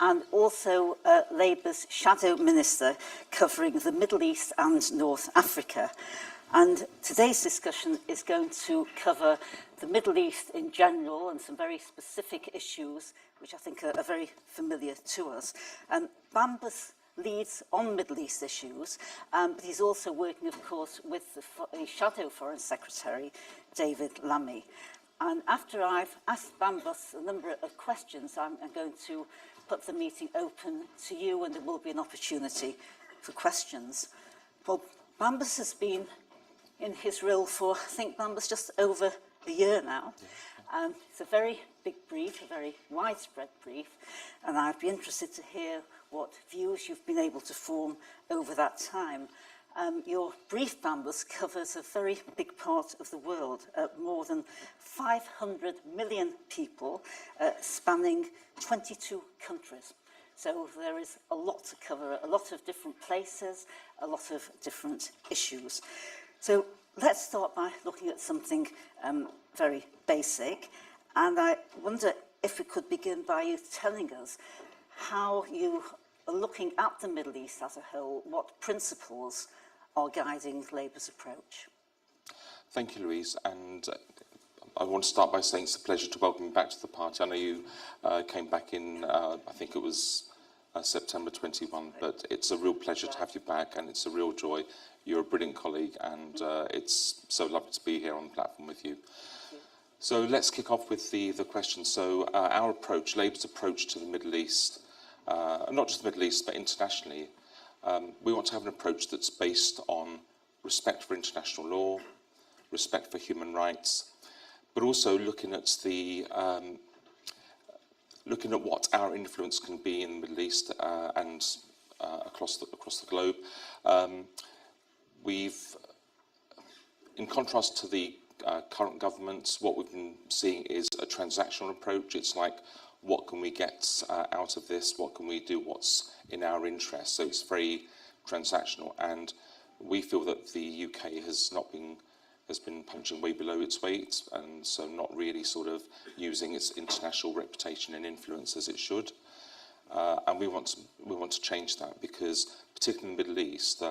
and also Labour's Shadow Minister covering the Middle East and North Africa. And today's discussion is going to cover the Middle East in general and some very specific issues, which I think are very familiar to us. Bambas leads on Middle East issues, but he's also working, of course, with the Shadow Foreign Secretary, David Lammy. And after I've asked Bambas a number of questions, I'm going to put the meeting open to you, and there will be an opportunity for questions. Well, Bambas has been in his role for, I think, Bambas, just over a year now. It's a very big brief, a very widespread brief, and I'd be interested to hear what views you've been able to form over that time. Your brief, Bambas, covers a very big part of the world, more than 500 million people, spanning 22 countries. So there is a lot to cover, a lot of different places, a lot of different issues. So let's start by looking at something very basic. And I wonder if we could begin by you telling us how you are looking at the Middle East as a whole, what principles are guiding Labour's approach. Thank you, Louise. And I want to start by saying it's a pleasure to welcome you back to the party. I know you came back in, I think it was September 21, but it's a real pleasure to have you back, and it's a real joy. You're a brilliant colleague, and it's so lovely to be here on the platform with you. So let's kick off with the question. So our approach, Labour's approach to the Middle East, not just the Middle East, but internationally, we want to have an approach that's based on respect for international law, respect for human rights, but also looking at what our influence can be in the Middle East and across the globe. In contrast to the current governments, what we've been seeing is a transactional approach. It's like, what can we get out of this? What can we do? What's in our interest? So it's very transactional, and we feel that the UK has been punching way below its weight, and so not really sort of using its international reputation and influence as it should. And we want to change that, because particularly in the Middle East,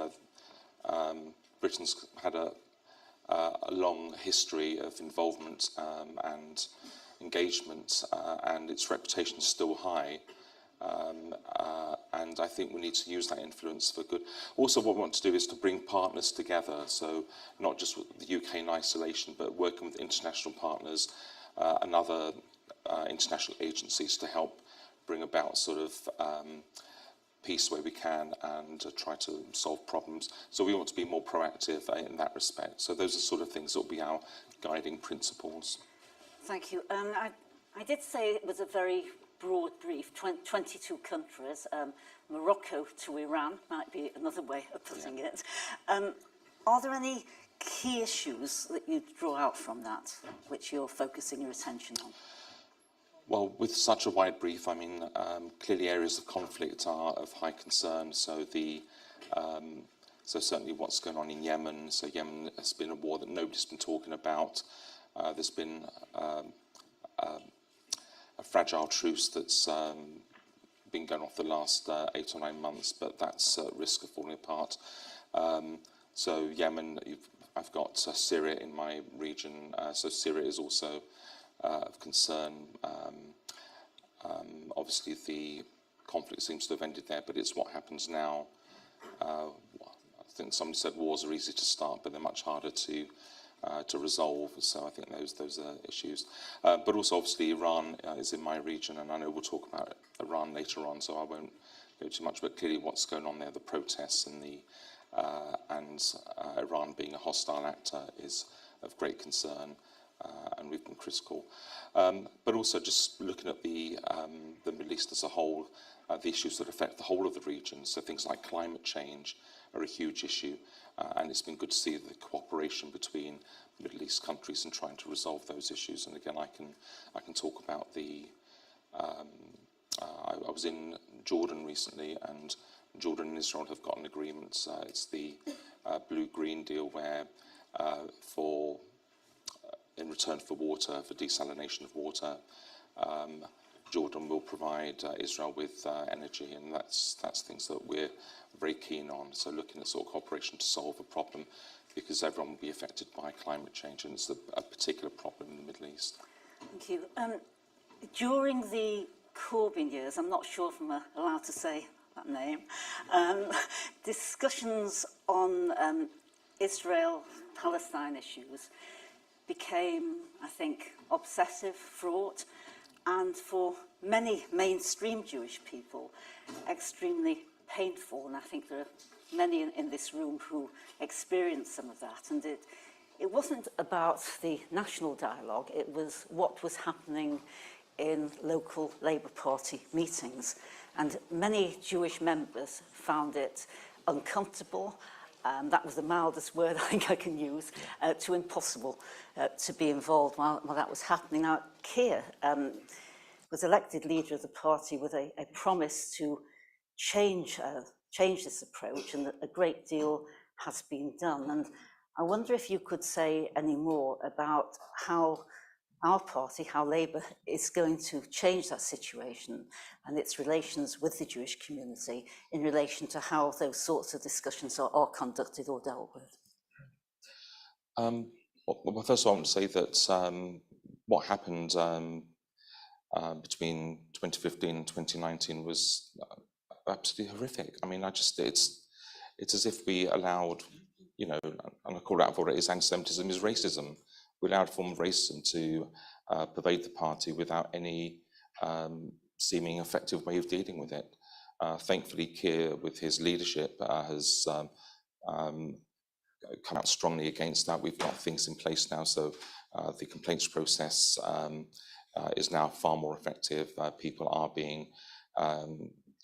Britain's had a long history of involvement and engagement, and its reputation is still high. And I think we need to use that influence for good. Also, what we want to do is to bring partners together, so not just with the UK in isolation, but working with international partners and other international agencies to help bring about sort of peace where we can and try to solve problems. So we want to be more proactive in that respect. So those are sort of things that will be our guiding principles. Thank you. I did say it was a very broad brief, 22 countries. Morocco to Iran might be another way of putting it. Are there any key issues that you draw out from that, which you're focusing your attention on? Well, with such a wide brief, I mean, clearly areas of conflict are of high concern. So so certainly what's going on in Yemen. So Yemen has been a war that nobody's been talking about. There's been a fragile truce that's been going off the last 8 or 9 months, but that's at risk of falling apart. So Yemen, I've got Syria in my region, so Syria is also of concern. Obviously the conflict seems to have ended there, but it's what happens now. I think somebody said wars are easy to start, but they're much harder to resolve. So I think those are issues. But also, obviously, Iran is in my region, and I know we'll talk about Iran later on, so I won't go too much. But clearly, what's going on there, the protests and Iran being a hostile actor is of great concern, and we've been critical. But also, just looking at the Middle East as a whole, the issues that affect the whole of the region. So things like climate change are a huge issue. And it's been good to see the cooperation between Middle East countries in trying to resolve those issues. And again, I can talk about I was in Jordan recently, and Jordan and Israel have got an agreement. It's the Blue-Green deal, where in return for water, for desalination of water, Jordan will provide Israel with energy, and that's things that we're very keen on. So looking at sort of cooperation to solve a problem, because everyone will be affected by climate change, and it's a particular problem in the Middle East. Thank you. During the Corbyn years, I'm not sure if I'm allowed to say that name, discussions on Israel-Palestine issues became, I think, obsessive, fraught, and for many mainstream Jewish people, extremely painful. And I think there are many in this room who experienced some of that. And it wasn't about the national dialogue, it was what was happening in local Labour Party meetings. And many Jewish members found it uncomfortable, that was the mildest word I think I can use, to impossible to be involved while that was happening. Now, Keir was elected leader of the party with a promise to change this approach, and a great deal has been done. And I wonder if you could say any more about how our party, how Labour, is going to change that situation and its relations with the Jewish community in relation to how those sorts of discussions are conducted or dealt with. Well, first of all, I want to say that what happened between 2015 and 2019 was absolutely horrific. I mean, it's as if we allowed, you know, and I call it out for what it is, anti-Semitism is racism. We allowed a form of racism to pervade the party without any seeming effective way of dealing with it. Thankfully, Keir, with his leadership, has come out strongly against that. We've got things in place now, so the complaints process is now far more effective. People are being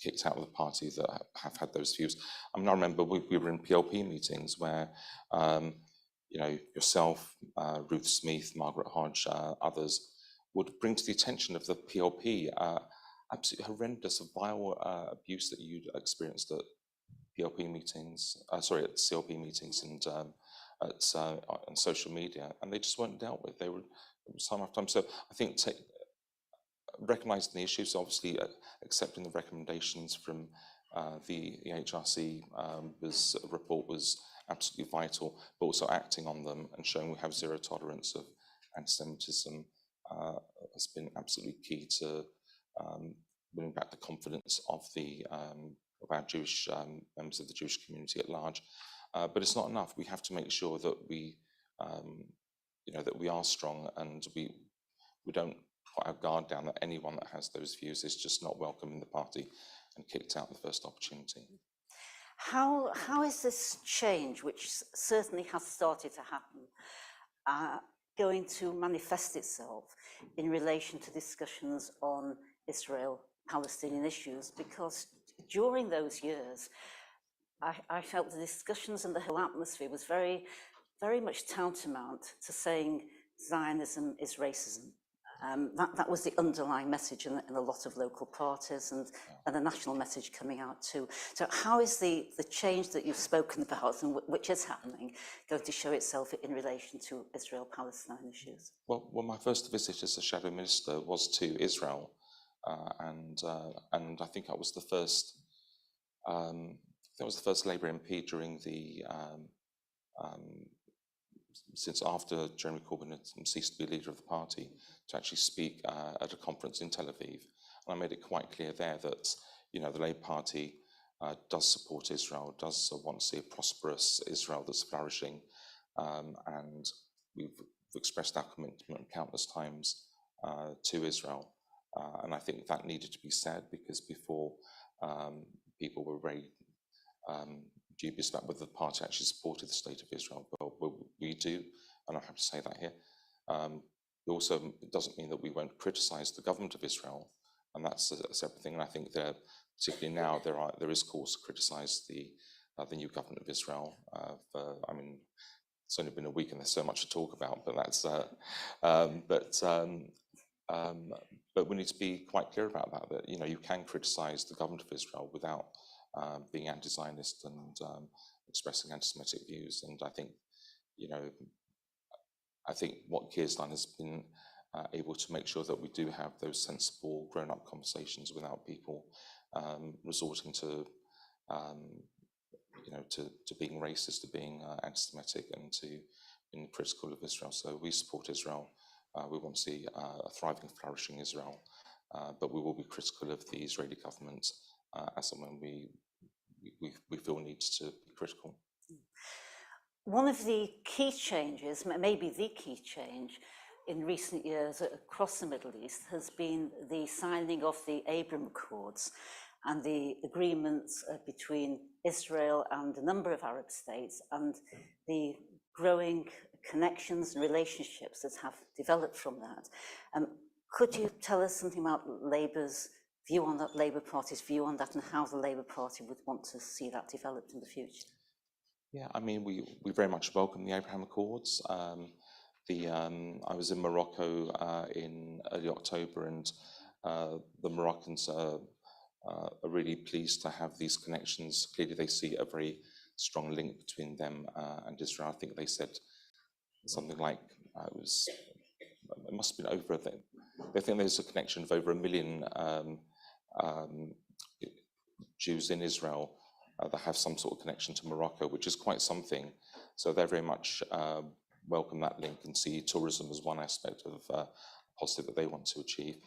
kicked out of the party that have had those views. I mean, I remember we were in PLP meetings where you know, yourself, Ruth Smith, Margaret Hodge, others would bring to the attention of the PLP absolutely horrendous, vile abuse that you'd experienced at PLP meetings, at CLP meetings, and on social media, and they just weren't dealt with. They were time after time. So I think recognising the issues, obviously accepting the recommendations from the HRC report was absolutely vital, but also acting on them and showing we have zero tolerance of anti-Semitism has been absolutely key to winning back the confidence of our Jewish members of the Jewish community at large. But it's not enough. We have to make sure that we, you know, that we are strong, and we don't put our guard down that anyone that has those views is just not welcome in the party and kicked out the first opportunity. How is this change, which certainly has started to happen, going to manifest itself in relation to discussions on Israel-Palestinian issues? Because during those years, I felt the discussions and the whole atmosphere was very, very much tantamount to saying Zionism is racism. That was the underlying message in a lot of local parties, and the national message coming out too. So how is the change that you've spoken about, and which is happening, going to show itself in relation to Israel-Palestine issues? Well, my first visit as a shadow minister was to Israel, and I think I was the first. That was the first Labour MP during the since after Jeremy Corbyn had ceased to be leader of the party, to actually speak at a conference in Tel Aviv. And I made it quite clear there that, you know, the Labour Party does support Israel, does want to see a prosperous Israel that's flourishing, and we've expressed our commitment countless times to Israel. And I think that needed to be said, because before people were very dubious about whether the party actually supported the state of Israel. But we do, and I have to say that here. Also, it doesn't mean that we won't criticise the government of Israel, and that's a separate thing. And I think that particularly now there is cause to criticise the new government of Israel. I mean, it's only been a week and there's so much to talk about, but that's but we need to be quite clear about that. That, you know, you can criticise the government of Israel without being anti-Zionist and expressing anti-Semitic views. And I think, you know, I think what Keir's done has been able to make sure that we do have those sensible, grown-up conversations without people resorting to, to being racist, to being anti-Semitic, and to being critical of Israel. So we support Israel. We want to see a thriving, flourishing Israel, but we will be critical of the Israeli government as and when we feel needs to be critical. One of the key changes, maybe the key change in recent years across the Middle East, has been the signing of the Abraham Accords and the agreements between Israel and a number of Arab states, and the growing connections and relationships that have developed from that. Could you tell us something about Labour's view on that, Labour Party's view on that, and how the Labour Party would want to see that developed in the future? Yeah, I mean, we very much welcome the Abraham Accords. I was in Morocco in early October, and the Moroccans are really pleased to have these connections. Clearly, they see a very strong link between them and Israel. I think they said something like it must have been over. They think there's a connection of over 1 million Jews in Israel that have some sort of connection to Morocco, which is quite something. So they very much welcome that link and see tourism as one aspect of positive that they want to achieve.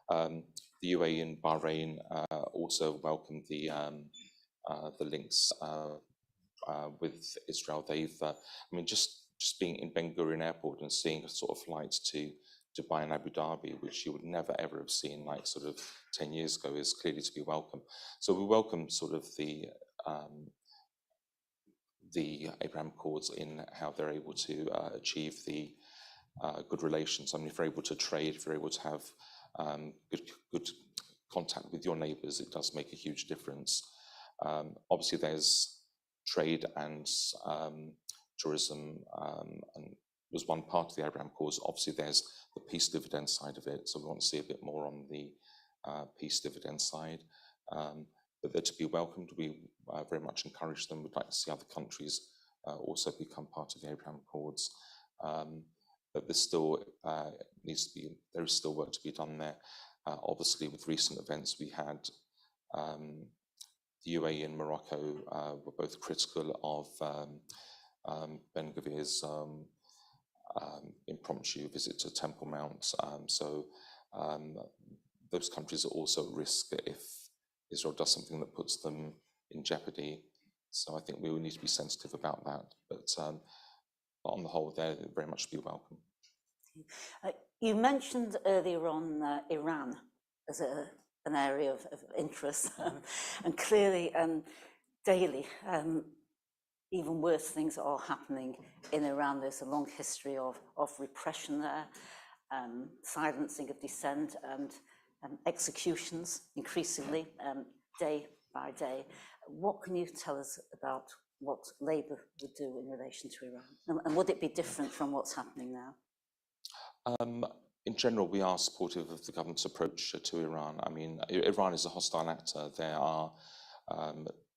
The UAE and Bahrain also welcome the links with Israel. They've, just being in Ben Gurion Airport and seeing a sort of flights to Dubai and Abu Dhabi, which you would never ever have seen like sort of 10 years ago, is clearly to be welcome. So we welcome sort of the Abraham Accords in how they're able to achieve the good relations. I mean, if you're able to trade, if you're able to have good contact with your neighbours, it does make a huge difference. Obviously, there's trade and tourism, and was one part of the Abraham Accords. Obviously, there's the peace dividend side of it, so we want to see a bit more on the peace dividend side. But they're to be welcomed. We very much encourage them. We'd like to see other countries also become part of the Abraham Accords. But there's still there is still work to be done there. Obviously, with recent events, we had the UAE and Morocco were both critical of Ben Gvir's impromptu visit to Temple Mount. So those countries are also at risk if Israel does something that puts them in jeopardy. So I think we will need to be sensitive about that. But on the whole, they're very much to be welcome. You mentioned earlier on Iran as an area of interest, and clearly daily, even worse things are happening in Iran. There's a long history of repression there, silencing of dissent, and executions increasingly day by day. What can you tell us about what Labour would do in relation to Iran? And would it be different from what's happening now? In general, we are supportive of the government's approach to Iran. I mean, Iran is a hostile actor. They are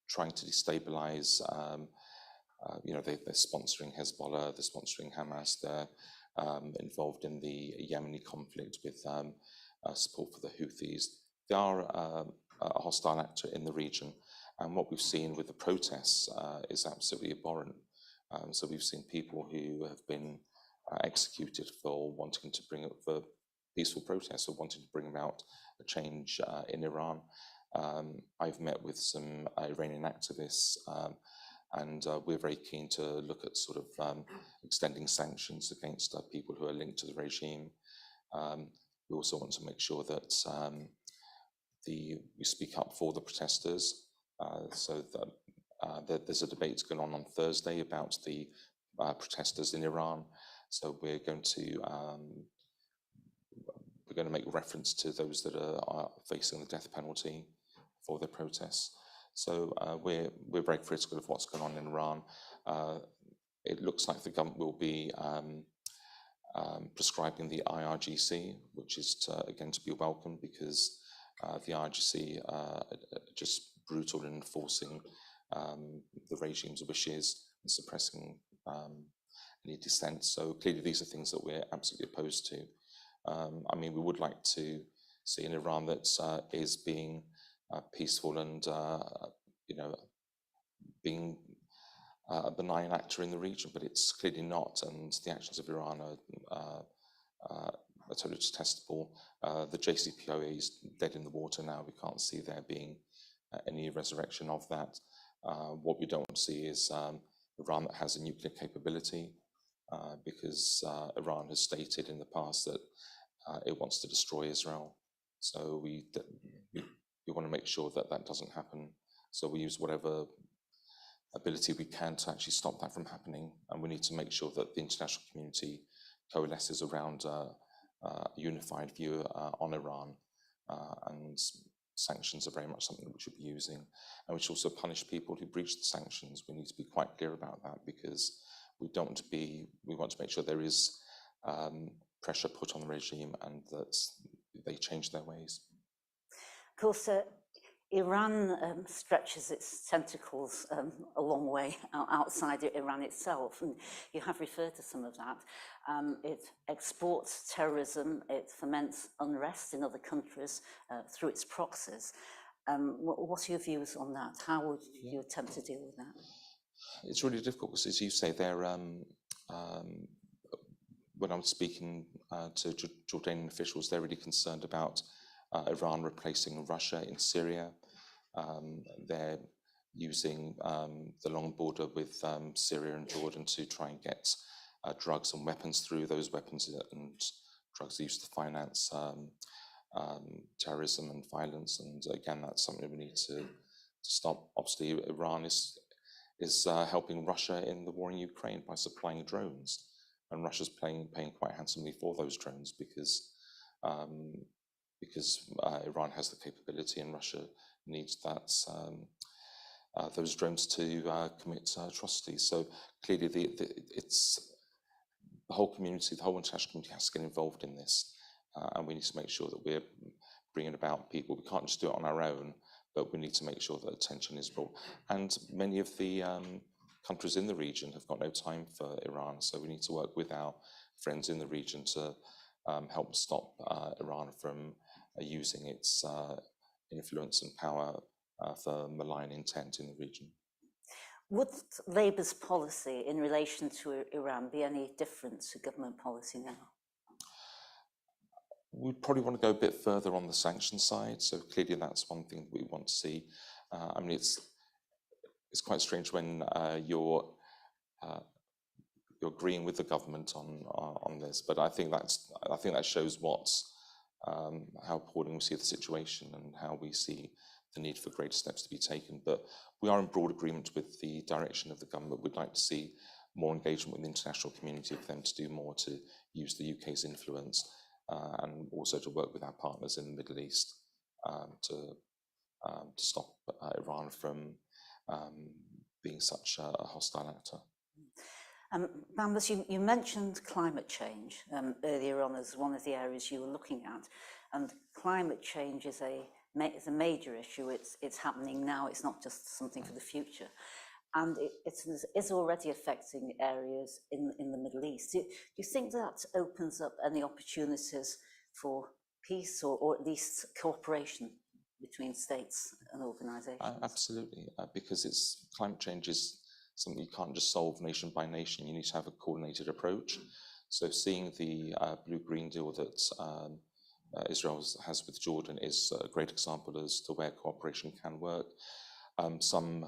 trying to destabilize. They're sponsoring Hezbollah, they're sponsoring Hamas, they're involved in the Yemeni conflict with support for the Houthis. They are a hostile actor in the region, and what we've seen with the protests is absolutely abhorrent. So we've seen people who have been executed for wanting to bring up the peaceful protests or wanting to bring about a change in Iran. I've met with some Iranian activists, and we're very keen to look at sort of extending sanctions against people who are linked to the regime. We also want to make sure that we speak up for the protesters. So that there's a debate going on Thursday about the protesters in Iran. So we're going to make reference to those that are facing the death penalty for their protests. So we're very critical of what's going on in Iran. It looks like the government will be prescribing the IRGC, which is again to be welcomed, because the IRGC are just brutal in enforcing the regime's wishes and suppressing any dissent. So clearly these are things that we're absolutely opposed to. I mean, we would like to see an Iran that is being peaceful and, being a benign actor in the region, but it's clearly not, and the actions of Iran are totally detestable. The JCPOA is dead in the water now. We can't see there being any resurrection of that. What we don't see is Iran that has a nuclear capability, because Iran has stated in the past that it wants to destroy Israel. So we want to make sure that that doesn't happen. So we use whatever ability we can to actually stop that from happening. And we need to make sure that the international community coalesces around a unified view on Iran. And sanctions are very much something that we should be using. And we should also punish people who breach the sanctions. We need to be quite clear about that, because we want to make sure there is pressure put on the regime and that they change their ways. Of course, Iran stretches its tentacles a long way outside Iran itself, and you have referred to some of that. It exports terrorism, it foments unrest in other countries through its proxies. What are your views on that? How would you attempt to deal with that? It's really difficult because, as you say, when I'm speaking to Jordanian officials, they're really concerned about Iran replacing Russia in Syria. They're using the long border with Syria and Jordan to try and get drugs and weapons through. Those weapons and drugs are used to finance terrorism and violence. And again, that's something we need to stop. Obviously, Iran is helping Russia in the war in Ukraine by supplying drones. And Russia's paying quite handsomely for those drones because Iran has the capability and Russia needs those drones to commit atrocities. So clearly, it's the whole community, the whole international community has to get involved in this, and we need to make sure that we're bringing about people. We can't just do it on our own, but we need to make sure that attention is brought. And many of the countries in the region have got no time for Iran, so we need to work with our friends in the region to help stop Iran from using its influence and power for malign intent in the region. Would Labour's policy in relation to Iran be any different to government policy now? We'd probably want to go a bit further on the sanction side. So clearly, that's one thing we want to see. I mean, it's quite strange when you're agreeing with the government on this, but I think that shows how appalling we see the situation and how we see the need for greater steps to be taken. But we are in broad agreement with the direction of the government. We'd like to see more engagement with the international community for them to do more to use the UK's influence and also to work with our partners in the Middle East to stop Iran from being such a hostile actor. Bambas, you mentioned climate change earlier on as one of the areas you were looking at, and climate change is a major issue. It's happening now. It's not just something for the future, and it's already affecting areas in the Middle East. Do you think that opens up any opportunities for peace or at least cooperation between states and organisations? Absolutely, because climate change is something you can't just solve nation by nation. You need to have a coordinated approach. So seeing the blue-green deal that Israel has with Jordan is a great example as to where cooperation can work. Some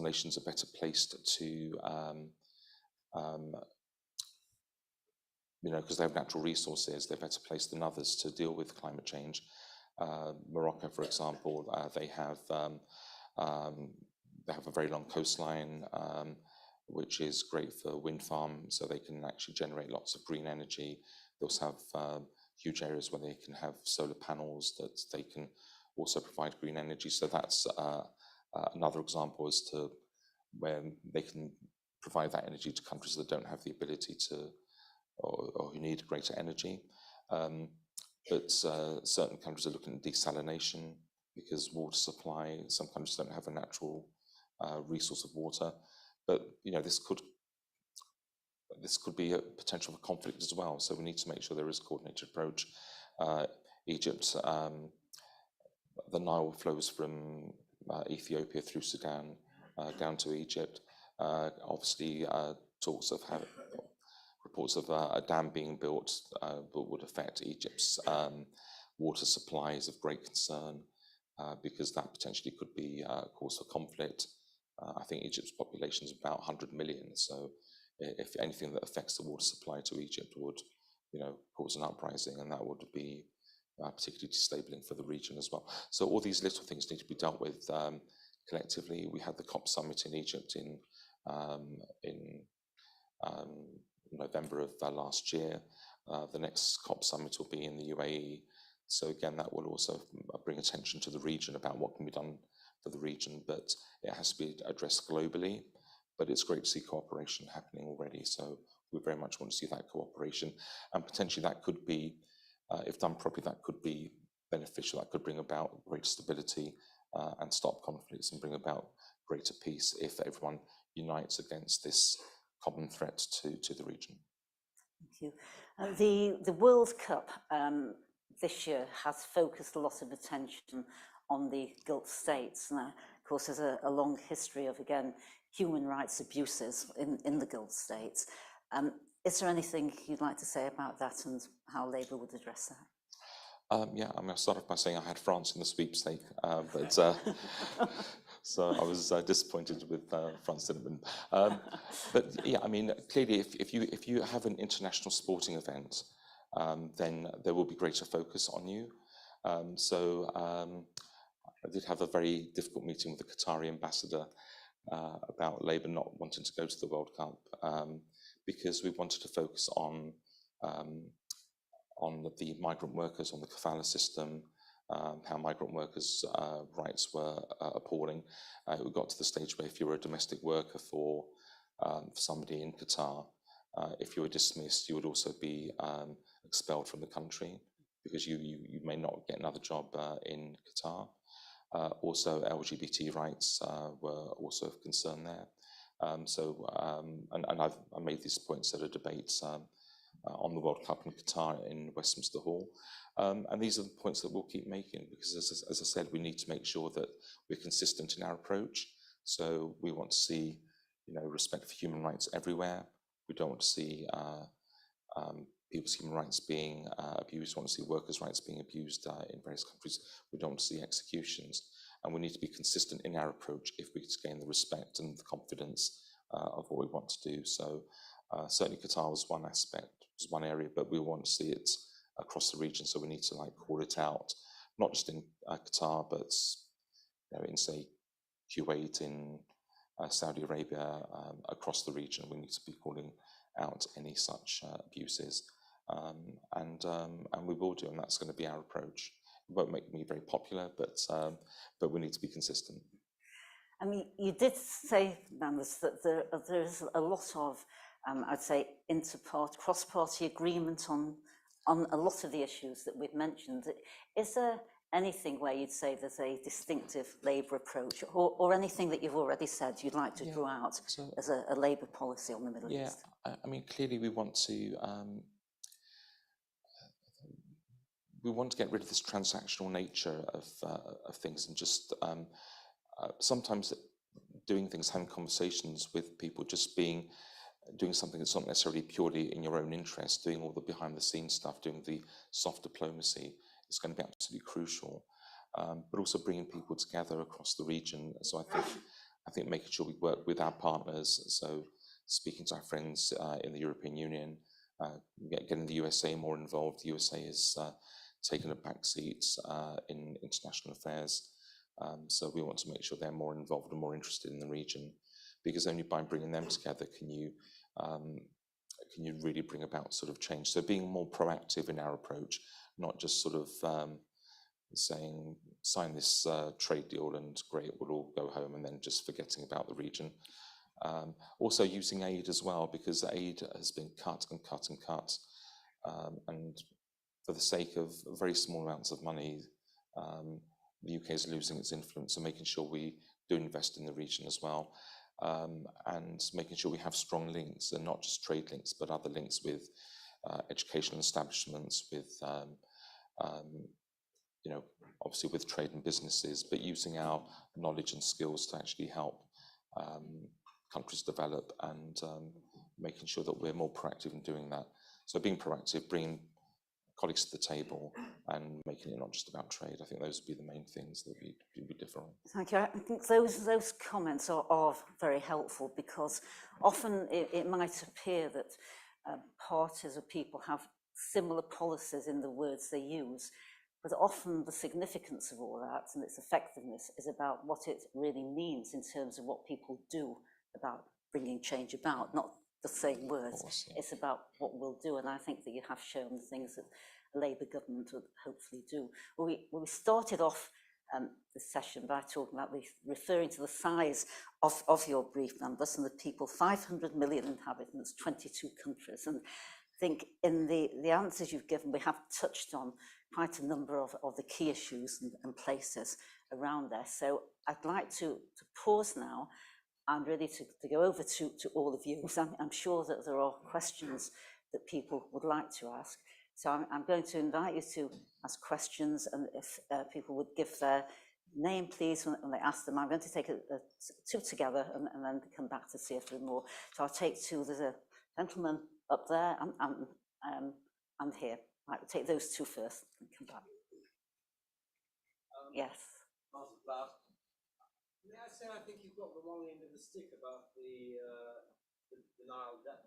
nations are better placed to, because they have natural resources, they're better placed than others to deal with climate change. Morocco, for example, they have a very long coastline, which is great for wind farms, so they can actually generate lots of green energy. They also have huge areas where they can have solar panels that they can also provide green energy. So that's another example as to where they can provide that energy to countries that don't have the ability to, or who need greater energy. But certain countries are looking at desalination because water supply, some countries don't have a natural resource of water. But this could this could be a potential for conflict as well. So we need to make sure there is a coordinated approach. Egypt, the Nile flows from Ethiopia through Sudan down to Egypt. Obviously, reports of a dam being built would affect Egypt's water supplies of great concern, because that potentially could be a cause for conflict. I think Egypt's population is about 100 million, so if anything that affects the water supply to Egypt would, cause an uprising, and that would be particularly destabilizing for the region as well. So all these little things need to be dealt with collectively. We had the COP summit in Egypt in November of last year. The next COP summit will be in the UAE. So again, that will also bring attention to the region about what can be done for the region, but it has to be addressed globally. But it's great to see cooperation happening already. So we very much want to see that cooperation, and potentially that could be, if done properly, that could be beneficial. That could bring about greater stability and stop conflicts and bring about greater peace if everyone unites against this common threat to the region. Thank you. The World Cup this year has focused a lot of attention on the Gulf states. Now, of course, there's a long history of, again, human rights abuses in the Gulf states. Is there anything you'd like to say about that and how Labour would address that? Yeah, I'll start off by saying I had France in the sweepstake, but so I was disappointed with France didn't win. But yeah, I mean, clearly, if you have an international sporting event, then there will be greater focus on you. I did have a very difficult meeting with the Qatari ambassador about Labour not wanting to go to the World Cup, because we wanted to focus on the migrant workers, on the kafala system, how migrant workers' rights were appalling. We got to the stage where if you were a domestic worker for somebody in Qatar, if you were dismissed, you would also be expelled from the country, because you may not get another job in Qatar. Also, LGBT rights were also of concern there. I made these points at a debate on the World Cup in Qatar in Westminster Hall. And these are the points that we'll keep making, because as I said, we need to make sure that we're consistent in our approach. So we want to see, respect for human rights everywhere. We don't want to see people's human rights being abused. We want to see workers' rights being abused in various countries. We don't want to see executions. And we need to be consistent in our approach if we to gain the respect and the confidence of what we want to do. So certainly Qatar was one aspect, was one area, but we want to see it across the region. So we need to call it out, not just in Qatar, but in, say, Kuwait, in Saudi Arabia, across the region. We need to be calling out any such abuses, and we will do, and that's going to be our approach. It won't make me very popular, but we need to be consistent. I mean, you did say, Manders, that there's a lot of, I'd say, cross-party agreement on a lot of the issues that we've mentioned. Is there anything where you'd say there's a distinctive Labour approach, or anything that you've already said you'd like to draw out as a Labour policy on the Middle East? Yeah, I mean, clearly we want to get rid of this transactional nature of things, and just sometimes doing things, having conversations with people, just doing something that's not necessarily purely in your own interest, doing all the behind the scenes stuff, doing the soft diplomacy is going to be absolutely crucial. But also bringing people together across the region. So I think making sure we work with our partners. So speaking to our friends in the European Union, getting the USA more involved. The USA has taken a back seat in international affairs. So we want to make sure they're more involved and more interested in the region, because only by bringing them together can you really bring about sort of change. So being more proactive in our approach, not just sort of saying, sign this trade deal and great, we'll all go home, and then just forgetting about the region. Also using aid as well, because aid has been cut and cut and cut. And for the sake of very small amounts of money, the UK is losing its influence, and making sure we do invest in the region as well. and making sure we have strong links, and not just trade links, but other links with educational establishments, with you know, obviously with trade and businesses, but using our knowledge and skills to actually help countries develop, and making sure that we're more proactive in doing that. So being proactive, bringing colleagues to the table, and making it not just about trade. I think those would be the main things that would be different. Thank you. I think those comments are very helpful, because often it might appear that parties or people have similar policies in the words they use, but often the significance of all that and its effectiveness is about what it really means in terms of what people do about bringing change about, not the same words. Course, yeah. It's about what we'll do, and I think that you have shown the things that a Labour government would hopefully do. Well, we started off this session by talking about referring to the size of your brief numbers and the people, 500 million inhabitants, 22 countries. And I think in the answers you've given, we have touched on quite a number of the key issues and places around there. So I'd like to pause now and really to go over to all of you, because I'm sure that there are questions that people would like to ask. So I'm going to invite you to ask questions, and if people would give their name, please, when they ask them. I'm going to take two together and then come back to see if there are more. So I'll take two. There's a gentleman up there and here. Right, we'll take those two first and come back. Yes. May I say, I think you've got the wrong end of the stick about the Nile Dam,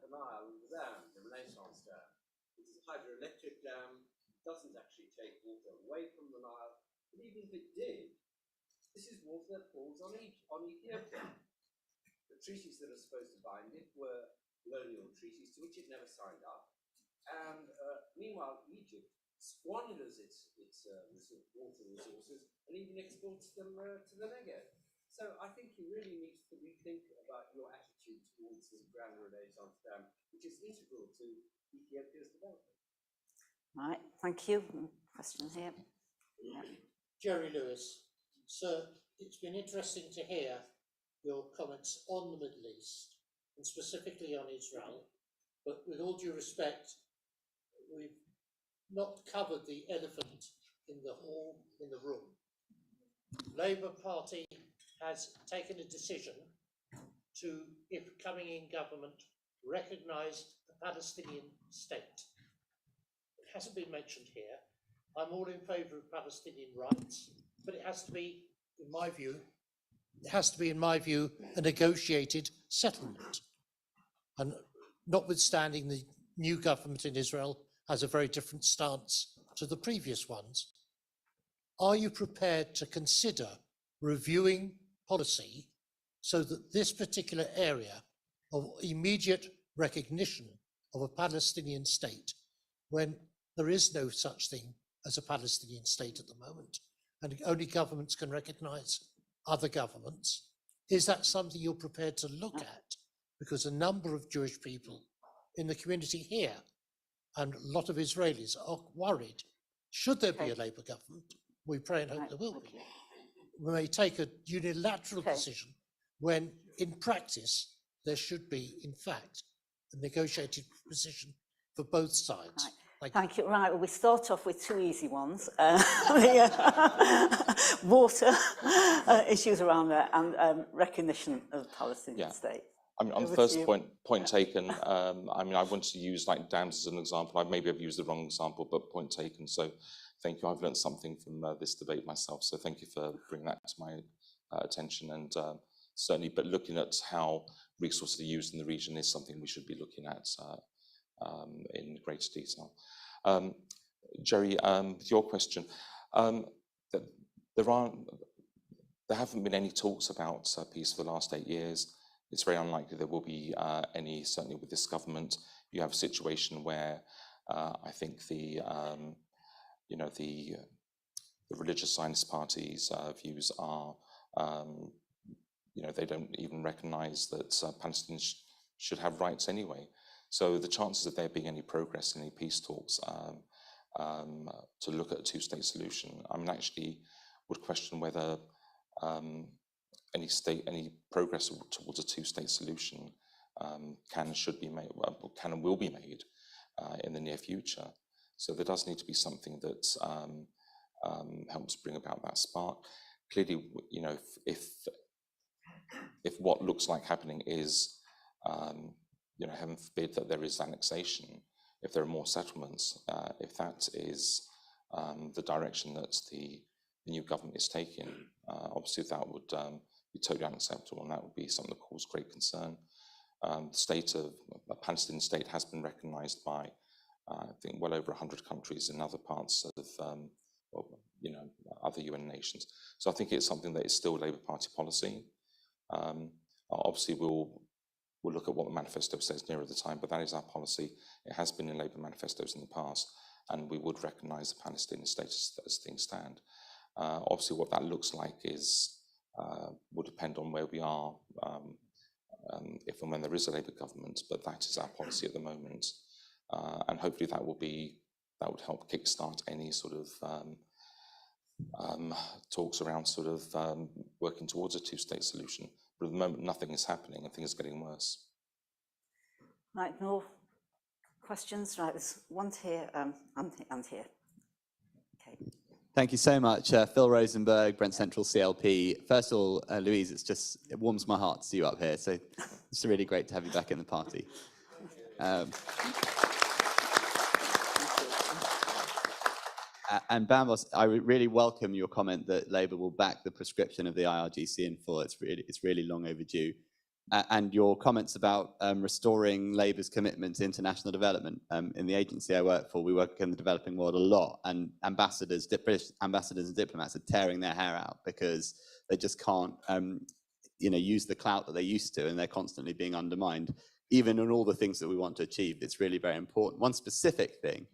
the Renaissance Dam. It's a hydroelectric dam, doesn't actually take water away from the Nile, but even if it did, this is water that falls on Ethiopia. The treaties that are supposed to bind it were colonial treaties to which it never signed up, and meanwhile Egypt squanders its water resources and even exports them to the Negev. So I think you really need to rethink about your attitude towards this Grand Renaissance Dam, which is integral to Ethiopia's development. Right, thank you. Question here. Yeah. Jerry Lewis. Sir, it's been interesting to hear your comments on the Middle East, and specifically on Israel, but with all due respect, we've not covered the elephant in the hall, in the room. Labour Party has taken a decision to, if coming in government, recognise the Palestinian state. It hasn't been mentioned here. I'm all in favour of Palestinian rights, but it has to be, in my view, a negotiated settlement. And notwithstanding the new government in Israel has a very different stance to the previous ones, are you prepared to consider reviewing policy so that this particular area of immediate recognition of a Palestinian state, when there is no such thing as a Palestinian state at the moment, and only governments can recognize other governments, is that something you're prepared to look at? Because a number of Jewish people in the community here and a lot of Israelis are worried, should there be a Labour government, we pray and hope there will be, we may take a unilateral decision when in practice there should be, in fact, a negotiated position for both sides. Right. Thank you. Right, well, we start off with two easy ones. Water issues around there, and recognition of the Palestinian state. I mean, on the first point taken, I mean, I wanted to use like dams as an example. Maybe I've used the wrong example, but point taken. So thank you. I've learned something from this debate myself. So thank you for bringing that to my attention. And certainly, but looking at how resources are used in the region is something we should be looking at in greater detail. Jerry, your question, there haven't been any talks about peace for the last 8 years. It's very unlikely there will be any, certainly with this government. You have a situation where I think the religious Zionist parties' views are, they don't even recognise that Palestinians should have rights anyway. So the chances of there being any progress in any peace talks to look at a two-state solution, I mean, actually would question whether any progress towards a two-state solution can and should be made, can and will be made in the near future. So there does need to be something that helps bring about that spark. Clearly, you know, if what looks like happening is, you know, heaven forbid that there is annexation, if there are more settlements, if that is the direction that the new government is taking, obviously that would be totally unacceptable, and that would be something that causes great concern. The state of a Palestinian state has been recognised by, I think, well over 100 countries in other parts of, you know, other UN nations. So I think it's something that is still Labour Party policy. Obviously, we'll look at what the manifesto says nearer the time, but that is our policy. It has been in Labour manifestos in the past, and we would recognise the Palestinian state as things stand. Obviously, what that looks like is will depend on where we are, if and when there is a Labour government. But that is our policy at the moment, and hopefully that would help kickstart any sort of talks around sort of working towards a two-state solution. But at the moment, nothing is happening, and things are getting worse. Right, more questions? Right, there's one here and here. Okay. Thank you so much, Phil Rosenberg, Brent Central CLP. First of all, Louise, it warms my heart to see you up here. So it's really great to have you back in the party. And Bambos, I really welcome your comment that Labour will back the prescription of the IRGC in full. It's really long overdue. And your comments about restoring Labour's commitment to international development. In the agency I work for, we work in the developing world a lot, and British ambassadors and diplomats are tearing their hair out because they just can't you know, use the clout that they used to, and they're constantly being undermined. Even in all the things that we want to achieve, it's really very important. One specific thing,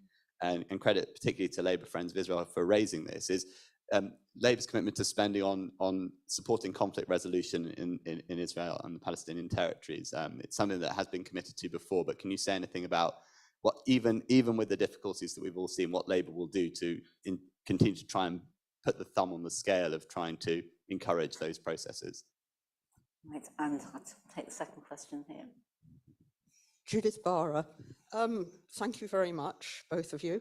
and credit particularly to Labour Friends of Israel for raising this, is Labour's commitment to spending on supporting conflict resolution in Israel and the Palestinian territories. It's something that has been committed to before, but can you say anything about what, even with the difficulties that we've all seen, what Labour will do to continue to try and put the thumb on the scale of trying to encourage those processes? Right, and I'll take the second question here. Judith Barra. Thank you very much, both of you.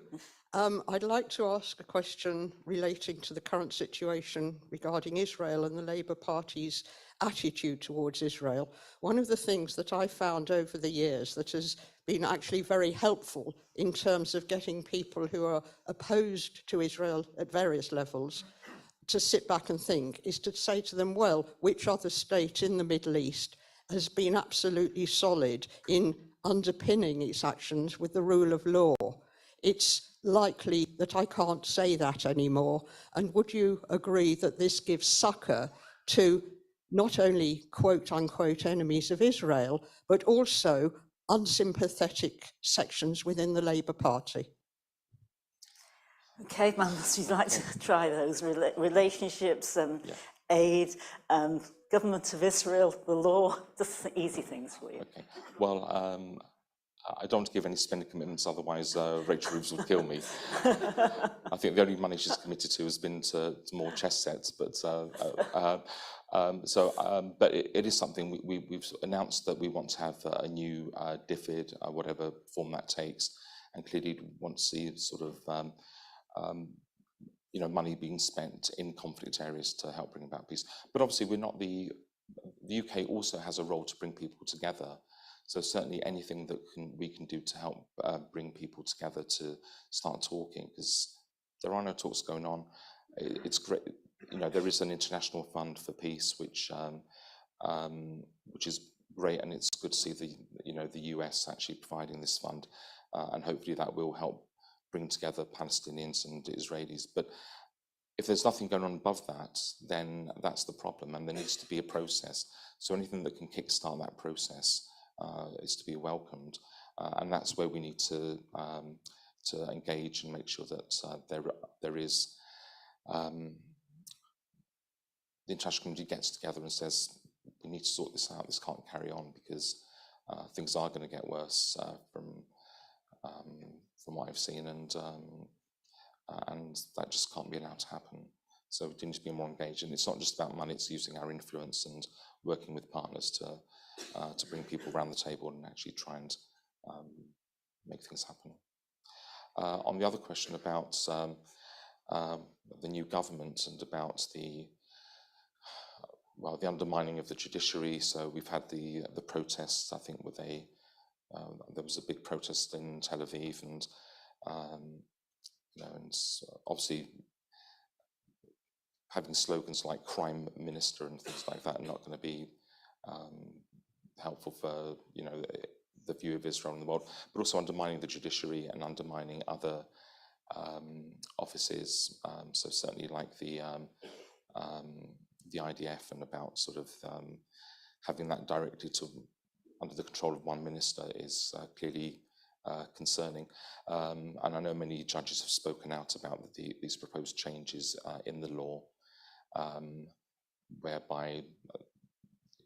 I'd like to ask a question relating to the current situation regarding Israel and the Labour Party's attitude towards Israel. One of the things that I found over the years that has been actually very helpful in terms of getting people who are opposed to Israel at various levels to sit back and think is to say to them, well, which other state in the Middle East has been absolutely solid in underpinning its actions with the rule of law? It's likely that I can't say that anymore. And would you agree that this gives succor to not only quote unquote enemies of Israel, but also unsympathetic sections within the Labour Party? Okay, Manus, you'd like to try those relationships, aid, government of Israel, the law, just easy things for you. Okay. Well, I don't want to give any spending commitments, otherwise Rachel Reeves will kill me. I think the only money she's committed to has been to more chess sets, but but it is something we've announced that we want to have a new DFID, whatever form that takes, and clearly want to see sort of you know, money being spent in conflict areas to help bring about peace. But obviously, we're not the UK also has a role to bring people together. So certainly anything that we can do to help bring people together to start talking, because there are no talks going on. It's great, you know, there is an international fund for peace, which is great, and it's good to see the US actually providing this fund, and hopefully that will help bring together Palestinians and Israelis. But if there's nothing going on above that, then that's the problem, and there needs to be a process. So anything that can kickstart that process is to be welcomed, and that's where we need to engage and make sure that there is the international community gets together and says we need to sort this out. This can't carry on because things are going to get worse from what I've seen, and that just can't be allowed to happen. So we need to be more engaged, and it's not just about money, it's using our influence and working with partners to bring people around the table and actually try and make things happen. On the other question about the new government and about the undermining of the judiciary, so we've had the protests, I think, with there was a big protest in Tel Aviv, and obviously having slogans like "crime minister" and things like that are not going to be helpful for the view of Israel in the world, but also undermining the judiciary and undermining other offices. So certainly like the IDF, and about sort of having that directly under the control of one minister is clearly concerning. And I know many judges have spoken out about these proposed changes in the law, whereby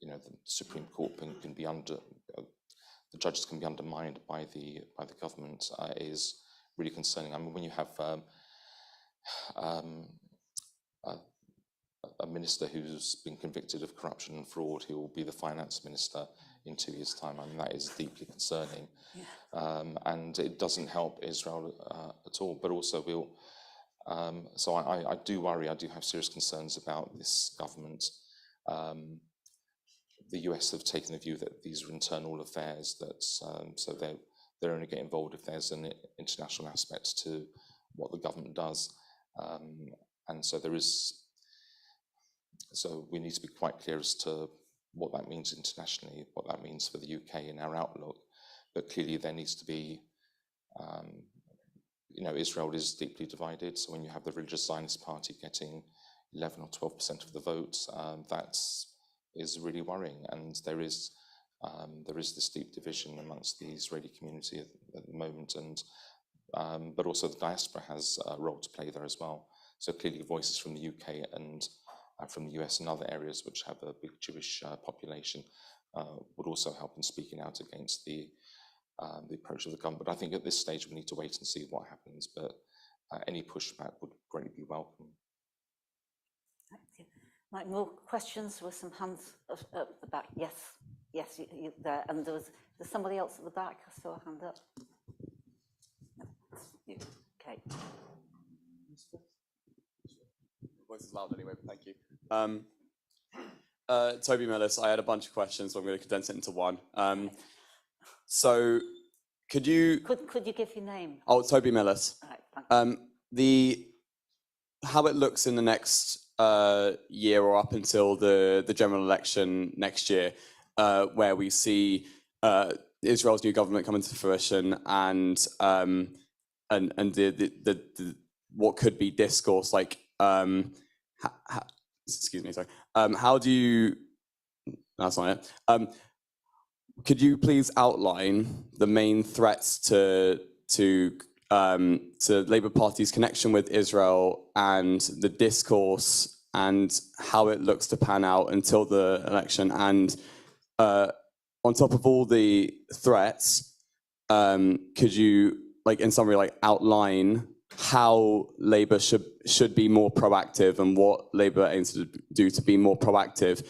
the Supreme Court can be the judges can be undermined by the government, is really concerning. I mean, when you have a minister who's been convicted of corruption and fraud, who will be the finance minister in 2 years' time, I mean, that is deeply concerning. Yeah. And it doesn't help Israel at all, but also so I do worry, I do have serious concerns about this government. The US have taken the view that these are internal affairs, that so they only get involved if there's an international aspect to what the government does. And so so we need to be quite clear as to what that means internationally, what that means for the UK in our outlook. But clearly there needs to be, Israel is deeply divided. So when you have the religious Zionist party getting 11 or 12% of the vote, that is really worrying. And there is this deep division amongst the Israeli community at the moment, and but also the diaspora has a role to play there as well. So clearly voices from the UK and from the US and other areas which have a big Jewish population would also help in speaking out against the approach of the government. But I think at this stage we need to wait and see what happens, but any pushback would greatly be welcome. Thank you. Like, more questions with some hands at the back? Yes, you there. And there's somebody else at the back. I saw a hand up. No, you. Okay. Voice is loud anyway, but thank you. Toby Millis, I had a bunch of questions, so I'm going to condense it into one. So could you give your name? Oh, Toby Millis. All right, how it looks in the next year, or up until the general election next year, where we see Israel's new government come into fruition, and the what could be discourse like. Excuse me, sorry. How do you? That's not it. Could you please outline the main threats to Labour Party's connection with Israel, and the discourse, and how it looks to pan out until the election? And on top of all the threats, could you, like, in summary, outline how Labour should be more proactive, and what Labour aims to do to be more proactive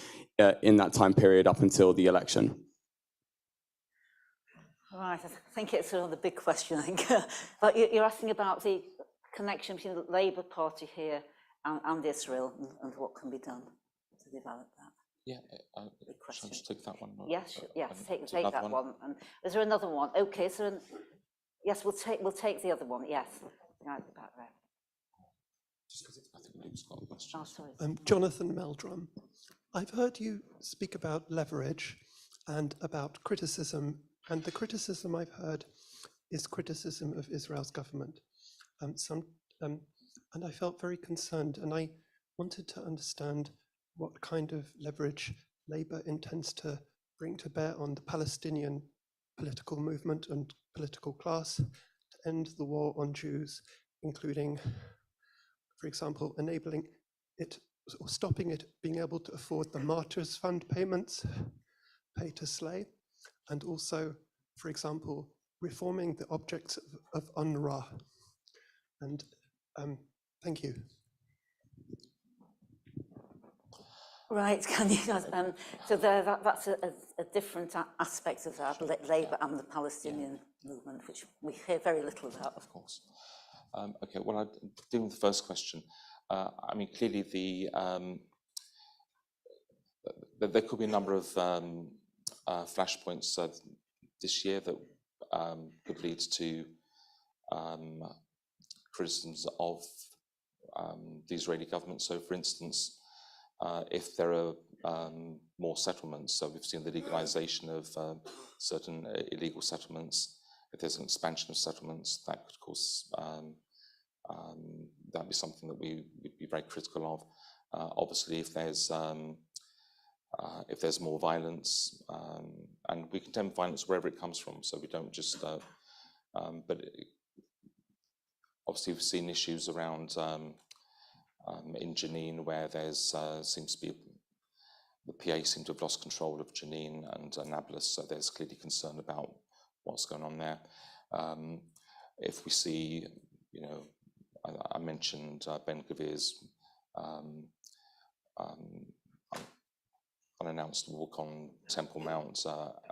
in that time period up until the election? Right, I think it's another big question, I think. But you're asking about the connection between the Labour Party here and Israel, and what can be done to develop that. Yeah, shall I just take that one? Yes, take that one. And is there another one? Okay, so yes, we'll take the other one. Yes, right back there. I think Luke's got a question. Oh, sorry. Jonathan Meldrum. I've heard you speak about leverage and about criticism, and the criticism I've heard is criticism of Israel's government. And I felt very concerned, and I wanted to understand what kind of leverage Labour intends to bring to bear on the Palestinian political movement and political class to end the war on Jews, including, for example, enabling it or stopping it being able to afford the Martyrs Fund payments paid to Slay, and also, for example, reforming the objects of UNRWA. And thank you. Right, can you guys, so that's a different aspect of that, Labour and the Palestinian movement, which we hear very little about. Of course. Okay, well, dealing with the first question, I mean, clearly there could be a number of flashpoints this year that could lead to criticisms of the Israeli government. So, for instance, if there are more settlements, so we've seen the legalization of certain illegal settlements. If there's an expansion of settlements, that could cause that'd be something that we would be very critical of. Obviously, if there's more violence, and we condemn violence wherever it comes from, so we don't just. But obviously, we've seen issues around in Jenin where there's seems to be the PA seem to have lost control of Jenin and Nablus, so there's clearly concern about what's going on there. If we see, you know, I mentioned Ben Gvir's unannounced walk on Temple Mount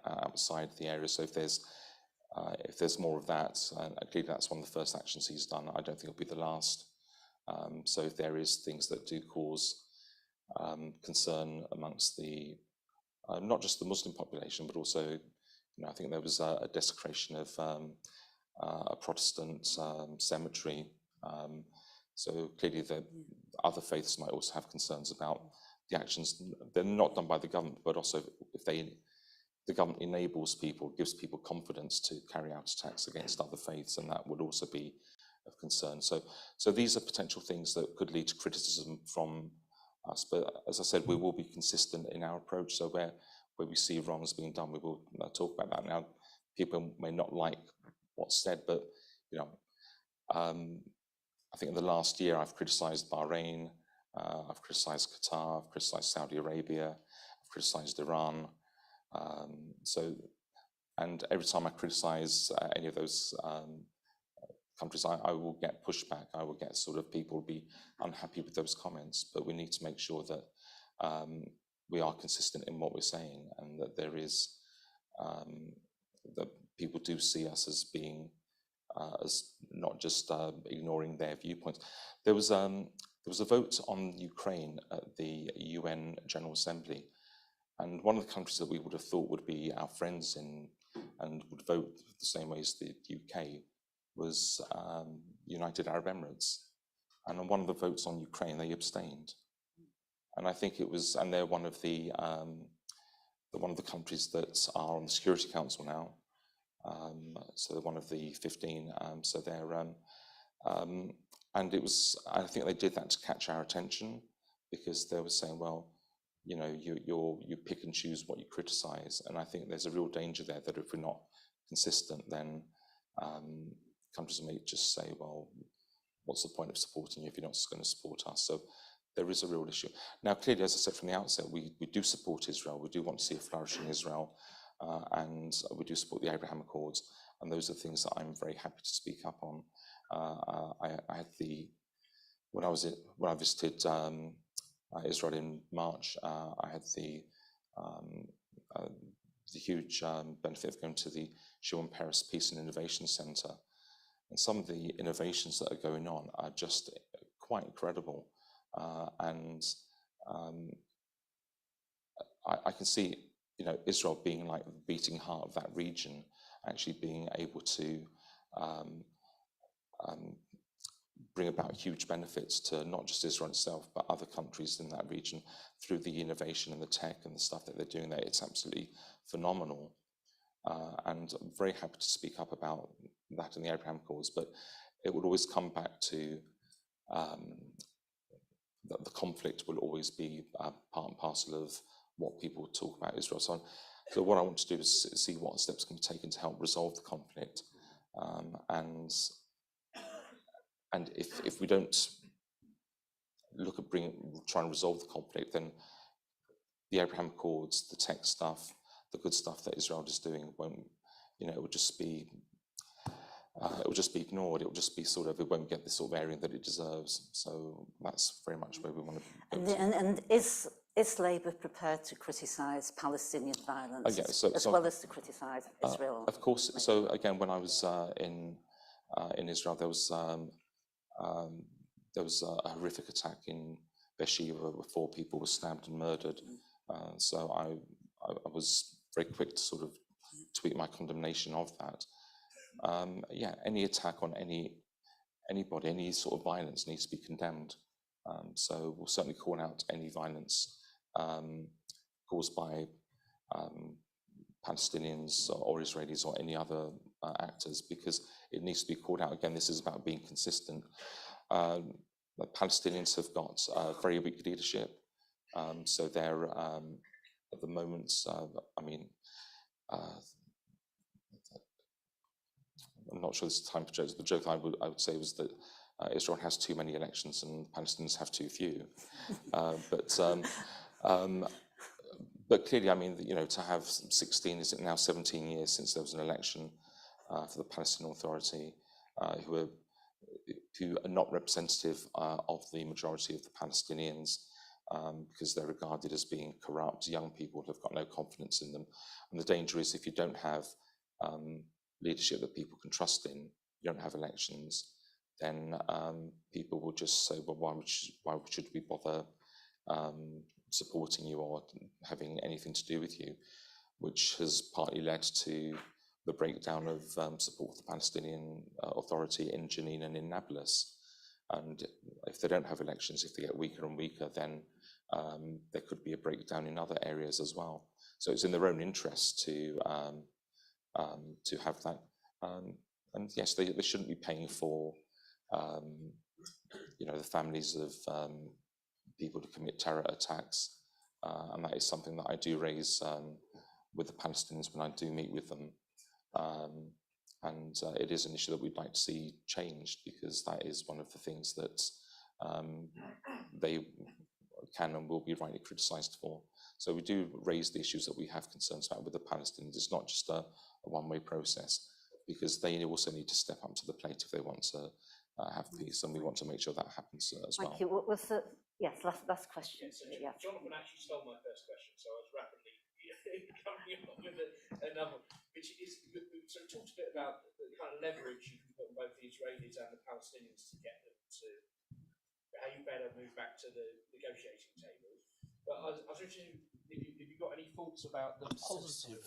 outside the area. So if there's more of that, clearly that's one of the first actions he's done. I don't think it'll be the last. So if there is things that do cause concern amongst the not just the Muslim population, but also, you know, I think there was a desecration of a Protestant cemetery. So clearly, the other faiths might also have concerns about the actions. They're not done by the government, but also if the government enables people, gives people confidence to carry out attacks against other faiths, and that would also be of concern. So these are potential things that could lead to criticism from us. But as I said, we will be consistent in our approach. So where we see wrongs being done, we will talk about that. Now, people may not like what's said, but you know, I think in the last year I've criticised Bahrain, I've criticised Qatar, I've criticised Saudi Arabia, I've criticised Iran. And every time I criticise any of those countries, I will get pushback. I will get sort of people be unhappy with those comments. But we need to make sure that we are consistent in what we're saying, and that there is that people do see us as being as not just ignoring their viewpoints. There was a vote on Ukraine at the UN General Assembly, and one of the countries that we would have thought would be our friends in and would vote the same way as the UK was United Arab Emirates. And on one of the votes on Ukraine, they abstained. And I think it was, and they're one of the countries that are on the Security Council now. So they're one of the 15. So they're, and it was, I think they did that to catch our attention, because they were saying, well, you know, you pick and choose what you criticize. And I think there's a real danger there that if we're not consistent, then countries may just say, well, what's the point of supporting you if you're not going to support us? So there is a real issue. Now, clearly, as I said from the outset, we do support Israel. We do want to see a flourishing Israel, and we do support the Abraham Accords. And those are things that I'm very happy to speak up on. I had when I visited Israel in March, I had the huge benefit of going to the Shimon Peres Peace and Innovation Center. And some of the innovations that are going on are just quite incredible. And I can see, you know, Israel being like the beating heart of that region, actually being able to bring about huge benefits to not just Israel itself, but other countries in that region through the innovation and the tech and the stuff that they're doing there. It's absolutely phenomenal. And I'm very happy to speak up about that in the Abraham Accords, but it would always come back to that the conflict will always be part and parcel of what people talk about Israel. So what I want to do is see what steps can be taken to help resolve the conflict. And if we don't look at trying to resolve the conflict, then the Abraham Accords, the tech stuff, the good stuff that Israel is doing won't, you know, it will just be ignored. It will just be sort of, it won't get the sort of airing that it deserves. So that's very much where we want to go. And is Is Labour prepared to criticise Palestinian violence yeah, as well as to criticise Israel? Of course. So again, when I was in Israel, there was a horrific attack in Beersheba where 4 people were stabbed and murdered. So I was very quick to sort of tweet my condemnation of that. Yeah, any attack on anybody, any sort of violence needs to be condemned. So we'll certainly call out any violence caused by Palestinians or Israelis or any other actors, because it needs to be called out. Again, this is about being consistent. The Palestinians have got very weak leadership, so they're at the moment. I mean, I'm not sure this is time for jokes. The joke I would say was that Israel has too many elections and Palestinians have too few. But clearly, I mean, you know, to have 16, is it now 17 years since there was an election for the Palestinian Authority, who are not representative of the majority of the Palestinians, because they're regarded as being corrupt. Young people have got no confidence in them. And the danger is, if you don't have leadership that people can trust in, you don't have elections, then people will just say, well, why should we bother supporting you or having anything to do with you, which has partly led to the breakdown of support for the Palestinian Authority in Jenin and in Nablus. And if they don't have elections, if they get weaker and weaker, then there could be a breakdown in other areas as well. So it's in their own interest to have that. And yes, they shouldn't be paying for you know, the families of people to commit terror attacks. And that is something that I do raise with the Palestinians when I do meet with them. And it is an issue that we'd like to see changed, because that is one of the things that they can and will be rightly criticised for. So we do raise the issues that we have concerns about with the Palestinians. It's not just a one-way process, because they also need to step up to the plate if they want to have peace, and we want to make sure that happens as well. Thank you. What was the last question? Yeah, Jonathan actually stole my first question, so I was rapidly coming up with another, which is, so we talked a bit about the kind of leverage you can put on both the Israelis and the Palestinians to get them to how you better move back to the negotiating table. But I was interested if you got any thoughts about the positive.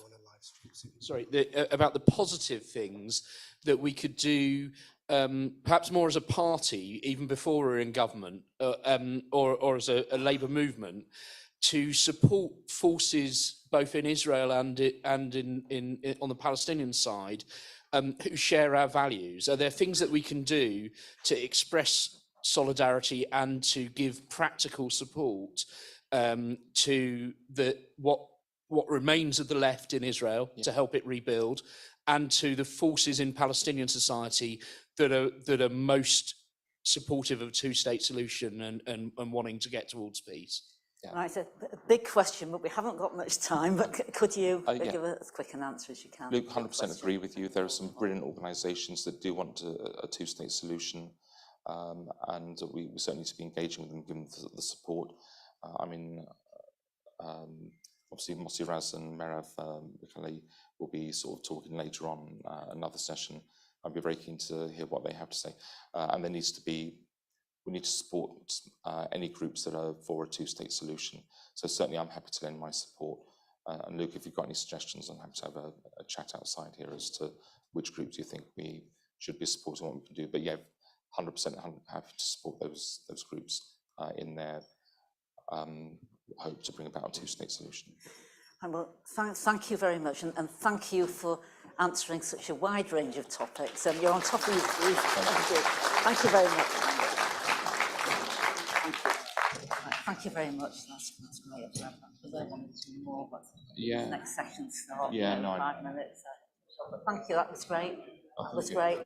About the positive things that we could do, perhaps more as a party, even before we're in government, or as a Labour movement, to support forces both in Israel and in on the Palestinian side, who share our values. Are there things that we can do to express solidarity and to give practical support to what remains of the left in Israel, to help it rebuild, and to the forces in Palestinian society that are most supportive of a two-state solution and wanting to get towards peace? Yeah. Right, a big question, but we haven't got much time. But could you Yeah. give as quick an answer as you can? Luke, 100% agree with you. There are some brilliant organisations that do want a two-state solution, and we certainly need to be engaging with them, giving them the support. I mean, obviously Mossi Raz and Merav Mikhali will be sort of talking later on another session. I'd be very keen to hear what they have to say. And there needs to be, we need to support any groups that are for a two-state solution. So certainly I'm happy to lend my support. And Luke, if you've got any suggestions, I'm happy to have a chat outside here as to which groups you think we should be supporting, what we can do. But yeah, 100% happy to support those groups in their hope to bring about a two-state solution. And well, thank you very much, and thank you for answering such a wide range of topics. And you're on top of your Thank you very much. Thank you very much. That's great. I wanted to do more, but Yeah. the next session starts Yeah, in no, 5 minutes. But thank you. That was great. Oh, That was thank you. great.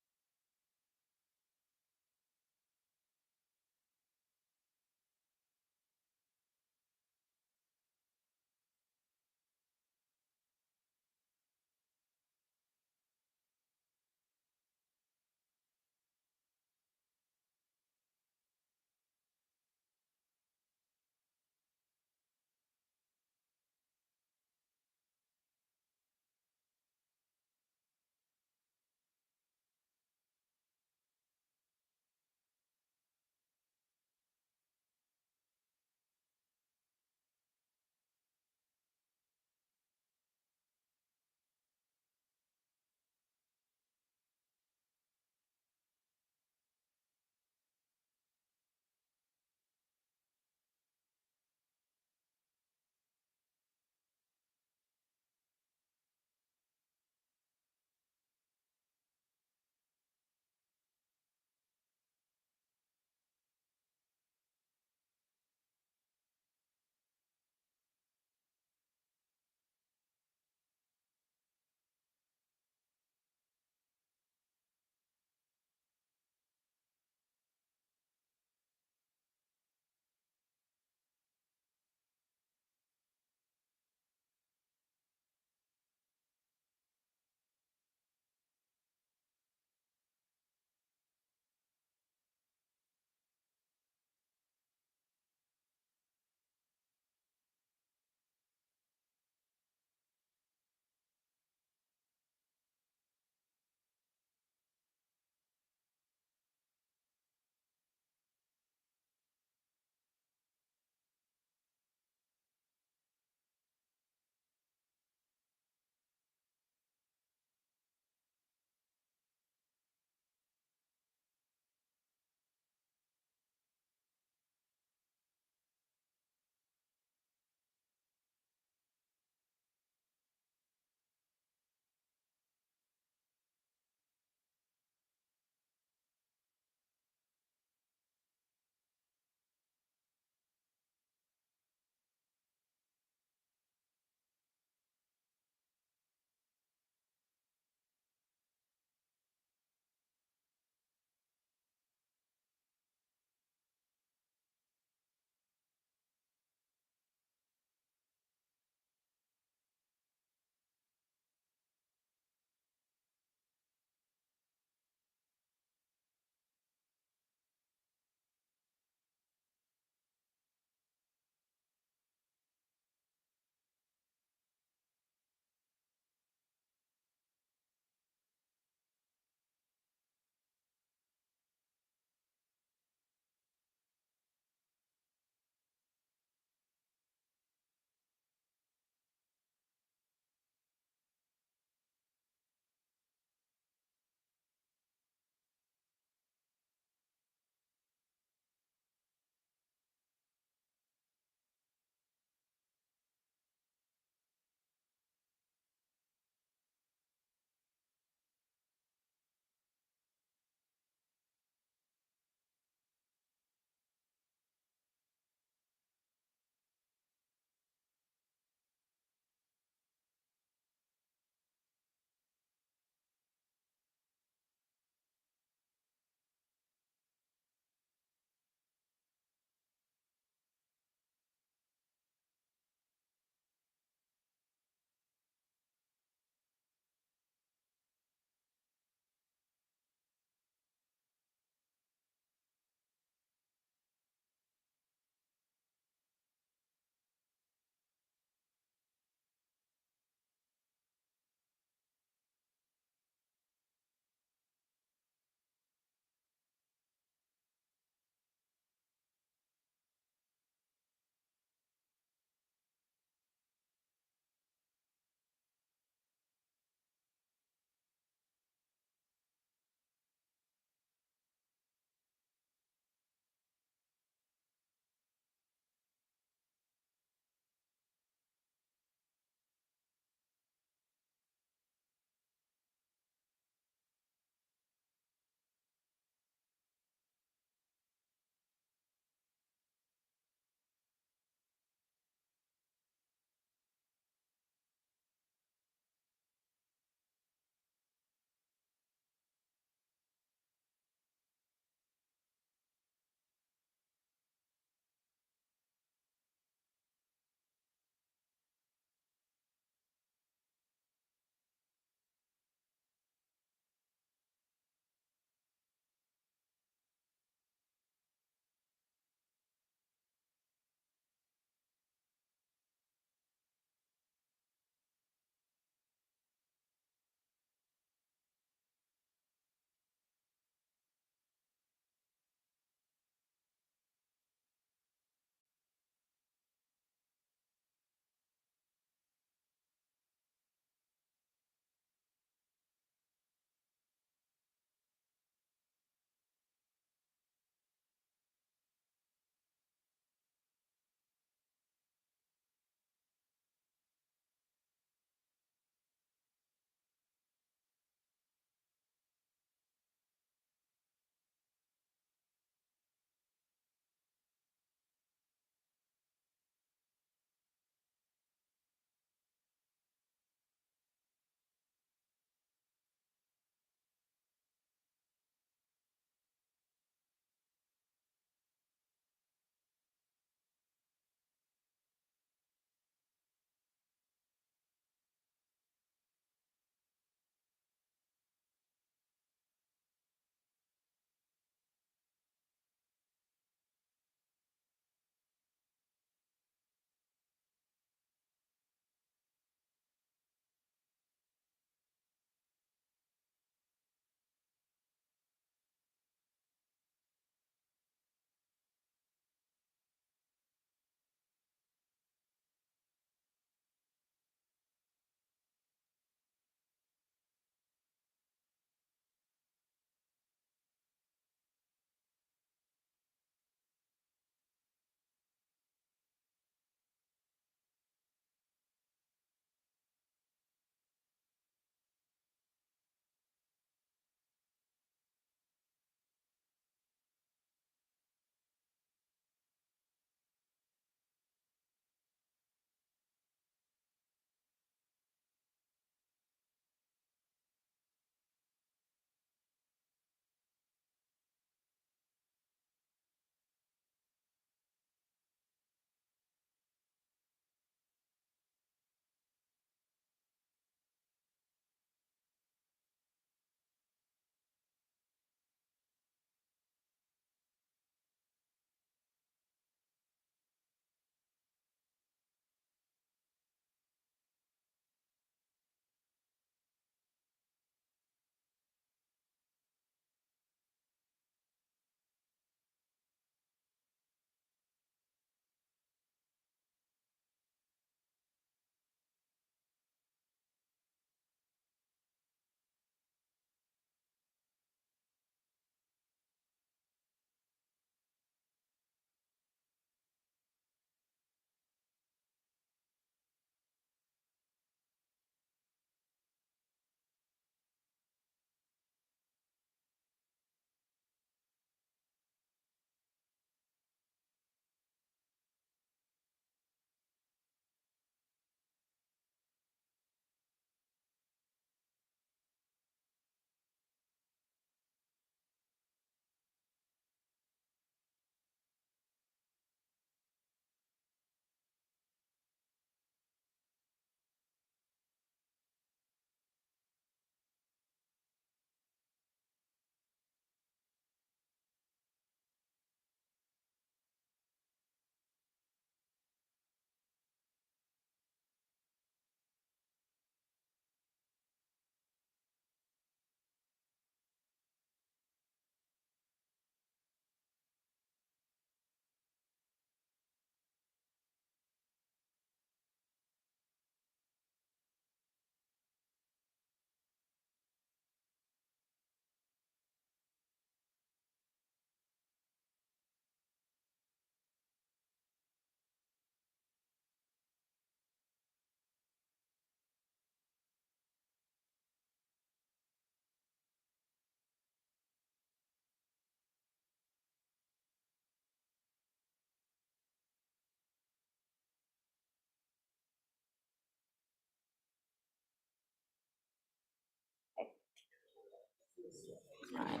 Right.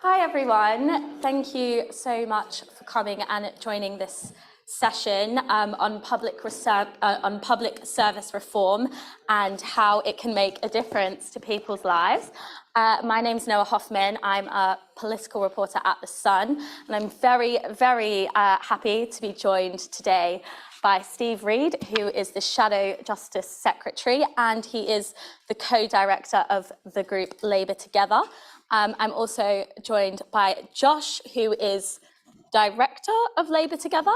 Hi everyone, thank you so much for coming and joining this session on public service reform and how it can make a difference to people's lives. My name's Noah Hoffman. I'm a political reporter at The Sun, and I'm very, very happy to be joined today by Steve Reed, who is the Shadow Justice Secretary, and he is the co-director of the group Labour Together. I'm also joined by Josh, who is director of Labour Together.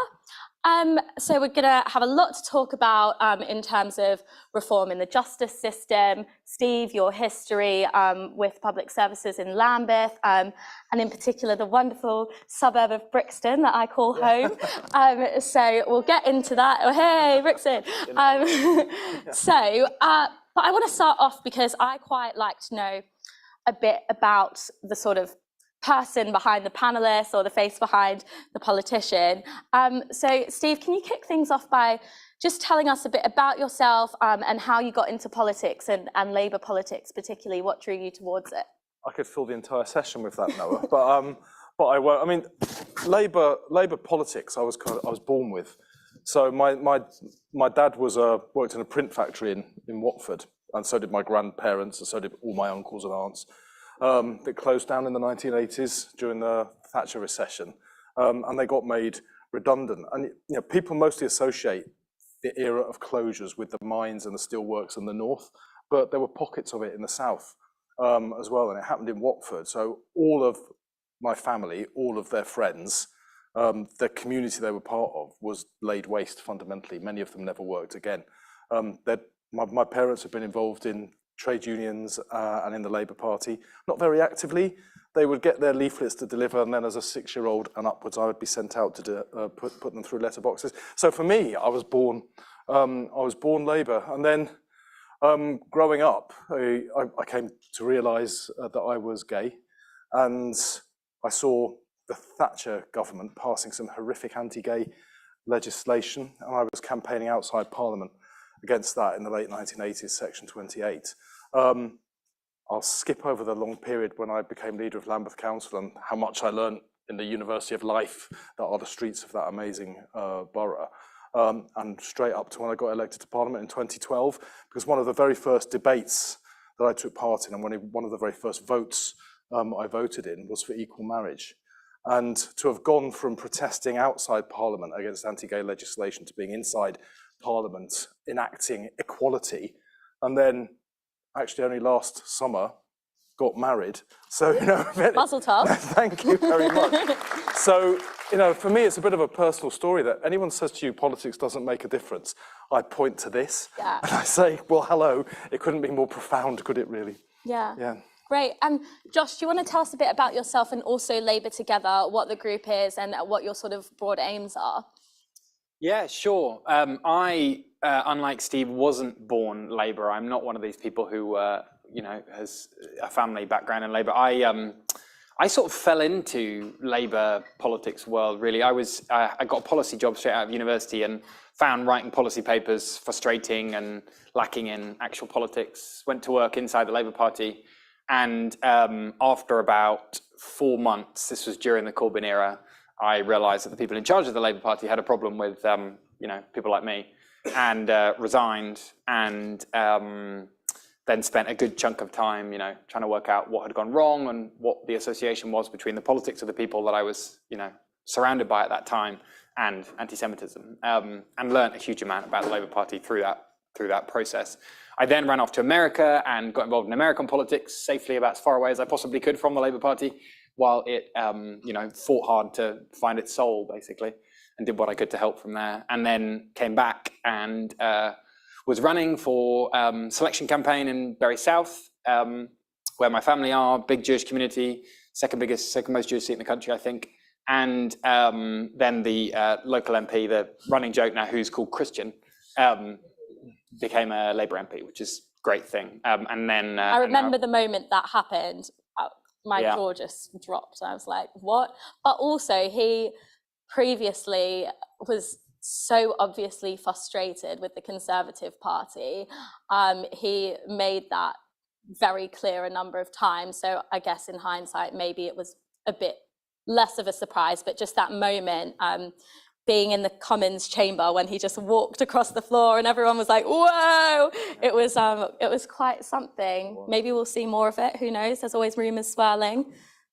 So we're going to have a lot to talk about in terms of reform in the justice system. Steve, your history with public services in Lambeth, and in particular the wonderful suburb of Brixton that I call home. So we'll get into that. Oh, hey, Brixton. But I want to start off because I quite like to know a bit about the sort of person behind the panelists or the face behind the politician. So Steve, can you kick things off by just telling us a bit about yourself and how you got into politics and Labour politics particularly? What drew you towards it? I could fill the entire session with that, Noah, but I won't. I mean, Labour politics I was born with. So my dad worked in a print factory in Watford, and so did my grandparents, and so did all my uncles and aunts. That closed down in the 1980s during the Thatcher recession, and they got made redundant. And people mostly associate the era of closures with the mines and the steelworks in the north, but there were pockets of it in the south as well, and it happened in Watford. So all of my family, all of their friends, the community they were part of was laid waste fundamentally. Many of them never worked again. My parents have been involved in trade unions and in the Labour Party, not very actively. They would get their leaflets to deliver, and then as a 6-year-old and upwards, I would be sent out to put them through letterboxes. So for me, I was born Labour, and then growing up, I came to realise that I was gay, and I saw the Thatcher government passing some horrific anti-gay legislation, and I was campaigning outside Parliament against that in the late 1980s, Section 28. I'll skip over the long period when I became leader of Lambeth Council and how much I learned in the University of Life that are the streets of that amazing borough, and straight up to when I got elected to Parliament in 2012, because one of the very first debates that I took part in and one of the very first votes I voted in was for equal marriage. And to have gone from protesting outside Parliament against anti-gay legislation to being inside Parliament enacting equality, and then actually only last summer got married. So Mazel tov. Thank you very much. So for me, it's a bit of a personal story that anyone says to you politics doesn't make a difference, I point to this and I say, well, hello, it couldn't be more profound, could it really? Yeah. Great. And Josh, do you want to tell us a bit about yourself and also Labour Together, what the group is and what your sort of broad aims are? Yeah, sure. I, unlike Steve, wasn't born Labour. I'm not one of these people who, has a family background in Labour. I sort of fell into Labour politics world, really. I got a policy job straight out of university and found writing policy papers frustrating and lacking in actual politics. Went to work inside the Labour Party. And after about 4 months, this was during the Corbyn era, I realised that the people in charge of the Labour Party had a problem with, people like me, and resigned, and then spent a good chunk of time, trying to work out what had gone wrong and what the association was between the politics of the people that I was, surrounded by at that time and anti-Semitism, and learnt a huge amount about the Labour Party through that process. I then ran off to America and got involved in American politics, safely about as far away as I possibly could from the Labour Party, while it, fought hard to find its soul, basically, and did what I could to help from there. And then came back and was running for selection campaign in Bury South, where my family are, big Jewish community, second most Jewish seat in the country, I think. And then the local MP, the running joke now, who's called Christian, became a Labour MP, which is a great thing. And then I remember the moment that happened. My jaw just dropped. I was like, what? But also, he previously was so obviously frustrated with the Conservative Party. He made that very clear a number of times. So I guess in hindsight, maybe it was a bit less of a surprise, but just that moment, being in the Commons chamber when he just walked across the floor and everyone was like, whoa, it was quite something. Maybe we'll see more of it, who knows? There's always rumors swirling,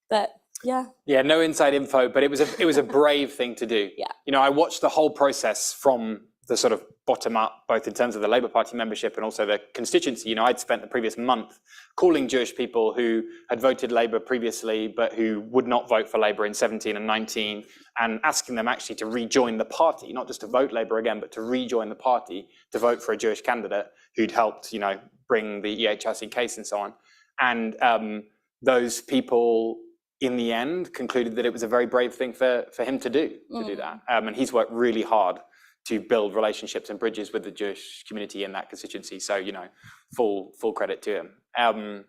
but yeah. Yeah, no inside info, but it was a brave thing to do. Yeah. You know, I watched the whole process from the sort of bottom up, both in terms of the Labour Party membership and also the constituency. You know, I'd spent the previous month calling Jewish people who had voted Labour previously, but who would not vote for Labour in 17 and 19, and asking them actually to rejoin the party, not just to vote Labour again, but to rejoin the party, to vote for a Jewish candidate who'd helped, you know, bring the EHRC case and so on. And those people, in the end, concluded that it was a very brave thing for him to do that. And he's worked really hard to build relationships and bridges with the Jewish community in that constituency. So, you know, full credit to him.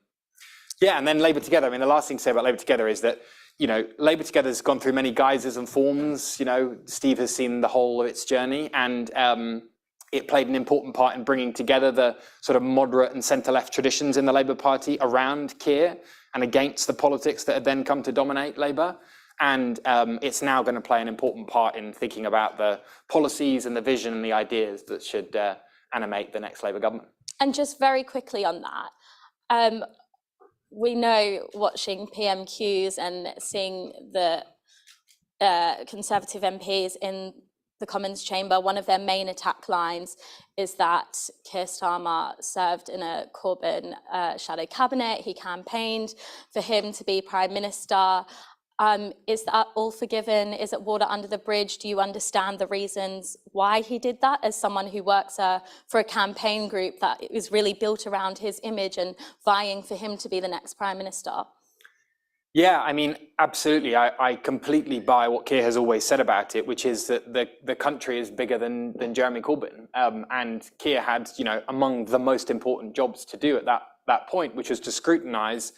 Yeah, and then Labour Together. I mean, the last thing to say about Labour Together is that, you know, Labour Together has gone through many guises and forms. You know, Steve has seen the whole of its journey, and it played an important part in bringing together the sort of moderate and centre-left traditions in the Labour Party around Keir and against the politics that had then come to dominate Labour. And it's now going to play an important part in thinking about the policies and the vision and the ideas that should animate the next Labour government. And just very quickly on that, we know, watching PMQs and seeing the Conservative MPs in the Commons chamber, one of their main attack lines is that Keir Starmer served in a Corbyn shadow cabinet. He campaigned for him to be Prime Minister. Is that all forgiven? Is it water under the bridge? Do you understand the reasons why he did that, as someone who works for a campaign group that is really built around his image and vying for him to be the next Prime Minister? Yeah, I mean, absolutely. I completely buy what Keir has always said about it, which is that the country is bigger than Jeremy Corbyn. And Keir had, you know, among the most important jobs to do at that point, which was to scrutinise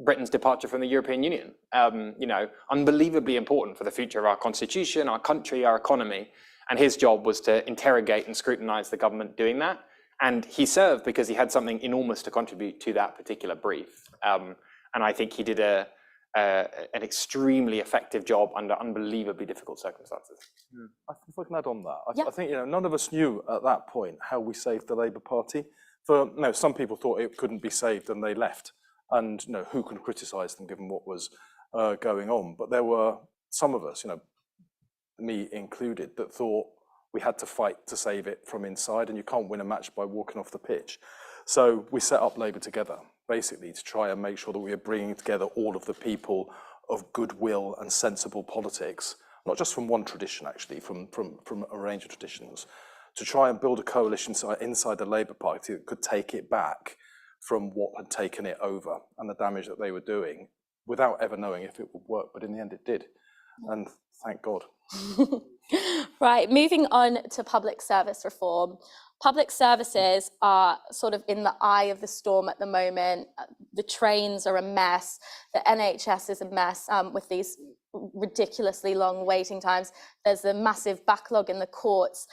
Britain's departure from the European Union. You know, unbelievably important for the future of our constitution, our country, our economy. And his job was to interrogate and scrutinise the government doing that. And he served because he had something enormous to contribute to that particular brief. And I think he did an extremely effective job under unbelievably difficult circumstances. If I can add on that, I think, you know, none of us knew at that point how we saved the Labour Party. Some people thought it couldn't be saved and they left. And, you know, who can criticise them given what was going on? But there were some of us, you know, me included, that thought we had to fight to save it from inside, and you can't win a match by walking off the pitch. So we set up Labour Together, basically, to try and make sure that we are bringing together all of the people of goodwill and sensible politics, not just from one tradition, actually, from a range of traditions, to try and build a coalition inside the Labour Party that could take it back from what had taken it over and the damage that they were doing, without ever knowing if it would work. But in the end, it did. And thank God. Right, moving on to public service reform. Public services are sort of in the eye of the storm at the moment. The trains are a mess. The NHS is a mess with these ridiculously long waiting times. There's a massive backlog in the courts.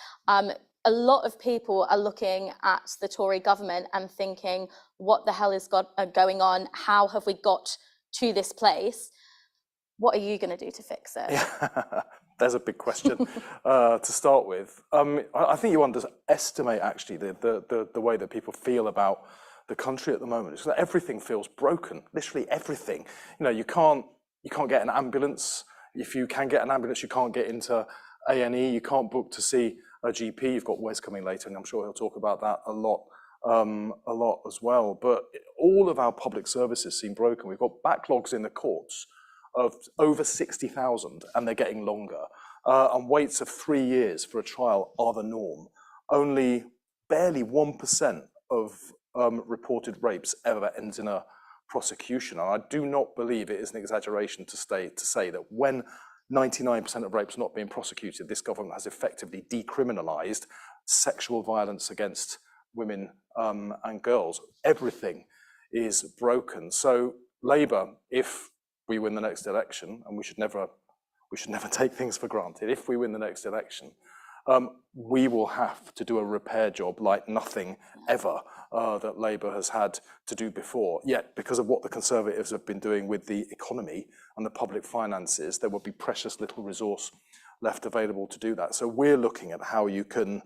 A lot of people are looking at the Tory government and thinking, what the hell is going on? How have we got to this place? What are you going to do to fix it? Yeah, there's a big question to start with. I think you underestimate actually the way that people feel about the country at the moment. It's that everything feels broken, literally everything. You know, you can't get an ambulance. If you can get an ambulance, you can't get into A&E. You can't book to see a GP. You've got Wes coming later, and I'm sure he'll talk about that a lot as well. But all of our public services seem broken. We've got backlogs in the courts of over 60,000, and they're getting longer. And waits of 3 years for a trial are the norm. Only barely 1% of reported rapes ever ends in a prosecution. And I do not believe it is an exaggeration to say that when 99% of rapes not being prosecuted, this government has effectively decriminalised sexual violence against women and girls. Everything is broken. So Labour, if we win the next election, and we should never take things for granted, if we win the next election, we will have to do a repair job like nothing ever that Labour has had to do before. Yet, because of what the Conservatives have been doing with the economy and the public finances, there will be precious little resource left available to do that. So we're looking at how you can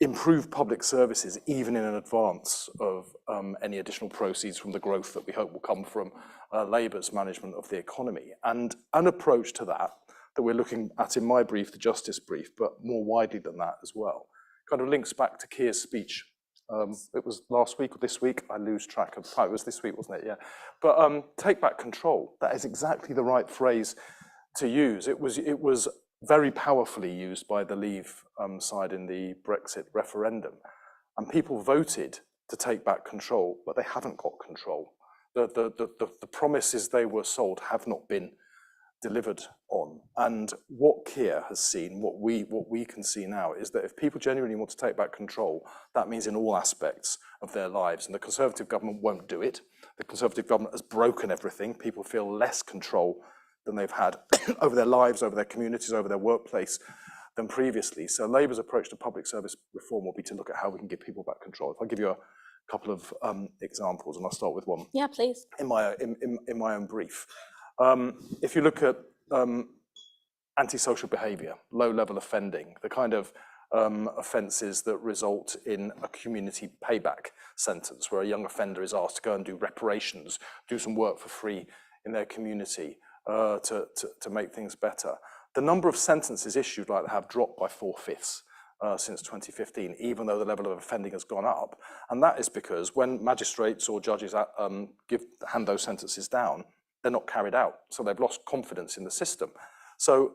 improve public services even in advance of any additional proceeds from the growth that we hope will come from Labour's management of the economy. And an approach to that we're looking at in my brief, the Justice Brief, but more widely than that as well, kind of links back to Keir's speech. It was last week or this week, I lose track of time. It was this week, wasn't it? Yeah. But take back control, that is exactly the right phrase to use. It was very powerfully used by the Leave side in the Brexit referendum. And people voted to take back control, but they haven't got control. The promises they were sold have not been delivered on. And what Keir has seen, what we can see now, is that if people genuinely want to take back control, that means in all aspects of their lives. And the Conservative government won't do it. The Conservative government has broken everything. People feel less control than they've had over their lives, over their communities, over their workplace than previously. So Labour's approach to public service reform will be to look at how we can give people back control. If I give you a couple of examples, and I'll start with one. Yeah, please. In my own brief. If you look at antisocial behaviour, low-level offending, the kind of offences that result in a community payback sentence, where a young offender is asked to go and do reparations, do some work for free in their community to make things better. The number of sentences issued like that have dropped by 4/5 since 2015, even though the level of offending has gone up. And that is because when magistrates or judges hand those sentences down, they're not carried out. So they've lost confidence in the system. So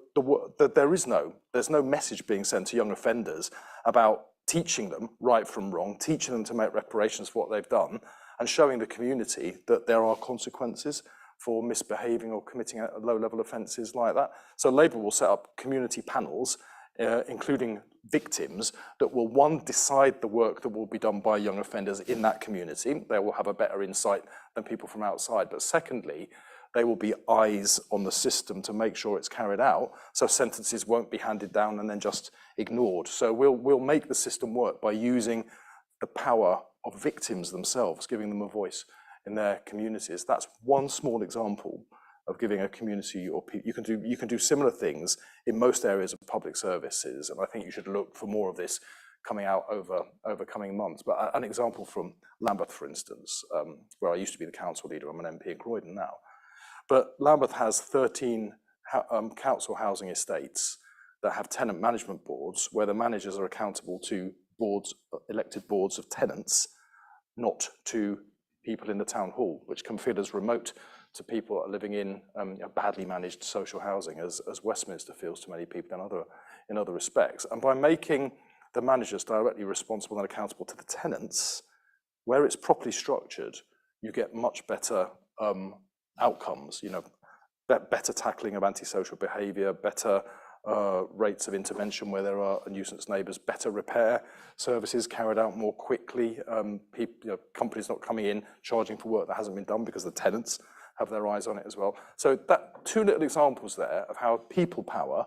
there's no message being sent to young offenders about teaching them right from wrong, teaching them to make reparations for what they've done, and showing the community that there are consequences for misbehaving or committing low-level offences like that. So Labour will set up community panels, including victims, that will, one, decide the work that will be done by young offenders in that community. They will have a better insight than people from outside. But secondly, they will be eyes on the system to make sure it's carried out, so sentences won't be handed down and then just ignored. So we'll make the system work by using the power of victims themselves, giving them a voice in their communities. That's one small example of giving a community, or you can do similar things in most areas of public services, and I think you should look for more of this coming out over coming months. But an example from Lambeth, for instance, where I used to be the council leader, I'm an MP in Croydon now. But Lambeth has 13 council housing estates that have tenant management boards, where the managers are accountable to elected boards of tenants, not to people in the town hall, which can feel as remote to people that are living in badly managed social housing as Westminster feels to many people in other respects. And by making the managers directly responsible and accountable to the tenants, where it's properly structured, you get much better outcomes, better tackling of antisocial behaviour, better rates of intervention where there are nuisance neighbours, better repair services carried out more quickly, companies not coming in charging for work that hasn't been done because the tenants have their eyes on it as well. So that two little examples there of how people power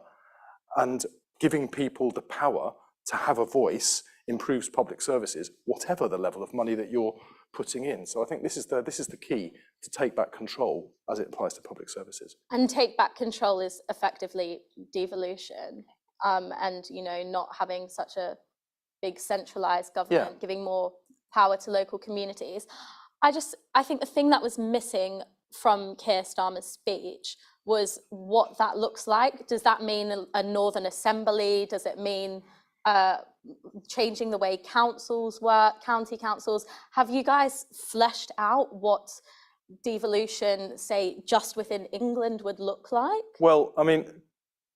and giving people the power to have a voice improves public services, whatever the level of money that you're putting in. So I think this is the key to take back control as it applies to public services. And take back control is effectively devolution, and not having such a big centralized government, giving more power to local communities. I think the thing that was missing from Keir Starmer's speech was what that looks like. Does that mean a Northern Assembly? Does it mean changing the way councils work, county councils? Have you guys fleshed out what devolution, say, just within England would look like? Well, I mean,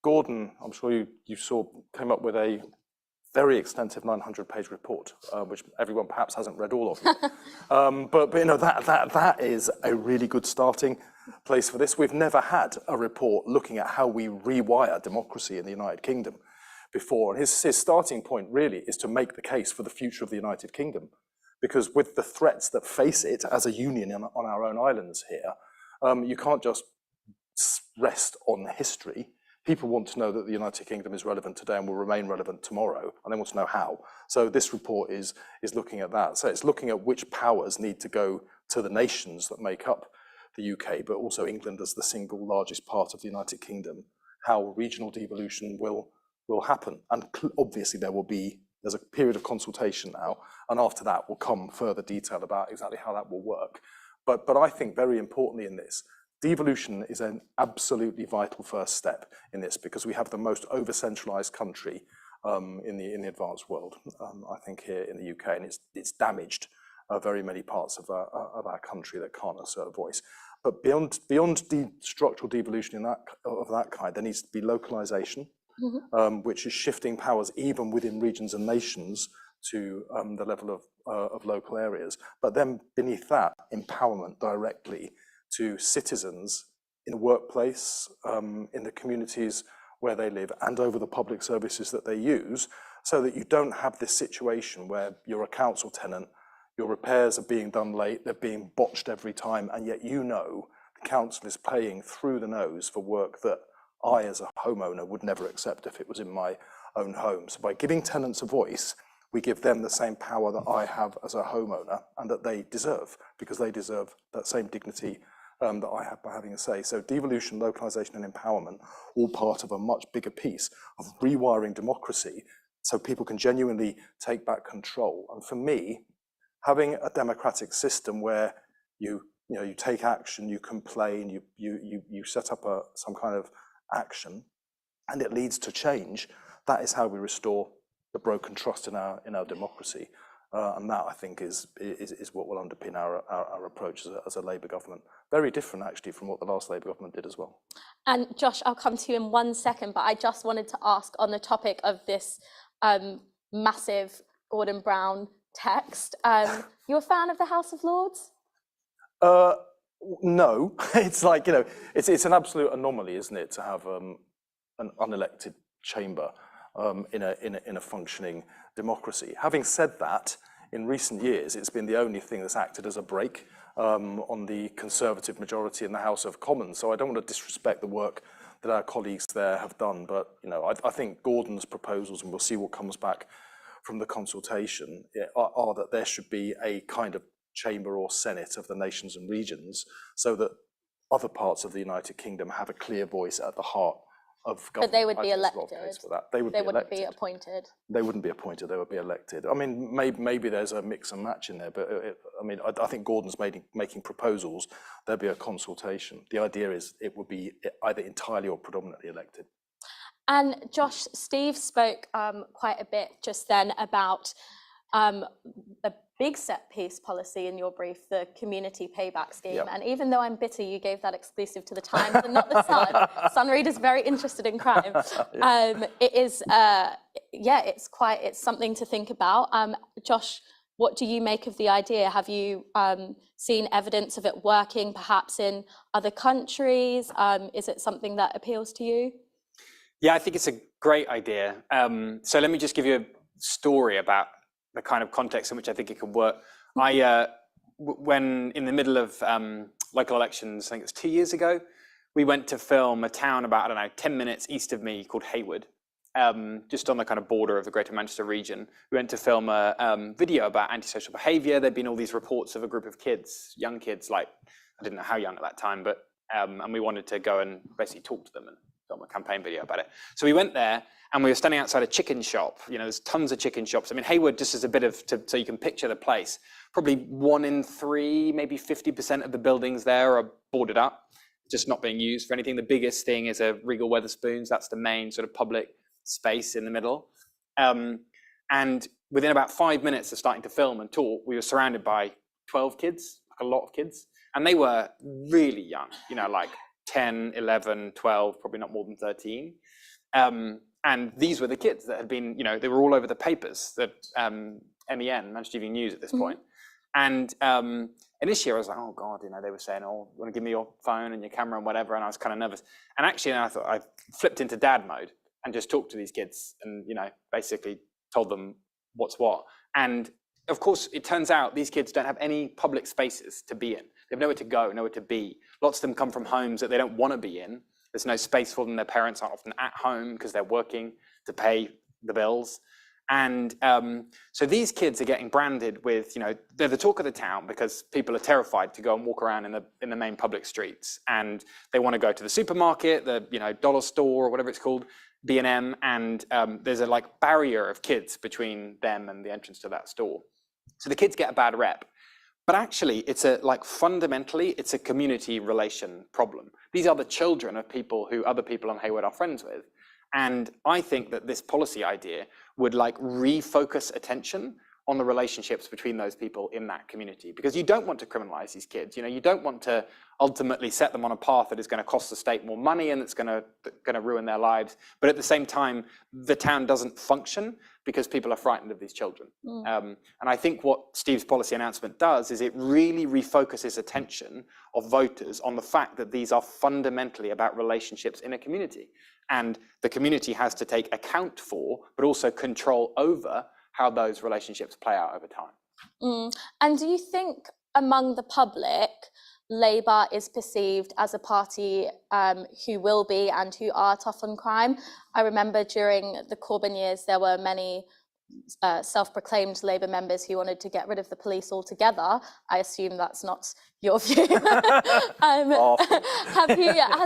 Gordon, I'm sure you saw, came up with a very extensive 900-page report, which everyone perhaps hasn't read all of. But that is a really good starting place for this. We've never had a report looking at how we rewire democracy in the United Kingdom before. And his starting point really is to make the case for the future of the United Kingdom. Because with the threats that face it as a union on our own islands here, you can't just rest on history. people want to know that the United Kingdom is relevant today and will remain relevant tomorrow, and they want to know how. So this report is looking at that. So it's looking at which powers need to go to the nations that make up the UK, but also England as the single largest part of the United Kingdom, how regional devolution will happen. And obviously there's a period of consultation now, and after that will come further detail about exactly how that will work. But I think very importantly in this, devolution is an absolutely vital first step in this, because we have the most over-centralised country in the advanced world, I think, here in the UK, and it's damaged very many parts of our country that can't assert a voice. But beyond structural devolution of that kind, there needs to be localisation, which is shifting powers even within regions and nations to the level of local areas. But then beneath that, empowerment directly to citizens in the workplace, in the communities where they live, and over the public services that they use, so that you don't have this situation where you're a council tenant, your repairs are being done late, they're being botched every time, and yet you know the council is paying through the nose for work that I, as a homeowner, would never accept if it was in my own home. So by giving tenants a voice, we give them the same power that I have as a homeowner and that they deserve, because they deserve that same dignity that I have by having a say. So devolution, localisation and empowerment, all part of a much bigger piece of rewiring democracy so people can genuinely take back control. And for me, having a democratic system where you take action, you complain, you set up some kind of action, and it leads to change, that is how we restore the broken trust in our democracy. And that, I think, is what will underpin our approach as a Labour government. Very different, actually, from what the last Labour government did as well. And Josh, I'll come to you in 1 second, but I just wanted to ask on the topic of this massive Gordon Brown text. You're a fan of the House of Lords? No, it's like, it's an absolute anomaly, isn't it, to have an unelected chamber in a functioning democracy. Having said that, in recent years, it's been the only thing that's acted as a brake on the Conservative majority in the House of Commons. So I don't want to disrespect the work that our colleagues there have done, but I think Gordon's proposals, and we'll see what comes back from the consultation, are that there should be a kind of chamber or senate of the nations and regions, so that other parts of the United Kingdom have a clear voice at the heart of government. But they would be elected. They wouldn't be appointed. They wouldn't be appointed. They would be elected. I mean, maybe there's a mix and match in there, but I think Gordon's making proposals. There'll be a consultation. The idea is it would be either entirely or predominantly elected. And Josh, Steve spoke quite a bit just then about a big set piece policy in your brief, the community payback scheme. Yep. And even though I'm bitter you gave that exclusive to the Times and not the Sun, Sun readers very interested in crime. It is, it's something to think about. Josh, what do you make of the idea? Have you seen evidence of it working perhaps in other countries? Is it something that appeals to you? Yeah, I think it's a great idea. So let me just give you a story about the kind of context in which I think it could work. When in the middle of local elections, I think it was 2 years ago, we went to film a town about, 10 minutes east of me called Hayward, just on the kind of border of the Greater Manchester region. We went to film a video about antisocial behaviour. There'd been all these reports of a group of kids, young kids, like, I didn't know how young at that time, but and we wanted to go and basically talk to them and film a campaign video about it. So we went there and we were standing outside a chicken shop. There's tons of chicken shops. I mean, Hayward, just as a bit of, so you can picture the place, probably 1 in 3, maybe 50% of the buildings there are boarded up, just not being used for anything. The biggest thing is a Regal Wetherspoons. That's the main sort of public space in the middle. And within about 5 minutes of starting to film and talk, we were surrounded by 12 kids, like a lot of kids. And they were really young, like 10, 11, 12, probably not more than 13. And these were the kids that had been, they were all over the papers, that MEN, Manchester Evening News at this point. And initially I was like, oh God, they were saying, oh, you want to give me your phone and your camera and whatever. And I was kind of nervous. And actually, I thought I flipped into dad mode and just talked to these kids and, basically told them what's what. And of course, it turns out these kids don't have any public spaces to be in. They have nowhere to go, nowhere to be. Lots of them come from homes that they don't want to be in. There's no space for them. Their parents aren't often at home because they're working to pay the bills. And so these kids are getting branded with, they're the talk of the town because people are terrified to go and walk around in the main public streets. And they want to go to the supermarket, the dollar store or whatever it's called, B&M, and there's a barrier of kids between them and the entrance to that store. So the kids get a bad rep. But actually, it's fundamentally, it's a community relation problem. These are the children of people who other people on Hayward are friends with. And I think that this policy idea would refocus attention on the relationships between those people in that community, because you don't want to criminalize these kids. You don't want to ultimately set them on a path that is going to cost the state more money and that's going to ruin their lives. But at the same time, the town doesn't function because people are frightened of these children. And I think what Steve's policy announcement does is it really refocuses attention of voters on the fact that these are fundamentally about relationships in a community. And the community has to take account for, but also control over how those relationships play out over time. And do you think among the public, Labour is perceived as a party who will be and who are tough on crime? I remember during the Corbyn years, there were many self-proclaimed Labour members who wanted to get rid of the police altogether. I assume that's not your view. Has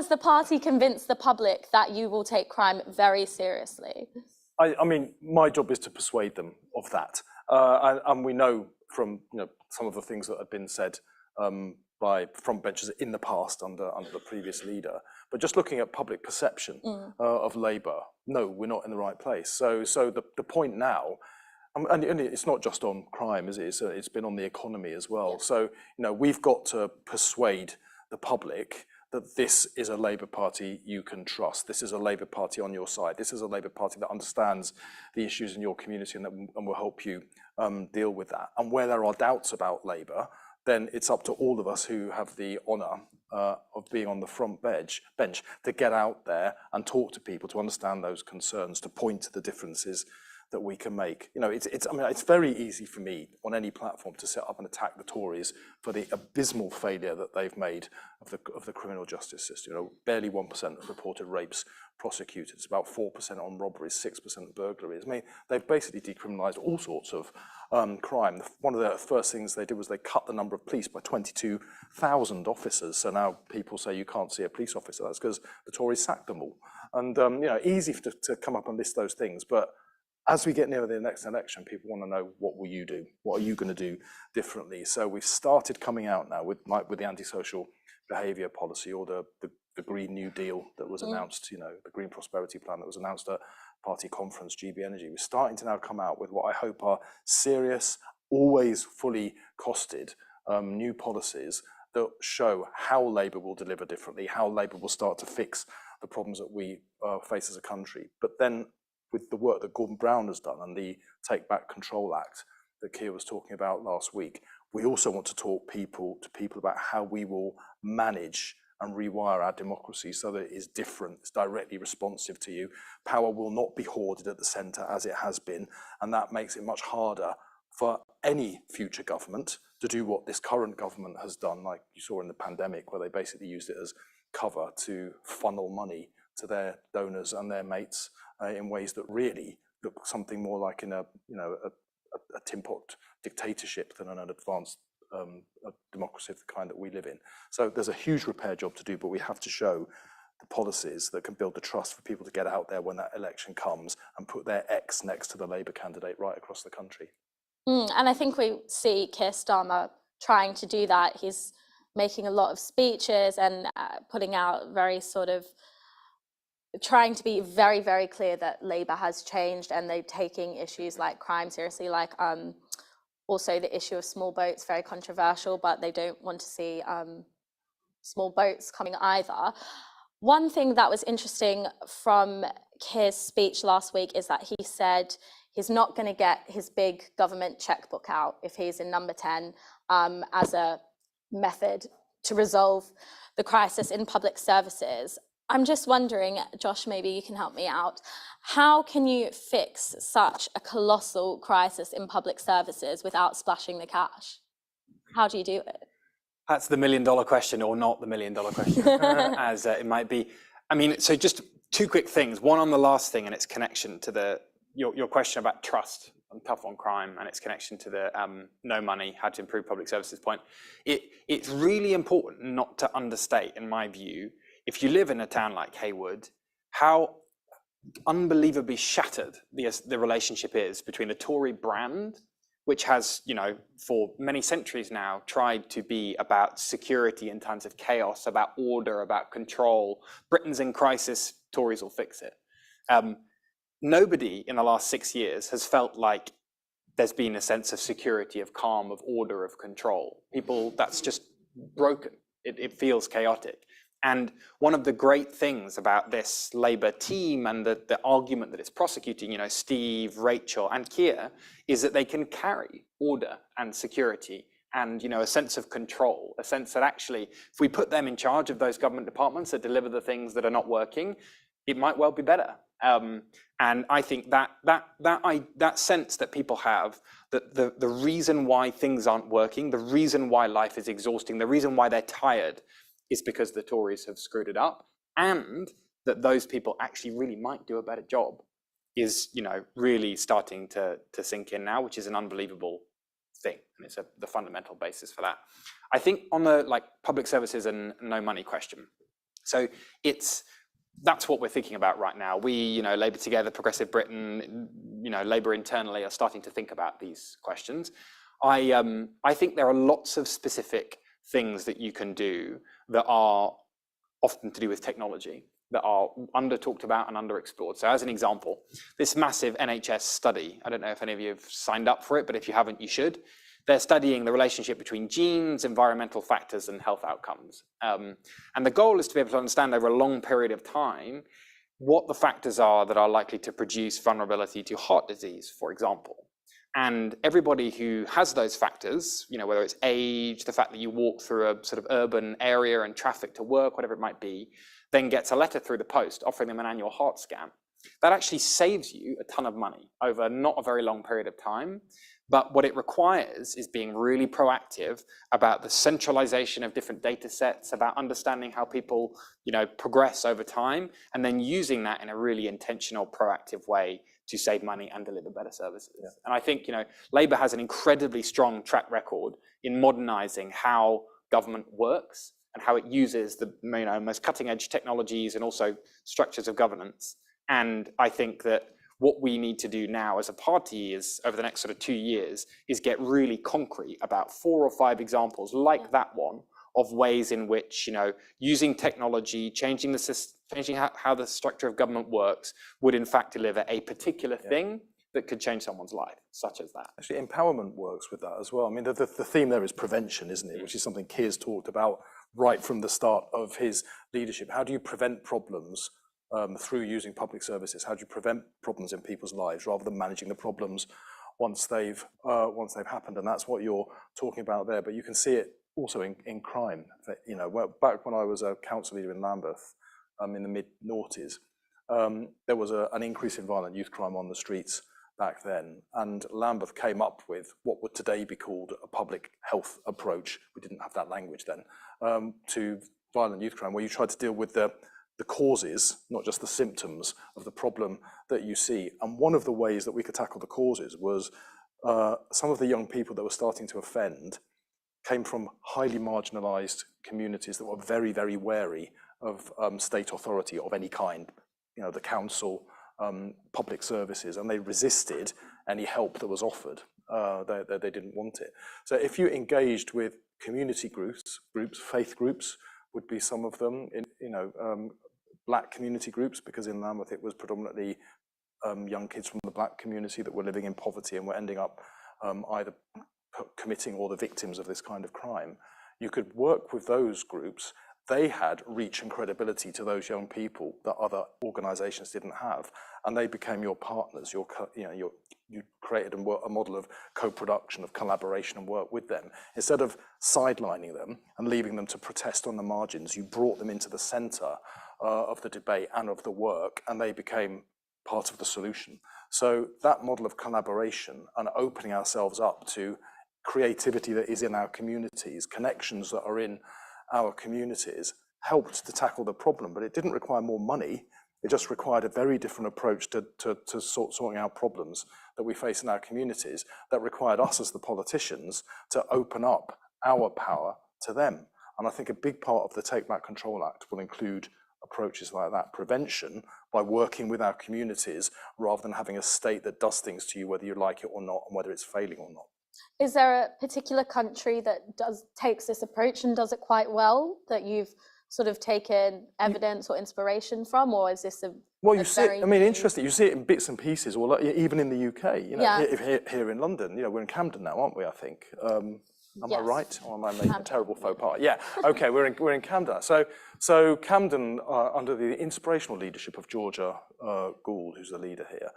the party convinced the public that you will take crime very seriously? I mean, my job is to persuade them of that. And we know from some of the things that have been said by front benchers in the past under the previous leader. But just looking at public perception of Labour, no, we're not in the right place. So the point now, and it's not just on crime, is it? It's been on the economy as well. So we've got to persuade the public that this is a Labour Party you can trust. This is a Labour Party on your side. This is a Labour Party that understands the issues in your community and will help you deal with that. And where there are doubts about Labour, then it's up to all of us who have the honour of being on the front bench to get out there and talk to people, to understand those concerns, to point to the differences that we can make. It's very easy for me on any platform to sit up and attack the Tories for the abysmal failure that they've made of the criminal justice system. Barely 1% of reported rapes prosecuted. It's about 4% on robberies, 6% burglaries. I mean, they've basically decriminalised all sorts of crime. One of the first things they did was they cut the number of police by 22,000 officers. So now people say you can't see a police officer. That's because the Tories sacked them all. And easy to come up and list those things, but as we get nearer the next election, people want to know, what will you do? What are you going to do differently? So we've started coming out now with the antisocial behaviour policy, or the Green New Deal that was announced, the Green Prosperity Plan that was announced at party conference, GB Energy. We're starting to now come out with what I hope are serious, always fully costed new policies that show how Labour will deliver differently, how Labour will start to fix the problems that we face as a country. But then with the work that Gordon Brown has done and the Take Back Control Act that Keir was talking about last week, we also want to talk to people about how we will manage and rewire our democracy so that it is different, it's directly responsive to you. Power will not be hoarded at the centre as it has been, and that makes it much harder for any future government to do what this current government has done, like you saw in the pandemic, where they basically used it as cover to funnel money to their donors and their mates in ways that really look something more like in a tin pot dictatorship than an advanced democracy of the kind that we live in. So there's a huge repair job to do, but we have to show the policies that can build the trust for people to get out there when that election comes and put their X next to the Labour candidate right across the country. And I think we see Keir Starmer trying to do that. He's making a lot of speeches and putting out very trying to be very, very clear that Labour has changed and they're taking issues like crime seriously, like also the issue of small boats, very controversial, but they don't want to see small boats coming either. One thing that was interesting from Keir's speech last week is that he said he's not going to get his big government checkbook out if he's in number 10 as a method to resolve the crisis in public services. I'm just wondering, Josh, maybe you can help me out. How can you fix such a colossal crisis in public services without splashing the cash? How do you do it? That's the $1 million question, or not the $1 million question, as it might be. I mean, so just two quick things. One on the last thing and its connection to your question about trust and tough on crime and its connection to the no money, how to improve public services point. It's really important not to understate, in my view, if you live in a town like Haywood, how unbelievably shattered the relationship is between the Tory brand, which has, for many centuries now, tried to be about security in times of chaos, about order, about control. Britain's in crisis, Tories will fix it. Nobody in the last 6 years has felt like there's been a sense of security, of calm, of order, of control. People, that's just broken. It feels chaotic. And one of the great things about this Labour team and the argument that it's prosecuting, Steve, Rachel, and Keir, is that they can carry order and security and, a sense of control, a sense that actually, if we put them in charge of those government departments that deliver the things that are not working, it might well be better. And I think that sense that people have, that the reason why things aren't working, the reason why life is exhausting, the reason why they're tired, is because the Tories have screwed it up, and that those people actually really might do a better job is, really starting to sink in now, which is an unbelievable thing, and it's the fundamental basis for that. I think on the public services and no money question, so that's what we're thinking about right now. We, Labour Together, Progressive Britain, Labour internally are starting to think about these questions. I think there are lots of specific things that you can do that are often to do with technology, that are under talked about and underexplored. So as an example, this massive NHS study, I don't know if any of you have signed up for it, but if you haven't, you should. They're studying the relationship between genes, environmental factors, and health outcomes. And the goal is to be able to understand over a long period of time what the factors are that are likely to produce vulnerability to heart disease, for example. And everybody who has those factors, whether it's age, the fact that you walk through a sort of urban area and traffic to work, whatever it might be, then gets a letter through the post offering them an annual heart scan. That actually saves you a ton of money over not a very long period of time. But what it requires is being really proactive about the centralization of different data sets, about understanding how people, progress over time, and then using that in a really intentional, proactive way to save money and deliver better services. Yeah. And I think, Labour has an incredibly strong track record in modernizing how government works and how it uses the most cutting edge technologies and also structures of governance. And I think that what we need to do now as a party is, over the next sort of 2 years, is get really concrete about 4 or 5 examples like that one of ways in which, using technology, changing how the structure of government works would in fact deliver a particular thing that could change someone's life, such as that. Actually, empowerment works with that as well. I mean, the theme there is prevention, isn't it? Which is something Keir's talked about right from the start of his leadership. How do you prevent problems through using public services? How do you prevent problems in people's lives rather than managing the problems once they've happened? And that's what you're talking about there. But you can see it also in crime. Back when I was a council leader in Lambeth in the mid-noughties, there was an increase in violent youth crime on the streets back then, and Lambeth came up with what would today be called a public health approach. We didn't have that language then, to violent youth crime, where you tried to deal with the causes, not just the symptoms of the problem that you see. And one of the ways that we could tackle the causes was some of the young people that were starting to offend came from highly marginalized communities that were very, very wary of state authority of any kind, the council, public services, and they resisted any help that was offered. They didn't want it. So if you engaged with community groups, faith groups would be some of them, Black community groups, because in Lambeth it was predominantly young kids from the Black community that were living in poverty and were ending up either committing or the victims of this kind of crime. You could work with those groups. They had reach and credibility to those young people that other organisations didn't have, and they became your partners. You created a model of co-production, of collaboration and work with them. Instead of sidelining them and leaving them to protest on the margins, you brought them into the centre of the debate and of the work, and they became part of the solution. So that model of collaboration and opening ourselves up to creativity that is in our communities, connections that are in our communities, helped to tackle the problem, but it didn't require more money. It just required a very different approach to sorting out problems that we face in our communities, that required us as the politicians to open up our power to them. And I think a big part of the Take Back Control Act will include approaches like that, prevention, by working with our communities rather than having a state that does things to you whether you like it or not and whether it's failing or not. Is there a particular country that takes this approach and does it quite well, that you've sort of taken evidence or inspiration from, or is this a well, you a see it, very I mean, new- interesting. You see it in bits and pieces, or like, even in the UK. You know, Yeah. here in London, you know, we're in Camden now, aren't we? I think. Am I Yes. right, or am I making a terrible faux pas? Yeah. Okay, we're in Camden. So Camden, under the inspirational leadership of Georgia Gould, who's the leader here,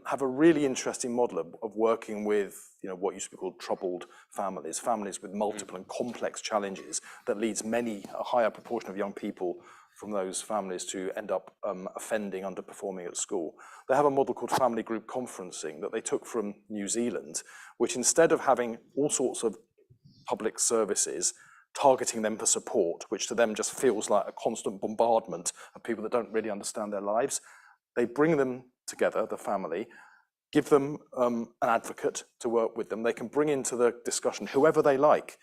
have a really interesting model of working with, you know, what used to be called troubled families with multiple and complex challenges that leads a higher proportion of young people from those families to end up offending, underperforming at school. They have a model called family group conferencing that they took from New Zealand, which instead of having all sorts of public services targeting them for support, which to them just feels like a constant bombardment of people that don't really understand their lives, they bring them together, the family, give them an advocate to work with them. They can bring into the discussion whoever they like,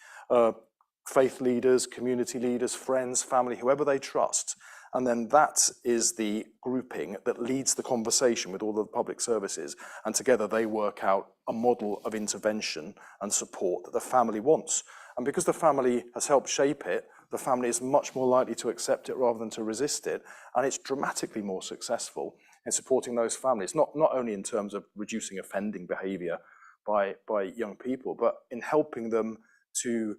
faith leaders, community leaders, friends, family, whoever they trust. And then that is the grouping that leads the conversation with all the public services. And together they work out a model of intervention and support that the family wants. And because the family has helped shape it, the family is much more likely to accept it rather than to resist it. And it's dramatically more successful in supporting those families, not only in terms of reducing offending behavior by young people, but in helping them to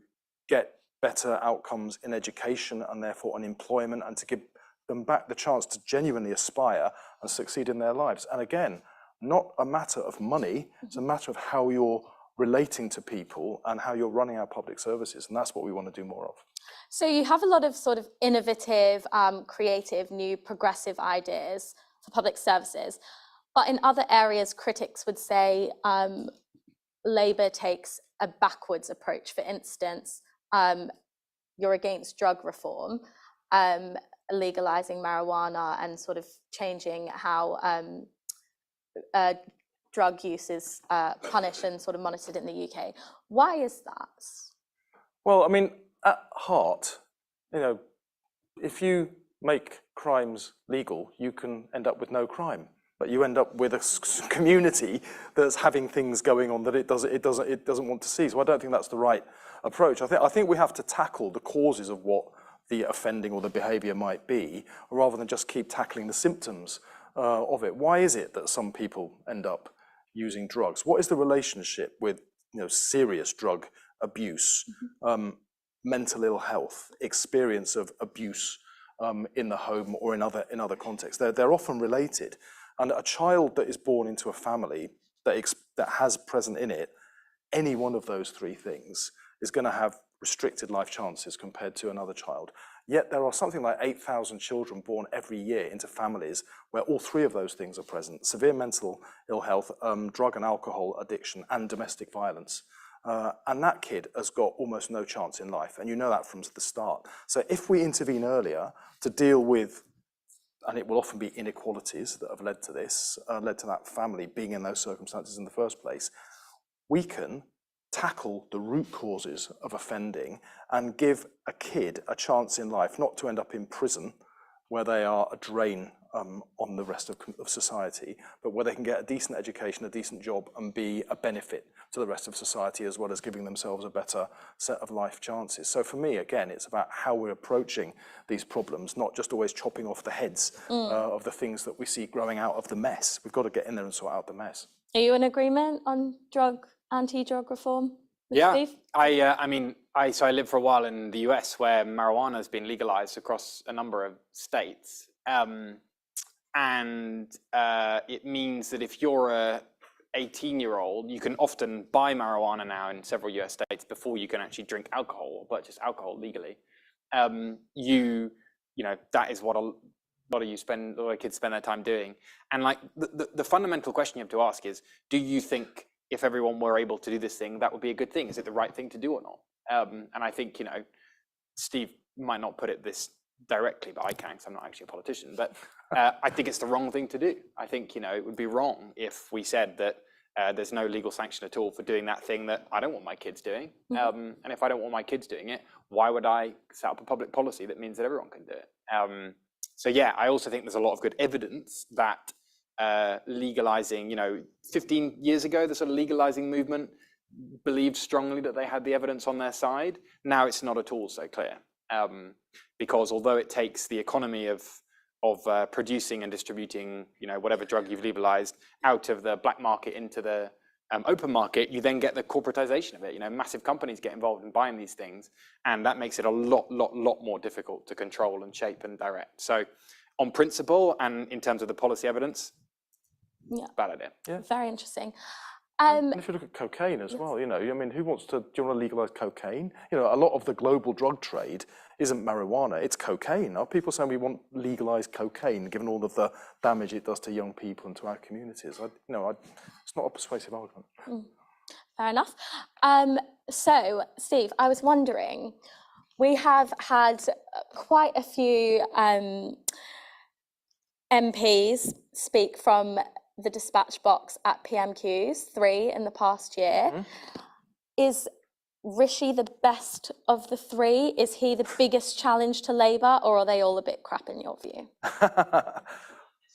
get better outcomes in education and therefore in employment, and to give them back the chance to genuinely aspire and succeed in their lives. And again, not a matter of money, it's a matter of how you're relating to people and how you're running our public services. And that's what we want to do more of. So you have a lot of sort of innovative, creative, new, progressive ideas for public services. But in other areas, critics would say Labour takes a backwards approach. For instance, you're against drug reform, legalizing marijuana and sort of changing how drug use is punished and sort of monitored in the UK. Why is that? Well, I mean, at heart, you know, if you make crimes legal, you can end up with no crime. But you end up with a community that's having things going on that it doesn't want to see. So I don't think that's the right approach. I think we have to tackle the causes of what the offending or the behaviour might be, rather than just keep tackling the symptoms of it. Why is it that some people end up using drugs? What is the relationship with, you know, serious drug abuse, mental ill health, experience of abuse in the home or in other contexts? They're often related. And a child that is born into a family that has present in it any one of those three things is going to have restricted life chances compared to another child. Yet there are something like 8,000 children born every year into families where all three of those things are present: severe mental ill health, drug and alcohol addiction, and domestic violence. And that kid has got almost no chance in life, and you know that from the start. So if we intervene earlier to deal with, and it will often be inequalities that have led to this, led to that family being in those circumstances in the first place, we can tackle the root causes of offending and give a kid a chance in life not to end up in prison where they are a drain on the rest of society, but where they can get a decent education, a decent job, and be a benefit to the rest of society, as well as giving themselves a better set of life chances. So for me, again, it's about how we're approaching these problems, not just always chopping off the heads of the things that we see growing out of the mess. We've got to get in there and sort out the mess. Are you in agreement on anti-drug reform? Yeah, Steve? So I lived for a while in the US, where marijuana has been legalized across a number of states. It means that if you're a 18-year-old, you can often buy marijuana now in several US states before you can actually drink alcohol or purchase alcohol legally. You know, that is what a lot of kids spend their time doing. And like the fundamental question you have to ask is, do you think if everyone were able to do this thing, that would be a good thing? Is it the right thing to do or not? And I think, you know, Steve might not put it this directly, but I can because I'm not actually a politician. But I think it's the wrong thing to do. I think, you know, it would be wrong if we said that there's no legal sanction at all for doing that thing that I don't want my kids doing. And if I don't want my kids doing it, why would I set up a public policy that means that everyone can do it? So yeah, I also think there's a lot of good evidence that legalizing, you know, 15 years ago, the sort of legalizing movement believed strongly that they had the evidence on their side. Now it's not at all so clear. Because although it takes the economy of producing and distributing, you know, whatever drug you've legalized out of the black market into the open market, you then get the corporatization of it. You know, massive companies get involved in buying these things, and that makes it a lot more difficult to control and shape and direct. So, on principle and in terms of the policy evidence, bad idea. Yeah. Very interesting. And if you look at cocaine as well, you know, I mean, do you want to legalize cocaine? You know, a lot of the global drug trade isn't marijuana, it's cocaine. Are people saying we want legalized cocaine, given all of the damage it does to young people and to our communities? It's not a persuasive argument. Fair enough. So, Steve, I was wondering, we have had quite a few MPs speak from the dispatch box at PMQs, 3 in the past year. Is Rishi the best of the 3? Is he the biggest challenge to Labour, or are they all a bit crap in your view?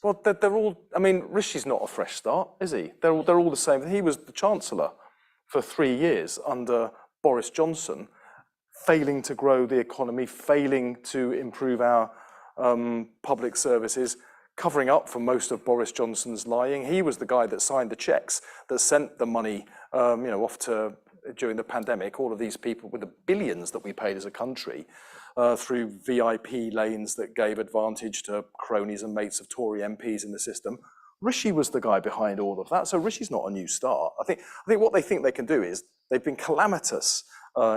Well, they're all, I mean, Rishi's not a fresh start, is he? They're all the same. He was the Chancellor for 3 years under Boris Johnson, failing to grow the economy, failing to improve our public services, covering up for most of Boris Johnson's lying. He was the guy that signed the checks, that sent the money off to, during the pandemic, all of these people with the billions that we paid as a country through VIP lanes that gave advantage to cronies and mates of Tory MPs in the system. Rishi was the guy behind all of that. So Rishi's not a new start. I think what they think they can do is they've been calamitous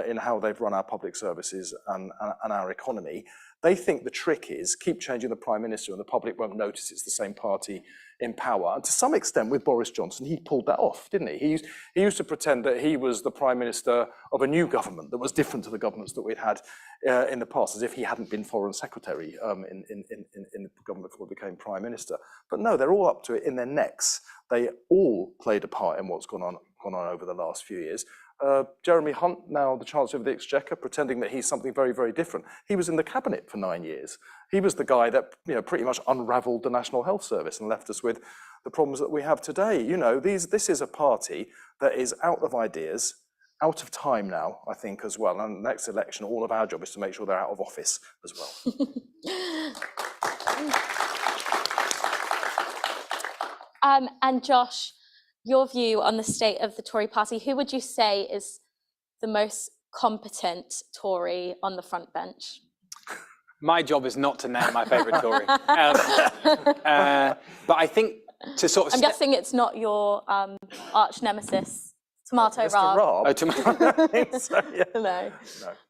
in how they've run our public services and our economy. They think the trick is keep changing the Prime Minister and the public won't notice it's the same party in power. And to some extent with Boris Johnson, he pulled that off, didn't he? He used to pretend that he was the Prime Minister of a new government that was different to the governments that we'd had in the past, as if he hadn't been Foreign Secretary in the government before he became Prime Minister. But no, they're all up to it in their necks. They all played a part in what's gone on over the last few years. Jeremy Hunt, now the Chancellor of the Exchequer, pretending that he's something very, very different. He was in the cabinet for 9 years. He was the guy that, you know, pretty much unravelled the National Health Service and left us with the problems that we have today. You know, this is a party that is out of ideas, out of time now, I think, as well. And the next election, all of our job is to make sure they're out of office as well. And Josh, your view on the state of the Tory party, who would you say is the most competent Tory on the front bench? My job is not to name my favourite Tory. But I think to sort of... I'm guessing it's not your arch nemesis, Tomato Mr. Rob. Rob. Oh, tomato. So, yeah. No.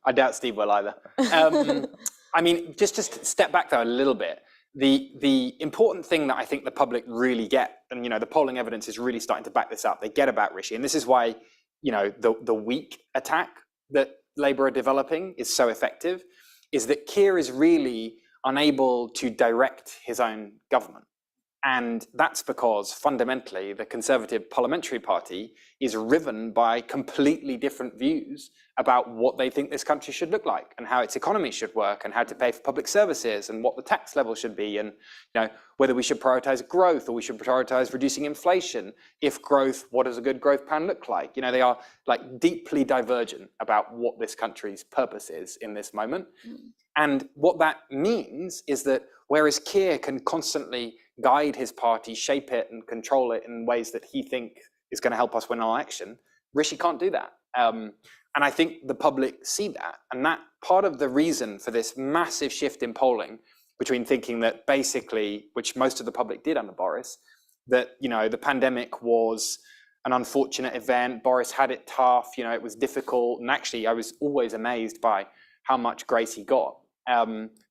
I doubt Steve will either. I mean, just to step back though a little bit, the important thing that I think the public really get, and you know, the polling evidence is really starting to back this up, they get about Rishi, and this is why, you know, the weak attack that Labour are developing is so effective, is that Keir is really unable to direct his own government. And that's because fundamentally the Conservative Parliamentary Party is riven by completely different views about what they think this country should look like and how its economy should work and how to pay for public services and what the tax level should be, and you know, whether we should prioritize growth or we should prioritize reducing inflation. If growth, what does a good growth plan look like? You know, they are like deeply divergent about what this country's purpose is in this moment. And what that means is that whereas Keir can constantly guide his party, shape it and control it in ways that he thinks is going to help us win an election, Rishi can't do that. And I think the public see that. And that part of the reason for this massive shift in polling between thinking that basically, which most of the public did under Boris, that, you know, the pandemic was an unfortunate event, Boris had it tough, you know, it was difficult. And actually, I was always amazed by how much grace he got.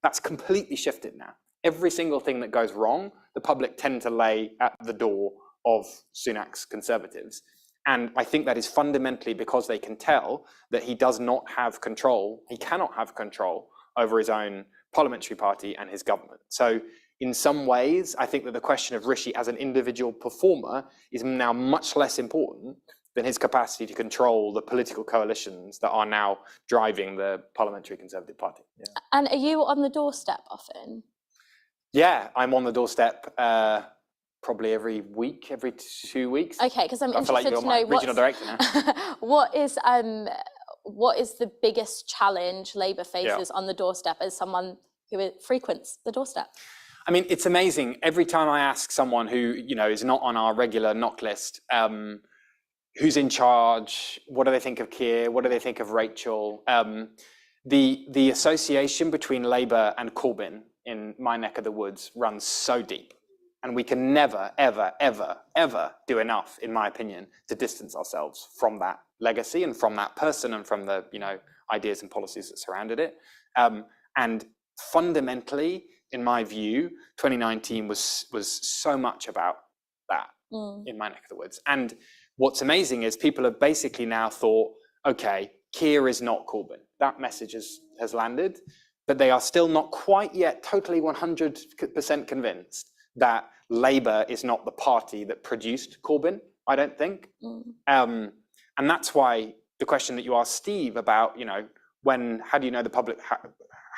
That's completely shifted now. Every single thing that goes wrong, the public tend to lay at the door of Sunak's Conservatives. And I think that is fundamentally because they can tell that he does not have control, he cannot have control over his own parliamentary party and his government. So in some ways, I think that the question of Rishi as an individual performer is now much less important than his capacity to control the political coalitions that are now driving the Parliamentary Conservative Party. Yeah. And are you on the doorstep often? Yeah, I'm on the doorstep probably every week, every 2 weeks. Okay, because I'm I feel like interested you're to my know regional director now. what is the biggest challenge Labour faces on the doorstep as someone who frequents the doorstep? I mean, it's amazing. Every time I ask someone who, you know, is not on our regular knock list, who's in charge, what do they think of Keir, what do they think of Rachel, the association between Labour and Corbyn in my neck of the woods runs so deep. And we can never, ever, ever, ever do enough, in my opinion, to distance ourselves from that legacy and from that person and from the, you know, ideas and policies that surrounded it. And fundamentally, in my view, 2019 was so much about that in my neck of the woods. And what's amazing is people have basically now thought, okay, Keir is not Corbyn. That message has landed, but they are still not quite yet totally 100% convinced that Labour is not the party that produced Corbyn, I don't think. And that's why the question that you asked Steve about, you know, how do you know the public,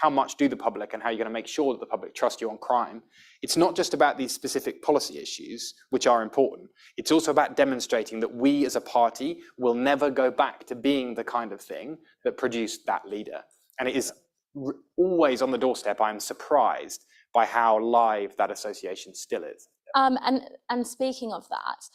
how much do the public and how are you going to make sure that the public trust you on crime? It's not just about these specific policy issues, which are important. It's also about demonstrating that we as a party will never go back to being the kind of thing that produced that leader. And it is always on the doorstep. I'm surprised by how live that association still is. And speaking of that,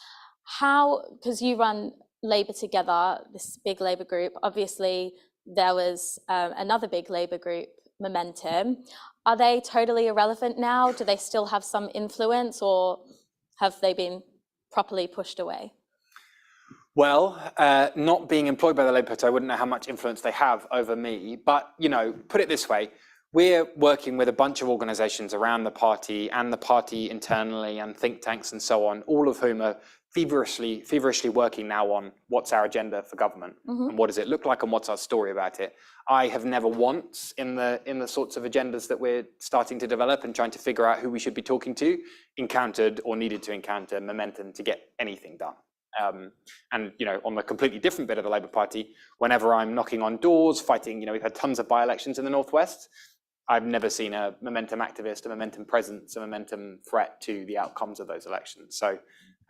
because you run Labour Together, this big Labour group, obviously there was another big Labour group, Momentum. Are they totally irrelevant now? Do they still have some influence, or have they been properly pushed away? Well, not being employed by the Labour Party, I wouldn't know how much influence they have over me. But, you know, put it this way, we're working with a bunch of organisations around the party and the party internally and think tanks and so on, all of whom are feverishly working now on what's our agenda for government and what does it look like and what's our story about it. I have never once in the sorts of agendas that we're starting to develop and trying to figure out who we should be talking to, encountered or needed to encounter Momentum to get anything done. And, you know, on the completely different bit of the Labour Party, whenever I'm knocking on doors, fighting, you know, we've had tons of by-elections in the Northwest. I've never seen a Momentum activist, a Momentum presence, a Momentum threat to the outcomes of those elections. So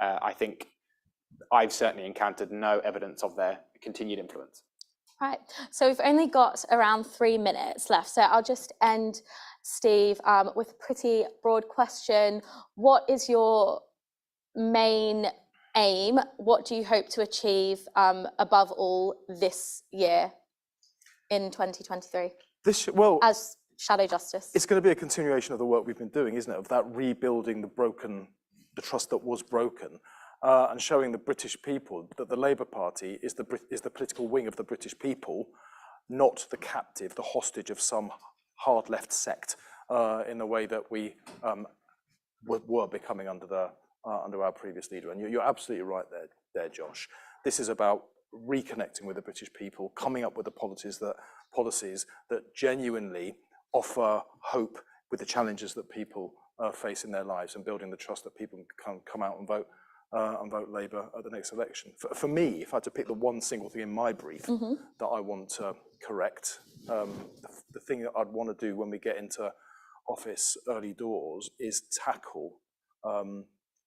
I think I've certainly encountered no evidence of their continued influence. Right, so we've only got around 3 minutes left. So I'll just end, Steve, with a pretty broad question. What is your main aim? What do you hope to achieve above all this year in 2023? As Shadow Justice. It's going to be a continuation of the work we've been doing, isn't it? Of that rebuilding the trust that was broken, and showing the British people that the Labour Party is the political wing of the British people, not the captive, the hostage of some hard left sect, in the way that we were becoming under our previous leader. And you're absolutely right there, Josh. This is about reconnecting with the British people, coming up with the policies that genuinely offer hope with the challenges that people face in their lives, and building the trust that people can come out and vote Labour at the next election. For me, if I had to pick the one single thing in my brief that I want to correct, the thing that I'd want to do when we get into office early doors is tackle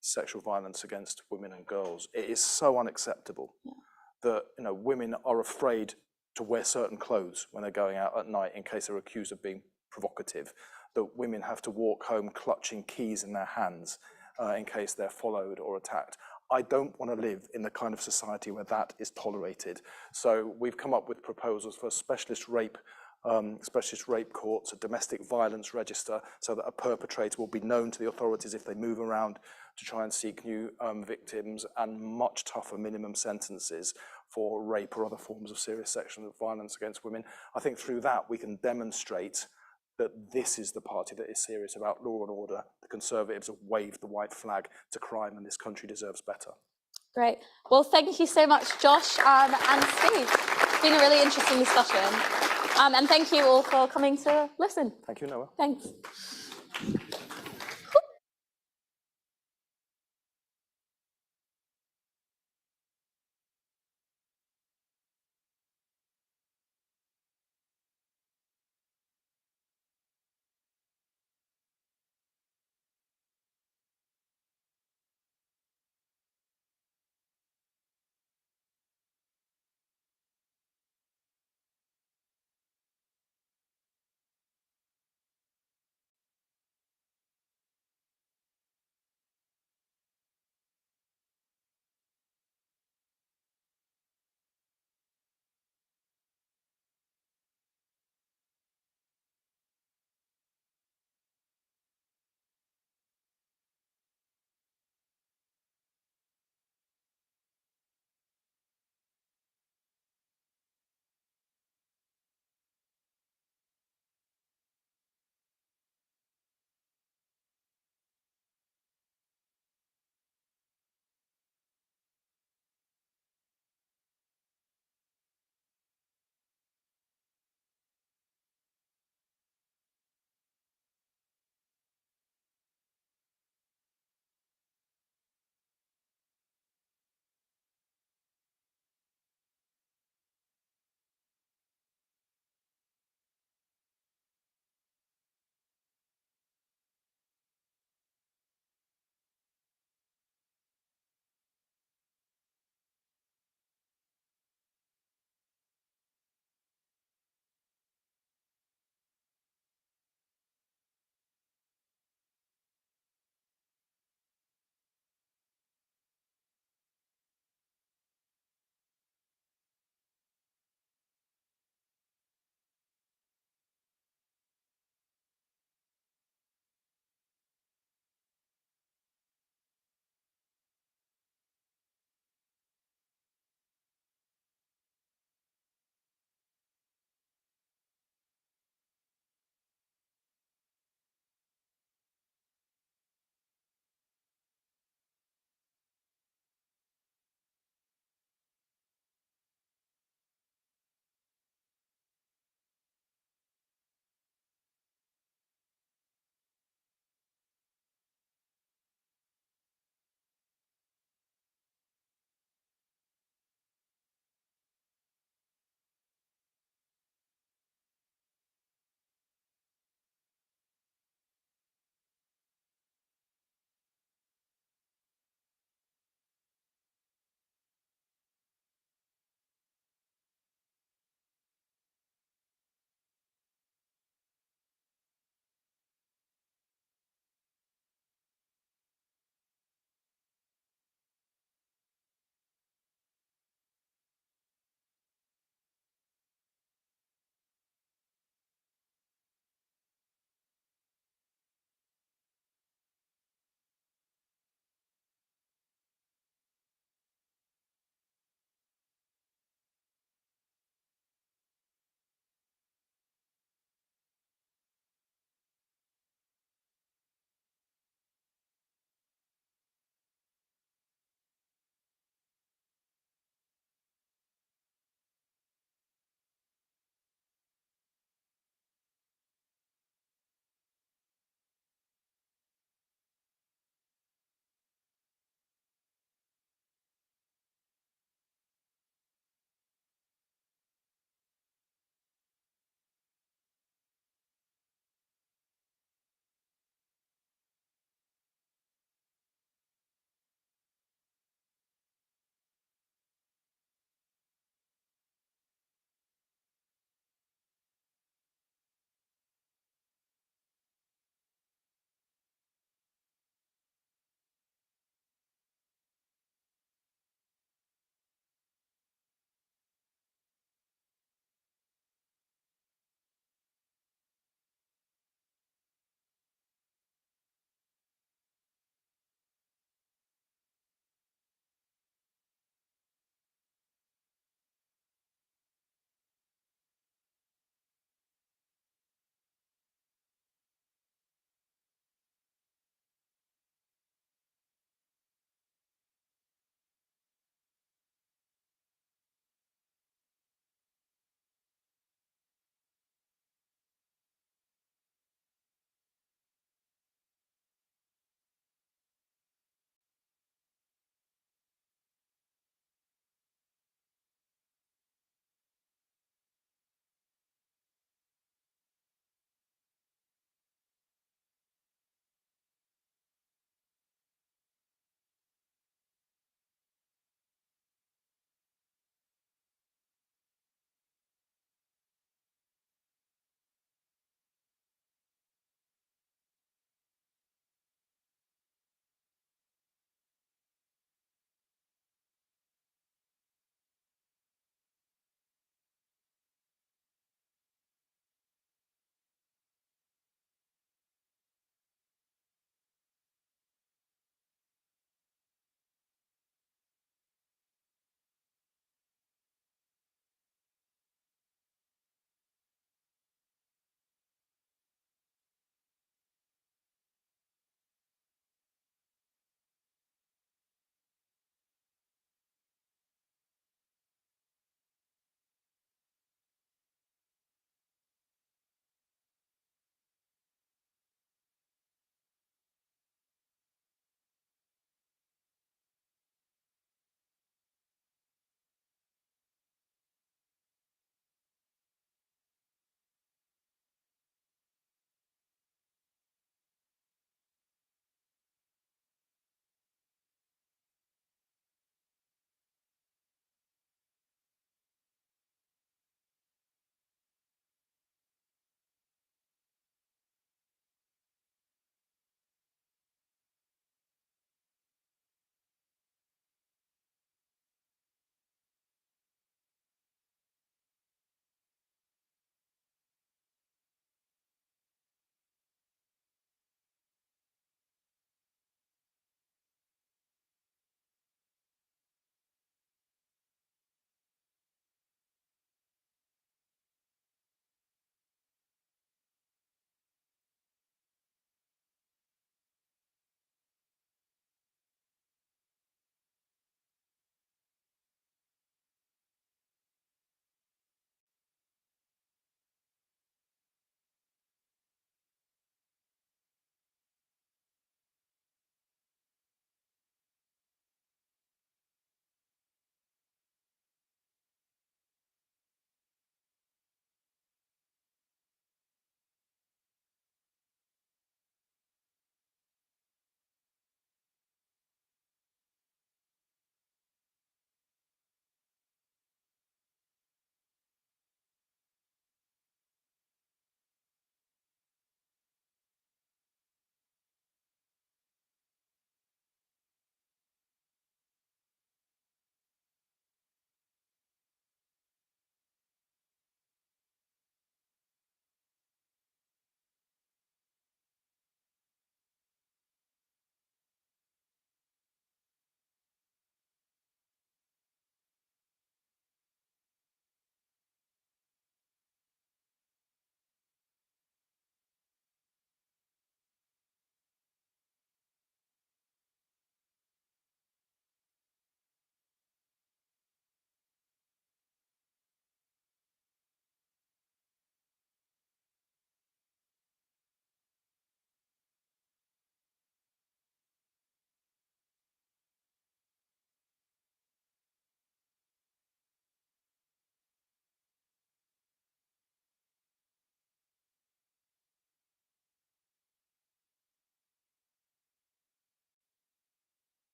sexual violence against women and girls. It is so unacceptable that, you know, women are afraid to wear certain clothes when they're going out at night in case they're accused of being provocative, that women have to walk home clutching keys in their hands in case they're followed or attacked. I don't want to live in the kind of society where that is tolerated. So we've come up with proposals for specialist rape courts, a domestic violence register, so that a perpetrator will be known to the authorities if they move around to try and seek new victims, and much tougher minimum sentences for rape or other forms of serious sexual violence against women. I think through that we can demonstrate that this is the party that is serious about law and order. The Conservatives have waved the white flag to crime, and this country deserves better. Great. Well, thank you so much, Josh and Steve. It's been a really interesting discussion. And thank you all for coming to listen. Thank you, Noah. Thanks.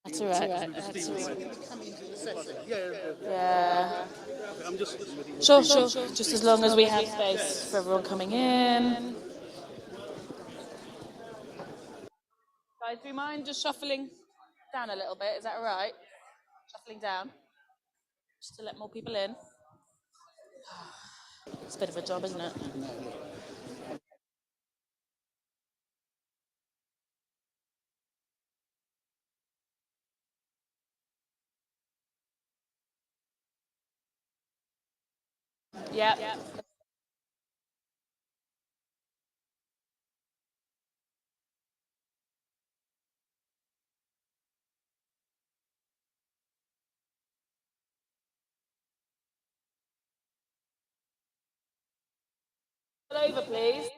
That's all right. Yeah. Sure. Just as long as we have space for everyone coming in. Guys, do you mind just shuffling down a little bit? Is that all right? Shuffling down, just to let more people in. It's a bit of a job, isn't it? Yeah. Over, please.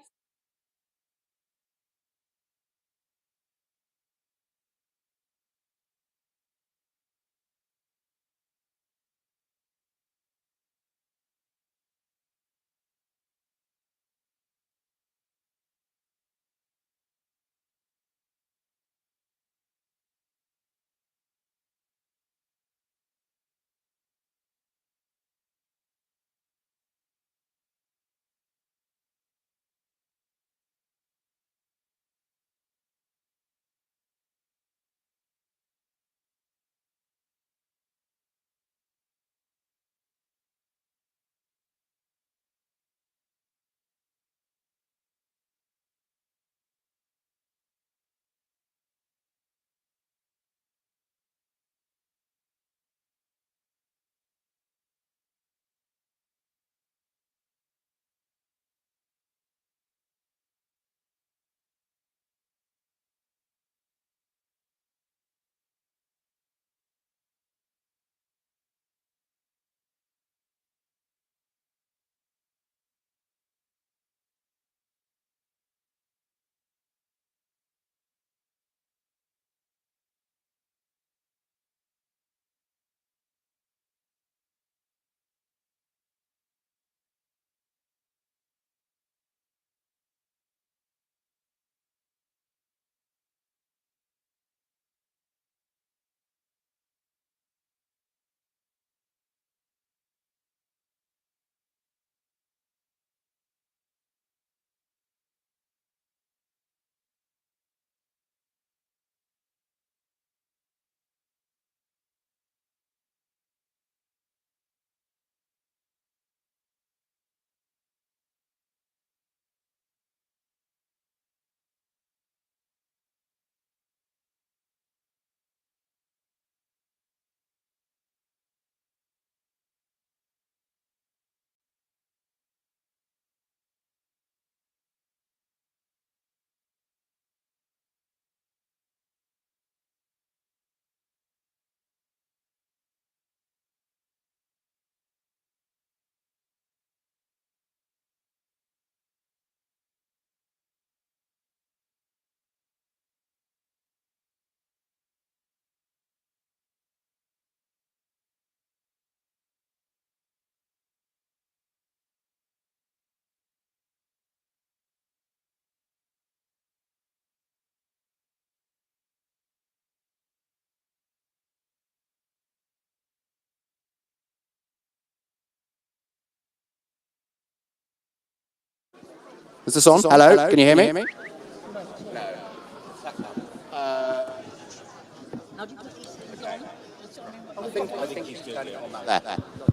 Is this on? Hello? Can you hear me?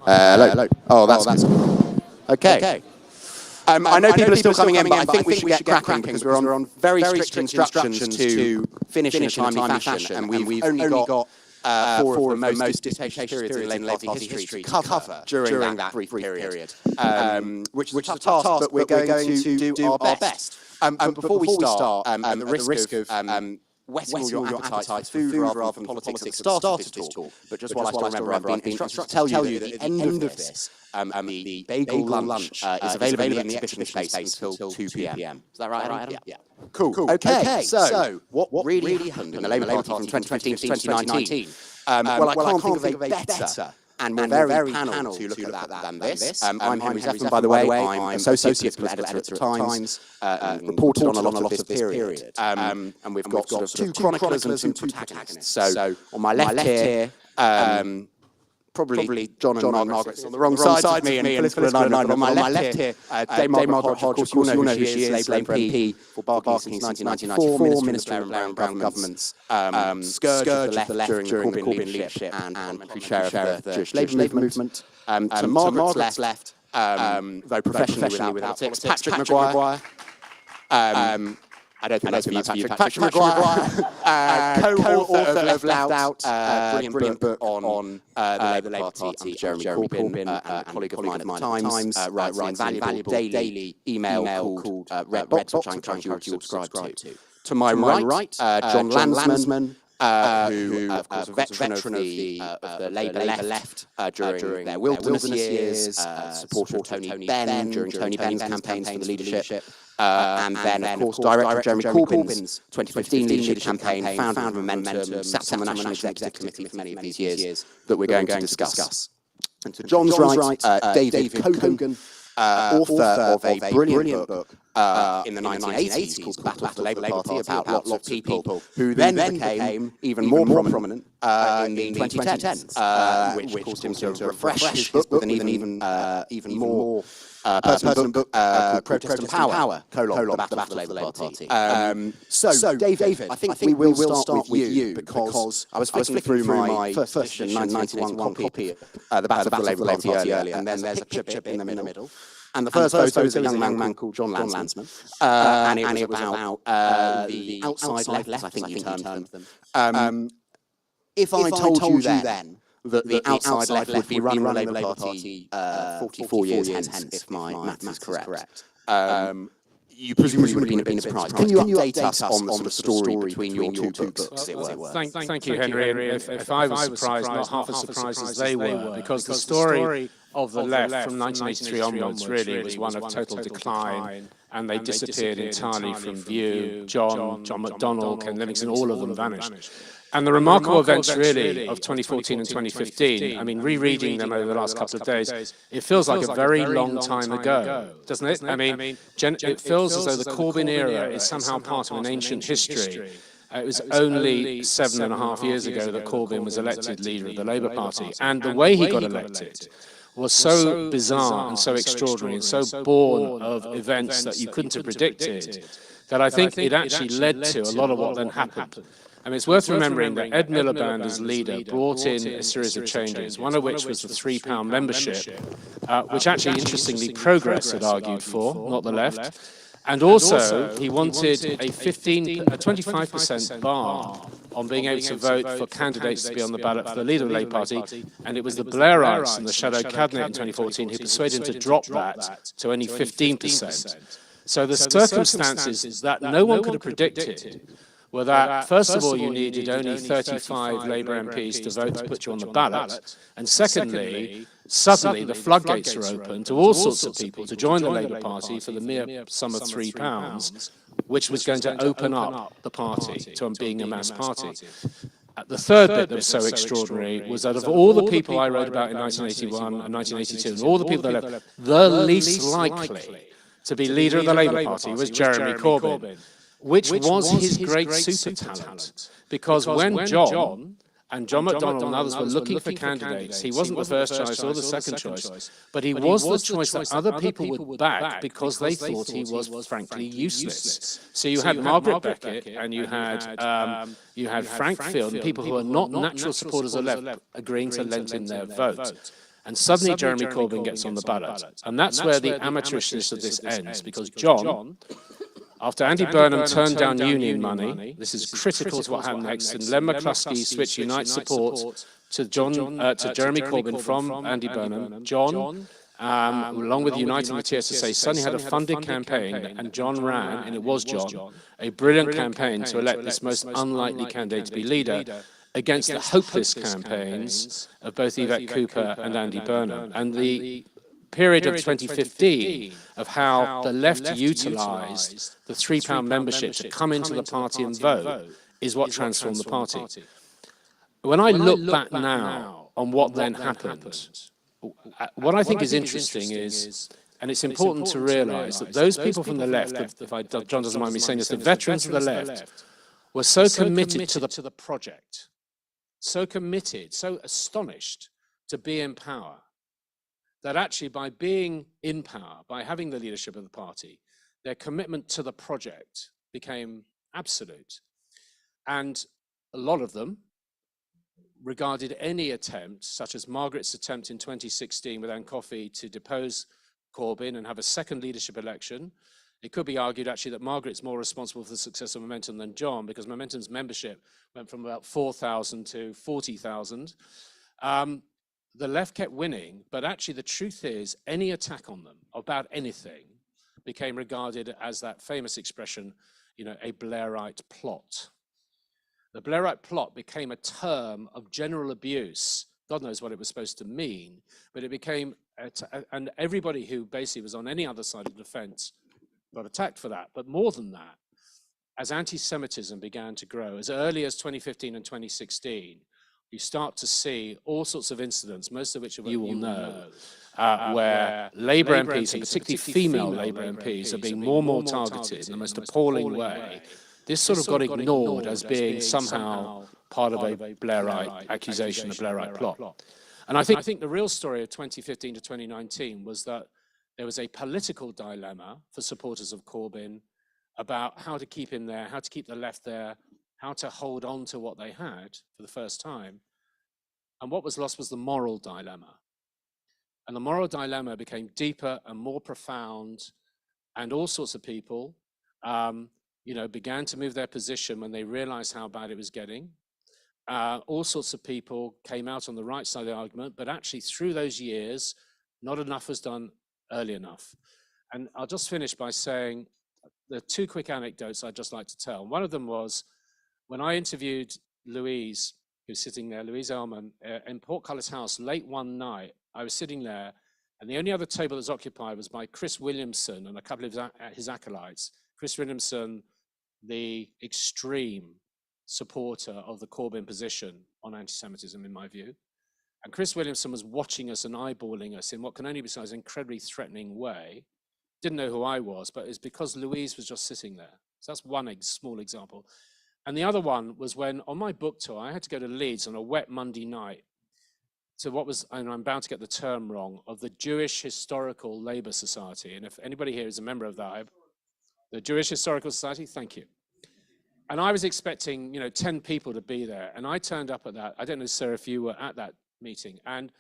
Hello. Oh, that's good. Okay. I know people are still coming in, but I think we should get cracking because we're on very strict instructions to finish in a timely fashion, and we've only got four of the most disputatious periods in Labour Party history to cover during that brief period, which is a tough task, but we're going to do our best. But before we start, at the risk of whetting all your appetite for food rather than politics at the start of this talk, but just while I still remember, I've been instructed to tell you that at the end of this, the bagel lunch is available in the exhibition space until 2 p.m. Is that right, Adam? Yeah. Cool. Okay. So, what really happened in the Labour Party from 2015 to 2019? Well, I can't think of a better and more varied panel to look at that than this. I'm Henry Zeffman, by the way. I'm Associate Political Editor at the Times, reported on a lot of this period. And we've got sort of two chroniclers and two protagonists. So on my left here, probably John and Margaret's on the wrong side of me in political alignment, but on my left here, Dame Margaret Hodge, of course you all know who she is, Labour MP for Barking since 1994, Minister of Blair and Brown governments, scourge of the left during the Corbyn leadership and parliamentary chair of the Jewish Labour movement. To Margaret's left, very professionally without politics, Patrick Maguire. I don't think that's for you, Patrick Maguire, co-author of Left Out, brilliant book on the Labour Party under Jeremy Corbyn, and a colleague of mine at the Times, writes an invaluable daily email called Red Box, which I encourage you all to subscribe to. To my right, John Landsman, who, of course, a veteran of the Labour left during their wilderness years, supporter of Tony Benn during Tony Benn's campaigns for the leadership, and then, of course, director of Jeremy Corbyn's 2015 leadership campaign, founder of Momentum, sat on the National Executive Committee for many of these years that we're going to discuss. And to John's right, David Cogan, author of a brilliant book in the 1980s called Battle for the Labour Party, about lots of people who then became even more prominent in the 2010s, which caused him to refresh his book with an even more pertinent book called Protest and Power, colon, the Battle for the Labour Party. So, David, I think we will start with you because I was flicking through my first edition 1991 copy of the Battle for the Labour Party earlier, and then there's a picture in the middle. And the first photo is a young man called John Landsman, and it was about the outside left, I think you termed them. If I told you then that the outside left would be running the Labour Party 44 years hence, if my maths is correct, you presumably would have been a bit surprised. Can you update us on the sort of story between your two books, as it were? Thank you, Henry. If I was surprised, not half as surprised as they were, because the story of the left from 1983 onwards really was one of total decline, and they disappeared entirely from view. John McDonnell, Ken Livingstone, all of them vanished. And the remarkable events really of 2014 and 2015, I mean, rereading them over the last couple of days, it feels like a very long time ago, doesn't it? I mean, it feels as though the Corbyn era is somehow part of an ancient history. It was only 7.5 years ago that Corbyn was elected leader of the Labour Party, and the way he got elected was so bizarre and so extraordinary and so born of events that you couldn't have predicted, that I think it actually led to a lot of what then happened. I mean, it's worth remembering that Ed Miliband, as leader, brought in a series of changes, one of which was the £3 membership, which actually, interestingly, Progress had argued for, not the left. And also, he wanted a 25% bar on being able to vote for candidates to be on the ballot for the leader of the Labour Party, and it was the Blairites and the Shadow Cabinet in 2014 who persuaded him to drop that to only 15%. So the circumstances that no one could have predicted were that, first of all, you needed only 35 Labour MPs to vote to put you on the ballot, and secondly, suddenly the floodgates were open to all sorts of people to join the Labour Party for the mere sum of £3, which was going to open up the party to being a mass party. The third bit that was so extraordinary was that of all the people I wrote about in 1981 and 1982, and all the people that left, the least likely to be leader of the Labour Party was Jeremy Corbyn, which was his great super talent, because when John McDonnell and others were looking for candidates, he wasn't the first choice or the second choice, but he was the choice that other people would back because they thought he was frankly useless. So you had Margaret Beckett and you had Frank Field, and people who are not natural supporters of left agreeing to lend in their vote. And suddenly Jeremy Corbyn gets on the ballot. And that's where the amateurishness of this ends, because John, after Andy Burnham turned down union money, this is critical to what happened next, and Len McCluskey switched Unite support to Jeremy Corbyn from Andy Burnham. John, along with Uniting the TSSA, suddenly had a funded campaign, and John ran, and it was John, a brilliant campaign to elect this most unlikely candidate to be leader against the hopeless campaigns of both Yvette Cooper and Andy Burnham. And the period of 2015 of how the left utilised the £3 membership to come into the party and vote is what transformed the party. When I look back now on what then happened. What I think is interesting is, and it's important to realise that those people from the left, if John doesn't mind me saying this, the veterans of the left were so committed to the project, so committed, so astonished to be in power, that actually by being in power, by having the leadership of the party, their commitment to the project became absolute. And a lot of them regarded any attempt, such as Margaret's attempt in 2016 with Anne Coffey to depose Corbyn and have a second leadership election. It could be argued actually that Margaret's more responsible for the success of Momentum than John, because Momentum's membership went from about 4,000 to 40,000. The left kept winning, but actually the truth is any attack on them about anything became regarded as that famous expression, you know, a Blairite plot. The Blairite plot became a term of general abuse. God knows what it was supposed to mean, but it became, and everybody who basically was on any other side of the fence got attacked for that. But more than that, as anti-Semitism began to grow, as early as 2015 and 2016, you start to see all sorts of incidents, most of which you will know, where Labour MPs, and particularly female Labour MPs, are being more and more targeted in the most appalling way. This sort of got ignored as being somehow part of a Blairite accusation, a Blairite plot. And I think the real story of 2015 to 2019 was that there was a political dilemma for supporters of Corbyn about how to keep him there, how to keep the left there, how to hold on to what they had for the first time. And what was lost was the moral dilemma. And the moral dilemma became deeper and more profound, and all sorts of people you know, began to move their position when they realized how bad it was getting. All sorts of people came out on the right side of the argument, but actually through those years, not enough was done early enough. And I'll just finish by saying there are two quick anecdotes I'd just like to tell. One of them was when I interviewed Louise, who's sitting there, Louise Ellman, in Portcullis House late one night. I was sitting there, and the only other table that was occupied was by Chris Williamson and a couple of his acolytes. Chris Williamson, the extreme supporter of the Corbyn position on anti-Semitism, in my view. And Chris Williamson was watching us and eyeballing us in what can only be said as an incredibly threatening way. Didn't know who I was, but it's because Louise was just sitting there. So that's one small example. And the other one was when, on my book tour, I had to go to Leeds on a wet Monday night to what was, and I'm bound to get the term wrong, of the Jewish Historical Labour Society. And if anybody here is a member of that, the Jewish Historical Society, thank you. And I was expecting, you know, 10 people to be there. And I turned up at that. I don't know, sir, if you were at that meeting. And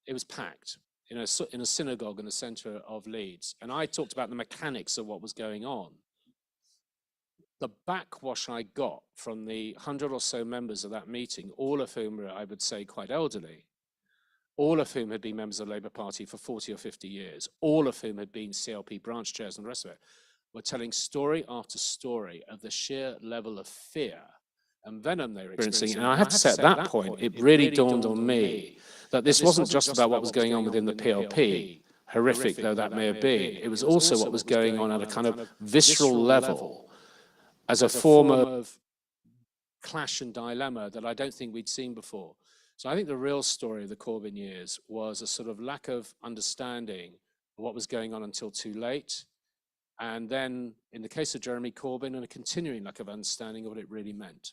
it was packed in a synagogue in the centre of Leeds. And I talked about the mechanics of what was going on. The backwash I got from the 100 or so members of that meeting, all of whom were, I would say, quite elderly, all of whom had been members of the Labour Party for 40 or 50 years, all of whom had been CLP branch chairs and the rest of it, were telling story after story of the sheer level of fear and venom they were experiencing. And I have to say, at that point, it really dawned on me that this wasn't just about what was going on within the PLP, horrific though that may have been. It was also what was going on at a kind of visceral level as a form of clash and dilemma that I don't think we'd seen before. So I think the real story of the Corbyn years was a sort of lack of understanding of what was going on until too late. And then, in the case of Jeremy Corbyn, and a continuing lack of understanding of what it really meant.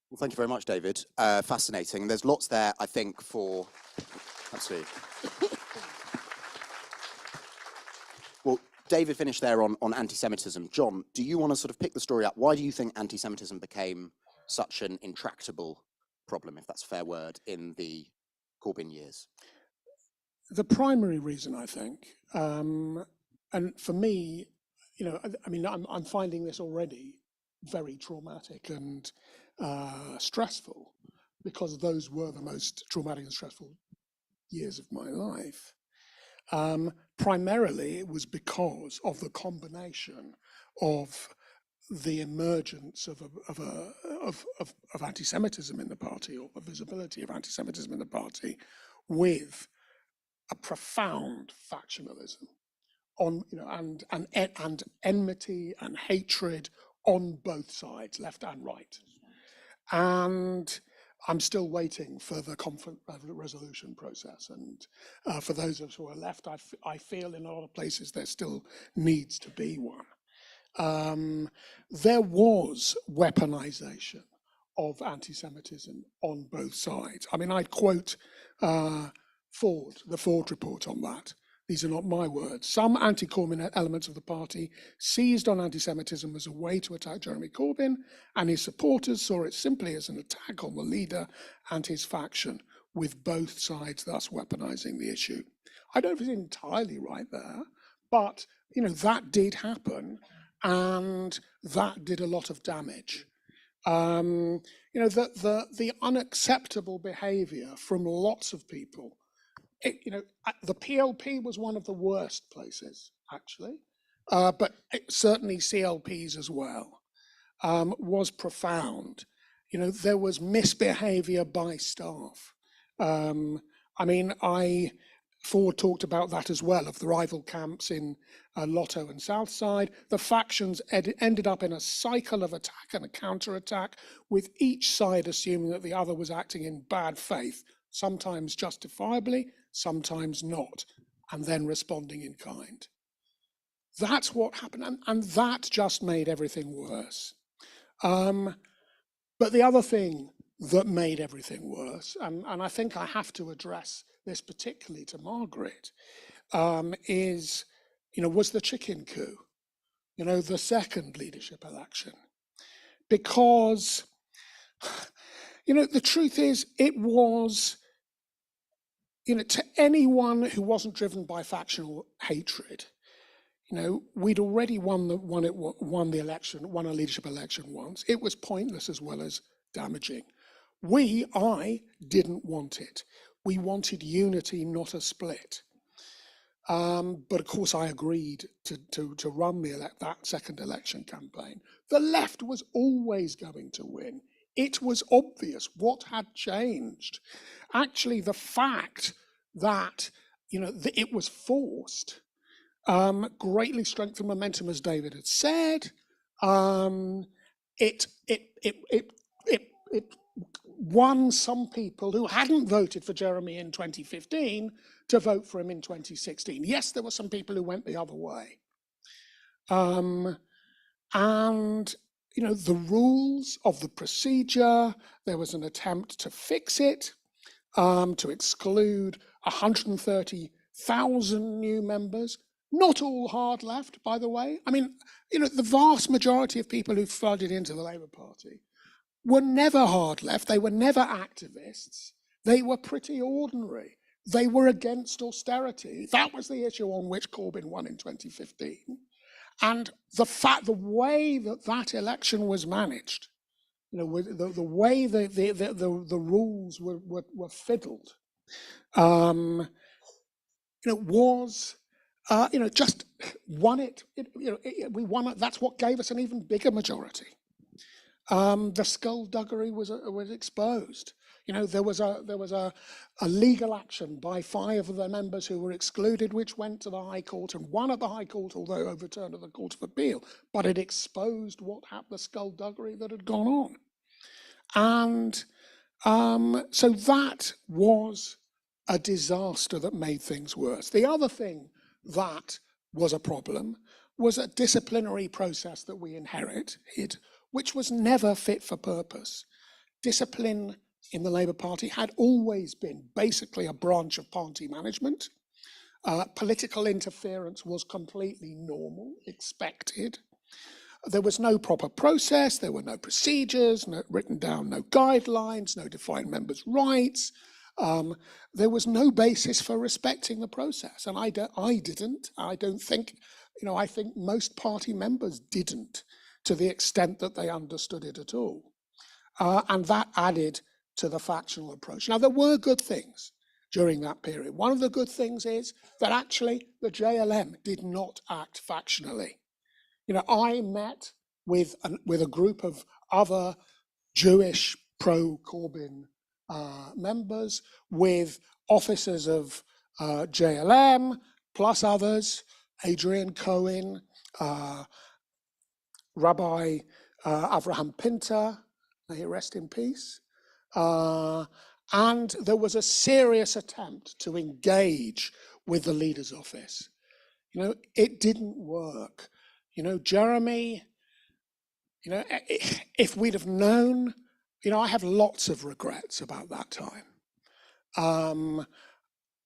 Well, thank you very much, David. Fascinating. There's lots there, I think, for... Absolutely. Well, David finished there on anti-Semitism. John, do you want to sort of pick the story up? Why do you think anti-Semitism became such an intractable problem, if that's a fair word, in the Corbyn years? The primary reason, I think, and for me, you know, I mean, I'm finding this already very traumatic and stressful, because those were the most traumatic and stressful years of my life. Primarily, it was because of the combination of the emergence of anti-Semitism in the party, or the visibility of anti-Semitism in the party, with a profound factionalism on, you know, and enmity and hatred on both sides, left and right. And I'm still waiting for the conflict resolution process. And for those of us who are left, I feel in a lot of places there still needs to be one. There was weaponization of anti-Semitism on both sides. I mean, I'd quote the Ford report on that. These are not my words. Some anti-Corbyn elements of the party seized on anti-Semitism as a way to attack Jeremy Corbyn, and his supporters saw it simply as an attack on the leader and his faction, with both sides thus weaponizing the issue. I don't know if it's entirely right there, but that did happen, and that did a lot of damage. The unacceptable behavior from lots of people. The PLP was one of the worst places, actually, but certainly CLPs as well, was profound. There was misbehavior by staff. Ford talked about that as well, of the rival camps in Lotto and Southside. The factions ended up in a cycle of attack and a counterattack, with each side assuming that the other was acting in bad faith, sometimes justifiably, sometimes not, and then responding in kind. That's what happened, and that just made everything worse. But the other thing that made everything worse, and I think I have to address this particularly to Margaret, was the chicken coup, the second leadership election. Because, the truth is, it was, to anyone who wasn't driven by factional hatred, we'd already won a leadership election once. It was pointless as well as damaging. I didn't want it. We wanted unity, not a split. But of course, I agreed to run that second election campaign. The left was always going to win. It was obvious what had changed. Actually, the fact that it was forced greatly strengthened momentum, as David had said. It won some people who hadn't voted for Jeremy in 2015 to vote for him in 2016. Yes, there were some people who went the other way. The rules of the procedure, there was an attempt to fix it, to exclude 130,000 new members. Not all hard left, by the way. The vast majority of people who flooded into the Labour Party were never hard left. They were never activists. They were pretty ordinary. They were against austerity. That was the issue on which Corbyn won in 2015. And the way that election was managed, the way the rules were fiddled, was just won it. We won it. That's what gave us an even bigger majority. The skullduggery was exposed. There was a legal action by 5 of the members who were excluded, which went to the High Court and won at the High Court, although overturned at the Court of Appeal. But it exposed what happened, the skullduggery that had gone on. And so that was a disaster that made things worse. The other thing that was a problem was a disciplinary process that we inherited, which was never fit for purpose. Discipline in the Labour Party had always been basically a branch of party management. Political interference was completely normal, expected. There was no proper process, there were no procedures, no written down, no guidelines, no defined members' rights. There was no basis for respecting the process. And I don't think, I think most party members didn't, to the extent that they understood it at all. And that added to the factional approach. Now, there were good things during that period. One of the good things is that actually the JLM did not act factionally. I met with a group of other Jewish pro-Corbyn members, with officers of JLM, plus others, Adrian Cohen, Rabbi Avraham Pinter, may he rest in peace, And there was a serious attempt to engage with the leader's office. You know, it didn't work. You know, Jeremy, you know, if we'd have known, you know, I have lots of regrets about that time.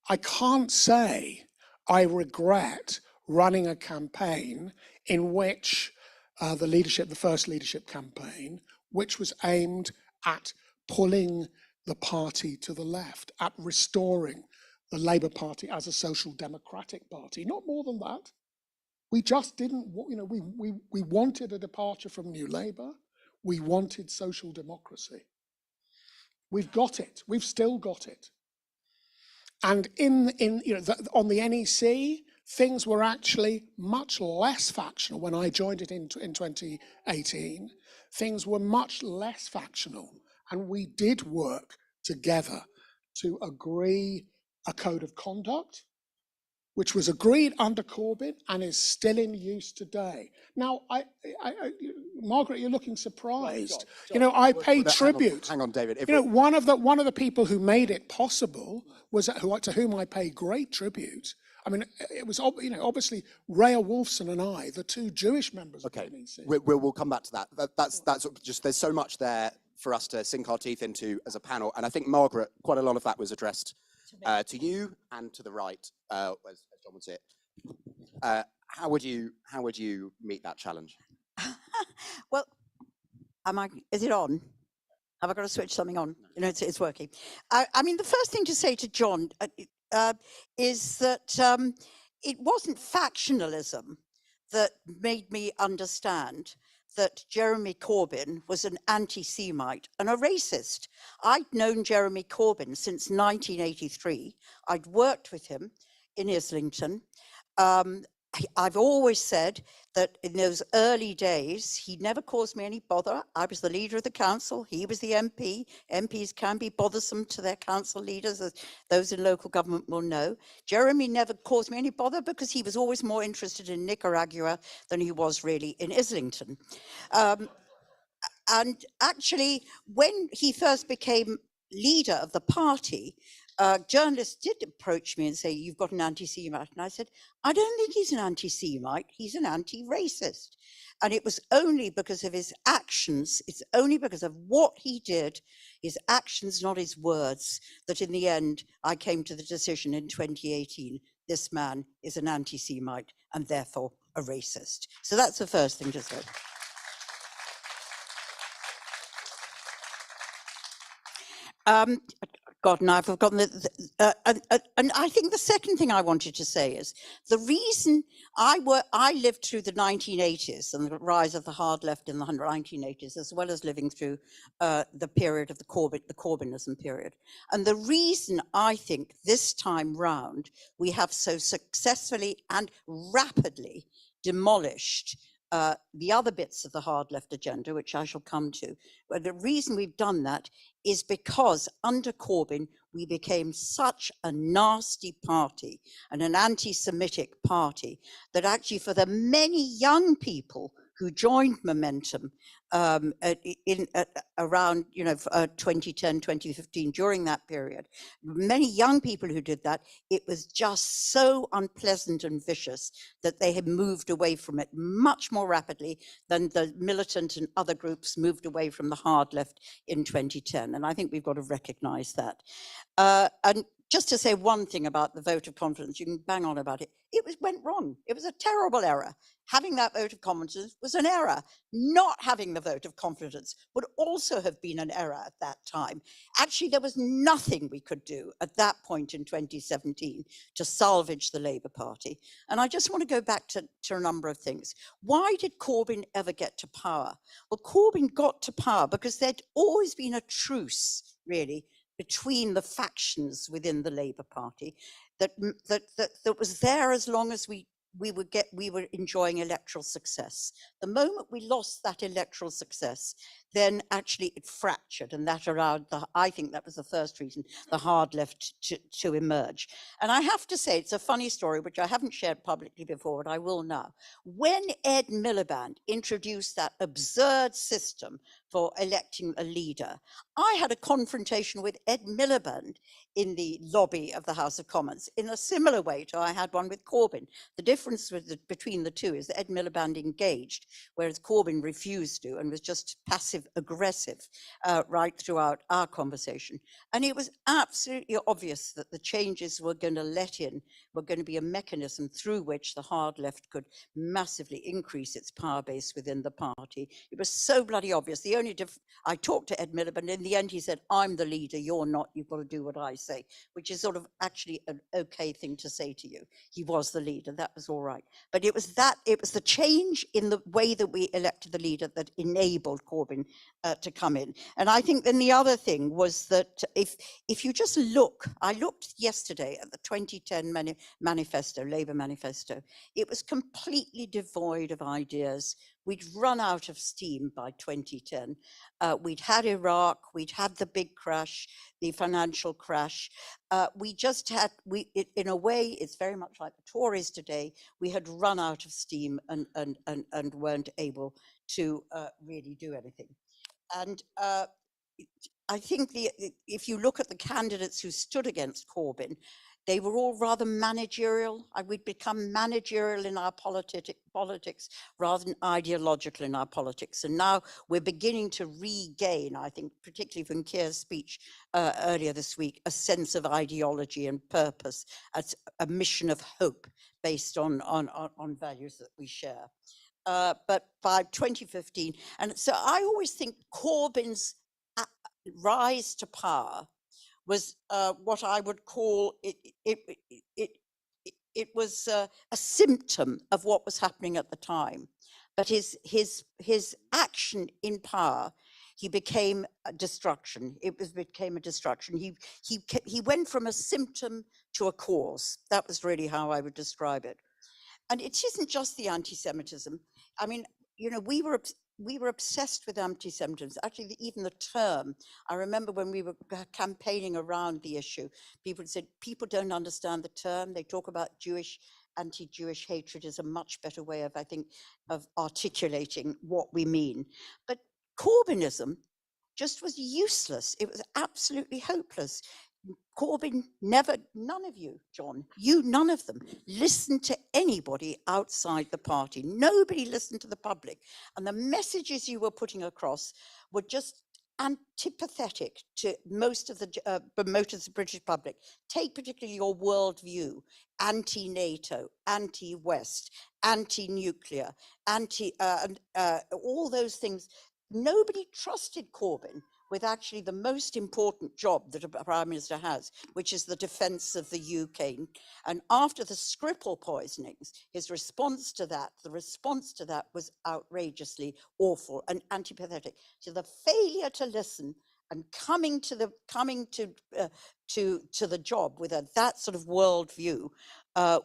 I can't say I regret running a campaign in which the first leadership campaign, which was aimed at pulling the party to the left, at restoring the Labour Party as a social democratic party. Not more than that. We just didn't, you know, we wanted a departure from New Labour. We wanted social democracy. We've got it. We've still got it. And on the NEC, things were actually much less factional when I joined it in 2018. Things were much less factional, and we did work together to agree a code of conduct, which was agreed under Corbyn and is still in use today. Now, Margaret, you're looking surprised. You know, I pay tribute. Hang on, David. You know, one of the people who made it possible was to whom I pay great tribute. I mean, it was, you know, obviously Rhea Wolfson and I, the two Jewish members of the NEC. We'll come back to that. That's just, there's so much there for us to sink our teeth into as a panel. And I think, Margaret, quite a lot of that was addressed to you and to the right, as John would say it. How would you meet that challenge? Well, is it on? Have I got to switch something on? You know, it's working. I mean, the first thing to say to John is that it wasn't factionalism that made me understand that Jeremy Corbyn was an anti-Semite and a racist. I'd known Jeremy Corbyn since 1983. I'd worked with him in Islington. I've always said that in those early days, he never caused me any bother. I was the leader of the council. He was the MP. MPs can be bothersome to their council leaders, as those in local government will know. Jeremy never caused me any bother because he was always more interested in Nicaragua than he was really in Islington. And actually, when he first became leader of the party, journalists did approach me and say, "You've got an anti-Semite." And I said, "I don't think he's an anti-Semite, he's an anti-racist." And it was only because of his actions, it's only because of what he did, his actions, not his words, that in the end, I came to the decision in 2018, this man is an anti-Semite and therefore a racist. So that's the first thing to say. God, now I've forgotten and I think the second thing I wanted to say is the reason I lived through the 1980s and the rise of the hard left in the 1980s, as well as living through the period of the Corbynism period. And the reason I think this time round we have so successfully and rapidly demolished the other bits of the hard left agenda, which I shall come to. But the reason we've done that is because under Corbyn, we became such a nasty party and an anti-Semitic party that actually for the many young people who joined Momentum around 2010, 2015, during that period, many young people who did that, it was just so unpleasant and vicious that they had moved away from it much more rapidly than the militant and other groups moved away from the hard left in 2010. And I think we've got to recognize that. And just to say one thing about the vote of confidence, you can bang on about it. Went wrong. It was a terrible error. Having that vote of confidence was an error. Not having the vote of confidence would also have been an error at that time. Actually, there was nothing we could do at that point in 2017 to salvage the Labour Party. And I just want to go back to a number of things. Why did Corbyn ever get to power? Well, Corbyn got to power because there'd always been a truce, really, between the factions within the Labour Party that was there as long as we were enjoying electoral success. The moment we lost that electoral success, then actually it fractured, and that allowed I think that was the first reason the hard left to emerge. And I have to say, it's a funny story, which I haven't shared publicly before, but I will now. When Ed Miliband introduced that absurd system for electing a leader. I had a confrontation with Ed Miliband in the lobby of the House of Commons in a similar way to I had one with Corbyn. The difference between the two is that Ed Miliband engaged, whereas Corbyn refused to and was just passive aggressive right throughout our conversation. And it was absolutely obvious that the changes were going to were going to be a mechanism through which the hard left could massively increase its power base within the party. It was so bloody obvious. The only I talked to Ed Miliband, in the end he said, I'm the leader, you're not, you've got to do what I say, which is sort of actually an okay thing to say to you. He was the leader, that was all right. But it was the change in the way that we elected the leader that enabled Corbyn to come in. And I think then the other thing was that if you just look, I looked yesterday at the 2010 manifesto, Labour manifesto. It was completely devoid of ideas. We'd run out of steam by 2010. We'd had Iraq, we'd had the big crash, the financial crash. We just had, in a way, it's very much like the Tories today. We had run out of steam and weren't able to really do anything. And I think if you look at the candidates who stood against Corbyn, they were all rather managerial. We'd become managerial in our politics rather than ideological in our politics. And now we're beginning to regain, I think, particularly from Keir's speech earlier this week, a sense of ideology and purpose, as a mission of hope based on values that we share. But by 2015, and so I always think Corbyn's rise to power was what I would call it was a symptom of what was happening at the time. But his action in power, he became a destruction. Became a destruction. He went from a symptom to a cause. That was really how I would describe it. And it isn't just the anti-Semitism. I mean, you know, we were obsessed with anti-Semitism. Actually, even the term, I remember when we were campaigning around the issue, people said, people don't understand the term. They talk about anti-Jewish hatred is a much better way of, I think, of articulating what we mean. But Corbynism just was useless. It was absolutely hopeless. Corbyn never, none of you, John, none of them listened to anybody outside the party. Nobody listened to the public. And the messages you were putting across were just antipathetic to most of the promoters of the British public. Take particularly your worldview, anti-NATO, anti-West, anti-nuclear, all those things. Nobody trusted Corbyn with actually the most important job that a Prime Minister has, which is the defence of the UK. And after the Skripal poisonings, his response to that, was outrageously awful and antipathetic. So the failure to listen and coming to the job with that sort of worldview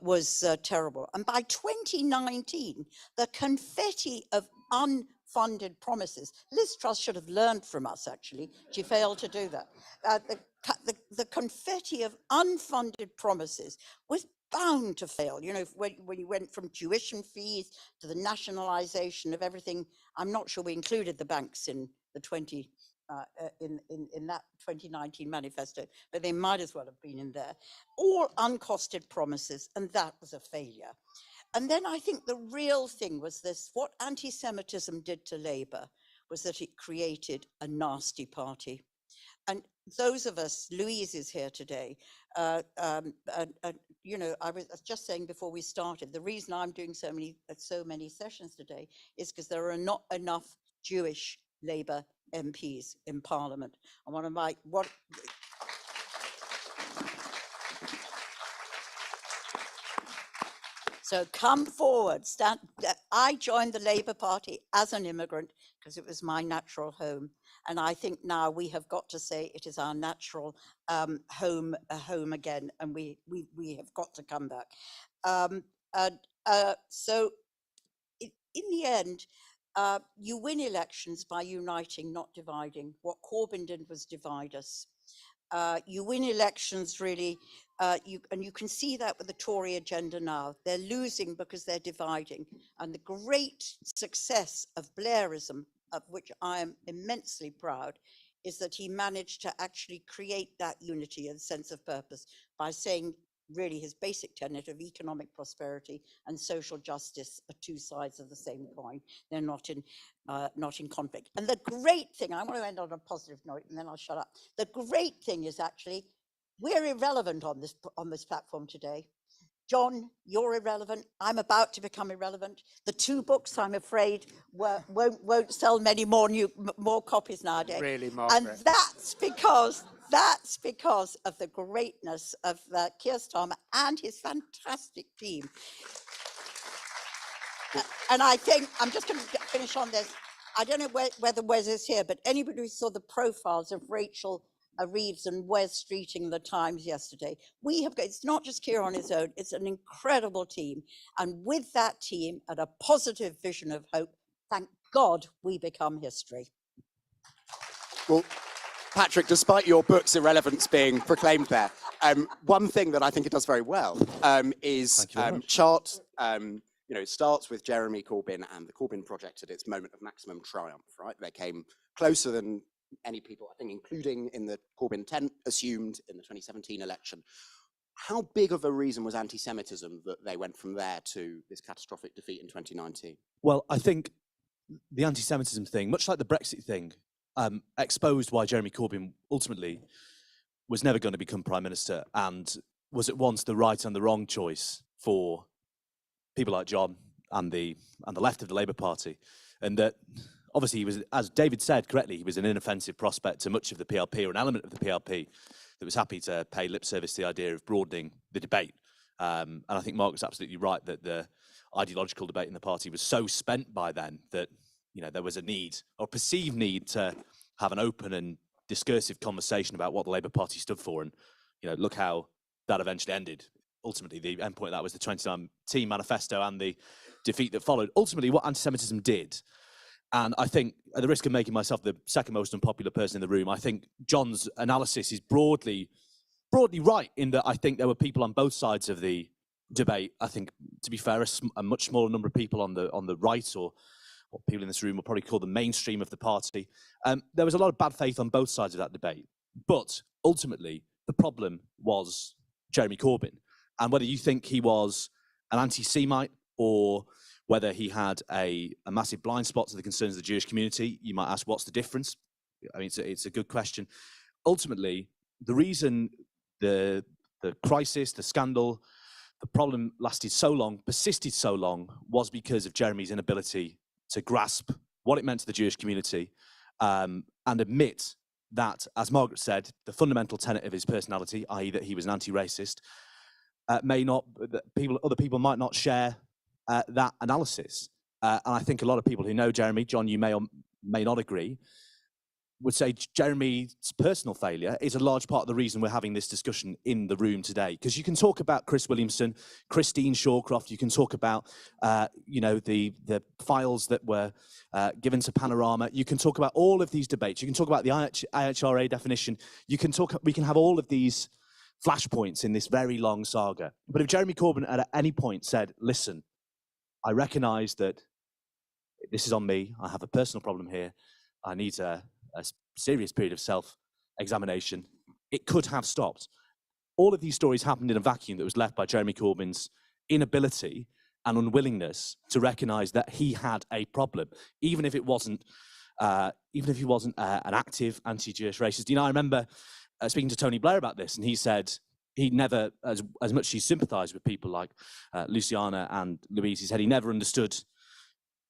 was terrible. And by 2019, the confetti of unfunded promises. Liz Truss should have learned from us, actually. She failed to do that. The confetti of unfunded promises was bound to fail. You know, when you went from tuition fees to the nationalisation of everything, I'm not sure we included the banks in the in that 2019 manifesto, but they might as well have been in there. All uncosted promises, and that was a failure. And then I think the real thing was this, what anti-Semitism did to Labour was that it created a nasty party. And those of us, Louise is here today, you know, I was just saying before we started, the reason I'm doing so many sessions today is because there are not enough Jewish Labour MPs in Parliament. And one of my, so come forward, stand. I joined the Labour Party as an immigrant because it was my natural home. And I think now we have got to say it is our natural home again, and we have got to come back. So in the end, you win elections by uniting, not dividing. What Corbyn did was divide us. You win elections really, and you can see that with the Tory agenda now. They're losing because they're dividing. And the great success of Blairism, of which I am immensely proud, is that he managed to actually create that unity and sense of purpose by saying really his basic tenet of economic prosperity and social justice are two sides of the same coin. They're not in conflict. And the great thing, I want to end on a positive note and then I'll shut up. The great thing is actually we're irrelevant on this platform today. John, you're irrelevant. I'm about to become irrelevant. The two books, I'm afraid, won't sell many more copies nowadays. Really, Margaret. And that's because of the greatness of Keir Starmer and his fantastic team. And I think, I'm just going to finish on this. I don't know whether Wes is here, but anybody who saw the profiles of Rachel Reeves and Wes Streeting the Times yesterday, it's not just Keir on his own, it's an incredible team. And with that team and a positive vision of hope, thank God we become history. Well, Patrick, despite your book's irrelevance being proclaimed there, one thing that I think it does very well is chart, starts with Jeremy Corbyn and the Corbyn project at its moment of maximum triumph, right? They came closer than any people, I think, including in the Corbyn tent, assumed in the 2017 election. How big of a reason was anti-Semitism that they went from there to this catastrophic defeat in 2019? Well, I think the anti-Semitism thing, much like the Brexit thing, exposed why Jeremy Corbyn ultimately was never going to become Prime Minister and was at once the right and the wrong choice for people like John and the left of the Labour Party. And that obviously he was, as David said correctly, he was an inoffensive prospect to much of the PLP, or an element of the PLP that was happy to pay lip service to the idea of broadening the debate. And I think Mark was absolutely right that the ideological debate in the party was so spent by then that there was a need, or perceived need, to have an open and discursive conversation about what the Labour Party stood for. And look how that eventually ended. Ultimately, the end point of that was the 2019 manifesto and the defeat that followed. Ultimately, what anti-Semitism did, and I think, at the risk of making myself the second most unpopular person in the room, I think John's analysis is broadly right in that I think there were people on both sides of the debate. I think, to be fair, a much smaller number of people on the right, or what people in this room will probably call the mainstream of the party. There was a lot of bad faith on both sides of that debate. But ultimately, the problem was Jeremy Corbyn. And whether you think he was an anti-Semite or whether he had a massive blind spot to the concerns of the Jewish community, you might ask, what's the difference? I mean, it's a good question. Ultimately, the reason the crisis, the scandal, the problem lasted so long, persisted so long, was because of Jeremy's inability to grasp what it meant to the Jewish community and admit that, as Margaret said, the fundamental tenet of his personality, i.e. that he was an anti-racist, other people might not share that analysis. And I think a lot of people who know Jeremy, John, you may or may not agree, would say Jeremy's personal failure is a large part of the reason we're having this discussion in the room today. Because you can talk about Chris Williamson, Christine Shawcroft, you can talk about, the files that were given to Panorama, you can talk about all of these debates, you can talk about the IHRA definition, we can have all of these flashpoints in this very long saga. But if Jeremy Corbyn at any point said, listen, I recognise that this is on me, I have a personal problem here, I need a serious period of self-examination, it could have stopped. All of these stories happened in a vacuum that was left by Jeremy Corbyn's inability and unwillingness to recognise that he had a problem, even if he wasn't an active anti-Jewish racist. I remember speaking to Tony Blair about this, and he said he never, as much as he sympathised with people like Luciana and Louise, he said he never understood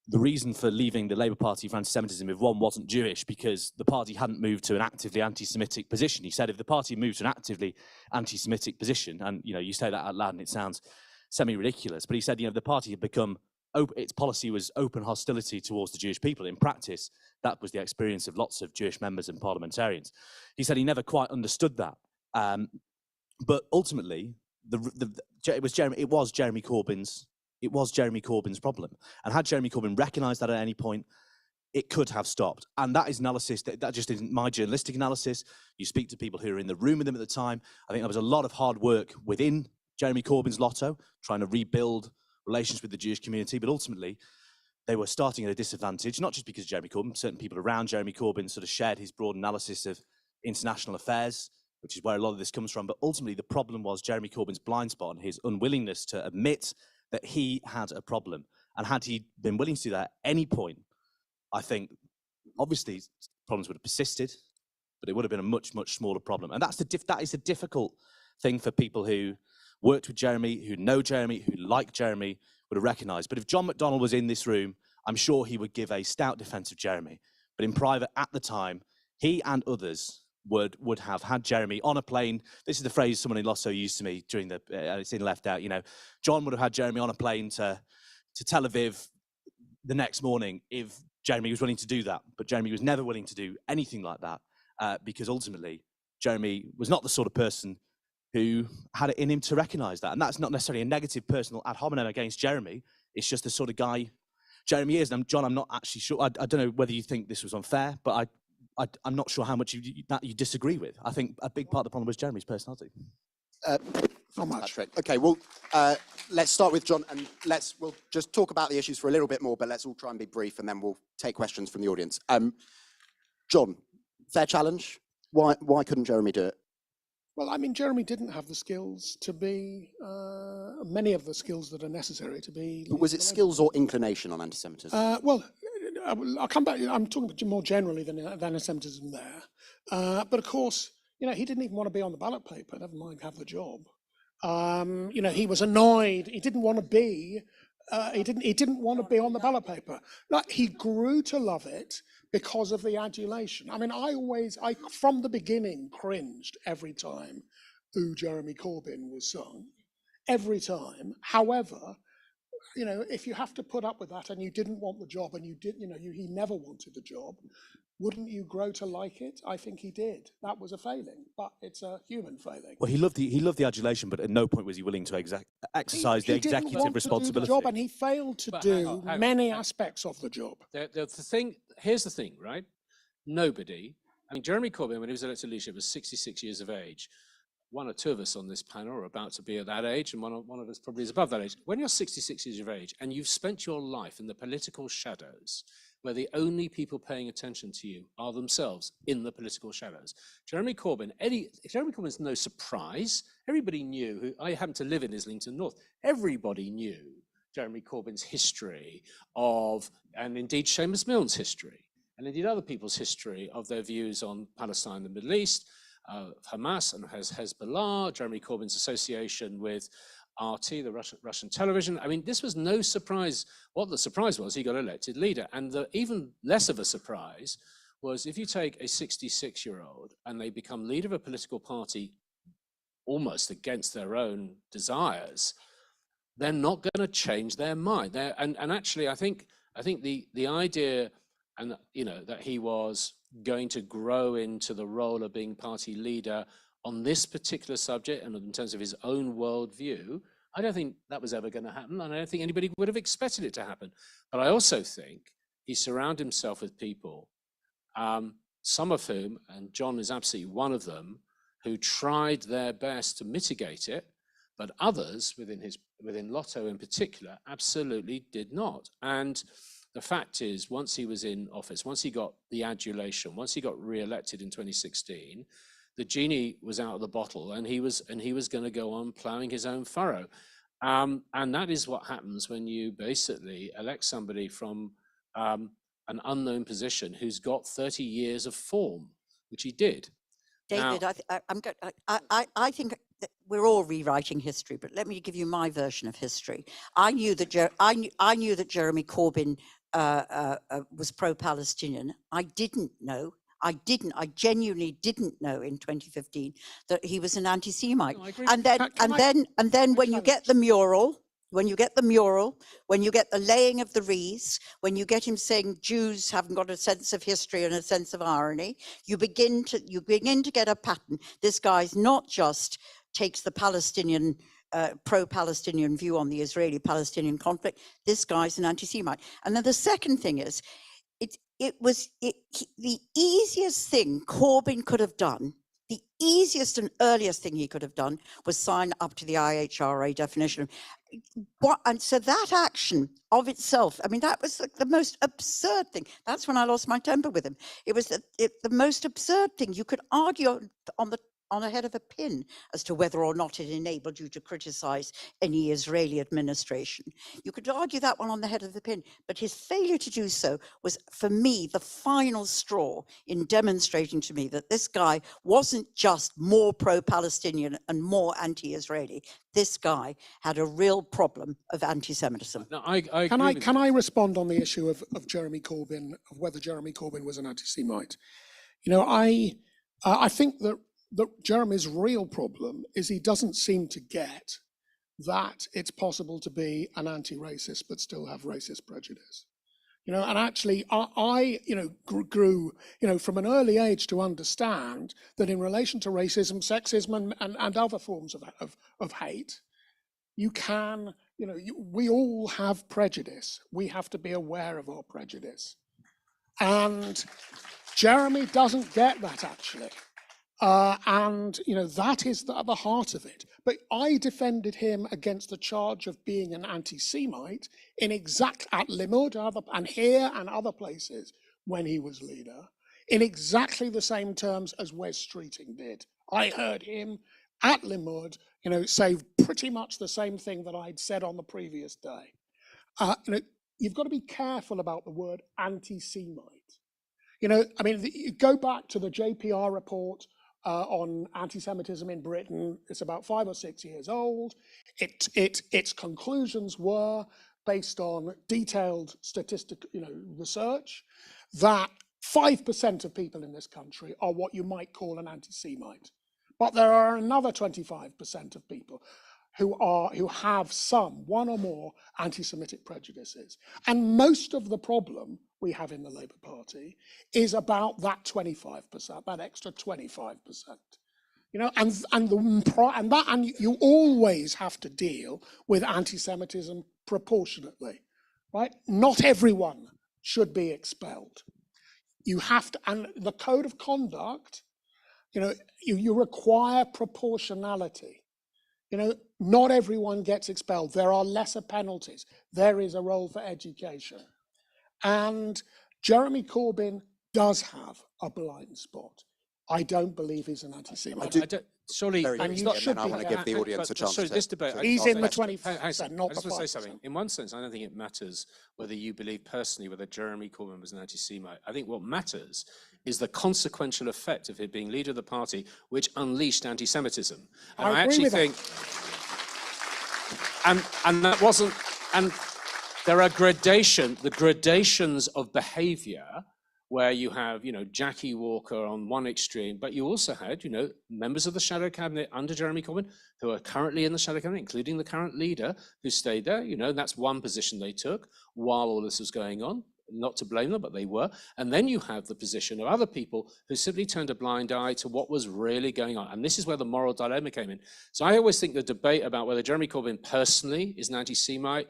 the reason for leaving the Labour Party for anti-Semitism if one wasn't Jewish, because the party hadn't moved to an actively anti-Semitic position. He said if the party moved to an actively anti-Semitic position, and you say that out loud and it sounds semi-ridiculous, but he said the party had become, its policy was open hostility towards the Jewish people. In practice, that was the experience of lots of Jewish members and parliamentarians. He said he never quite understood that. But ultimately, it was Jeremy Corbyn's problem. And had Jeremy Corbyn recognised that at any point, it could have stopped. And that is analysis, that just isn't my journalistic analysis. You speak to people who were in the room with him at the time. I think there was a lot of hard work within Jeremy Corbyn's lotto, trying to rebuild relations with the Jewish community. But ultimately, they were starting at a disadvantage, not just because of Jeremy Corbyn, certain people around Jeremy Corbyn sort of shared his broad analysis of international affairs, which is where a lot of this comes from. But ultimately, the problem was Jeremy Corbyn's blind spot and his unwillingness to admit that he had a problem. And had he been willing to do that at any point, I think, obviously, problems would have persisted, but it would have been a much, much smaller problem. And that is a difficult thing for people who worked with Jeremy, who know Jeremy, who like Jeremy, would have recognised. But if John McDonnell was in this room, I'm sure he would give a stout defence of Jeremy. But in private, at the time, he and others would have had Jeremy on a plane. This is the phrase someone in Losso used to me during the, it's in Left Out, you know, John would have had Jeremy on a plane to Tel Aviv the next morning if Jeremy was willing to do that. But Jeremy was never willing to do anything like that because ultimately Jeremy was not the sort of person who had it in him to recognise that. And that's not necessarily a negative personal ad hominem against Jeremy. It's just the sort of guy Jeremy is. And John, I'm not actually sure. I don't know whether you think this was unfair, but I'm not sure how much you disagree with. I think a big part of the problem was Jeremy's personality. Not much. Okay, well, let's start with John, and we'll just talk about the issues for a little bit more, but let's all try and be brief, and then we'll take questions from the audience. John, fair challenge. Why couldn't Jeremy do it? Well, I mean, Jeremy didn't have the skills to be, many of the skills that are necessary to be. But was it skills or inclination on anti-Semitism? Well, I'll come back. I'm talking more generally than anti-Semitism there. But of course, you know, he didn't even want to be on the ballot paper, never mind have the job. You know, he was annoyed. He didn't want to be. He didn't want to be on the ballot paper. Like, he grew to love it because of the adulation. I mean, I from the beginning cringed every time "Ooh, Jeremy Corbyn" was sung, every time. However, you know, if you have to put up with that and you didn't want the job and he never wanted the job, wouldn't you grow to like it? I think he did. That was a failing, but it's a human failing. Well, he loved the adulation, but at no point was he willing to exercise the executive responsibility. To do the job, and he failed to do many aspects of the job. Here's the thing, right? Nobody, I mean, Jeremy Corbyn, when he was elected leadership, was 66 years of age. One or two of us on this panel are about to be at that age, and one of us probably is above that age. When you're 66 years of age and you've spent your life in the political shadows, where the only people paying attention to you are themselves in the political shadows. Jeremy Corbyn is no surprise. Everybody knew I happen to live in Islington North. Everybody knew Jeremy Corbyn's history and indeed Seamus Milne's history, and indeed other people's history of their views on Palestine and the Middle East, Hamas and Hezbollah, Jeremy Corbyn's association with RT, the Russian television. I mean, this was no surprise. What the surprise was, he got elected leader. And the even less of a surprise was if you take a 66-year-old and they become leader of a political party almost against their own desires, they're not going to change their mind. And actually, I think the idea, and you know, that he was going to grow into the role of being party leader on this particular subject and in terms of his own worldview, I don't think that was ever going to happen, and I don't think anybody would have expected it to happen. But I also think he surrounded himself with people, some of whom, and John is absolutely one of them, who tried their best to mitigate it, but others within Lotto in particular absolutely did not. And the fact is, once he was in office, once he got the adulation, once he got re-elected in 2016, the genie was out of the bottle, and he was going to go on ploughing his own furrow. And that is what happens when you basically elect somebody from an unknown position who's got 30 years of form, which he did. David, I think that we're all rewriting history, but let me give you my version of history. I knew that Jeremy Corbyn was pro-Palestinian. I genuinely didn't know in 2015 that he was an anti-Semite. No, I agree. And then when you get the mural, when you get the laying of the wreaths, when you get him saying Jews haven't got a sense of history and a sense of irony, you begin to get a pattern. This guy's not just takes the Palestinian pro-Palestinian view on the Israeli-Palestinian conflict. This guy's an anti-Semite. And then the second thing is, the easiest thing Corbyn could have done The easiest and earliest thing he could have done was sign up to the IHRA definition. And so that action of itself, I mean, that was like the most absurd thing. That's when I lost my temper with him. It was the most absurd thing. You could argue on a head of a pin as to whether or not it enabled you to criticize any Israeli administration. You could argue that one on the head of the pin, but his failure to do so was, for me, the final straw in demonstrating to me that this guy wasn't just more pro-Palestinian and more anti-Israeli. This guy had a real problem of anti-Semitism. No, I Can I respond on the issue of Jeremy Corbyn, of whether Jeremy Corbyn was an anti-Semite? You know, I think that Jeremy's real problem is he doesn't seem to get that it's possible to be an anti-racist but still have racist prejudice. You know, and actually I grew, from an early age to understand that in relation to racism, sexism and other forms of hate, you can, we all have prejudice. We have to be aware of our prejudice. And Jeremy doesn't get that, actually. That is at the heart of it. But I defended him against the charge of being an anti-Semite at Limmud and here and other places when he was leader, in exactly the same terms as Wes Streeting did. I heard him at Limmud, say pretty much the same thing that I'd said on the previous day. You've got to be careful about the word anti-Semite. You go back to the JPR report on anti-Semitism in Britain. It's about 5 or 6 years old. Its conclusions were based on detailed statistical research that 5% of people in this country are what you might call an anti-Semite, but there are another 25% of people who have one or more anti-Semitic prejudices. And most of the problem we have in the Labour Party is about that 25%, that extra 25%. And you always have to deal with anti-Semitism proportionately, right? Not everyone should be expelled. You have to, and the code of conduct, you require proportionality. Not everyone gets expelled. There are lesser penalties. There is a role for education. And Jeremy Corbyn does have a blind spot. I don't believe he's an anti-Semite. Surely, and you should I want to give the audience a chance sorry, to. this debate. He's in the 20%, not I just the want to say 5%. something. In one sense, I don't think it matters whether you believe personally whether Jeremy Corbyn was an anti-Semite. I think what matters is the consequential effect of him being leader of the party, which unleashed anti-Semitism. And I agree actually with think, and that wasn't, and there are the gradations of behaviour where you have, Jackie Walker on one extreme, but you also had, members of the shadow cabinet under Jeremy Corbyn who are currently in the shadow cabinet, including the current leader who stayed there. That's one position they took while all this was going on. Not to blame them, but they were. And then you have the position of other people who simply turned a blind eye to what was really going on. And this is where the moral dilemma came in. So I always think the debate about whether Jeremy Corbyn personally is an anti-Semite,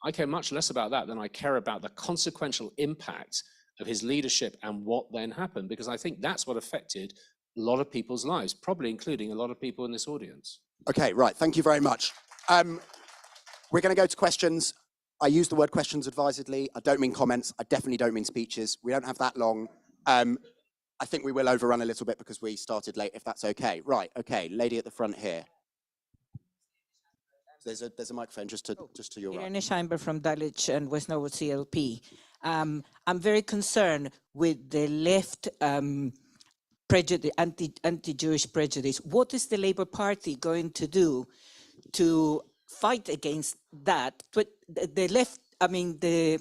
I care much less about that than I care about the consequential impact of his leadership and what then happened, because I think that's what affected a lot of people's lives, probably including a lot of people in this audience. Okay, right. Thank you very much. We're going to go to questions. I use the word questions advisedly. I don't mean comments. I definitely don't mean speeches. We don't have that long. I think we will overrun a little bit because we started late, if that's okay. Right, okay. Lady at the front here. There's a microphone just to your right. Irene Scheinberg from Dulwich and West Norwood CLP. I'm very concerned with the left prejudice, anti-Jewish prejudice. What is the Labour Party going to do to fight against that? The left, the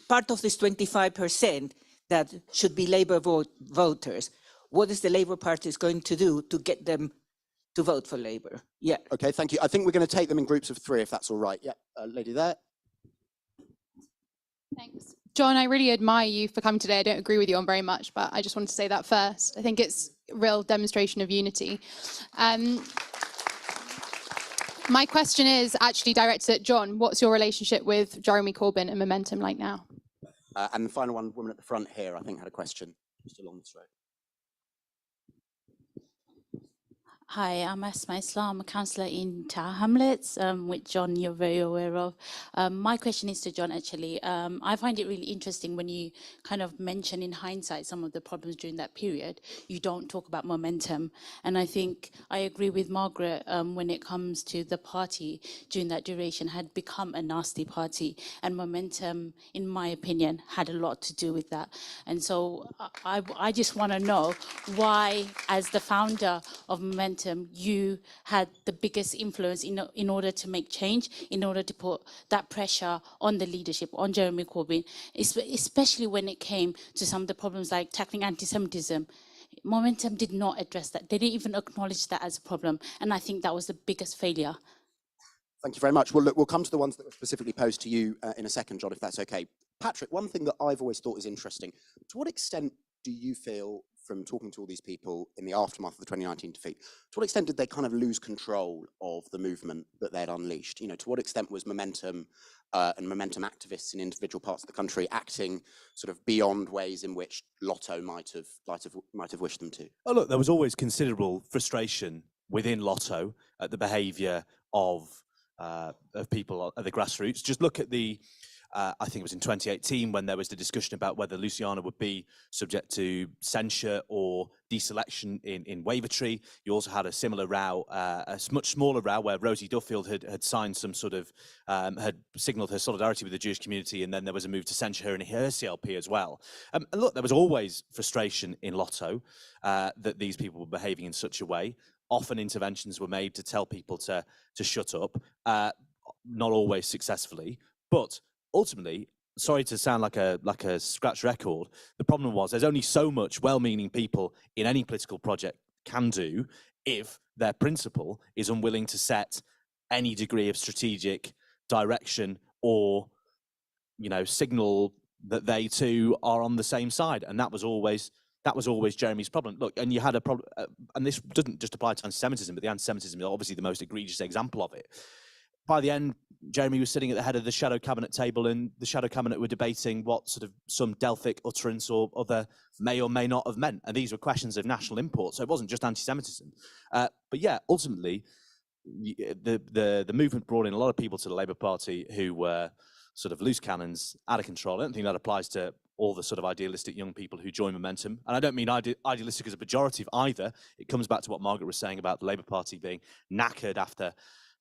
part of this 25% that should be Labour voters. What is the Labour Party going to do to get them to vote for Labour? Yeah. Okay, thank you. I think we're going to take them in groups of 3, if that's all right. Yeah, lady there. Thanks. John, I really admire you for coming today. I don't agree with you on very much, but I just wanted to say that first. I think it's a real demonstration of unity. My question is actually directed at John. What's your relationship with Jeremy Corbyn and Momentum like now? And the final woman at the front here, I think, had a question just along this road. Hi, I'm Asma Islam, a councillor in Tower Hamlets, which John you're very aware of. My question is to John actually. I find it really interesting when you kind of mention in hindsight some of the problems during that period. You don't talk about momentum. And I think I agree with Margaret when it comes to the party during that duration had become a nasty party. And momentum, in my opinion, had a lot to do with that. And so I just want to know why, as the founder of Momentum, you had the biggest influence in order to make change, in order to put that pressure on the leadership, on Jeremy Corbyn, especially when it came to some of the problems like tackling anti-Semitism. Momentum did not address that. They didn't even acknowledge that as a problem. And I think that was the biggest failure. Thank you very much. Well, look, we'll come to the ones that were specifically posed to you in a second, John, if that's okay. Patrick, one thing that I've always thought is interesting, to what extent do you feel, from talking to all these people in the aftermath of the 2019 defeat, to what extent did they kind of lose control of the movement that they'd unleashed? You know, to what extent was Momentum and Momentum activists in individual parts of the country acting sort of beyond ways in which Lotto might have wished them to? Oh, look, there was always considerable frustration within Lotto at the behaviour of people at the grassroots. Just look at the I think it was in 2018 when there was the discussion about whether Luciana would be subject to censure or deselection in Wavertree. You also had a similar row, a much smaller row, where Rosie Duffield had signed some sort of, had signalled her solidarity with the Jewish community, and then there was a move to censure her in her CLP as well. And look, there was always frustration in Lotto that these people were behaving in such a way. Often interventions were made to tell people to shut up, not always successfully, but ultimately, sorry to sound like a scratch record, the problem was there's only so much well-meaning people in any political project can do if their principal is unwilling to set any degree of strategic direction or, you know, signal that they too are on the same side. And that was always Jeremy's problem. Look, and you had a problem, and this doesn't just apply to anti-Semitism, but the anti-Semitism is obviously the most egregious example of it. By the end, Jeremy was sitting at the head of the shadow cabinet table, and the shadow cabinet were debating what sort of some Delphic utterance or other may or may not have meant. And these were questions of national import, so it wasn't just anti-Semitism. But yeah, ultimately, the movement brought in a lot of people to the Labour Party who were sort of loose cannons, out of control. I don't think that applies to all the sort of idealistic young people who join Momentum. And I don't mean idealistic as a pejorative either. It comes back to what Margaret was saying about the Labour Party being knackered after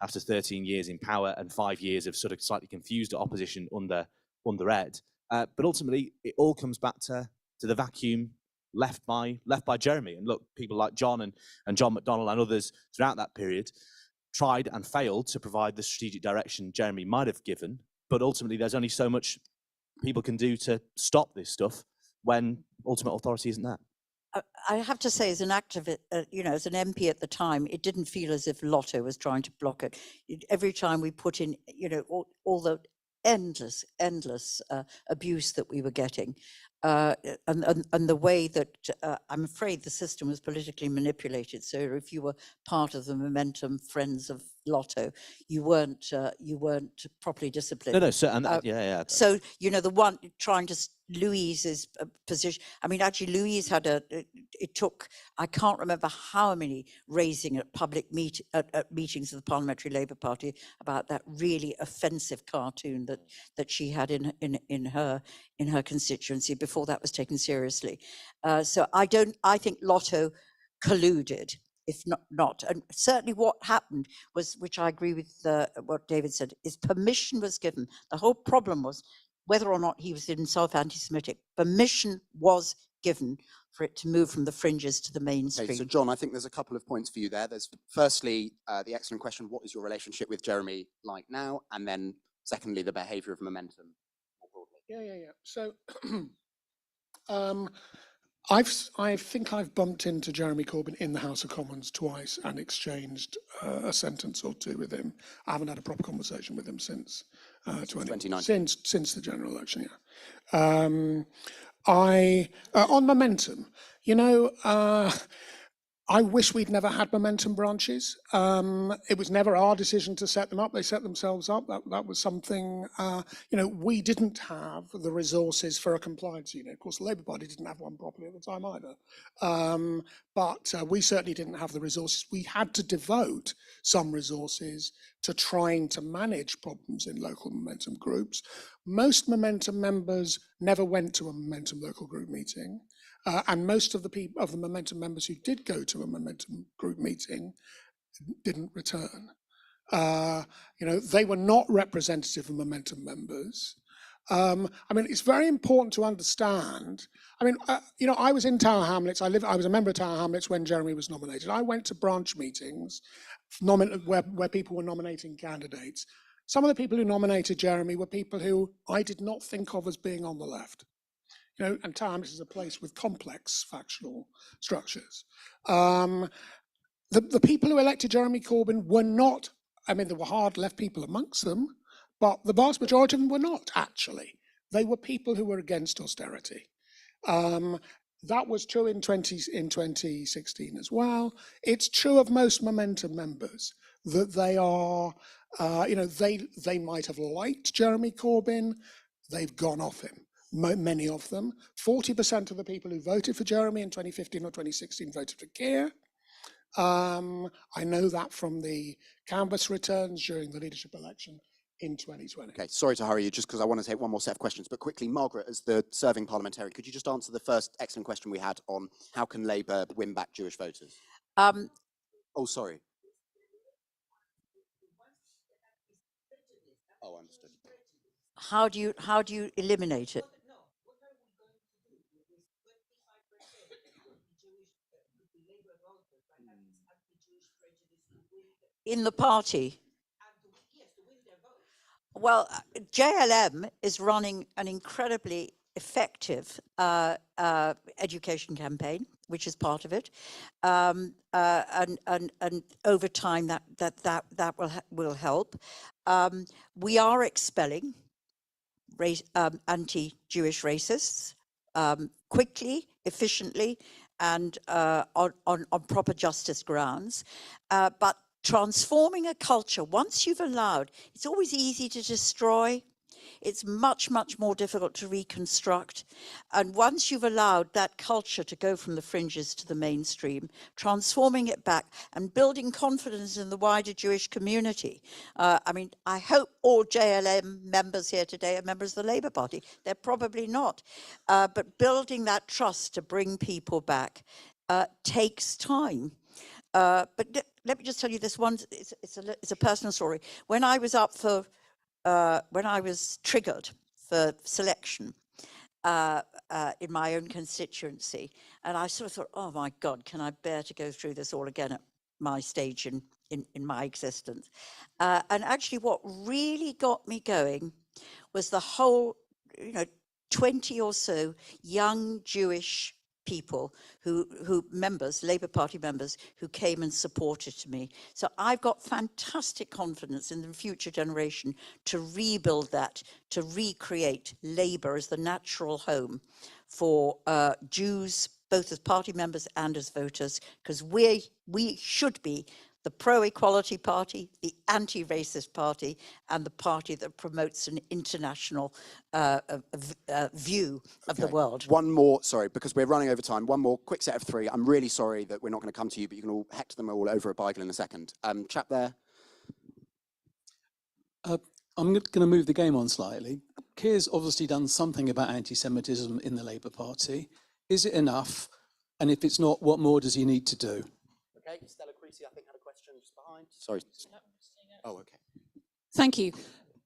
13 years in power and 5 years of sort of slightly confused opposition under Ed. But ultimately, it all comes back to the vacuum left by Jeremy. And look, people like John and John McDonnell and others throughout that period tried and failed to provide the strategic direction Jeremy might have given. But ultimately, there's only so much people can do to stop this stuff when ultimate authority isn't there. I have to say, as an activist, as an MP at the time, it didn't feel as if Lotto was trying to block it. Every time we put in, all the endless abuse that we were getting, and the way that I'm afraid the system was politically manipulated. So if you were part of the Momentum Friends of Lotto, you weren't properly disciplined. No, so, and yeah. So the one trying to Louise's position. I mean, actually, Louise had it took, I can't remember how many raising at public meetings of the Parliamentary Labour Party about that really offensive cartoon that she had in her constituency before that was taken seriously. So I think Lotto colluded, if not. And certainly what happened was, which I agree with what David said, is permission was given. The whole problem was whether or not he was himself anti-Semitic. Permission was given for it to move from the fringes to the mainstream. Okay, so John, I think there's a couple of points for you there. There's firstly, the excellent question, what is your relationship with Jeremy like now? And then secondly, the behaviour of Momentum more broadly. Yeah. So I think I've bumped into Jeremy Corbyn in the House of Commons twice and exchanged a sentence or two with him. I haven't had a proper conversation with him since 2019. Since the general election, yeah. On Momentum, I wish we'd never had Momentum branches. It was never our decision to set them up. They set themselves up. That was something, we didn't have the resources for a compliance unit. Of course, the Labour Party didn't have one properly at the time either. But we certainly didn't have the resources. We had to devote some resources to trying to manage problems in local Momentum groups. Most Momentum members never went to a Momentum local group meeting. And most of the Momentum members who did go to a Momentum group meeting didn't return. They were not representative of Momentum members. It's very important to understand. I was in Tower Hamlets. I was a member of Tower Hamlets when Jeremy was nominated. I went to branch meetings where people were nominating candidates. Some of the people who nominated Jeremy were people who I did not think of as being on the left. And Tower Hamlets is a place with complex factional structures. The people who elected Jeremy Corbyn were not, there were hard left people amongst them, but the vast majority of them were not, actually. They were people who were against austerity. That was true in 2016 as well. It's true of most Momentum members that they are, they might have liked Jeremy Corbyn, they've gone off him. Many of them. 40% of the people who voted for Jeremy in 2015 or 2016 voted for Keir. I know that from the canvass returns during the leadership election in 2020. Okay, sorry to hurry you, just because I want to take one more set of questions, but quickly, Margaret, as the serving parliamentarian, could you just answer the first excellent question we had on how can Labour win back Jewish voters? Oh, sorry. Oh, understood. How do you eliminate it? In the party? Well, JLM is running an incredibly effective education campaign, which is part of it, and over time that will help. We are expelling anti-Jewish racists quickly, efficiently, and on proper justice grounds, but transforming a culture, once you've allowed, it's always easy to destroy. It's much, much more difficult to reconstruct. And once you've allowed that culture to go from the fringes to the mainstream, transforming it back and building confidence in the wider Jewish community. I hope all JLM members here today are members of the Labour Party. They're probably not. But building that trust to bring people back takes time. But let me just tell you this one, it's a personal story. When I was when I was triggered for selection in my own constituency, and I sort of thought, oh my God, can I bear to go through this all again at my stage in my existence? And actually what really got me going was the whole, 20 or so young Jewish people members, Labour Party members, who came and supported me. So I've got fantastic confidence in the future generation to rebuild that, to recreate Labour as the natural home for Jews, both as party members and as voters, because we should be the pro-equality party, the anti-racist party, and the party that promotes an international view of the world. One more, sorry, because we're running over time. One more quick set of three. I'm really sorry that we're not going to come to you, but you can all hex them all over a Beigel in a second. Chap there. I'm going to move the game on slightly. Keir's obviously done something about anti-Semitism in the Labour Party. Is it enough? And if it's not, what more does he need to do? Okay, Stella Creasy, I think, had a question just behind. Sorry. Oh, okay. Thank you.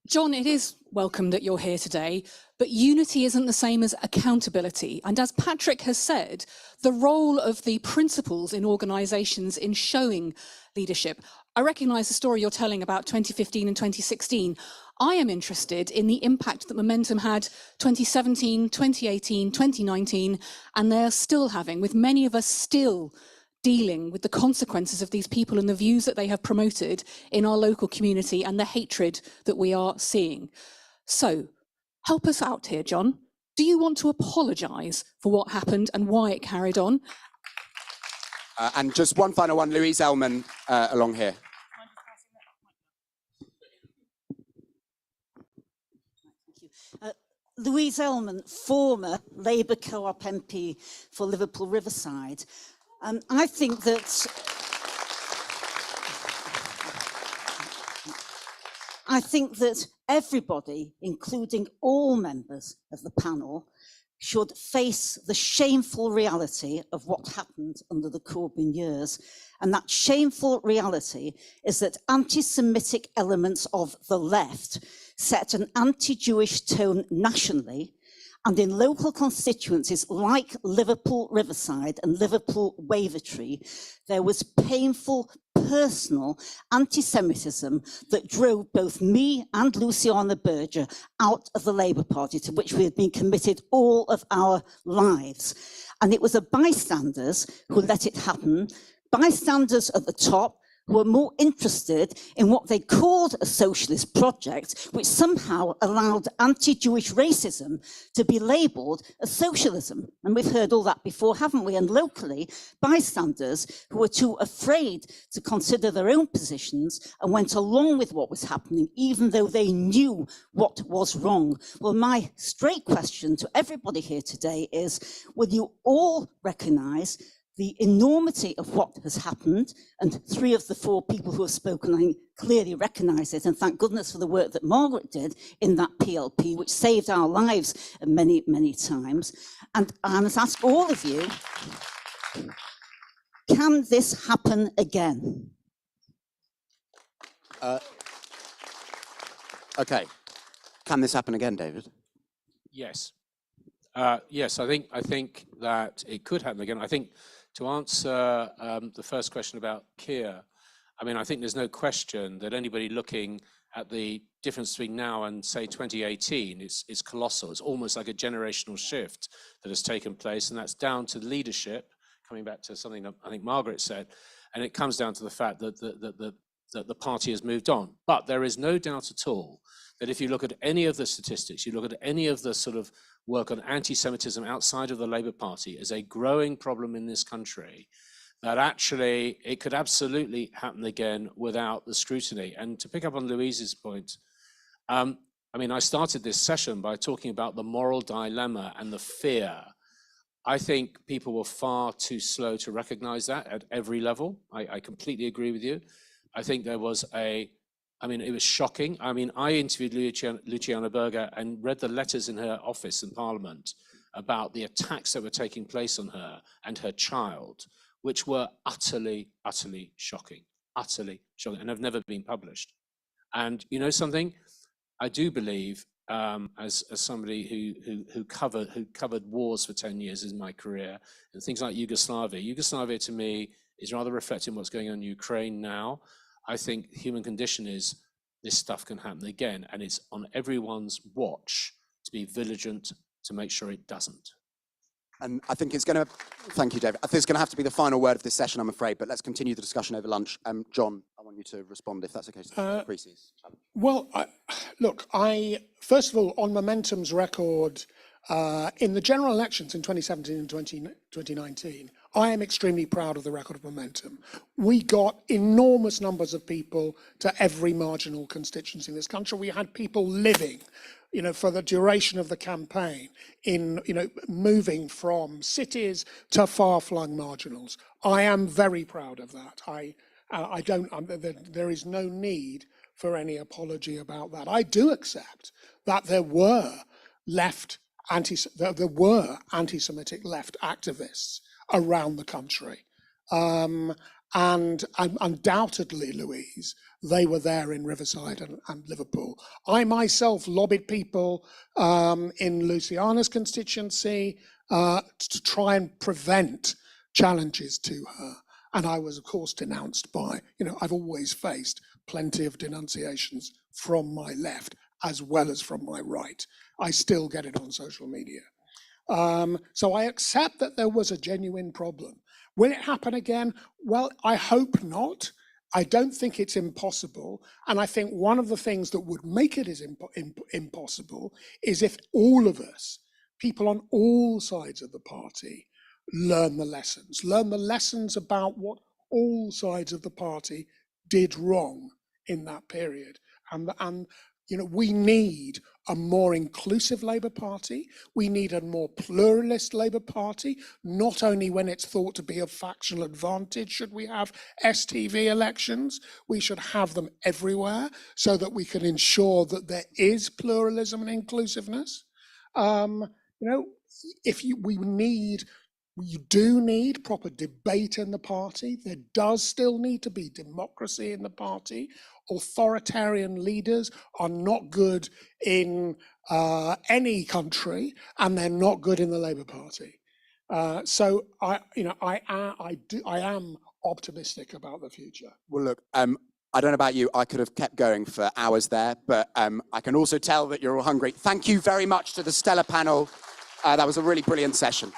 John, it is welcome that you're here today, but unity isn't the same as accountability. And as Patrick has said, the role of the principals in organisations in showing leadership. I recognise the story you're telling about 2015 and 2016. I am interested in the impact that Momentum had 2017, 2018, 2019, and they're still having, with many of us still dealing with the consequences of these people and the views that they have promoted in our local community and the hatred that we are seeing. So, help us out here, John. Do you want to apologise for what happened and why it carried on? And just one final one, Louise Ellman, along here. Louise Ellman, former Labour Co-op MP for Liverpool Riverside. I think that everybody, including all members of the panel, should face the shameful reality of what happened under the Corbyn years. And that shameful reality is that anti-Semitic elements of the left set an anti-Jewish tone nationally, and in local constituencies like Liverpool Riverside and Liverpool Wavertree, there was painful personal anti-Semitism that drove both me and Luciana Berger out of the Labour Party, to which we had been committed all of our lives. And it was the bystanders who let it happen, bystanders at the top who were more interested in what they called a socialist project, which somehow allowed anti-Jewish racism to be labelled as socialism. And we've heard all that before, haven't we? And locally, bystanders who were too afraid to consider their own positions and went along with what was happening, even though they knew what was wrong. Well, my straight question to everybody here today is, will you all recognise the enormity of what has happened? And 3 of the 4 people who have spoken, I think, clearly recognise it, and thank goodness for the work that Margaret did in that PLP, which saved our lives many, many times. And I must ask all of you, can this happen again? Okay. Can this happen again, David? Yes. Yes, I think that it could happen again. I think to answer the first question about Keir, I mean, I think there's no question that anybody looking at the difference between now and, say, 2018 is colossal. It's almost like a generational shift that has taken place, and that's down to leadership, coming back to something that I think Margaret said, and it comes down to the fact that the party has moved on. But there is no doubt at all that if you look at any of the statistics, you look at any of the sort of work on anti-Semitism outside of the Labour Party as a growing problem in this country, that actually it could absolutely happen again without the scrutiny. And to pick up on Louise's point, I mean, I started this session by talking about the moral dilemma and the fear. I think people were far too slow to recognize that at every level. I completely agree with you. I think there was I mean, it was shocking. I mean, I interviewed Luciana Berger and read the letters in her office in Parliament about the attacks that were taking place on her and her child, which were utterly, utterly shocking, and have never been published. And you know something? I do believe, as somebody who covered wars for 10 years in my career, and things like Yugoslavia to me is rather reflecting what's going on in Ukraine now. I think the human condition is this stuff can happen again, and it's on everyone's watch to be vigilant to make sure it doesn't. And I think it's going to, thank you, David. I think it's going to have to be the final word of this session, I'm afraid, but let's continue the discussion over lunch. John, I want you to respond if that's okay. Well, look, first of all, on Momentum's record, in the general elections in 2017 and 2019, I am extremely proud of the record of Momentum. We got enormous numbers of people to every marginal constituency in this country. We had people living, you know, for the duration of the campaign in, you know, moving from cities to far-flung marginals. I am very proud of that. There is no need for any apology about that. I do accept that there were anti-Semitic left activists around the country. And undoubtedly, Louise, they were there in Riverside and Liverpool. I myself lobbied people in Luciana's constituency to try and prevent challenges to her. And I was, of course, denounced by, you know, I've always faced plenty of denunciations from my left as well as from my right. I still get it on social media. So I accept that there was a genuine problem. Will it happen again? Well, I hope not. I don't think it's impossible. And I think one of the things that would make it impossible is if all of us, people on all sides of the party, learn the lessons. Learn the lessons about what all sides of the party did wrong in that period. And you know, we need a more inclusive Labour Party. We need a more pluralist Labour Party, not only when it's thought to be of factional advantage should we have STV elections, we should have them everywhere so that we can ensure that there is pluralism and inclusiveness. You know, you do need proper debate in the party. There does still need to be democracy in the party. Authoritarian leaders are not good in any country, and they're not good in the Labour Party. So I am optimistic about the future. Well, look, I don't know about you, I could have kept going for hours there, but I can also tell that you're all hungry. Thank you very much to the stellar panel. That was a really brilliant session.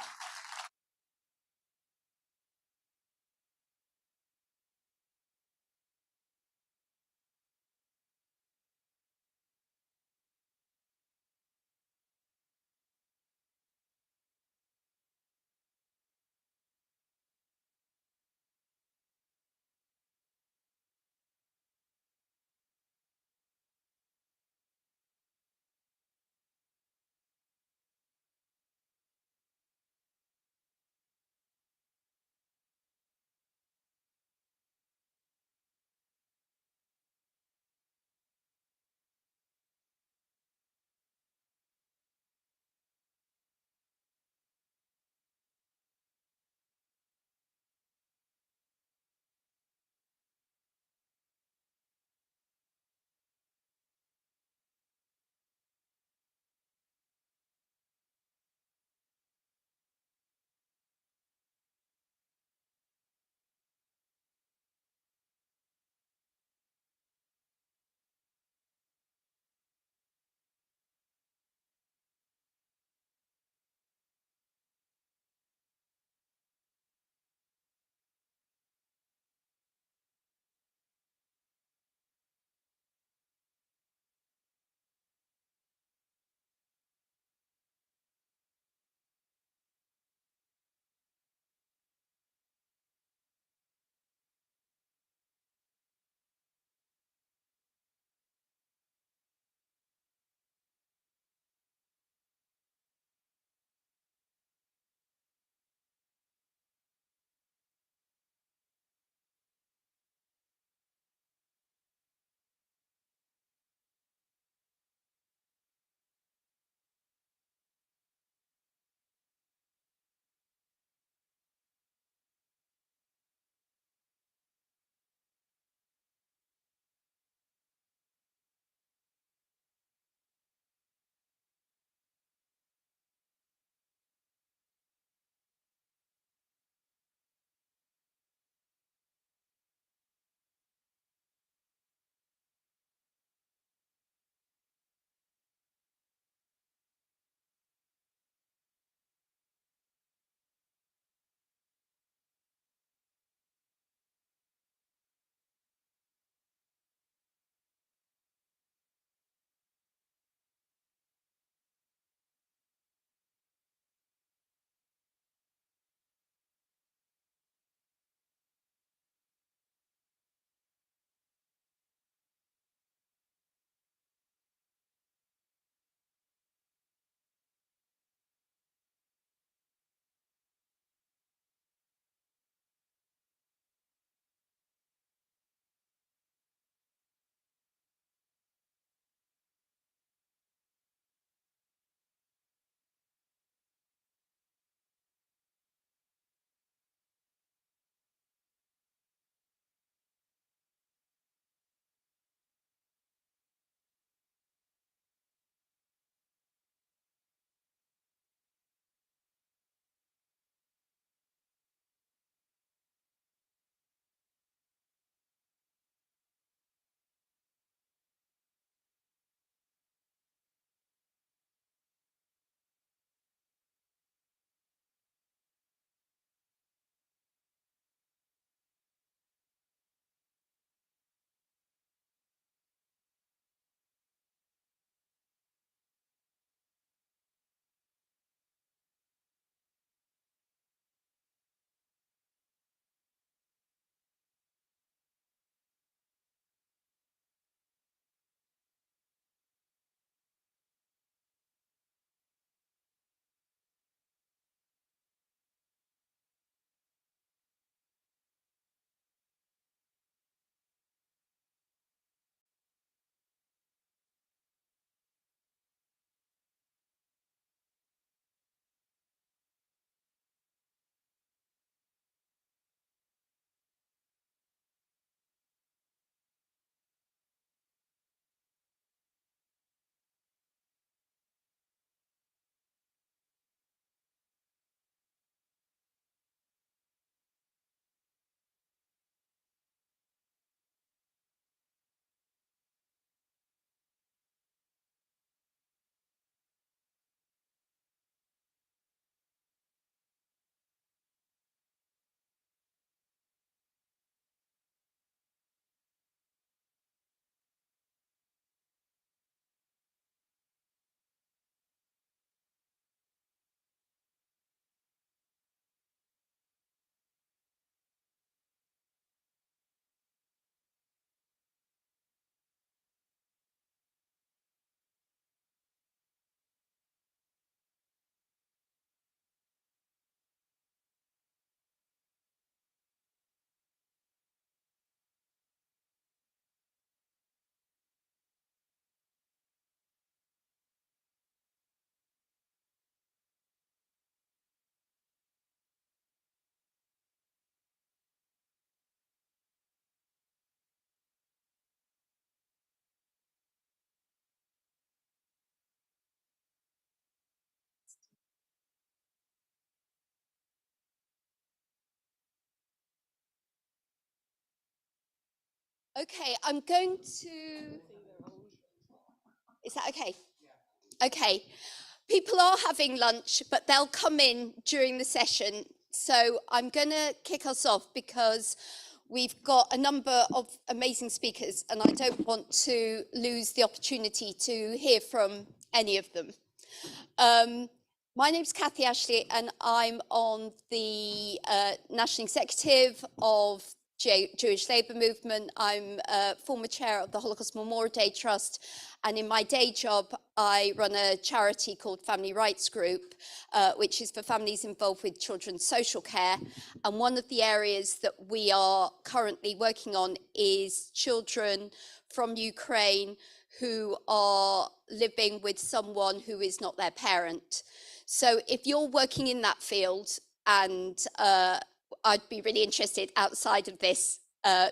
Okay, I'm going to. Is that okay? Okay. People are having lunch, but they'll come in during the session. So I'm going to kick us off because we've got a number of amazing speakers and I don't want to lose the opportunity to hear from any of them. My name's Kathy Ashley and I'm on the National Executive of Jewish Labour Movement. I'm former chair of the Holocaust Memorial Day Trust, and in my day job I run a charity called Family Rights Group, which is for families involved with children's social care. And one of the areas that we are currently working on is children from Ukraine who are living with someone who is not their parent. So if you're working in that field, and I'd be really interested outside of this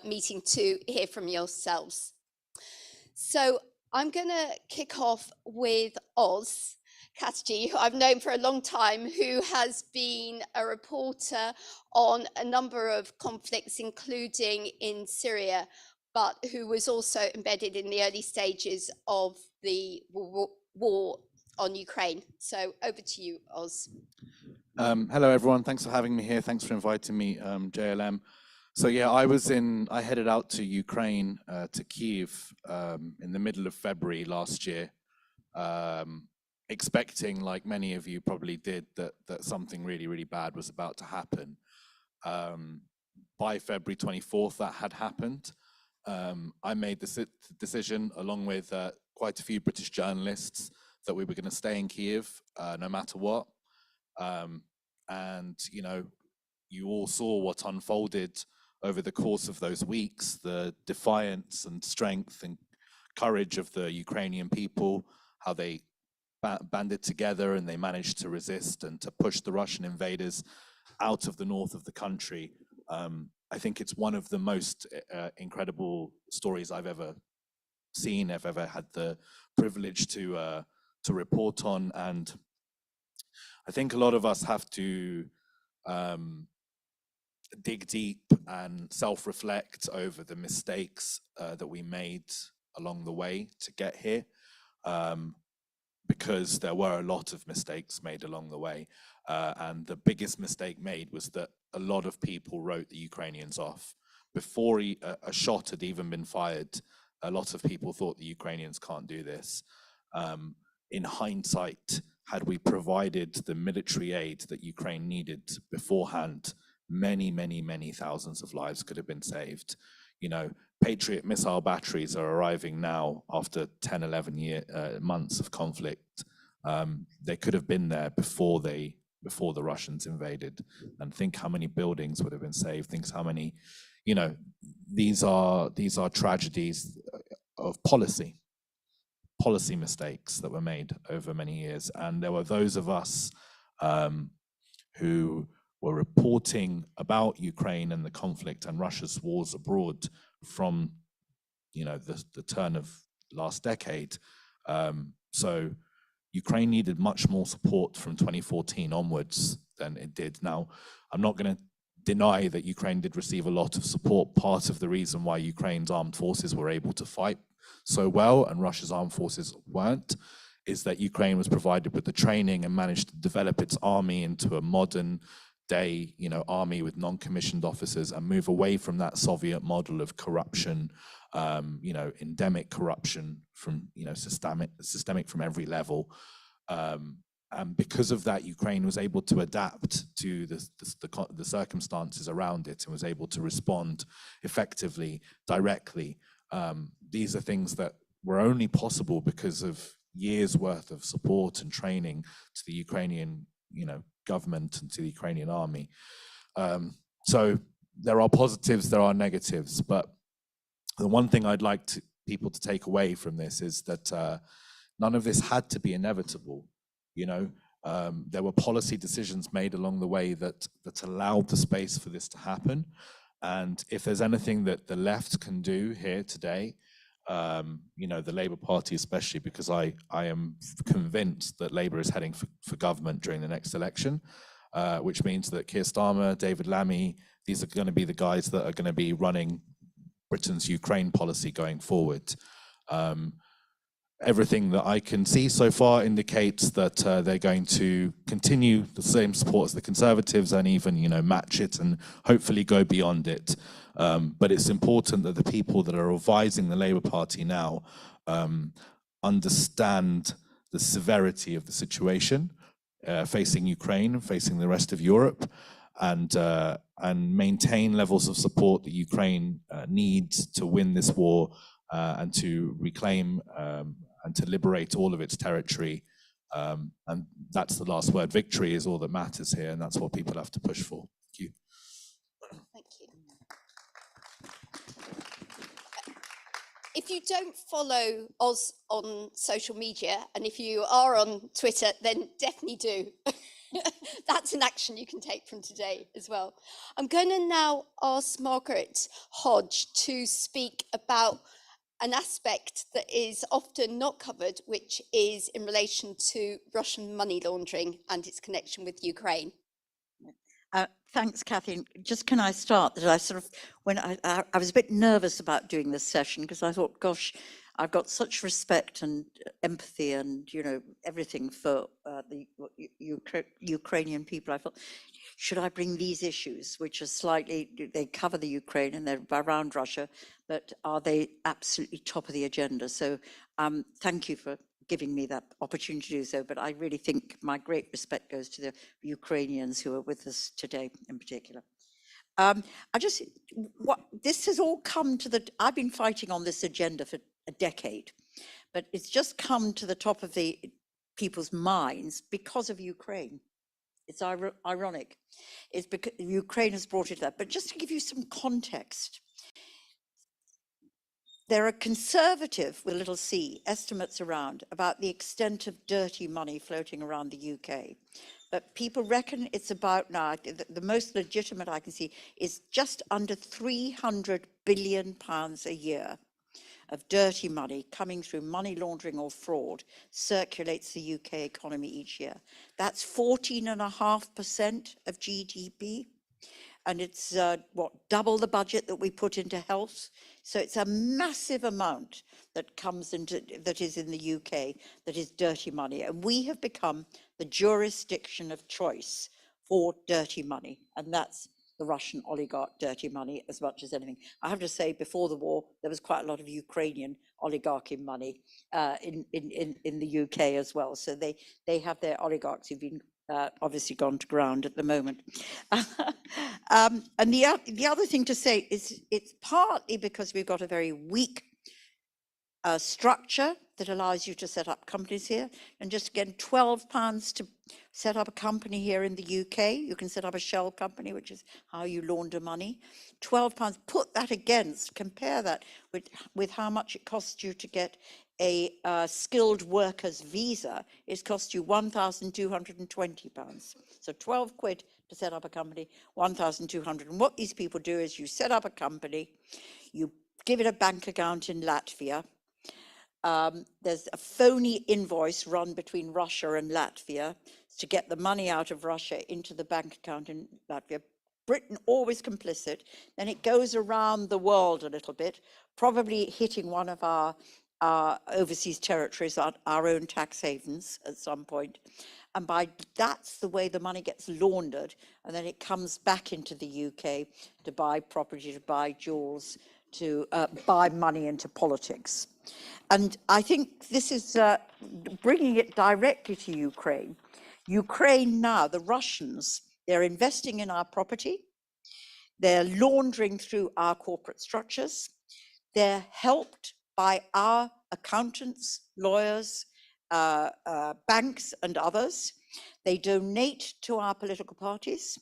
meeting to hear from yourselves. So I'm going to kick off with Oz Chatterjee, who I've known for a long time, who has been a reporter on a number of conflicts, including in Syria, but who was also embedded in the early stages of the war on Ukraine. So over to you, Oz. Hello, everyone. Thanks for having me here. Thanks for inviting me, JLM. So yeah, I headed out to Ukraine, to Kyiv, in the middle of February last year, expecting, like many of you probably did, that something really, really bad was about to happen. By February 24th, that had happened. I made the decision, along with quite a few British journalists, that we were going to stay in Kyiv, no matter what. And, you know, you all saw what unfolded over the course of those weeks, the defiance and strength and courage of the Ukrainian people, how they banded together and they managed to resist and to push the Russian invaders out of the north of the country. I think it's one of the most incredible stories I've ever seen, I've ever had the privilege to report on. And I think a lot of us have to dig deep and self-reflect over the mistakes that we made along the way to get here, because there were a lot of mistakes made along the way. And the biggest mistake made was that a lot of people wrote the Ukrainians off. Before a shot had even been fired, a lot of people thought the Ukrainians can't do this. In hindsight, had we provided the military aid that Ukraine needed beforehand, many, many, many thousands of lives could have been saved. You know, Patriot missile batteries are arriving now after 10, 11 months of conflict. They could have been there before the Russians invaded. And think how many buildings would have been saved. Think how many, you know, these are tragedies of policy mistakes that were made over many years. And there were those of us who were reporting about Ukraine and the conflict and Russia's wars abroad from, you know, the turn of last decade. So Ukraine needed much more support from 2014 onwards than it did. Now, I'm not going to deny that Ukraine did receive a lot of support. Part of the reason why Ukraine's armed forces were able to fight so well and Russia's armed forces weren't is that Ukraine was provided with the training and managed to develop its army into a modern day, you know, army with non-commissioned officers and move away from that Soviet model of corruption, you know, endemic corruption from, you know, systemic from every level. And because of that, Ukraine was able to adapt to the circumstances around it and was able to respond effectively, directly. These are things that were only possible because of years worth of support and training to the Ukrainian, you know, government and to the Ukrainian army. So there are positives, there are negatives, but the one thing I'd like people to take away from this is that none of this had to be inevitable. You know, there were policy decisions made along the way that allowed the space for this to happen. And if there's anything that the left can do here today, you know, the Labour Party especially, because I am convinced that Labour is heading for government during the next election, which means that Keir Starmer, David Lammy, these are going to be the guys that are going to be running Britain's Ukraine policy going forward. Everything that I can see so far indicates that they're going to continue the same support as the Conservatives and even, match it and hopefully go beyond it. But it's important that the people that are advising the Labour Party now understand the severity of the situation facing Ukraine, facing the rest of Europe, and maintain levels of support that Ukraine needs to win this war and to reclaim and to liberate all of its territory. And that's the last word. Victory is all that matters here, and that's what people have to push for. Thank you. Thank you. If you don't follow Oz on social media, and if you are on Twitter, then definitely do. That's an action you can take from today as well. I'm going to now ask Margaret Hodge to speak about an aspect that is often not covered, which is in relation to Russian money laundering and its connection with Ukraine. Thanks, Catherine. Just can I start that I sort of, when I was a bit nervous about doing this session because I thought, gosh, I've got such respect and empathy and, everything for the Ukrainian people. I thought, should I bring these issues, which are slightly, they cover the Ukraine and they're around Russia, but are they absolutely top of the agenda? So thank you for giving me that opportunity to do so, but I really think my great respect goes to the Ukrainians who are with us today in particular. This has all come to I've been fighting on this agenda for a decade, but it's just come to the top of the people's minds because of Ukraine. It's ironic. It's because Ukraine has brought it to that. But just to give you some context, there are conservative, with little c, estimates around about the extent of dirty money floating around the UK. But people reckon it's about now, the most legitimate I can see is just under £300 billion a year of dirty money coming through money laundering or fraud circulates the UK economy each year. That's 14.5% of GDP. And it's double the budget that we put into health. So it's a massive amount that comes into, that is in the UK, that is dirty money. And we have become the jurisdiction of choice for dirty money. And that's the Russian oligarch dirty money as much as anything. I have to say, before the war, there was quite a lot of Ukrainian oligarchy money in the UK as well. So they have their oligarchs who've been obviously gone to ground at the moment. And the other thing to say is it's partly because we've got a very weak structure that allows you to set up companies here. And just again, £12 to set up a company here in the UK. You can set up a shell company, which is how you launder money. £12, put that against, compare that with how much it costs you to get a skilled workers visa. It costs you £1,220. So 12 quid to set up a company, 1,200. And what these people do is you set up a company, you give it a bank account in Latvia. There's a phony invoice run between Russia and Latvia to get the money out of Russia into the bank account in Latvia. Britain always complicit. Then it goes around the world a little bit, probably hitting one of our overseas territories, our own tax havens at some point. And that's the way the money gets laundered. And then it comes back into the UK to buy property, to buy jewels, to buy money into politics. And I think this is bringing it directly to Ukraine. Ukraine now, the Russians, they're investing in our property. They're laundering through our corporate structures. They're helped by our accountants, lawyers, banks and others. They donate to our political parties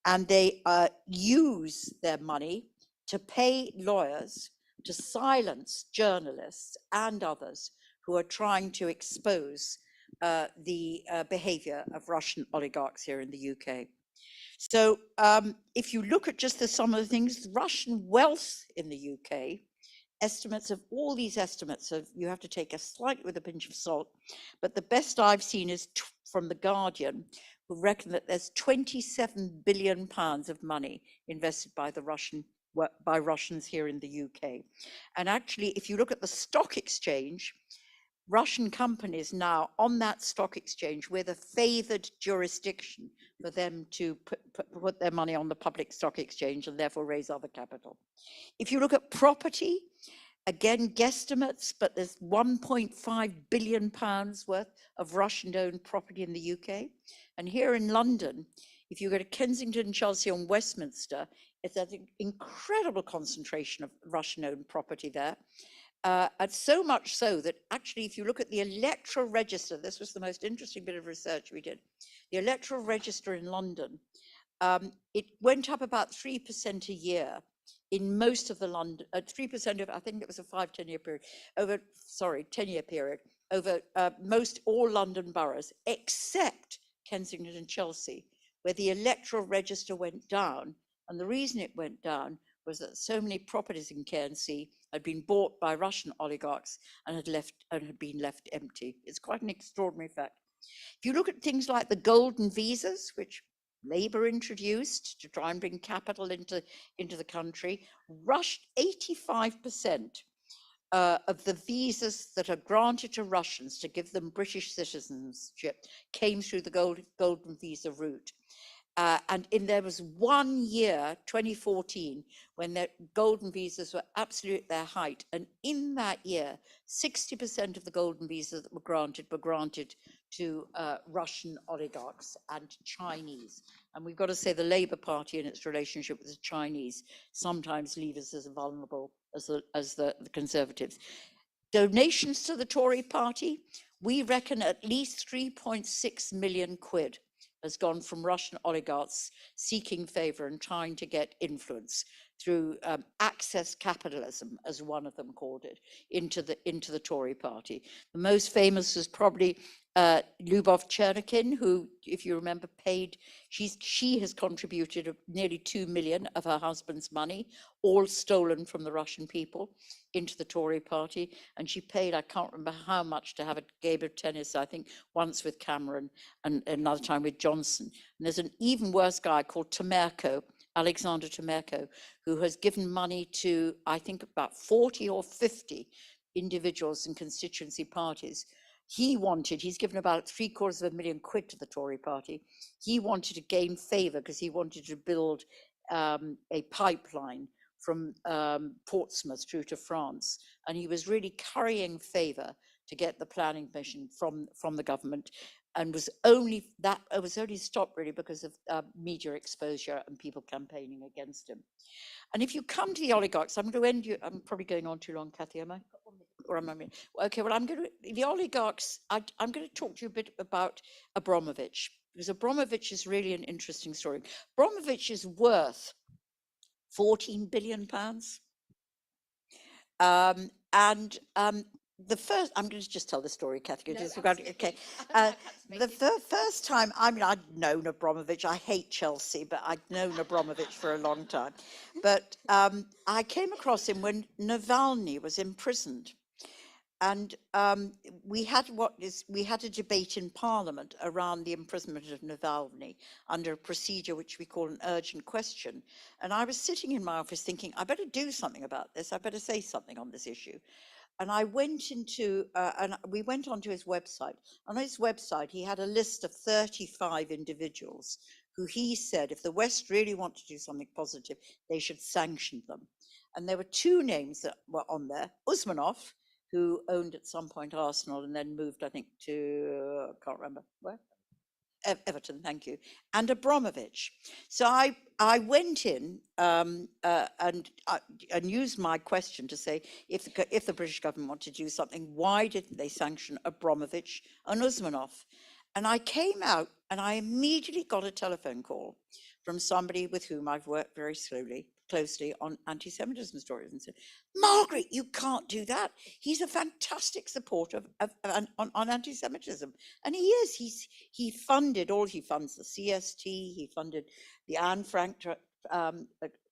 and they use their money to pay lawyers to silence journalists and others who are trying to expose the behavior of Russian oligarchs here in the UK. So if you look at just some of the things, Russian wealth in the UK, estimates of all these estimates, so you have to take a slightly with a pinch of salt, but the best I've seen is from The Guardian, who reckon that there's £27 billion of money invested by the Russian by Russians here in the UK. And actually, if you look at the stock exchange, Russian companies now on that stock exchange, we're the favored jurisdiction for them to put their money on the public stock exchange and therefore raise other capital. If you look at property, again, guesstimates, but there's 1.5 billion pounds worth of Russian-owned property in the UK. And here in London, if you go to Kensington, Chelsea and Westminster, it's an incredible concentration of Russian-owned property there. And so much so that actually, if you look at the electoral register, this was the most interesting bit of research we did. The electoral register in London, it went up about 3% a year in most of the London, 3% of, I think it was a 5-10-year period, 10-year period, over most all London boroughs, except Kensington and Chelsea, where the electoral register went down. And the reason it went down was that so many properties in KNC had been bought by Russian oligarchs and had been left empty. It's quite an extraordinary fact. If you look at things like the golden visas, which Labour introduced to try and bring capital into the country, 85% of the visas that are granted to Russians to give them British citizenship came through the golden visa route. And there was 1 year, 2014, when the golden visas were absolutely at their height. And in that year, 60% of the golden visas that were granted to Russian oligarchs and Chinese. And we've got to say the Labour Party in its relationship with the Chinese sometimes leave us as vulnerable as the Conservatives. Donations to the Tory party, we reckon at least 3.6 million quid has gone from Russian oligarchs seeking favour and trying to get influence through access capitalism, as one of them called it, into the Tory party. The most famous was probably Lyubov Chernyakhin, who, if you remember, paid, she has contributed nearly 2 million of her husband's money, all stolen from the Russian people, into the Tory party. And she paid, I can't remember how much, to have a game of tennis, I think once with Cameron and another time with Johnson. And there's an even worse guy called Temerko, Alexander Temerko, who has given money to, I think, about 40 or 50 individuals and constituency parties. He's given about £750,000 quid to the Tory party. He wanted to gain favour because he wanted to build a pipeline from Portsmouth through to France. And he was really currying favour to get the planning permission from the government, and was only stopped really because of media exposure and people campaigning against him. And if you come to the oligarchs, I'm going to end you. I'm probably going on too long, Kathy, am I? Or am I? Okay, well, the oligarchs, I'm going to talk to you a bit about Abramovich, because Abramovich is really an interesting story. Abramovich is worth £14 billion. The first, I'm going to just tell the story, Kathy. No, okay. The first time, I mean, I'd known Abramovich. I hate Chelsea, but I'd known Abramovich for a long time. But I came across him when Navalny was imprisoned. And we had a debate in Parliament around the imprisonment of Navalny under a procedure which we call an urgent question. And I was sitting in my office thinking, I better do something about this. I better say something on this issue. And I went and we went onto his website. On his website, he had a list of 35 individuals who he said, if the West really want to do something positive, they should sanction them. And there were two names that were on there: Usmanov, who owned at some point Arsenal and then moved, I think, to, I can't remember, where? Everton, thank you, and Abramovich. So I went in and used my question to say, if the British government want to do something, why didn't they sanction Abramovich and Usmanov? And I came out and I immediately got a telephone call from somebody with whom I've worked very closely on anti-Semitism stories, and said, Margaret, you can't do that. He's a fantastic supporter on anti-Semitism. And he is. He funded, he funds the CST, he funded the Anne Frank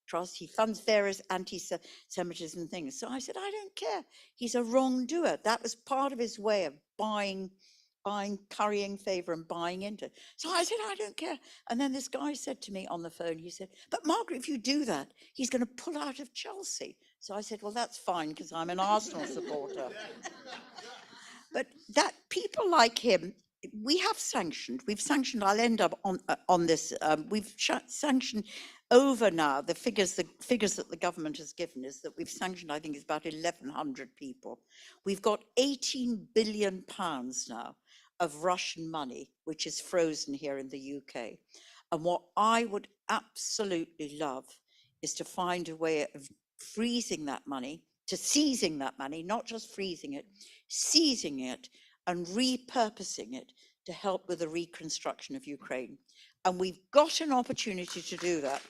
Trust, he funds various anti-Semitism things. So I said, I don't care. He's a wrongdoer. That was part of his way of buying currying favor and buying into it. So I said, I don't care. And then this guy said to me on the phone, he said, but Margaret, if you do that, he's going to pull out of Chelsea. So I said, well, that's fine, because I'm an Arsenal supporter. But that people like him, we've sanctioned, I'll end up on this, we've sanctioned over now, the figures that the government has given is that we've sanctioned, I think it's about 1,100 people. We've got 18 billion pounds now of Russian money, which is frozen here in the UK. And what I would absolutely love is to find a way of freezing that money, to seizing that money, not just freezing it, seizing it and repurposing it to help with the reconstruction of Ukraine. And we've got an opportunity to do that.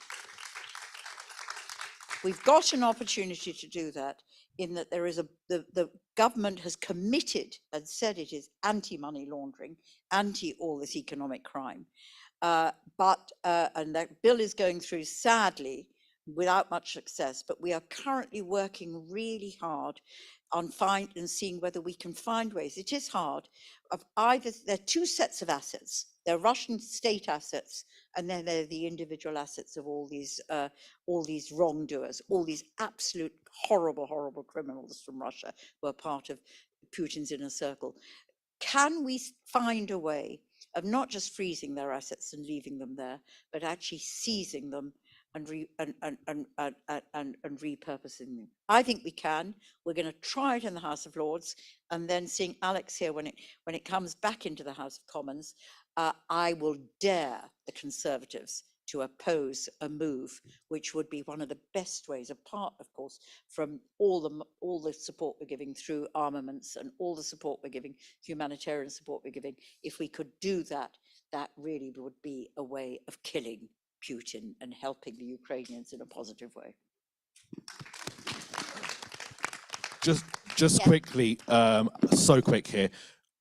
We've got an opportunity to do that in that there is the government has committed and said it is anti-money laundering, anti all this economic crime. And that bill is going through, sadly, without much success, but we are currently working really hard on seeing whether we can find ways. It is hard. There are two sets of assets. There are Russian state assets, and then there are the individual assets of all these wrongdoers, all these absolute horrible, horrible criminals from Russia who are part of Putin's inner circle. Can we find a way of not just freezing their assets and leaving them there, but actually seizing them and repurposing them? I think we can. We're going to try it in the House of Lords, and then seeing Alex here when it comes back into the House of Commons, I will dare the Conservatives to oppose a move which would be one of the best ways, apart, of course, from all the support we're giving through armaments and all the support we're giving, humanitarian support we're giving. If we could do that, that really would be a way of killing Putin and helping the Ukrainians in a positive way. Just quickly, so quick here.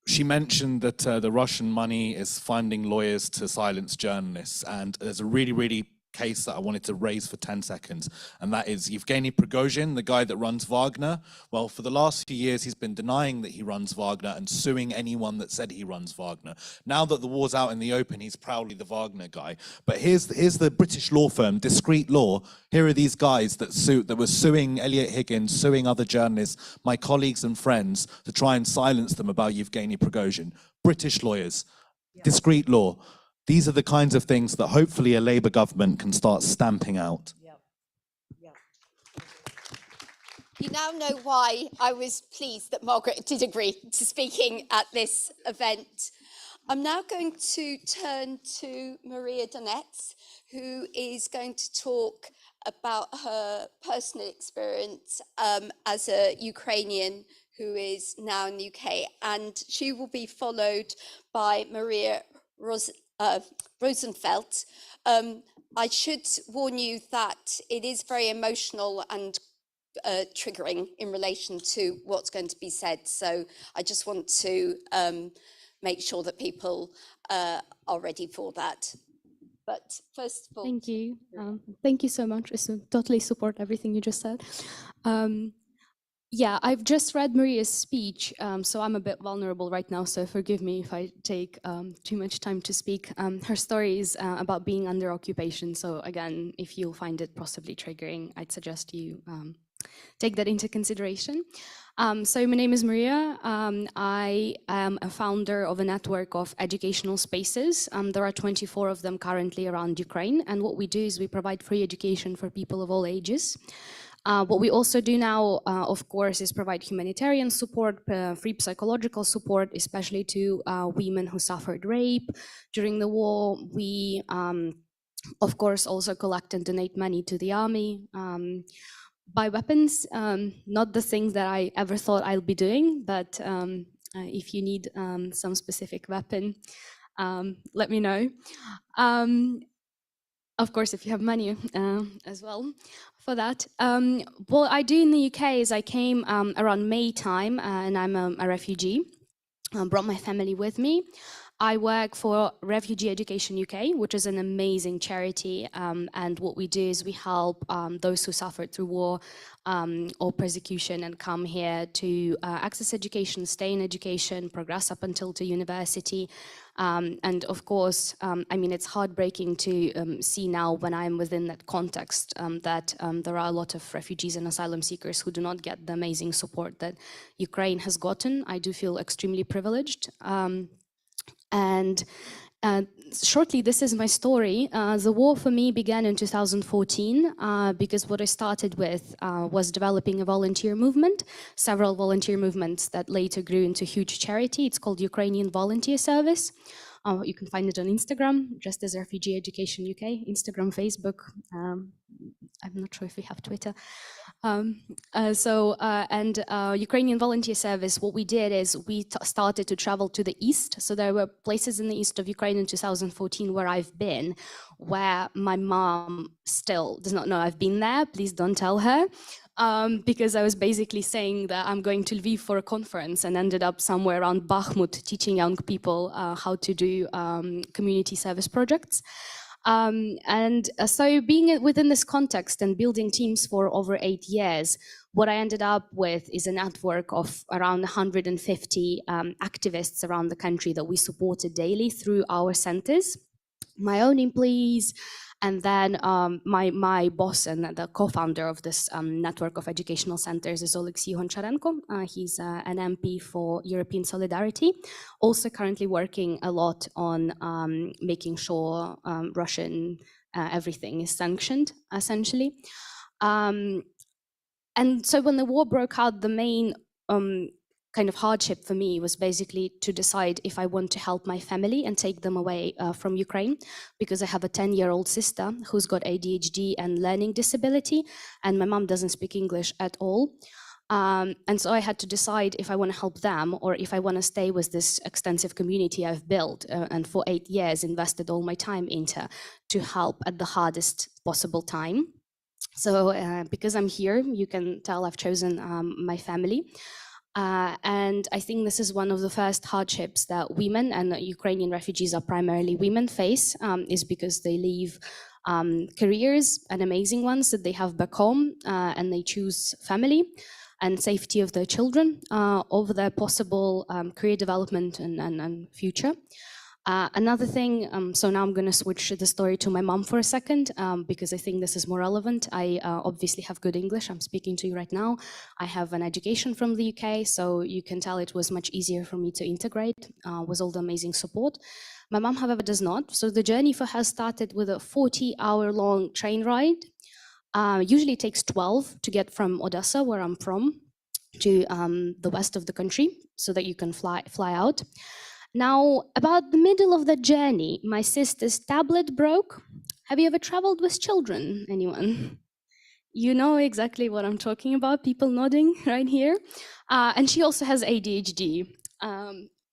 She mentioned that the Russian money is funding lawyers to silence journalists, and there's a really case that I wanted to raise for 10 seconds, and that is Yevgeny Prigozhin, the guy that runs Wagner. Well, for the last few years, he's been denying that he runs Wagner and suing anyone that said he runs Wagner. Now that the war's out in the open, he's proudly the Wagner guy. But here's the British law firm, Discreet Law. Here are these guys that were suing Elliot Higgins, suing other journalists, my colleagues and friends, to try and silence them about Yevgeny Prigozhin. British lawyers, Discreet Law. These are the kinds of things that hopefully a Labour government can start stamping out. You now know why I was pleased that Margaret did agree to speaking at this event. I'm now going to turn to Maria Donets, who is going to talk about her personal experience as a Ukrainian who is now in the UK, and she will be followed by Maria Rosenfeld. I should warn you that it is very emotional and triggering in relation to what's going to be said. So I just want to make sure that people are ready for that. But first of all... Thank you. Thank you so much. I totally support everything you just said. Yeah, I've just read Maria's speech, so I'm a bit vulnerable right now, so forgive me if I take too much time to speak. Her story is about being under occupation, so again, if you find it possibly triggering, I'd suggest you take that into consideration. So my name is Maria. I am a founder of a network of educational spaces. There are 24 of them currently around Ukraine, and what we do is we provide free education for people of all ages. What we also do now, of course, is provide humanitarian support, free psychological support, especially to women who suffered rape during the war. We, of course, also collect and donate money to the army. Buy weapons, not the things that I ever thought I'll be doing, but if you need some specific weapon, let me know. Of course, if you have money as well for that. What I do in the UK is I came around May time, and I'm a refugee. Brought my family with me. I work for Refugee Education UK, which is an amazing charity. And what we do is we help those who suffered through war or persecution and come here to access education, stay in education, progress up until to university. And of course, I mean, it's heartbreaking to see now when I'm within that context that there are a lot of refugees and asylum seekers who do not get the amazing support that Ukraine has gotten. I do feel extremely privileged. And shortly, this is my story. The war for me began in 2014 because what I started with was developing a volunteer movement, several volunteer movements that later grew into a huge charity. It's called Ukrainian Volunteer Service. You can find it on Instagram, just as Refugee Education UK, Instagram, Facebook. I'm not sure if we have Twitter. Ukrainian Volunteer Service, what we did is we started to travel to the east. So there were places in the east of Ukraine in 2014 where I've been, where my mom still does not know I've been there. Please don't tell her. Because I was basically saying that I'm going to Lviv for a conference and ended up somewhere around Bakhmut teaching young people how to do community service projects. So being within this context and building teams for over 8 years, what I ended up with is a network of around 150 activists around the country that we supported daily through our centers, my own employees, and then my boss and the co-founder of this network of educational centers is Oleksiy Honcharenko. He's an MP for European Solidarity, also currently working a lot on making sure Russian everything is sanctioned, essentially. And so when the war broke out, the main kind of hardship for me was basically to decide if I want to help my family and take them away from Ukraine, because I have a 10-year-old sister who's got ADHD and learning disability, and my mom doesn't speak English at all. And so I had to decide if I want to help them or if I want to stay with this extensive community I've built and for 8 years invested all my time into to help at the hardest possible time. So because I'm here, you can tell I've chosen my family. And I think this is one of the first hardships that women and Ukrainian refugees are primarily women face, is because they leave careers and amazing ones that they have back home, and they choose family and safety of their children over their possible career development and future. Another thing, so now I'm going to switch the story to my mom for a second, because I think this is more relevant. I obviously have good English. I'm speaking to you right now. I have an education from the UK, so you can tell it was much easier for me to integrate with all the amazing support. My mom, however, does not. So the journey for her started with a 40-hour-long train ride. Usually it takes 12 to get from Odessa, where I'm from, to the west of the country, so that you can fly out. Now, about the middle of the journey, my sister's tablet broke. Have you ever traveled with children, anyone? You know exactly what I'm talking about, people nodding right here. And she also has ADHD.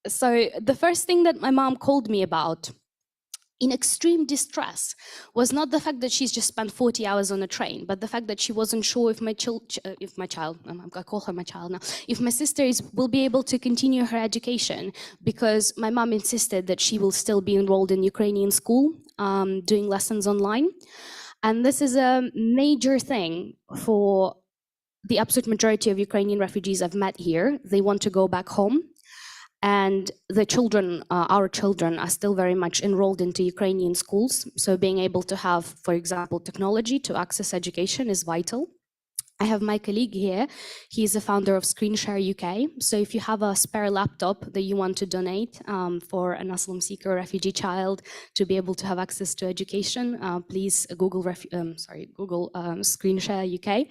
So the first thing that my mom called me about in extreme distress was not the fact that she's just spent 40 hours on a train, but the fact that she wasn't sure if my child, I call her my child now, if my sister will be able to continue her education, because my mom insisted that she will still be enrolled in Ukrainian school, doing lessons online. And this is a major thing for the absolute majority of Ukrainian refugees I've met here. They want to go back home. And the children, our children, are still very much enrolled into Ukrainian schools. So being able to have, for example, technology to access education is vital. I have my colleague here. He's the founder of ScreenShare UK. So if you have a spare laptop that you want to donate for an asylum seeker or refugee child to be able to have access to education, please Google ScreenShare UK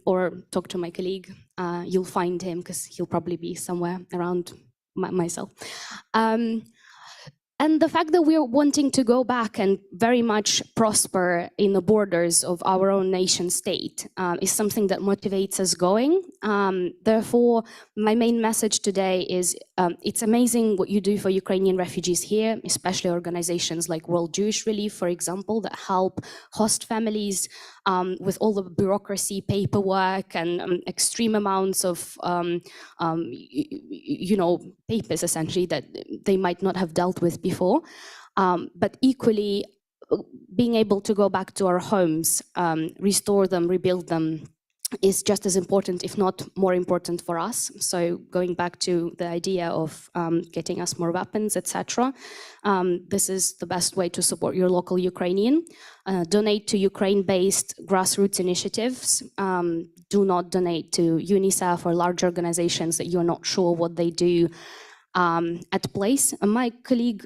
or talk to my colleague. You'll find him because he'll probably be somewhere around myself. And the fact that we're wanting to go back and very much prosper in the borders of our own nation state is something that motivates us going. Therefore, my main message today is it's amazing what you do for Ukrainian refugees here, especially organizations like World Jewish Relief, for example, that help host families with all the bureaucracy, paperwork, and extreme amounts of, papers essentially that they might not have dealt with before. But equally, being able to go back to our homes, restore them, rebuild them, is just as important, if not more important for us. So going back to the idea of getting us more weapons, etc., this is the best way to support your local Ukrainian. Donate to Ukraine-based grassroots initiatives. Do not donate to UNICEF or large organizations that you're not sure what they do at place. My colleague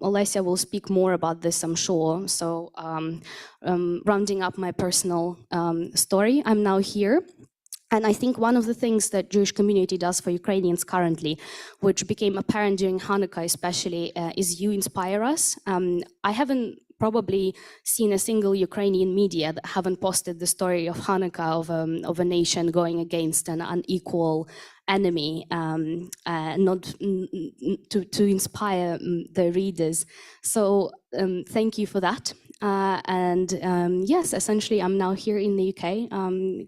Olesya will speak more about this, I'm sure. So rounding up my personal story, I'm now here. And I think one of the things that Jewish community does for Ukrainians currently, which became apparent during Hanukkah especially, is you inspire us. I haven't probably seen a single Ukrainian media that haven't posted the story of Hanukkah, of a nation going against an unequal enemy, not to inspire the readers. So thank you for that. Yes, essentially, I'm now here in the UK.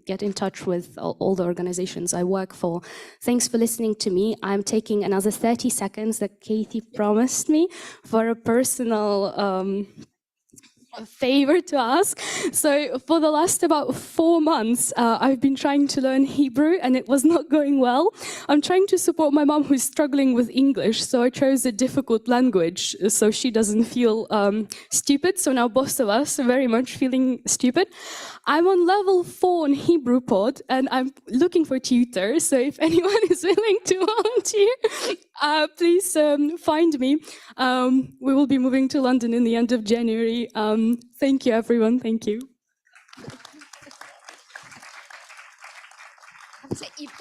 Get in touch with all the organizations I work for. Thanks for listening to me. I'm taking another 30 seconds that Katie promised me for a personal favor to ask. So for the last about 4 months, I've been trying to learn Hebrew and it was not going well. I'm trying to support my mom who's struggling with English, so I chose a difficult language so she doesn't feel stupid. So now both of us are very much feeling stupid. I'm on level 4 on Hebrew Pod and I'm looking for tutors. So if anyone is willing to volunteer, please find me. We will be moving to London in the end of January. Thank you, everyone. Thank you. So you've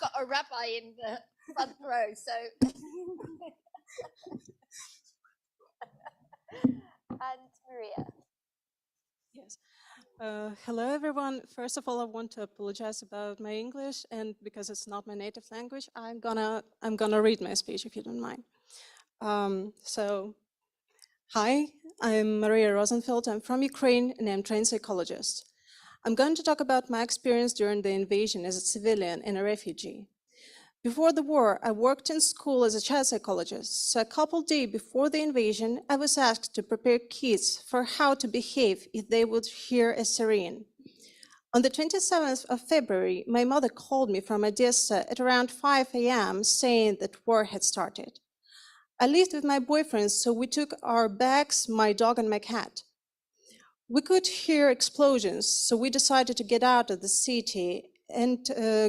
got a rabbi in the front row, so. And Maria. Yes. Hello, everyone. First of all, I want to apologize about my English, and because it's not my native language, I'm gonna read my speech if you don't mind. Hi, I'm Maria Rosenfeld. I'm from Ukraine, and I'm a trained psychologist. I'm going to talk about my experience during the invasion as a civilian and a refugee. Before the war, I worked in school as a child psychologist. So a couple days before the invasion, I was asked to prepare kids for how to behave if they would hear a siren. On the 27th of February, my mother called me from Odessa at around 5 a.m. saying that war had started. I lived with my boyfriend, so we took our bags, my dog and my cat. We could hear explosions, so we decided to get out of the city and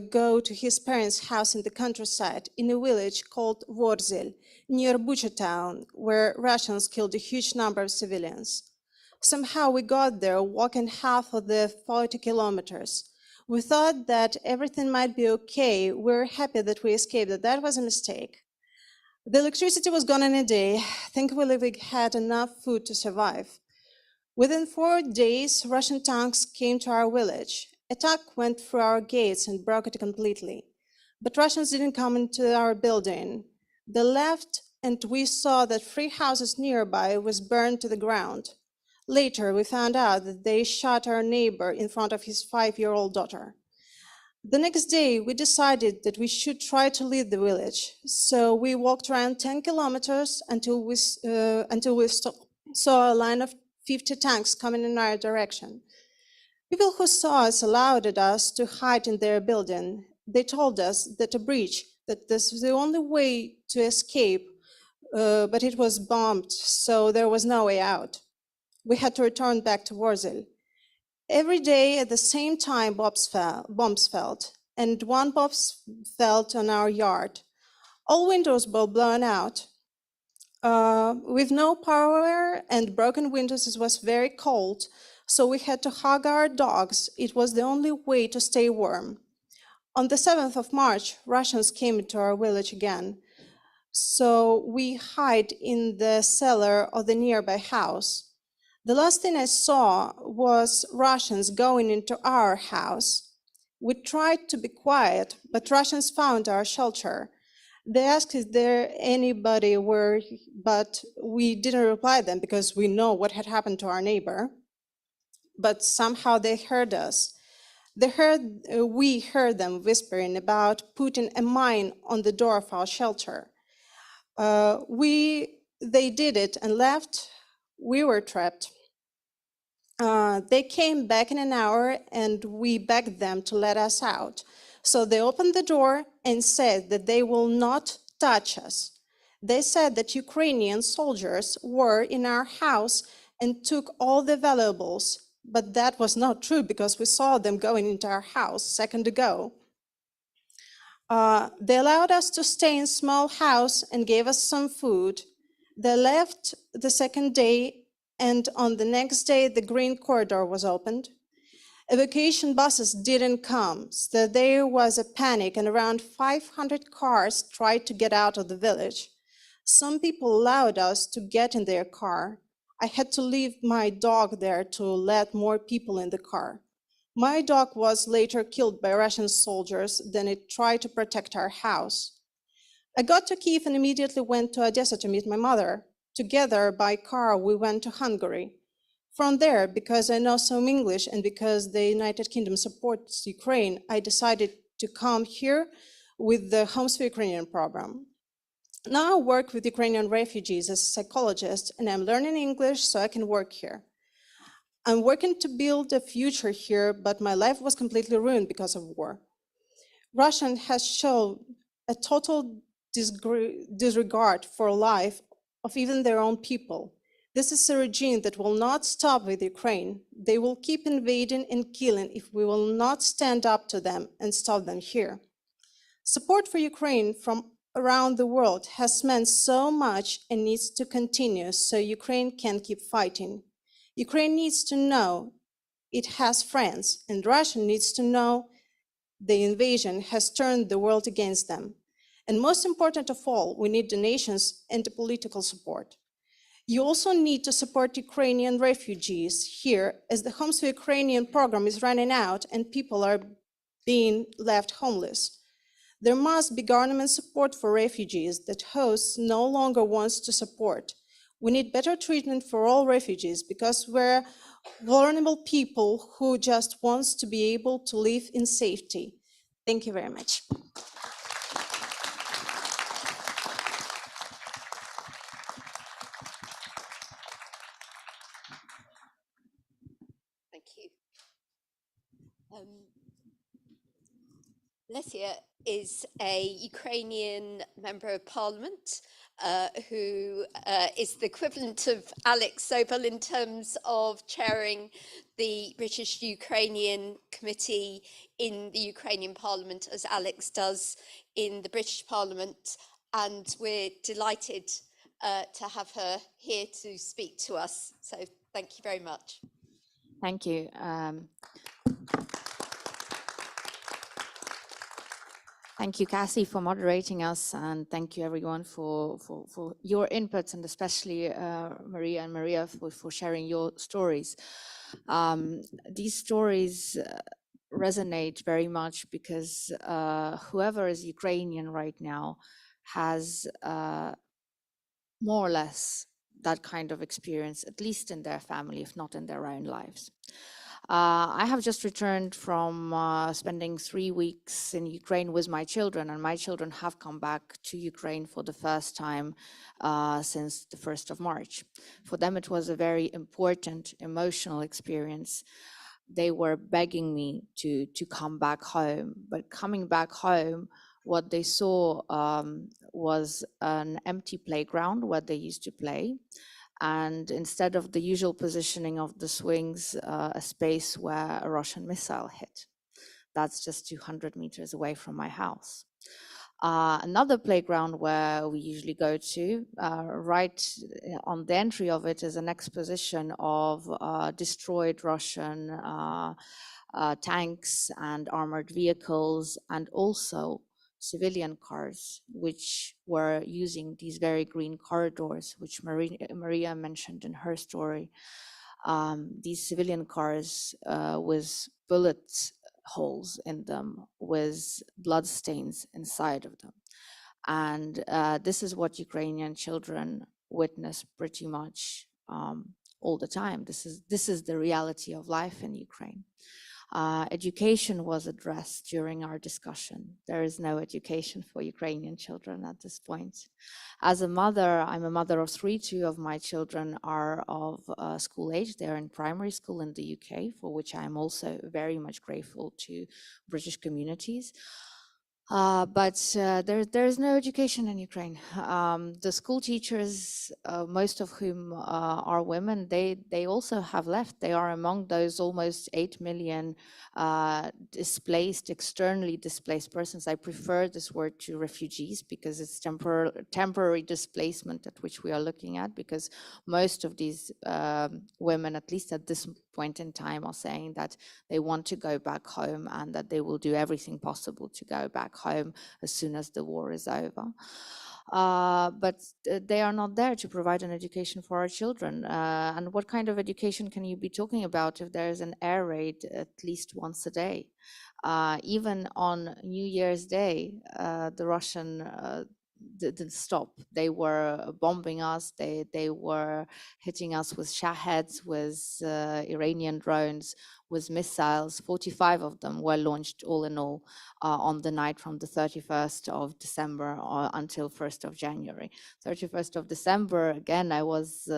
go to his parents' house in the countryside in a village called Vorzel, near Bucha town, where Russians killed a huge number of civilians. Somehow we got there walking half of the 40 kilometers. We thought that everything might be okay. We're happy that we escaped, that was a mistake. The electricity was gone in a day. Thankfully, we had enough food to survive. Within 4 days, Russian tanks came to our village. A tank went through our gates and broke it completely. But Russians didn't come into our building. They left, and we saw that 3 houses nearby was burned to the ground. Later, we found out that they shot our neighbor in front of his 5-year-old daughter. The next day, we decided that we should try to leave the village. So we walked around 10 kilometers until we saw a line of 50 tanks coming in our direction. People who saw us allowed us to hide in their building. They told us that that this was the only way to escape, but it was bombed, so there was no way out. We had to return back to Vorzel. Every day at the same time, bombs fell, and one bomb fell on our yard. All windows were blown out. With no power and broken windows, it was very cold, so we had to hug our dogs. It was the only way to stay warm. On the 7th of March, Russians came into our village again, so we hid in the cellar of the nearby house. The last thing I saw was Russians going into our house. We tried to be quiet, but Russians found our shelter. They asked if there anybody were, but we didn't reply them because we know what had happened to our neighbor. But somehow they heard us. We heard them whispering about putting a mine on the door of our shelter. They did it and left. We were trapped. They came back in an hour and we begged them to let us out. So they opened the door and said that they will not touch us. They said that Ukrainian soldiers were in our house and took all the valuables, but that was not true because we saw them going into our house a second ago. They allowed us to stay in a small house and gave us some food. They left the second day, and on the next day, the green corridor was opened. Evacuation buses didn't come, so there was a panic, and around 500 cars tried to get out of the village. Some people allowed us to get in their car. I had to leave my dog there to let more people in the car. My dog was later killed by Russian soldiers, then it tried to protect our house. I got to Kyiv and immediately went to Odessa to meet my mother. Together, by car, we went to Hungary. From there, because I know some English and because the United Kingdom supports Ukraine, I decided to come here with the Homes for Ukrainian program. Now I work with Ukrainian refugees as a psychologist, and I'm learning English so I can work here. I'm working to build a future here, but my life was completely ruined because of war. Russia has shown a total disregard for life of even their own people. This is a regime that will not stop with Ukraine. They will keep invading and killing if we will not stand up to them and stop them here. Support for Ukraine from around the world has meant so much and needs to continue so Ukraine can keep fighting. Ukraine needs to know it has friends, and Russia needs to know the invasion has turned the world against them. And most important of all, we need donations and political support. You also need to support Ukrainian refugees here, as the Homes for Ukrainian program is running out and people are being left homeless. There must be government support for refugees that hosts no longer wants to support. We need better treatment for all refugees because we're vulnerable people who just wants to be able to live in safety. Thank you very much. Thank you. Lesia is a Ukrainian member of parliament who is the equivalent of Alex Sobel in terms of chairing the British-Ukrainian Committee in the Ukrainian Parliament, as Alex does in the British Parliament. And we're delighted to have her here to speak to us. So thank you very much. Thank you. Thank you, Cassie, for moderating us, and thank you, everyone, for your inputs, and especially Maria and Maria for sharing your stories. These stories resonate very much because whoever is Ukrainian right now has more or less that kind of experience, at least in their family, if not in their own lives. I have just returned from spending 3 weeks in Ukraine with my children, and my children have come back to Ukraine for the first time since the 1st of March. For them, it was a very important emotional experience. They were begging me to come back home, but coming back home, what they saw was an empty playground where they used to play. And instead of the usual positioning of the swings, a space where a Russian missile hit. That's just 200 meters away from my house. Another playground where we usually go to, right on the entry of it, is an exposition of destroyed Russian tanks and armored vehicles, and also civilian cars, which were using these very green corridors, which Maria mentioned in her story. these civilian cars with bullet holes in them, with blood stains inside of them. And this is what Ukrainian children witness pretty much all the time. This is the reality of life in Ukraine. Education was addressed during our discussion. There is no education for Ukrainian children at this point. As a mother, I'm a mother of three. Two of my children are of school age. They're in primary school in the UK, for which I'm also very much grateful to British communities. But there is no education in Ukraine. The school teachers, most of whom are women, they also have left. They are among those almost 8 million displaced, externally displaced persons. I prefer this word to refugees because it's temporary displacement at which we are looking at, because most of these women, at least at this point in time, are saying that they want to go back home and that they will do everything possible to go back home as soon as the war is over. But they are not there to provide an education for our children. And what kind of education can you be talking about if there is an air raid at least once a day? Even on New Year's Day, the Russian didn't stop. They were bombing us. They were hitting us with Shaheds, with Iranian drones, with missiles. 45 of them were launched all in all on the night from the 31st of December until 1st of January. 31st of December, again, I was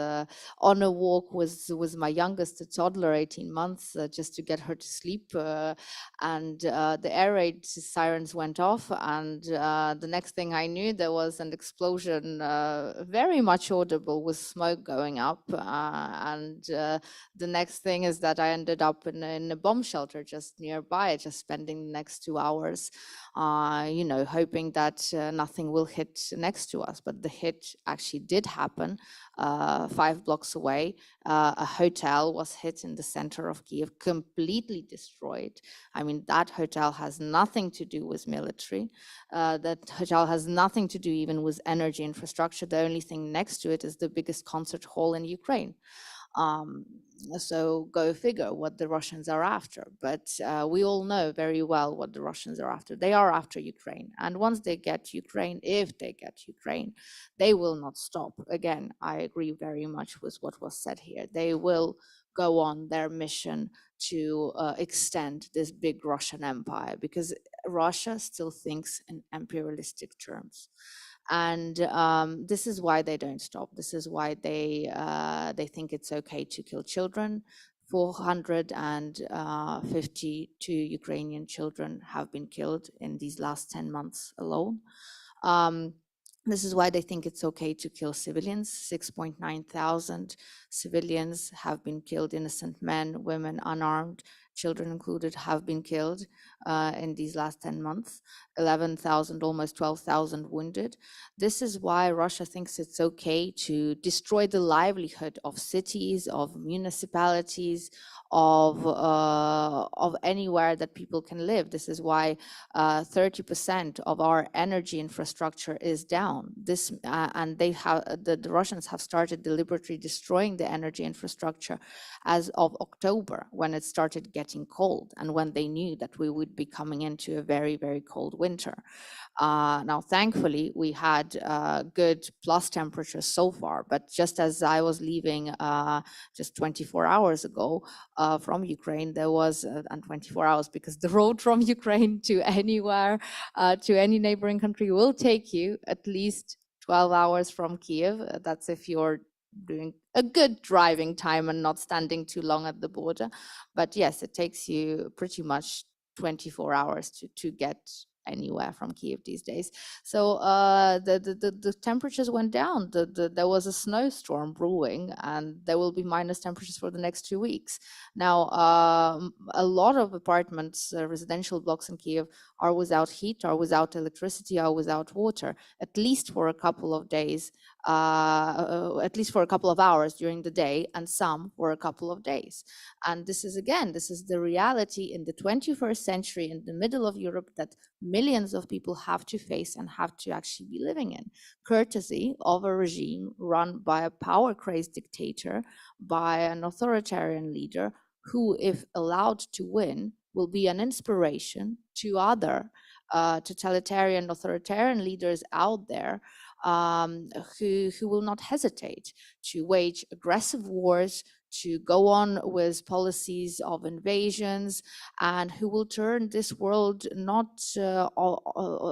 on a walk with my youngest, a toddler, 18 months, just to get her to sleep. And the air raid sirens went off. And the next thing I knew, there was an explosion, very much audible, with smoke going up. And the next thing is that I ended up in a bomb shelter just nearby, just spending the next 2 hours, you know, hoping that nothing will hit next to us. But the hit actually did happen 5 blocks away. A hotel was hit in the center of Kiev, completely destroyed. I mean, that hotel has nothing to do with military. That hotel has nothing to do even with energy infrastructure. The only thing next to it is the biggest concert hall in Ukraine. So go figure what the Russians are after. But we all know very well what the Russians are after. They are after Ukraine. And once they get Ukraine, if they get Ukraine, they will not stop. Again, I agree very much with what was said here. They will go on their mission to extend this big Russian empire, because Russia still thinks in imperialistic terms. And this is why they don't stop. This is why they think it's okay to kill children. 452 Ukrainian children have been killed in these last 10 months alone. This is why they think it's okay to kill civilians. 6,900 civilians have been killed. Innocent men, women, unarmed, children included, have been killed in these last 10 months. 11,000, almost 12,000 wounded. This is why Russia thinks it's okay to destroy the livelihood of cities, of municipalities, of anywhere that people can live. This is why 30% of our energy infrastructure is down. This and they have the Russians have started deliberately destroying the energy infrastructure as of October, when it started getting cold and when they knew that we would be coming into a very, very cold winter. Now, thankfully, we had good plus temperatures so far, but just as I was leaving just 24 hours ago from Ukraine, there was, and 24 hours, because the road from Ukraine to anywhere, to any neighboring country will take you at least 12 hours from Kiev. That's if you're doing a good driving time and not standing too long at the border. But yes, it takes you pretty much 24 hours to get anywhere from Kiev these days. So the temperatures went down. There was a snowstorm brewing, and there will be minus temperatures for the next 2 weeks. Now, a lot of apartments, residential blocks in Kiev, are without heat, are without electricity, are without water, at least for a couple of days at least for a couple of hours during the day, and some for a couple of days. And this is the reality in the 21st century in the middle of Europe that millions of people have to face and have to actually be living in, courtesy of a regime run by a power-crazed dictator, by an authoritarian leader who, if allowed to win, will be an inspiration to other totalitarian, authoritarian leaders out there who will not hesitate to wage aggressive wars, to go on with policies of invasions, and who will turn this world not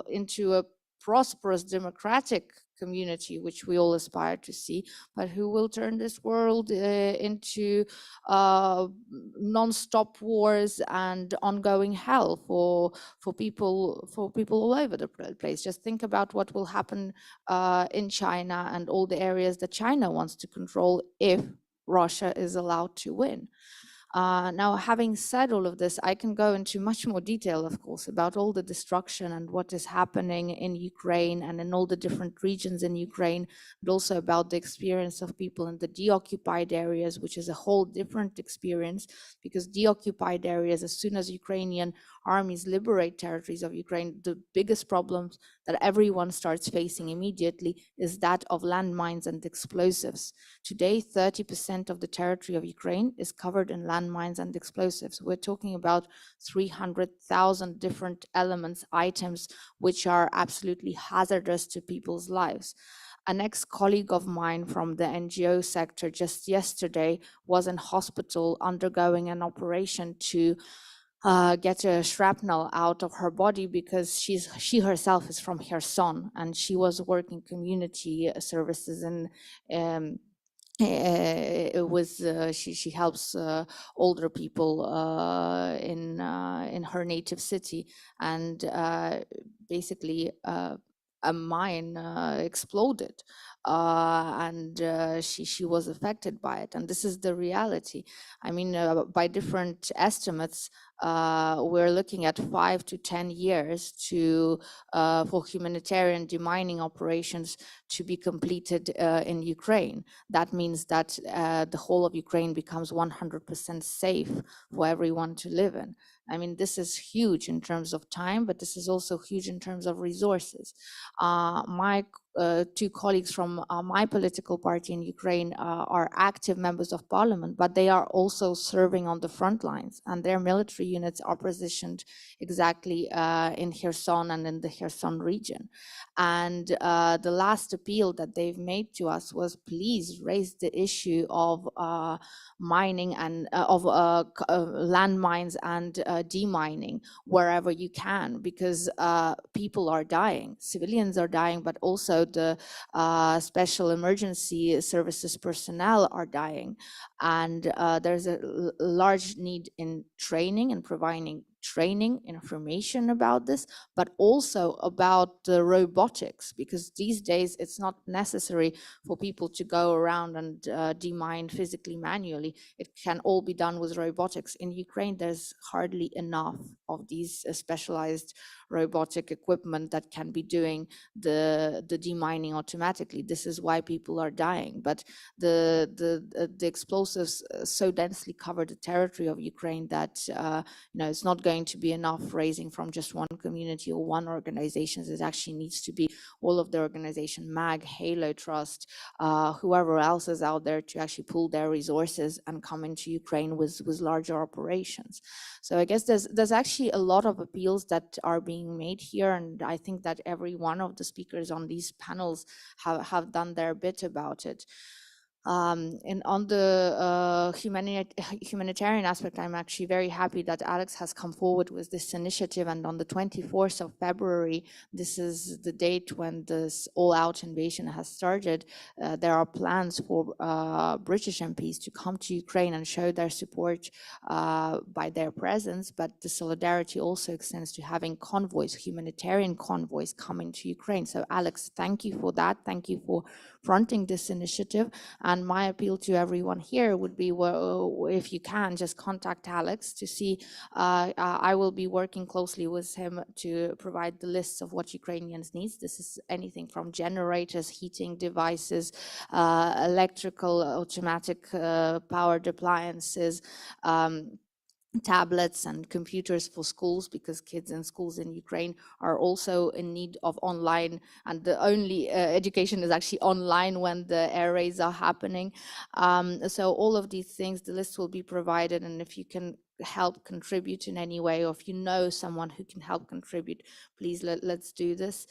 into a prosperous democratic community, which we all aspire to see, but who will turn this world into non-stop wars and ongoing hell for people all over the place. Just think about what will happen in China and all the areas that China wants to control if Russia is allowed to win. Now, having said all of this, I can go into much more detail, of course, about all the destruction and what is happening in Ukraine and in all the different regions in Ukraine, but also about the experience of people in the deoccupied areas, which is a whole different experience, because deoccupied areas, as soon as Ukrainian armies liberate territories of Ukraine, the biggest problems that everyone starts facing immediately is that of landmines and explosives. Today, 30% of the territory of Ukraine is covered in landmines and explosives. We're talking about 300,000 different elements, items, which are absolutely hazardous to people's lives. An ex-colleague of mine from the NGO sector just yesterday was in hospital undergoing an operation to get a shrapnel out of her body because she herself is from Kherson, and she was working community services and she helps older people in her native city, and basically a mine exploded, and she was affected by it. And this is the reality. I mean, by different estimates, we're looking at 5 to 10 years for humanitarian demining operations to be completed in Ukraine. That means that the whole of Ukraine becomes 100% safe for everyone to live in. I mean, this is huge in terms of time, but this is also huge in terms of resources. My two colleagues from my political party in Ukraine are active members of parliament, but they are also serving on the front lines, and their military units are positioned exactly in Kherson and in the Kherson region. And the last appeal that they've made to us was, please raise the issue of mining and of landmines and demining wherever you can, because people are dying, civilians are dying, but also the special emergency services personnel are dying. And there's a large need in training and providing training, information about this, but also about the robotics, because these days it's not necessary for people to go around and demine physically, manually. It can all be done with robotics. In Ukraine, there's hardly enough of these specialized robotic equipment that can be doing the demining automatically. This is why people are dying. But the explosives so densely cover the territory of Ukraine that it's not going to be enough raising from just one community or one organization. It actually needs to be all of the organization, MAG, Halo Trust, whoever else is out there, to actually pool their resources and come into Ukraine with larger operations. So I guess there's actually a lot of appeals that are being made here, and I think that every one of the speakers on these panels have done their bit about it. And on the humanitarian aspect, I'm actually very happy that Alex has come forward with this initiative. And on the 24th of February, this is the date when this all-out invasion has started. There are plans for British MPs to come to Ukraine and show their support by their presence. But the solidarity also extends to having convoys, humanitarian convoys, coming to Ukraine. So Alex, thank you for that. Thank you for fronting this initiative. And my appeal to everyone here would be, well, if you can, just contact Alex to see. I will be working closely with him to provide the lists of what Ukrainians need. This is anything from generators, heating devices, electrical, automatic powered appliances, tablets and computers for schools, because kids in schools in Ukraine are also in need of online, and the only education is actually online when the air raids are happening. So all of these things, the list will be provided, and if you can help contribute in any way, or if you know someone who can help contribute, please let's do this.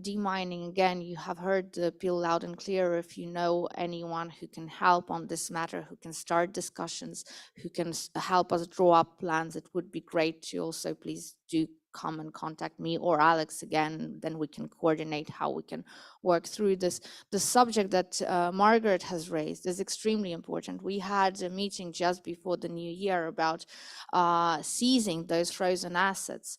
Demining, again, you have heard the appeal loud and clear. If you know anyone who can help on this matter, who can start discussions, who can help us draw up plans, it would be great to also please do come and contact me or Alex again, then we can coordinate how we can work through this. The subject that Margaret has raised is extremely important. We had a meeting just before the new year about seizing those frozen assets.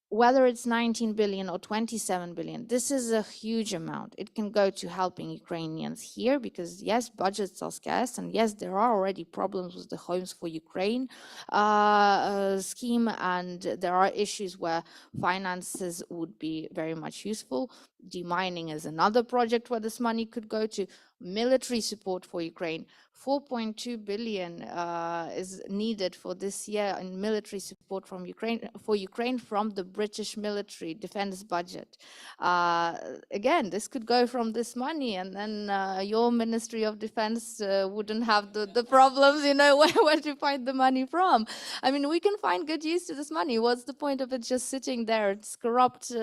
Whether it's 19 billion or 27 billion, this is a huge amount. It can go to helping Ukrainians here because, yes, budgets are scarce, and yes, there are already problems with the Homes for Ukraine scheme, and there are issues where finances would be very much useful. Demining is another project where this money could go to. Military support for Ukraine. 4.2 billion is needed for this year in military support from Ukraine from the British military defense budget. Again, this could go from this money, and then your Ministry of Defense wouldn't have the problems, you know, where to find the money from. I mean, we can find good use to this money. What's the point of it just sitting there? It's corrupt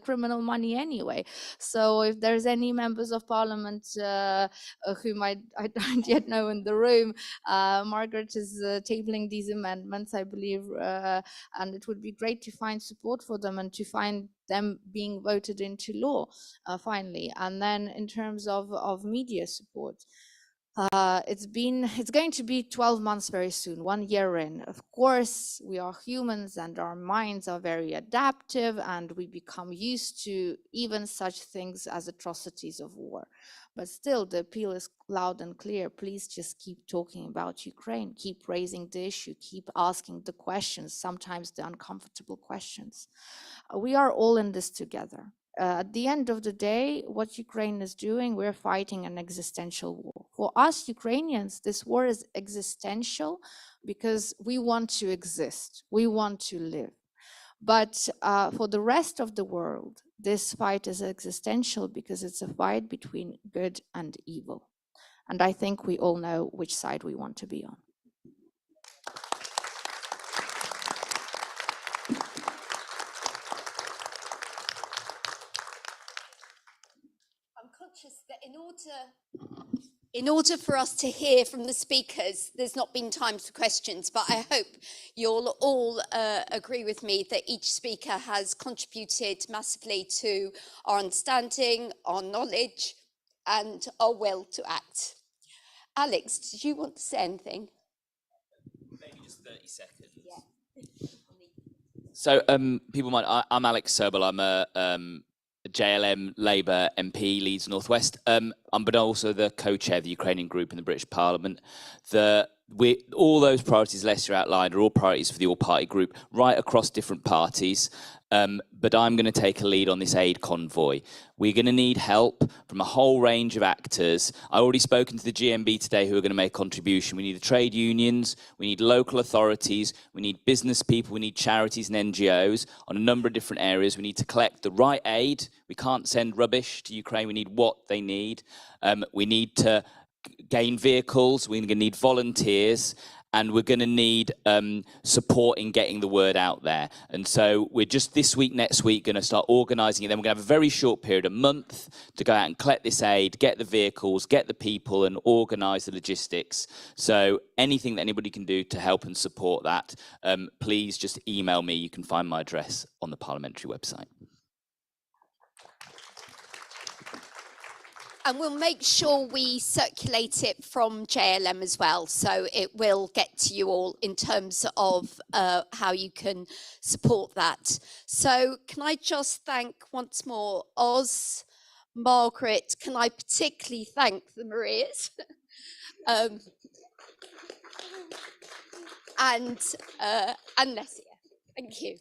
criminal money anyway. So if there's any members of parliament whom I don't yet know in the room, Margaret is tabling these amendments, I believe, and it would be great to find support for them and to find them being voted into law finally. And then in terms of media support, it's going to be 12 months very soon, 1 year in. Of course, we are humans and our minds are very adaptive, and we become used to even such things as atrocities of war. But still, the appeal is loud and clear. Please just keep talking about Ukraine, keep raising the issue, keep asking the questions, sometimes the uncomfortable questions. We are all in this together. At the end of the day, what Ukraine is doing, we're fighting an existential war. For us Ukrainians, this war is existential because we want to exist, we want to live. But for the rest of the world, this fight is existential because it's a fight between good and evil. And I think we all know which side we want to be on. I'm conscious that in order for us to hear from the speakers, there's not been time for questions, but I hope you'll all agree with me that each speaker has contributed massively to our understanding, our knowledge, and our will to act. Alex, did you want to say anything? Maybe just 30 seconds. Yeah. So, people might, I'm Alex Sobel, I'm a JLM Labour MP, Leeds North West. I'm but also the co-chair of the Ukrainian group in the British Parliament. All those priorities Lester outlined are all priorities for the all-party group right across different parties. But I'm going to take a lead on this aid convoy. We're going to need help from a whole range of actors. I already spoken to the GMB today who are going to make a contribution. We need the trade unions, we need local authorities, we need business people, we need charities and NGOs on a number of different areas. We need to collect the right aid. We can't send rubbish to Ukraine. We need what they need. We need to gain vehicles. We're going to need volunteers. And we're going to need support in getting the word out there. And so we're just this week, next week, going to start organising it. Then we're going to have a very short period, a month, to go out and collect this aid, get the vehicles, get the people, and organise the logistics. So anything that anybody can do to help and support that, please just email me. You can find my address on the parliamentary website. And we'll make sure we circulate it from JLM as well, so it will get to you all in terms of how you can support that. So can I just thank once more Oz, Margaret. Can I particularly thank the Marias? And Nessia. Thank you.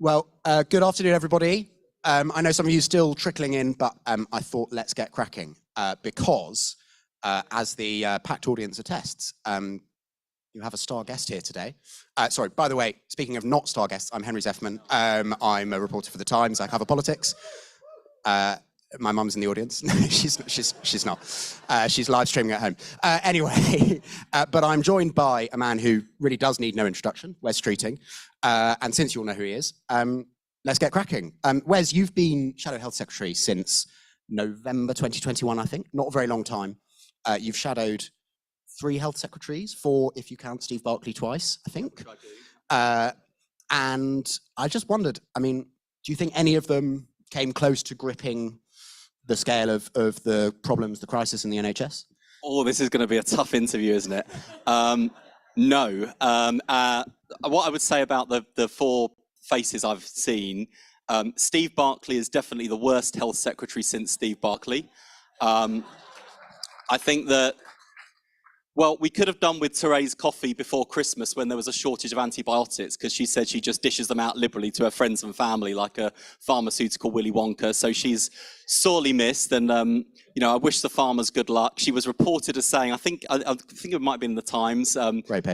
Well, good afternoon, everybody. I know some of you are still trickling in, but I thought let's get cracking because, as the packed audience attests, you have a star guest here today. Sorry, by the way, speaking of not star guests, I'm Henry Zeffman. I'm a reporter for The Times. I cover politics. My mum's in the audience. No, she's not. She's live streaming at home. Anyway, but I'm joined by a man who really does need no introduction, Wes Streeting. And since you all know who he is, let's get cracking. Wes, you've been Shadow Health Secretary since November 2021, I think. Not a very long time. You've shadowed 3 health secretaries, 4 if you count Steve Barclay twice, I think. And I just wondered, I mean, do you think any of them came close to gripping the scale of the problems, the crisis in the NHS? Oh, this is going to be a tough interview, isn't it? No. What I would say about the 4 faces I've seen, Steve Barclay is definitely the worst health secretary since Steve Barclay. I think that, well, we could have done with Therese Coffey before Christmas when there was a shortage of antibiotics, because she said she just dishes them out liberally to her friends and family like a pharmaceutical Willy Wonka. So she's sorely missed, and you know, I wish the farmers good luck. She was reported as saying, I think it might have been in the Times,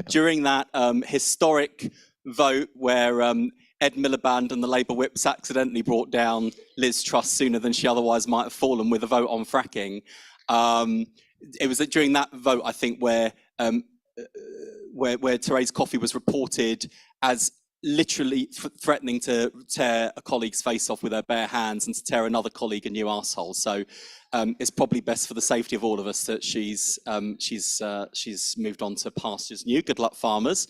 during that historic vote where Ed Miliband and the Labour whips accidentally brought down Liz Truss sooner than she otherwise might have fallen with a vote on fracking. It was during that vote, I think, where Therese Coffey was reported as literally threatening to tear a colleague's face off with her bare hands and to tear another colleague a new arsehole. So it's probably best for the safety of all of us that she's moved on to pastures new. Good luck, farmers.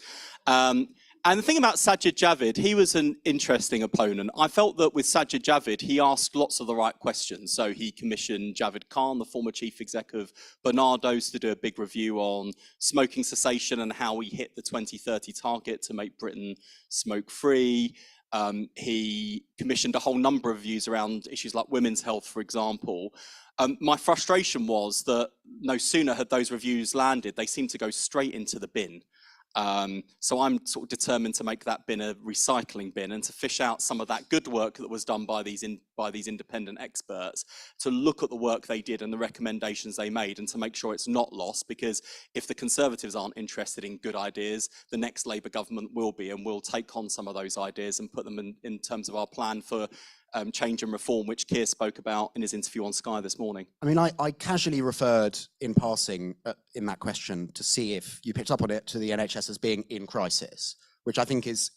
And the thing about Sajid Javid, he was an interesting opponent. I felt that with Sajid Javid, he asked lots of the right questions. So he commissioned Javid Khan, the former chief exec of Barnardo's, to do a big review on smoking cessation and how we hit the 2030 target to make Britain smoke-free. He commissioned a whole number of views around issues like women's health, for example. My frustration was that no sooner had those reviews landed, they seemed to go straight into the bin. So I'm sort of determined to make that bin a recycling bin and to fish out some of that good work that was done by these independent experts, to look at the work they did and the recommendations they made and to make sure it's not lost, because if the Conservatives aren't interested in good ideas, the next Labour government will be, and we'll take on some of those ideas and put them in terms of our plan for change and reform, which Keir spoke about in his interview on Sky this morning. I mean, I casually referred in passing in that question to see if you picked up on it, to the NHS as being in crisis, which I think is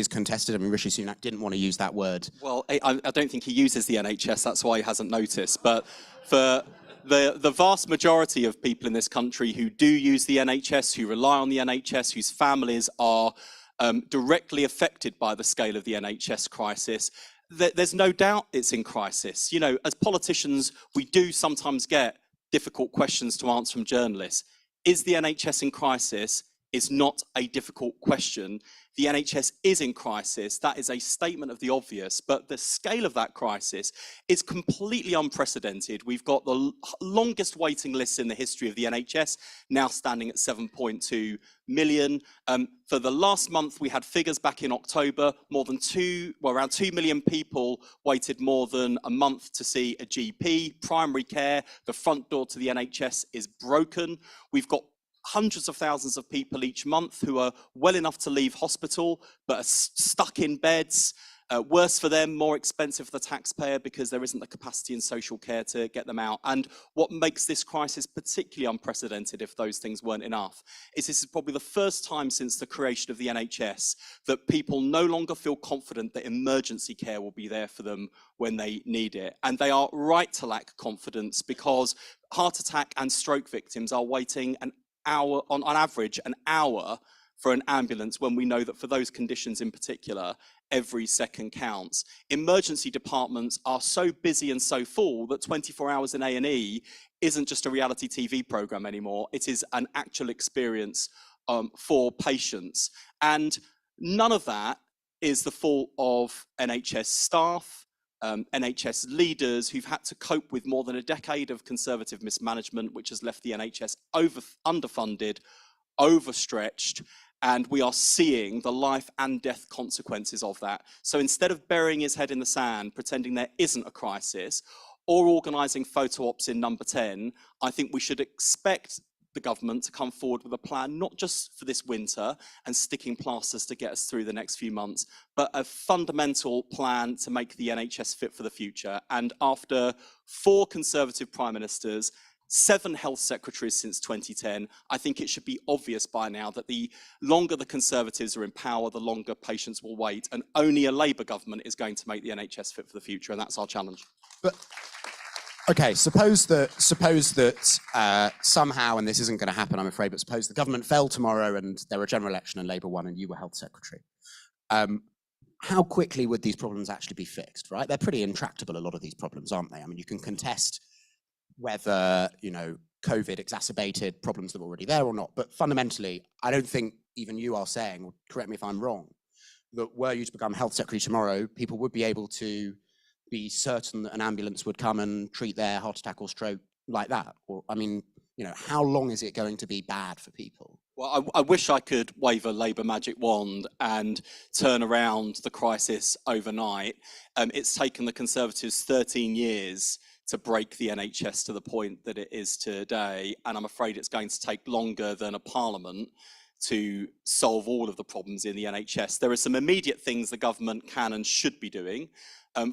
contested. I mean, Rishi Sunak didn't want to use that word. Well, I don't think he uses the NHS, that's why he hasn't noticed. But for the vast majority of people in this country who do use the NHS, who rely on the NHS, whose families are directly affected by the scale of the NHS crisis, there's no doubt it's in crisis. You know, as politicians, we do sometimes get difficult questions to answer from journalists. Is the NHS in crisis? Is not a difficult question. The NHS is in crisis. That is a statement of the obvious, but the scale of that crisis is completely unprecedented. We've got the longest waiting lists in the history of the NHS, now standing at 7.2 million. For the last month, we had figures back in October, around 2 million people waited more than a month to see a GP. Primary care, the front door to the NHS, is broken. We've got hundreds of thousands of people each month who are well enough to leave hospital but are stuck in beds. Worse for them, more expensive for the taxpayer because there isn't the capacity in social care to get them out. And what makes this crisis particularly unprecedented, if those things weren't enough, is this is probably the first time since the creation of the NHS that people no longer feel confident that emergency care will be there for them when they need it. And they are right to lack confidence, because heart attack and stroke victims are waiting an hour, on average, an hour for an ambulance, when we know that for those conditions in particular, every second counts. Emergency departments are so busy and so full that 24 hours in A&E isn't just a reality TV program anymore. It is an actual experience for patients. And none of that is the fault of NHS staff, NHS leaders who've had to cope with more than a decade of Conservative mismanagement, which has left the NHS underfunded, overstretched, And we are seeing the life and death consequences of that. So instead of burying his head in the sand, pretending there isn't a crisis, or organising photo ops in Number 10, I think we should expect the government to come forward with a plan, not just for this winter and sticking plasters to get us through the next few months, but a fundamental plan to make the NHS fit for the future. And after 4 Conservative Prime Ministers, 7 health secretaries since 2010, I think it should be obvious by now that the longer the Conservatives are in power, the longer patients will wait, and only a Labour government is going to make the NHS fit for the future, and that's our challenge. But okay, suppose that somehow, and this isn't going to happen, I'm afraid, but suppose the government fell tomorrow and there were a general election and Labour won and you were health secretary. How quickly would these problems actually be fixed, right? They're pretty intractable, a lot of these problems, aren't they? I mean, you can contest whether, you know, COVID exacerbated problems that were already there or not, but fundamentally, I don't think even you are saying, or correct me if I'm wrong, that were you to become health secretary tomorrow, people would be able to be certain that an ambulance would come and treat their heart attack or stroke like that? Or, I mean, you know, how long is it going to be bad for people? Well, I wish I could wave a Labour magic wand and turn around the crisis overnight. It's taken the Conservatives 13 years to break the NHS to the point that it is today, and I'm afraid it's going to take longer than a parliament to solve all of the problems in the NHS. There are some immediate things the government can and should be doing.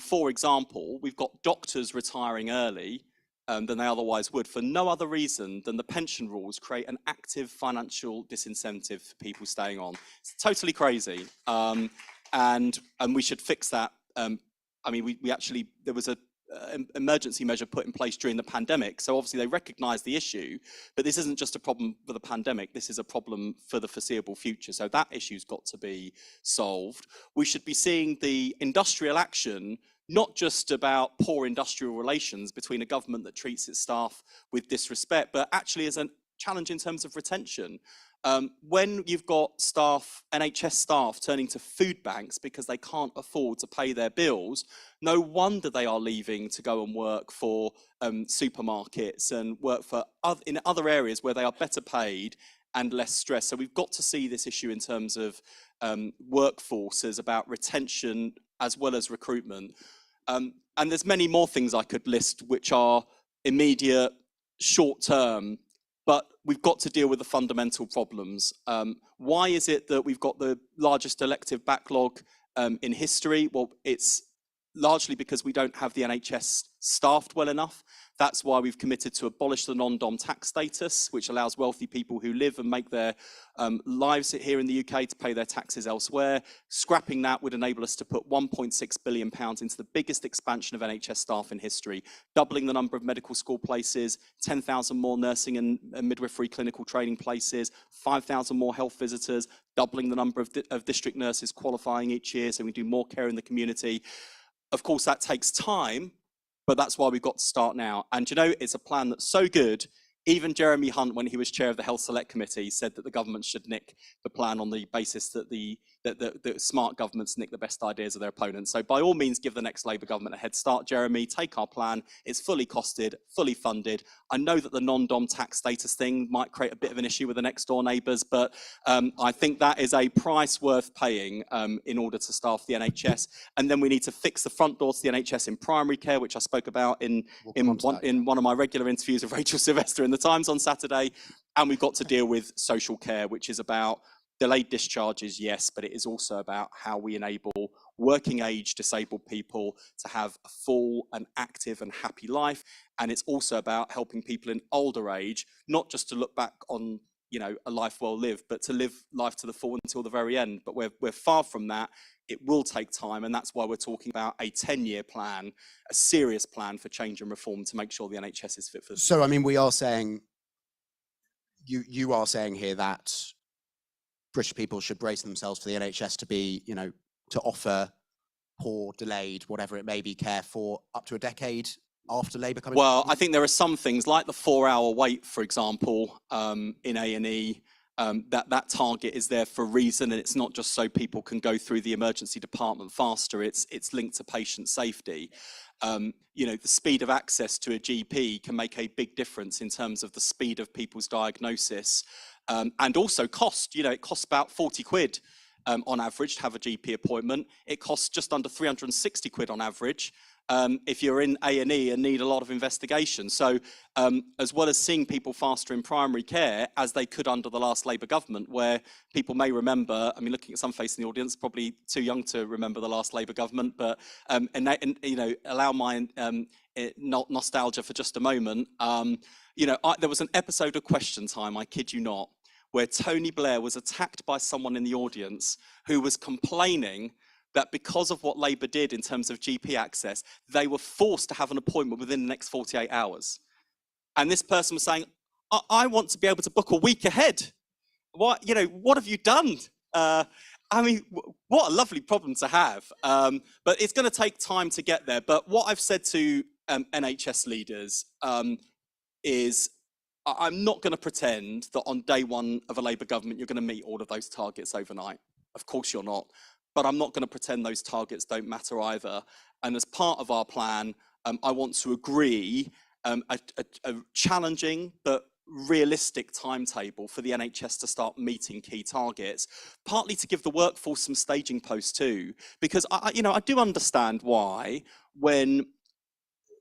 For example, we've got doctors retiring early than they otherwise would for no other reason than the pension rules create an active financial disincentive for people staying on. It's totally crazy, and we should fix that. I mean, we actually, there was a emergency measure put in place during the pandemic. So obviously they recognise the issue, but this isn't just a problem for the pandemic, this is a problem for the foreseeable future. So that issue's got to be solved. We should be seeing the industrial action, not just about poor industrial relations between a government that treats its staff with disrespect, but actually as a challenge in terms of retention. When you've got staff, NHS staff, turning to food banks because they can't afford to pay their bills, no wonder they are leaving to go and work for supermarkets and work for in other areas where they are better paid and less stress. So we've got to see this issue in terms of workforces, about retention as well as recruitment. And there's many more things I could list which are immediate, short-term, but we've got to deal with the fundamental problems. Why is it that we've got the largest elective backlog in history? Well, it's largely because we don't have the NHS staffed well enough. That's why we've committed to abolish the non-dom tax status, which allows wealthy people who live and make their lives here in the UK to pay their taxes elsewhere. Scrapping that would enable us to put £1.6 billion into the biggest expansion of NHS staff in history, doubling the number of medical school places, 10,000 more nursing and midwifery clinical training places, 5,000 more health visitors, doubling the number of district nurses qualifying each year so we do more care in the community. Of course, that takes time, but that's why we've got to start now. And you know, it's a plan that's so good, even Jeremy Hunt, when he was chair of the Health Select Committee, said that the government should nick the plan on the basis that the smart governments nick the best ideas of their opponents. So by all means, give the next Labour government a head start, Jeremy. Take our plan. It's fully costed, fully funded. I know that the non-dom tax status thing might create a bit of an issue with the next door neighbours, but I think that is a price worth paying in order to staff the NHS. And then we need to fix the front door to the NHS in primary care, which I spoke about in one of my regular interviews with Rachel Sylvester in the Times on Saturday. And we've got to deal with social care, which is about delayed discharges, yes, but it is also about how we enable working age disabled people to have a full and active and happy life. And it's also about helping people in older age, not just to look back on, you know, a life well lived, but to live life to the full until the very end. But we're far from that. It will take time, and that's why we're talking about a 10-year plan, a serious plan for change and reform to make sure the NHS is fit for the future. So, I mean, we are saying, you are saying here that British people should brace themselves for the NHS to be, you know, to offer poor, delayed, whatever it may be, care for up to a decade after Labour coming? Well, I think there are some things like the 4-hour wait, for example, in A&E. That target is there for a reason, and it's not just so people can go through the emergency department faster. It's linked to patient safety. You know, the speed of access to a GP can make a big difference in terms of the speed of people's diagnosis. And also cost, you know, it costs about 40 quid on average to have a GP appointment. It costs just under 360 quid on average if you're in A&E and need a lot of investigation. So as well as seeing people faster in primary care, as they could under the last Labour government, where people may remember, I mean, looking at some face in the audience, probably too young to remember the last Labour government, but and you know, allow my nostalgia for just a moment. You know, there was an episode of Question Time, I kid you not, where Tony Blair was attacked by someone in the audience who was complaining that because of what Labour did in terms of GP access, they were forced to have an appointment within the next 48 hours. And this person was saying, I want to be able to book a week ahead. What, you know, what have you done? I mean, what a lovely problem to have. But it's going to take time to get there. But what I've said to NHS leaders is, I'm not going to pretend that on day one of a Labour government, you're going to meet all of those targets overnight. Of course you're not. But I'm not going to pretend those targets don't matter either. And as part of our plan, I want to agree a challenging but realistic timetable for the NHS to start meeting key targets, partly to give the workforce some staging posts too, because I do understand why when,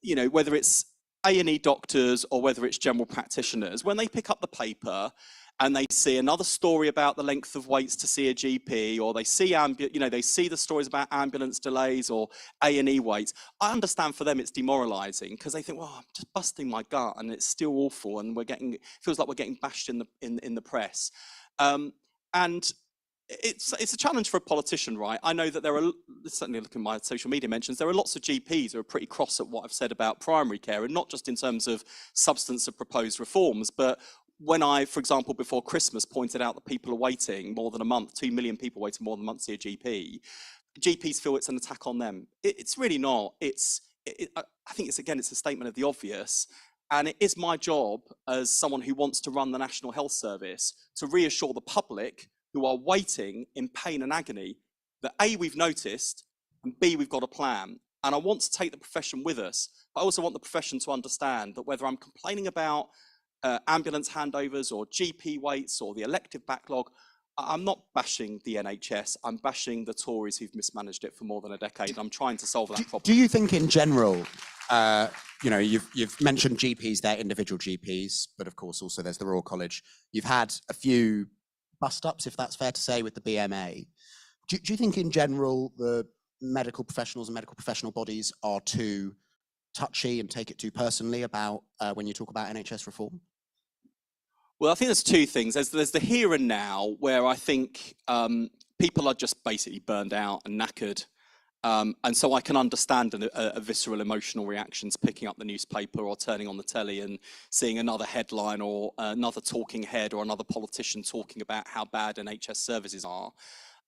you know, whether it's A&E doctors or whether it's general practitioners, when they pick up the paper and they see another story about the length of waits to see a GP, or they see they see the stories about ambulance delays or A&E waits. I understand for them it's demoralising because they think, well, I'm just busting my gut and it's still awful, and it feels like we're getting bashed in the press, and it's a challenge for a politician, right? I know that there are, certainly looking at my social media mentions, there are lots of GPs who are pretty cross at what I've said about primary care, and not just in terms of substance of proposed reforms, but when I, for example, before Christmas pointed out that people are waiting more than a month, 2 million people waiting more than a month to see a GP, GPs feel it's an attack on them. It's really not. I think it's a statement of the obvious. And it is my job as someone who wants to run the National Health Service to reassure the public who are waiting in pain and agony that A, we've noticed, and B, we've got a plan. And I want to take the profession with us. I also want the profession to understand that whether I'm complaining about ambulance handovers or GP waits or the elective backlog, I'm not bashing the NHS, I'm bashing the Tories who've mismanaged it for more than a decade. I'm trying to solve that problem. Do you think in general, you've mentioned GPs, they're individual GPs, but of course also there's the Royal College. You've had a few bust-ups, if that's fair to say, with the BMA. Do you think in general the medical professionals and medical professional bodies are too touchy and take it too personally about when you talk about NHS reform? Well, I think there's two things. There's the here and now, where I think people are just basically burned out and knackered. And so I can understand a visceral emotional reactions picking up the newspaper or turning on the telly and seeing another headline or another talking head or another politician talking about how bad NHS services are.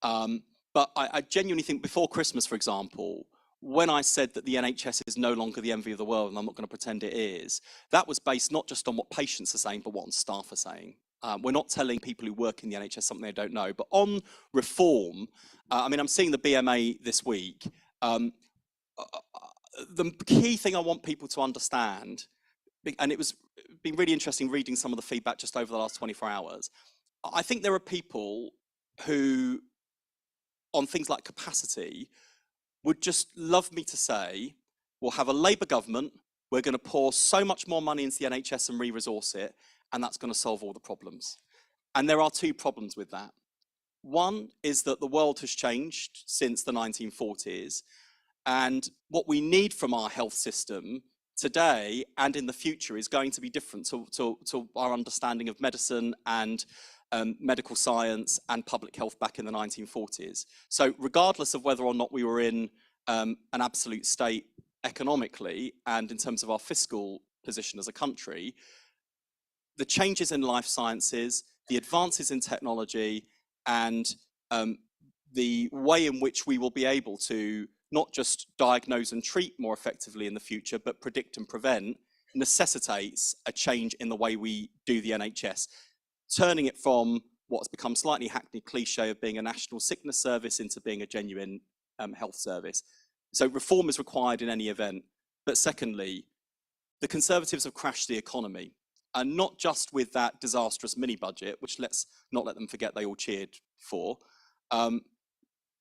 But I genuinely think before Christmas, for example, when I said that the NHS is no longer the envy of the world, and I'm not going to pretend it is, that was based not just on what patients are saying, but what staff are saying. We're not telling people who work in the NHS something they don't know. But on reform, I mean, I'm seeing the BMA this week. The key thing I want people to understand, and it's been really interesting reading some of the feedback just over the last 24 hours, I think there are people who, on things like capacity, would just love me to say, we'll have a Labour government, we're going to pour so much more money into the NHS and re-resource it, and that's going to solve all the problems. And there are two problems with that. One is that the world has changed since the 1940s, and what we need from our health system today and in the future is going to be different to our understanding of medicine and medical science and public health back in the 1940s. So regardless of whether or not we were in an absolute state economically and in terms of our fiscal position as a country, the changes in life sciences, the advances in technology, and the way in which we will be able to not just diagnose and treat more effectively in the future, but predict and prevent, necessitates a change in the way we do the NHS. Turning it from what's become slightly hackneyed cliche of being a national sickness service into being a genuine health service. So reform is required in any event. But secondly, the Conservatives have crashed the economy. and not just with that disastrous mini budget, which let's not let them forget they all cheered for.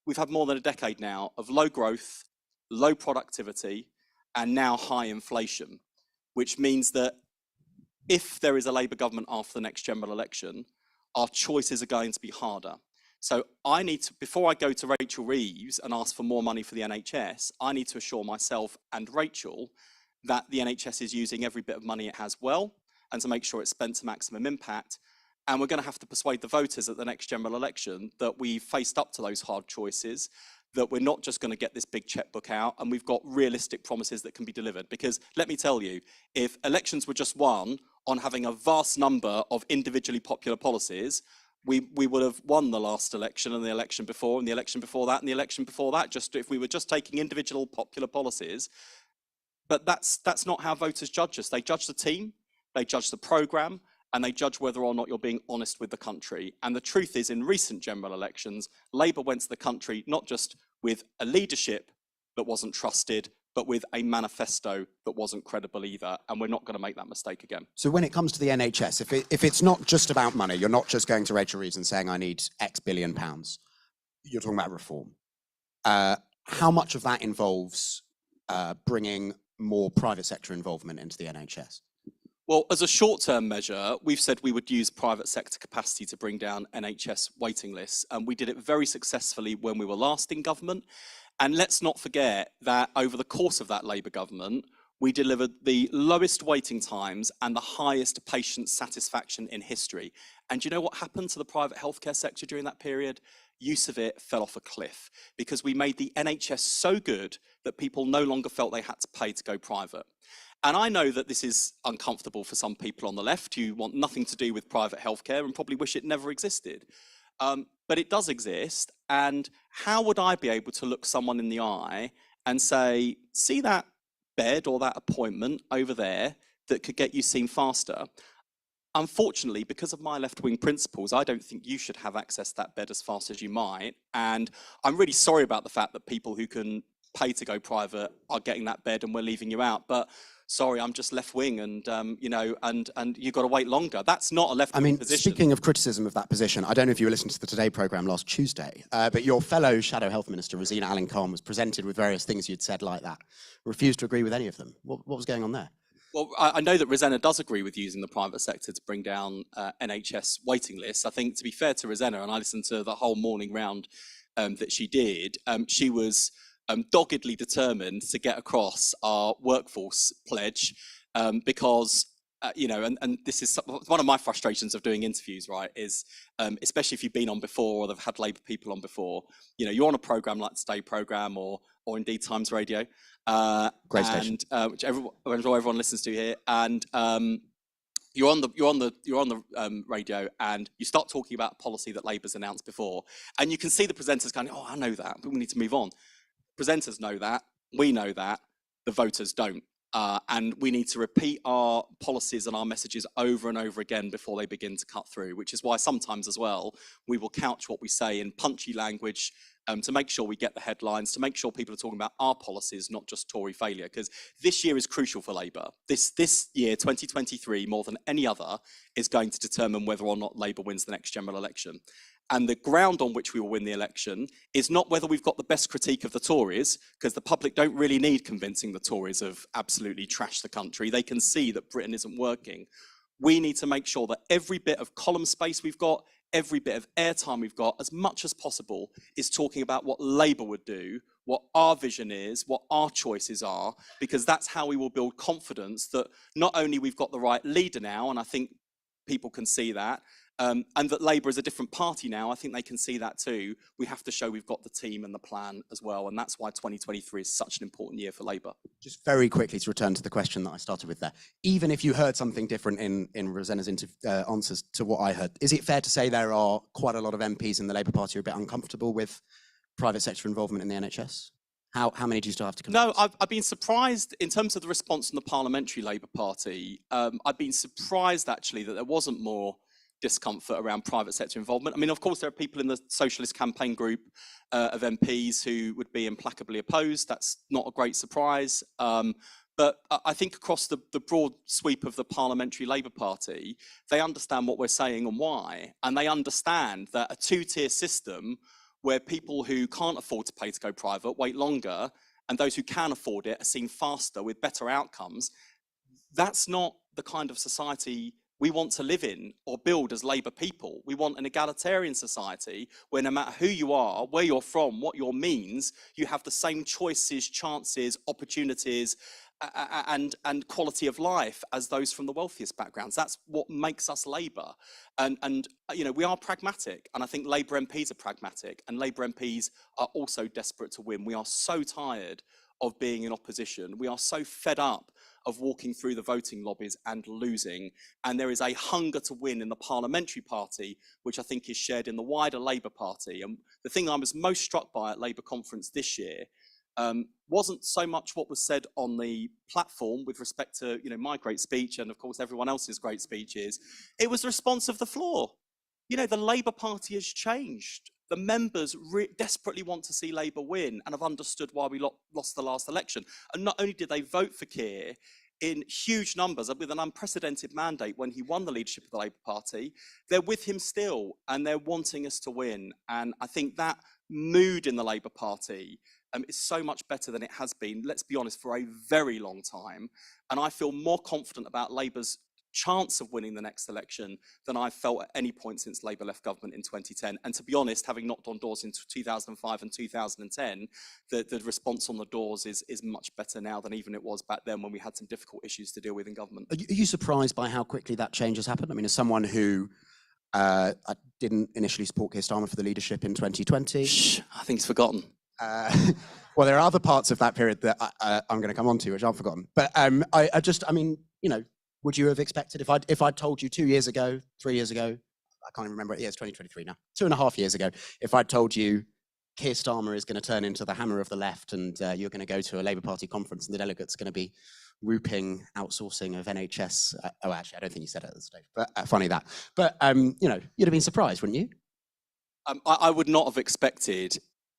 We've had more than a decade now of low growth, low productivity, and now high inflation, which means that if there is a Labour government after the next general election, our choices are going to be harder. So I need to, before I go to Rachel Reeves and ask for more money for the NHS, I need to assure myself and Rachel that the NHS is using every bit of money it has well, and to make sure it's spent to maximum impact. And we're going to have to persuade the voters at the next general election that we've faced up to those hard choices, that we're not just going to get this big checkbook out, and we've got realistic promises that can be delivered. Because let me tell you, if elections were just won on having a vast number of individually popular policies, we would have won the last election and the election before and the election before that and the election before that, just if we were just taking individual popular policies. But that's not how voters judge us. They judge the team, they judge the programme, and they judge whether or not you're being honest with the country. And the truth is, in recent general elections, Labour went to the country not just with a leadership that wasn't trusted, but with a manifesto that wasn't credible either. And we're not going to make that mistake again. So when it comes to the NHS, if it's not just about money, you're not just going to Rachel Reeves and saying, I need X billion pounds. You're talking about reform. How much of that involves bringing more private sector involvement into the NHS? Well, as a short-term measure, we've said we would use private sector capacity to bring down NHS waiting lists. And we did it very successfully when we were last in government. And let's not forget that over the course of that Labour government, we delivered the lowest waiting times and the highest patient satisfaction in history. And do you know what happened to the private healthcare sector during that period? Use of it fell off a cliff because we made the NHS so good that people no longer felt they had to pay to go private. And I know that this is uncomfortable for some people on the left who want nothing to do with private healthcare and probably wish it never existed. But it does exist. And how would I be able to look someone in the eye and say, see that bed or that appointment over there that could get you seen faster? Unfortunately, because of my left-wing principles, I don't think you should have access to that bed as fast as you might. And I'm really sorry about the fact that people who can pay to go private are getting that bed and we're leaving you out. But sorry, I'm just left-wing and, you know, and you've got to wait longer. That's not a left-wing position. Speaking of criticism of that position, I don't know if you were listening to the Today programme last Tuesday, but your fellow Shadow Health Minister, Rosina Allen-Cohen, was presented with various things you'd said like that. Refused to agree with any of them. What was going on there? Well, I know that Rosanna does agree with using the private sector to bring down NHS waiting lists. I think, to be fair to Rosanna, and I listened to the whole morning round that she did, she was doggedly determined to get across our workforce pledge because, you know, and this is one of my frustrations of doing interviews, right, is especially if you've been on before or they've had Labour people on before, you know, you're on a programme like the Today programme or indeed Times Radio. Great station. Which everyone listens to here, and you're on the radio, and you start talking about a policy that Labour's announced before, and you can see the presenters going, "Oh, I know that, but we need to move on." Presenters know that, we know that, the voters don't, and we need to repeat our policies and our messages over and over again before they begin to cut through. Which is why sometimes, as well, we will couch what we say in punchy language. To make sure we get the headlines, to make sure people are talking about our policies, not just Tory failure, because this year is crucial for Labour. This year, 2023, more than any other, is going to determine whether or not Labour wins the next general election. And the ground on which we will win the election is not whether we've got the best critique of the Tories, because the public don't really need convincing the Tories have absolutely trashed the country. They can see that Britain isn't working. We need to make sure that every bit of column space we've got, every bit of airtime we've got, as much as possible, is talking about what Labour would do, what our vision is, what our choices are, because that's how we will build confidence that not only we've got the right leader now, and I think people can see that, and that Labour is a different party now, I think they can see that too. We have to show we've got the team and the plan as well, and that's why 2023 is such an important year for Labour. Just very quickly to return to the question that I started with there. Even if you heard something different in Rosanna's answers to what I heard, is it fair to say there are quite a lot of MPs in the Labour Party who are a bit uncomfortable with private sector involvement in the NHS? How many do you still have to convince? No, I've been surprised in terms of the response from the Parliamentary Labour Party. I've been surprised actually that there wasn't more discomfort around private sector involvement. I mean, of course, there are people in the Socialist campaign group of MPs who would be implacably opposed. That's not a great surprise. But I think across the broad sweep of the Parliamentary Labour Party, they understand what we're saying and why. And they understand that a two-tier system where people who can't afford to pay to go private wait longer, and those who can afford it are seen faster with better outcomes, that's not the kind of society we want to live in or build as Labour people. We want an egalitarian society where no matter who you are, where you're from, what your means, you have the same choices, chances, opportunities, and quality of life as those from the wealthiest backgrounds. That's what makes us Labour. And you know, we are pragmatic, and I think Labour MPs are pragmatic, and Labour MPs are also desperate to win. We are so tired of being in opposition. We are so fed up of walking through the voting lobbies and losing. And there is a hunger to win in the parliamentary party, which I think is shared in the wider Labour Party. And the thing I was most struck by at Labour conference this year wasn't so much what was said on the platform with respect to, you know, my great speech and of course everyone else's great speeches. It was the response of the floor. You know, the Labour Party has changed. The members desperately want to see Labour win and have understood why we lost the last election. And not only did they vote for Keir in huge numbers with an unprecedented mandate when he won the leadership of the Labour Party, they're with him still and they're wanting us to win. And I think that mood in the Labour Party is so much better than it has been, let's be honest, for a very long time. And I feel more confident about Labour's chance of winning the next election than I've felt at any point since Labour left government in 2010. And to be honest, having knocked on doors in 2005 and 2010, the response on the doors is much better now than even it was back then when we had some difficult issues to deal with in government. Are you surprised by how quickly that change has happened? I mean, as someone who didn't initially support Keir Starmer for the leadership in 2020. Shh, I think he's forgotten. Well, there are other parts of that period that I'm going to come on to, which I've forgotten. But I mean, you know, would you have expected if I'd told you 2 years ago, 3 years ago, I can't even remember, yeah, it's 2023 now, 2.5 years ago, if I'd told you Keir Starmer is going to turn into the hammer of the left and you're going to go to a Labour Party conference and the delegates are going to be whooping outsourcing of NHS. Oh, actually, I don't think you said it at the stage, but funny that. But, you know, you'd have been surprised, wouldn't you? I would not have expected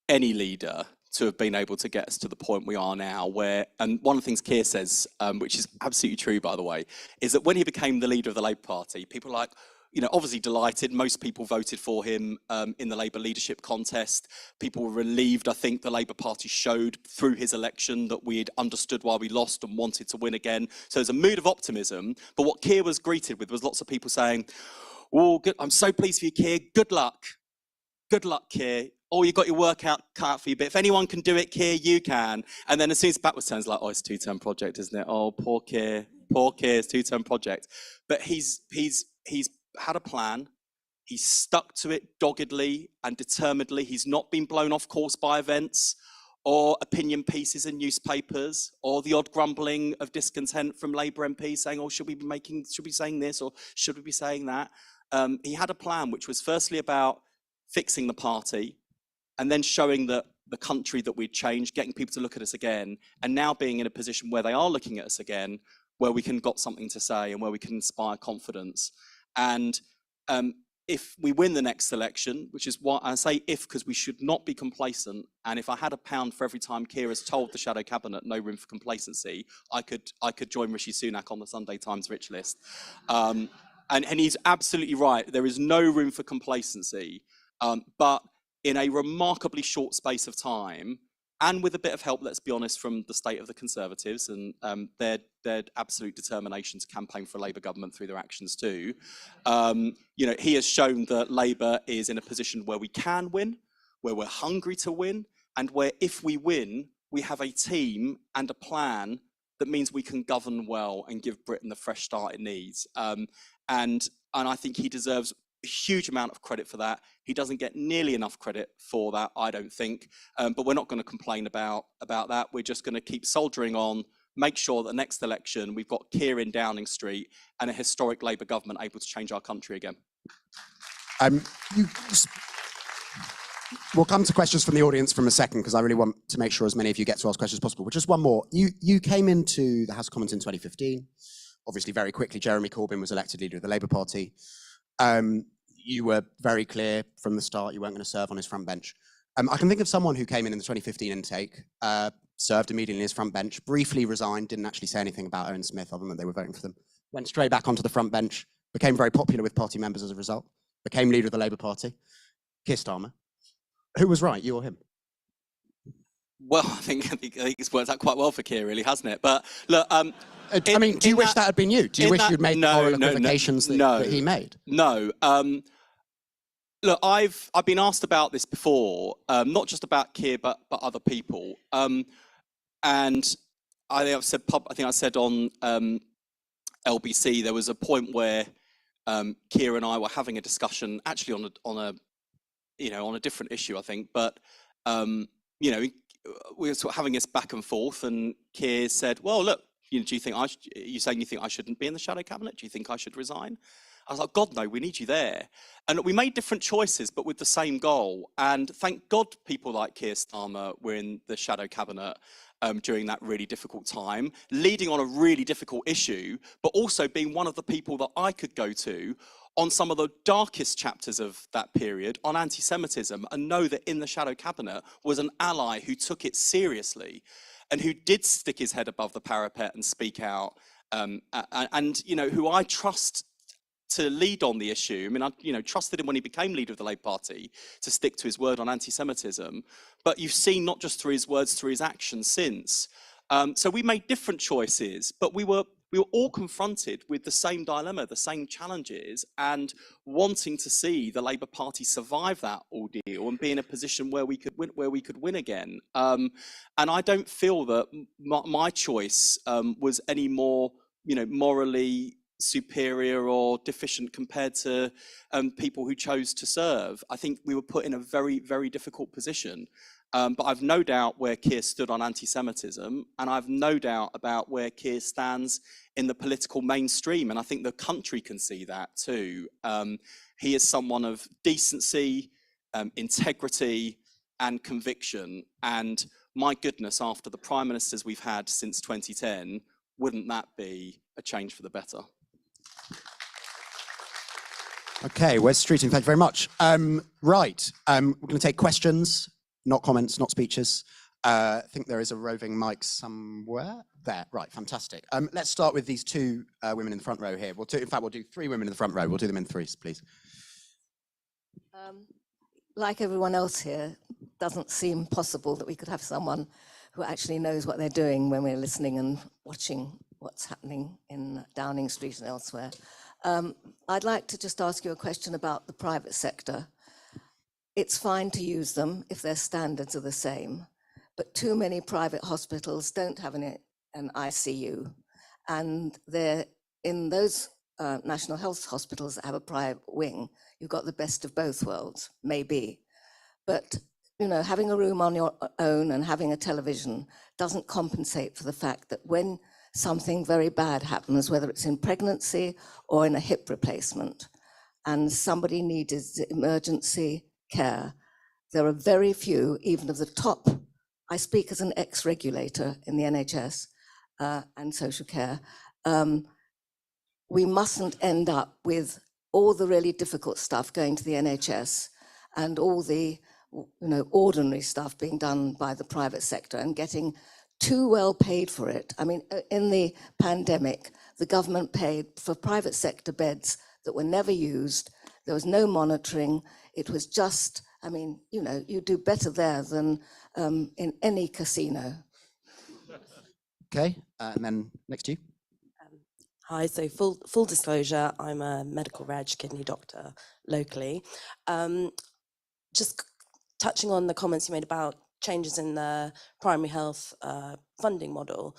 any leader to have been able to get us to the point we are now where, and one of the things Keir says, which is absolutely true, by the way, is that when he became the leader of the Labour Party, people were like, you know, obviously delighted. Most people voted for him in the Labour leadership contest. People were relieved. I think the Labour Party showed through his election that we had understood why we lost and wanted to win again. So there's a mood of optimism. But what Keir was greeted with was lots of people saying, oh, good, I'm so pleased for you, Keir. Good luck. Good luck, Keir. Oh, you've got your work cut out for you, but if anyone can do it, Keir, you can. And then as soon as backwards turns, like, oh, it's a two-term project, isn't it? Oh, poor Keir's two-term project. But he's had a plan. He's stuck to it doggedly and determinedly. He's not been blown off course by events or opinion pieces in newspapers or the odd grumbling of discontent from Labour MPs saying, oh, should we be saying this or should we be saying that? He had a plan which was firstly about fixing the party, and then showing that the country that we'd changed, getting people to look at us again, and now being in a position where they are looking at us again, where we can got something to say and where we can inspire confidence. And if we win the next election, which is what I say if, because we should not be complacent, and if I had £1 for every time Keir has told the shadow cabinet no room for complacency, I could join Rishi Sunak on the Sunday Times rich list. And he's absolutely right. There is no room for complacency, but in a remarkably short space of time, and with a bit of help, let's be honest, from the state of the Conservatives and their absolute determination to campaign for a Labour government through their actions too. You know, he has shown that Labour is in a position where we can win, where we're hungry to win, and where if we win, we have a team and a plan that means we can govern well and give Britain the fresh start it needs. And I think he deserves a huge amount of credit for that. He doesn't get nearly enough credit for that, I don't think. But we're not going to complain about that. We're just going to keep soldiering on, make sure that next election we've got Keir in Downing Street and a historic Labour government able to change our country again. We'll come to questions from the audience from a second, because I really want to make sure as many of you get to ask questions as possible. But just one more. You came into the House of Commons in 2015. Obviously, very quickly, Jeremy Corbyn was elected leader of the Labour Party. You were very clear from the start you weren't going to serve on his front bench. I can think of someone who came in the 2015 intake, served immediately as front bench, briefly resigned, didn't actually say anything about Owen Smith other than they were voting for them, went straight back onto the front bench, became very popular with party members as a result, became leader of the Labour Party. Keir Starmer. Who was right, you or him? Well, I think it's worked out quite well for Keir, really, hasn't it? But look, I mean, do you wish that had been you? Do you wish you'd made the moral equivocations that he made? No. Look, I've been asked about this before, not just about Keir, but other people. And I think I said on LBC there was a point where Keir and I were having a discussion, actually on a different issue, I think. But you know, we were sort of having this back and forth, and Keir said, "Well, look, do you think you saying you think I shouldn't be in the shadow cabinet? Do you think I should resign?" I was like, God, no, we need you there. And we made different choices, but with the same goal. And thank God people like Keir Starmer were in the shadow cabinet during that really difficult time, leading on a really difficult issue, but also being one of the people that I could go to on some of the darkest chapters of that period on anti-Semitism, and know that in the shadow cabinet was an ally who took it seriously and who did stick his head above the parapet and speak out, and you know, who I trust to lead on the issue. I mean, I trusted him when he became leader of the Labour Party to stick to his word on anti-Semitism. But you've seen not just through his words, through his actions since. So we made different choices, but we were all confronted with the same dilemma, the same challenges, and wanting to see the Labour Party survive that ordeal and be in a position where we could win again. And I don't feel that my choice was any more, morally superior or deficient compared to people who chose to serve. I think we were put in a very, very difficult position. But I've no doubt where Keir stood on anti-Semitism, and I've no doubt about where Keir stands in the political mainstream, and I think the country can see that too. He is someone of decency, integrity, and conviction, and my goodness, after the prime ministers we've had since 2010, wouldn't that be a change for the better? Okay, Wes Streeting, thank you very much. Right, we're going to take questions, not comments, not speeches. I think there is a roving mic somewhere. There, right, fantastic. Let's start with these two women in the front row here. We'll do three women in the front row. We'll do them in threes, please. Like everyone else here, doesn't seem possible that we could have someone who actually knows what they're doing when we're listening and watching what's happening in Downing Street and elsewhere. I'd like to just ask you a question about the private sector. It's fine to use them if their standards are the same, but too many private hospitals don't have an ICU, and they're in those national health hospitals that have a private wing. You've got the best of both worlds, maybe, but having a room on your own and having a television doesn't compensate for the fact that when something very bad happens, whether it's in pregnancy or in a hip replacement, and somebody needs emergency care, there are very few, even of the top. I speak as an ex-regulator in the NHS and social care. We mustn't end up with all the really difficult stuff going to the NHS and all the ordinary stuff being done by the private sector and getting too well paid for it. I mean, in the pandemic, the government paid for private sector beds that were never used. There was no monitoring. It was just, I mean, you do better there than in any casino. Okay, and then next to you. Hi, so full disclosure, I'm a medical reg kidney doctor locally. Just touching on the comments you made about changes in the primary health funding model,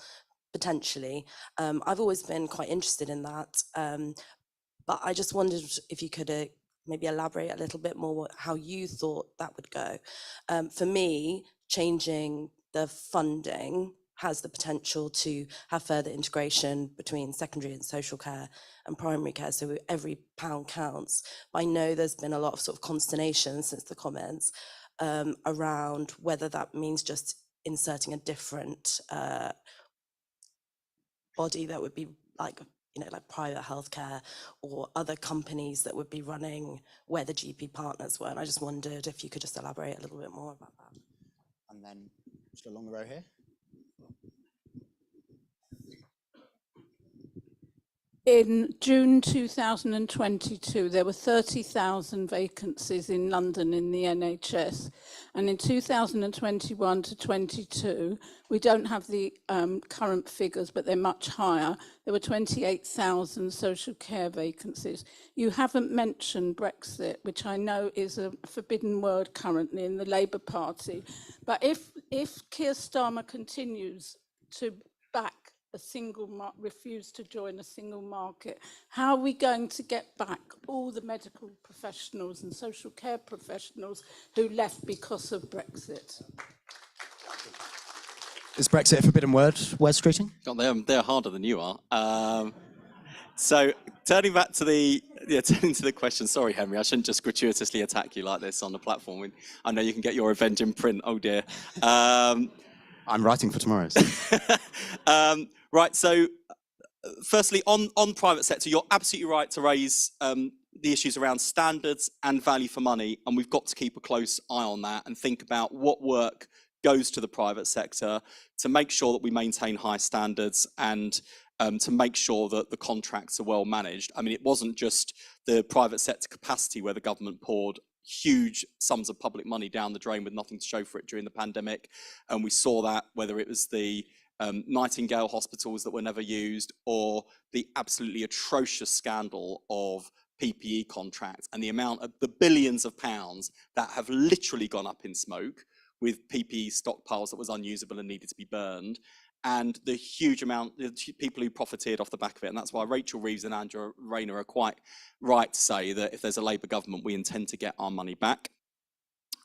potentially. I've always been quite interested in that, but I just wondered if you could maybe elaborate a little bit more how you thought that would go. For me, changing the funding has the potential to have further integration between secondary and social care and primary care, so every pound counts. But I know there's been a lot of sort of consternation since the comments around whether that means just inserting a different body that would be like private healthcare or other companies that would be running where the GP partners were. And I just wondered if you could just elaborate a little bit more about that. And then just along the row here. In June 2022, there were 30,000 vacancies in London in the NHS. And in 2021 to 22, we don't have the current figures, but they're much higher. There were 28,000 social care vacancies. You haven't mentioned Brexit, which I know is a forbidden word currently in the Labour Party. But if Keir Starmer continues to back refuse to join a single market, how are we going to get back all the medical professionals and social care professionals who left because of Brexit? Is Brexit a forbidden word scrutiny? God, they're harder than you are. So turning to the question, sorry, Henry, I shouldn't just gratuitously attack you like this on the platform. I know you can get your revenge in print, oh dear. I'm writing for tomorrow's. Right, so firstly, on private sector, you're absolutely right to raise the issues around standards and value for money, and we've got to keep a close eye on that and think about what work goes to the private sector to make sure that we maintain high standards and to make sure that the contracts are well managed. I mean, it wasn't just the private sector capacity where the government poured huge sums of public money down the drain with nothing to show for it during the pandemic. And we saw that whether it was the Nightingale hospitals that were never used or the absolutely atrocious scandal of PPE contracts and the amount of the billions of pounds that have literally gone up in smoke with PPE stockpiles that was unusable and needed to be burned, and the huge amount of people who profited off the back of it. And that's why Rachel Reeves and Andrew Rayner are quite right to say that if there's a Labour government, we intend to get our money back.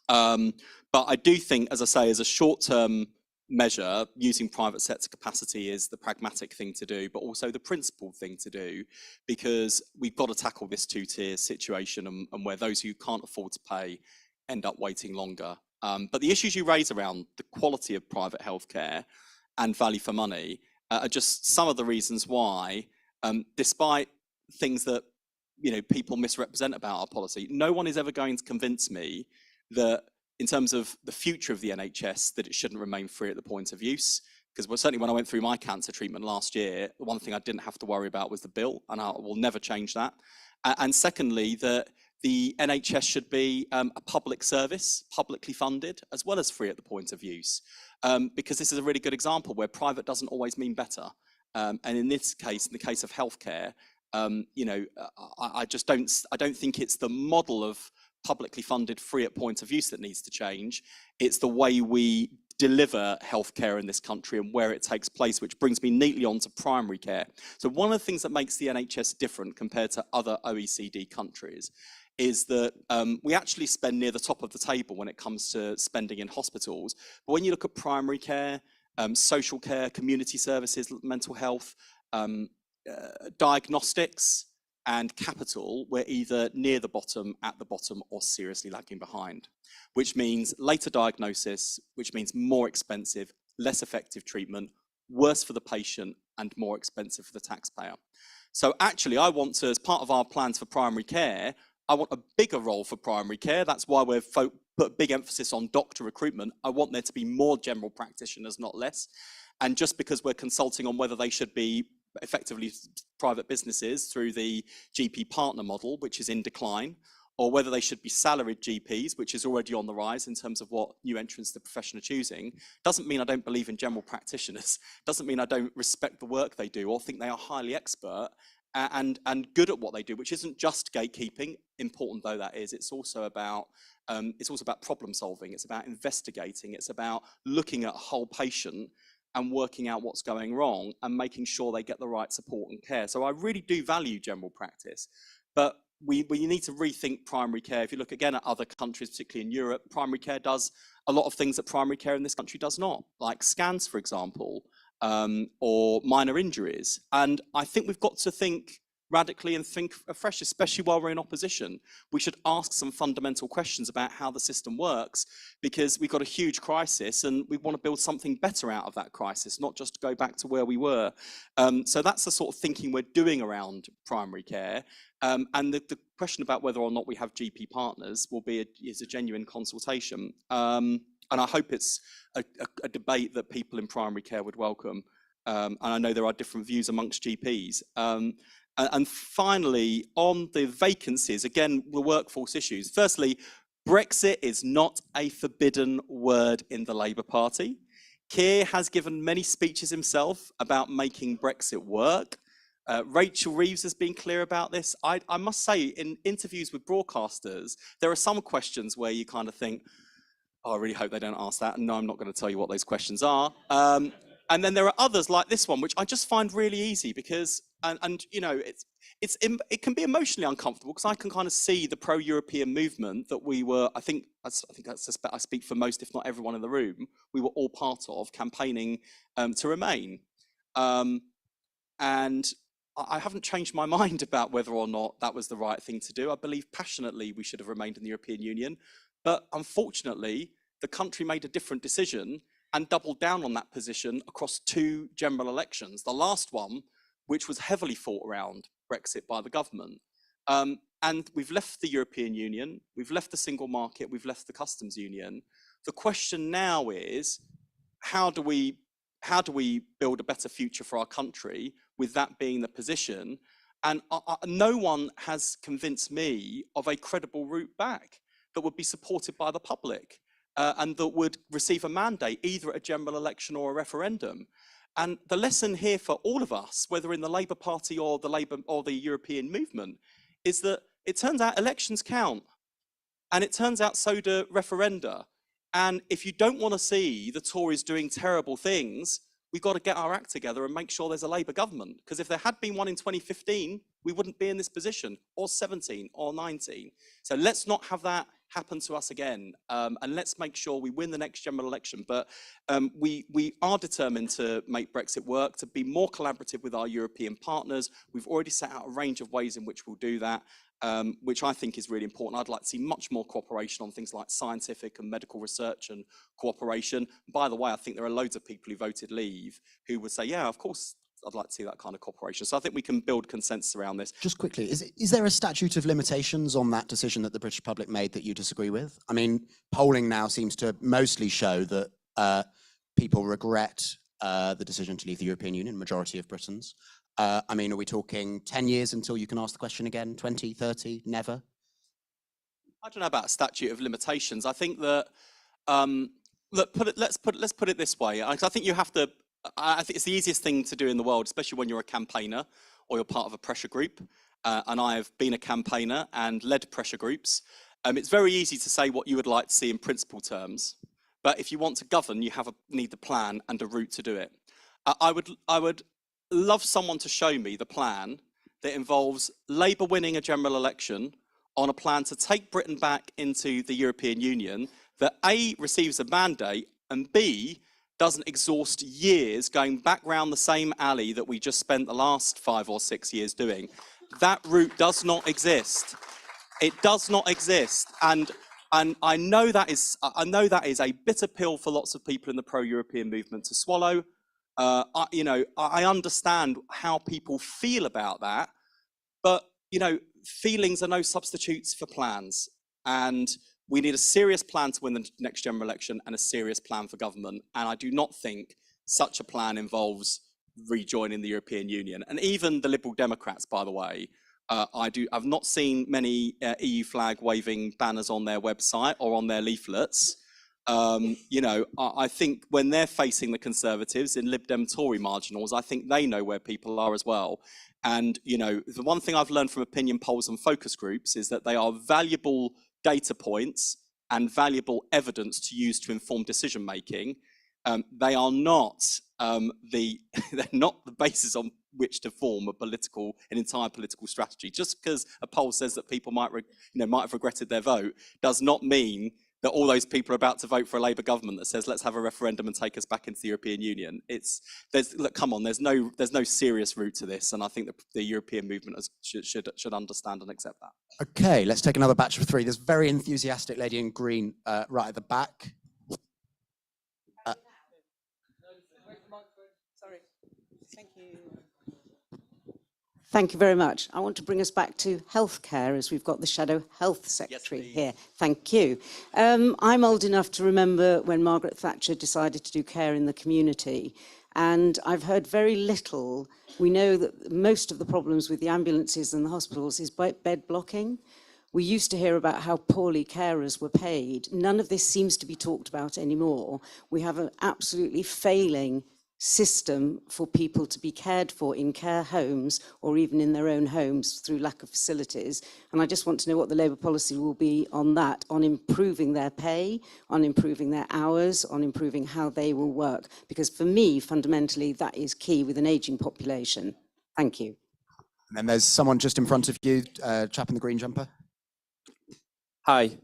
But I do think, as I say, as a short-term measure, using private sector capacity is the pragmatic thing to do, but also the principled thing to do, because we've got to tackle this two-tier situation and where those who can't afford to pay end up waiting longer. But the issues you raise around the quality of private healthcare and value for money are just some of the reasons why, despite things that people misrepresent about our policy, no one is ever going to convince me that in terms of the future of the NHS, that it shouldn't remain free at the point of use. Because certainly when I went through my cancer treatment last year, the one thing I didn't have to worry about was the bill, and I will never change that. And secondly, that the NHS should be a public service, publicly funded, as well as free at the point of use. Because this is a really good example where private doesn't always mean better. And in this case, in the case of healthcare, I don't think it's the model of publicly funded free at point of use that needs to change. It's the way we deliver healthcare in this country and where it takes place, which brings me neatly on to primary care. So one of the things that makes the NHS different compared to other OECD countries is that we actually spend near the top of the table when it comes to spending in hospitals. But when you look at primary care, social care, community services, mental health, diagnostics, and capital, we're either near the bottom, at the bottom, or seriously lagging behind, which means later diagnosis, which means more expensive, less effective treatment, worse for the patient, and more expensive for the taxpayer. So actually, I want to, as part of our plans for primary care, I want a bigger role for primary care. That's why we've put a big emphasis on doctor recruitment. I want there to be more general practitioners, not less. And just because we're consulting on whether they should be effectively private businesses through the GP partner model, which is in decline, or whether they should be salaried GPs, which is already on the rise in terms of what new entrants to the profession are choosing, doesn't mean I don't believe in general practitioners, doesn't mean I don't respect the work they do or think they are highly expert and good at what they do, which isn't just gatekeeping, important though that is. It's also about problem solving, it's about investigating, it's about looking at a whole patient and working out what's going wrong and making sure they get the right support and care. So I really do value general practice, but we need to rethink primary care. If you look again at other countries, particularly in Europe, primary care does a lot of things that primary care in this country does not, like scans, for example, or minor injuries. And I think we've got to think radically and think afresh, especially while we're in opposition. We should ask some fundamental questions about how the system works, because we've got a huge crisis and we want to build something better out of that crisis, not just go back to where we were. So that's the sort of thinking we're doing around primary care. And the question about whether or not we have GP partners is a genuine consultation. And I hope it's a debate that people in primary care would welcome. And I know there are different views amongst GPs. And finally, on the vacancies, again, the workforce issues. Firstly, Brexit is not a forbidden word in the Labour Party. Keir has given many speeches himself about making Brexit work. Rachel Reeves has been clear about this. I must say, in interviews with broadcasters, there are some questions where you kind of think, oh, I really hope they don't ask that. And no, I'm not going to tell you what those questions are. And then there are others like this one, which I just find really easy because, and you know, it can be emotionally uncomfortable because I can kind of see the pro-European movement that we were, I speak for most, if not everyone in the room, we were all part of campaigning to remain. And I haven't changed my mind about whether or not that was the right thing to do. I believe passionately we should have remained in the European Union. But unfortunately, the country made a different decision and doubled down on that position across 2 general elections. The last one, which was heavily fought around Brexit by the government. And we've left the European Union, we've left the single market, we've left the customs union. The question now is, how do we build a better future for our country with that being the position? And no one has convinced me of a credible route back that would be supported by the public and that would receive a mandate either at a general election or a referendum. And the lesson here for all of us, whether in the Labour Party or the European movement, is that it turns out elections count, and it turns out so do referenda. And if you don't want to see the Tories doing terrible things, we've got to get our act together and make sure there's a Labour government. Because if there had been one in 2015, we wouldn't be in this position, or 17, or 19. So let's not have that happen to us again. And let's make sure we win the next general election. But we are determined to make Brexit work, to be more collaborative with our European partners. We've already set out a range of ways in which we'll do that, which I think is really important. I'd like to see much more cooperation on things like scientific and medical research and cooperation. By the way, I think there are loads of people who voted Leave who would say, yeah, of course, I'd like to see that kind of cooperation. So I think we can build consensus around this. Just quickly, is there a statute of limitations on that decision that the British public made that you disagree with? I mean, polling now seems to mostly show that people regret the decision to leave the European Union, majority of Britons. I mean, are we talking 10 years until you can ask the question again, 20, 30, never? I don't know about a statute of limitations. I think that, look, let's put it this way. I think you have to, I think it's the easiest thing to do in the world, especially when you're a campaigner or you're part of a pressure group. And I have been a campaigner and led pressure groups. It's very easy to say what you would like to see in principle terms. But if you want to govern, you need the plan and a route to do it. I would love someone to show me the plan that involves Labour winning a general election on a plan to take Britain back into the European Union that A, receives a mandate, and B, doesn't exhaust years going back round the same alley that we just spent the last 5 or 6 years doing. That route does not exist. It does not exist. And I know that is a bitter pill for lots of people in the pro-European movement to swallow. I understand how people feel about that, but feelings are no substitutes for plans. And we need a serious plan to win the next general election and a serious plan for government. And I do not think such a plan involves rejoining the European Union. And even the Liberal Democrats, by the way, I've not seen many EU flag waving banners on their website or on their leaflets. I think when they're facing the Conservatives in Lib Dem Tory marginals, I think they know where people are as well. And, the one thing I've learned from opinion polls and focus groups is that they are valuable data points and valuable evidence to use to inform decision making. They are not they're not the basis on which to form an entire political strategy. Just because a poll says that people might have regretted their vote does not mean that all those people are about to vote for a Labour government that says let's have a referendum and take us back into the European Union. Look, come on, there's no serious route to this, and I think the European movement should understand and accept that. Okay, let's take another batch of 3. This very enthusiastic lady in green right at the back. Sorry. Thank you. Thank you very much. I want to bring us back to healthcare, as we've got the Shadow Health Secretary here. Thank you. I'm old enough to remember when Margaret Thatcher decided to do care in the community. And I've heard very little. We know that most of the problems with the ambulances and the hospitals is bed blocking. We used to hear about how poorly carers were paid. None of this seems to be talked about anymore. We have an absolutely failing system for people to be cared for in care homes or even in their own homes through lack of facilities. And I just want to know what the Labour policy will be on that, on improving their pay, on improving their hours, on improving how they will work. Because for me, fundamentally, that is key with an ageing population. Thank you. And then there's someone just in front of you, chap in the green jumper. Hi.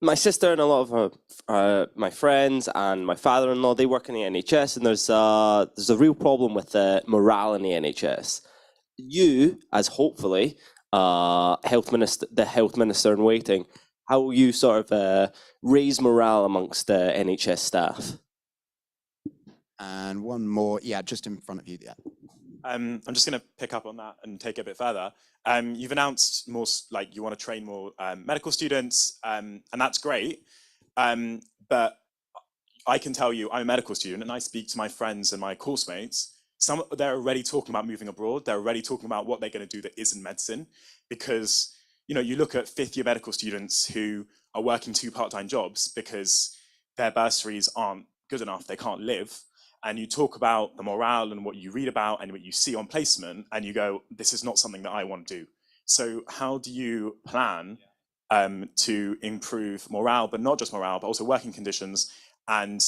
My sister and a lot of my friends and my father-in-law, they work in the NHS, and there's a real problem with the morale in the NHS. You, as hopefully the health minister in waiting, how will you sort of raise morale amongst the NHS staff? And one more, yeah, just in front of you. Yeah. I'm just going to pick up on that and take it a bit further. You've announced more, like you want to train more medical students, and that's great. But I can tell you, I'm a medical student, and I speak to my friends and my course mates. They're already talking about moving abroad. They're already talking about what they're going to do that isn't medicine, because you look at fifth-year medical students who are working 2 part-time jobs because their bursaries aren't good enough. They can't live. And you talk about the morale and what you read about and what you see on placement, and you go, this is not something that I want to do. So how do you plan to improve morale, but not just morale, but also working conditions, and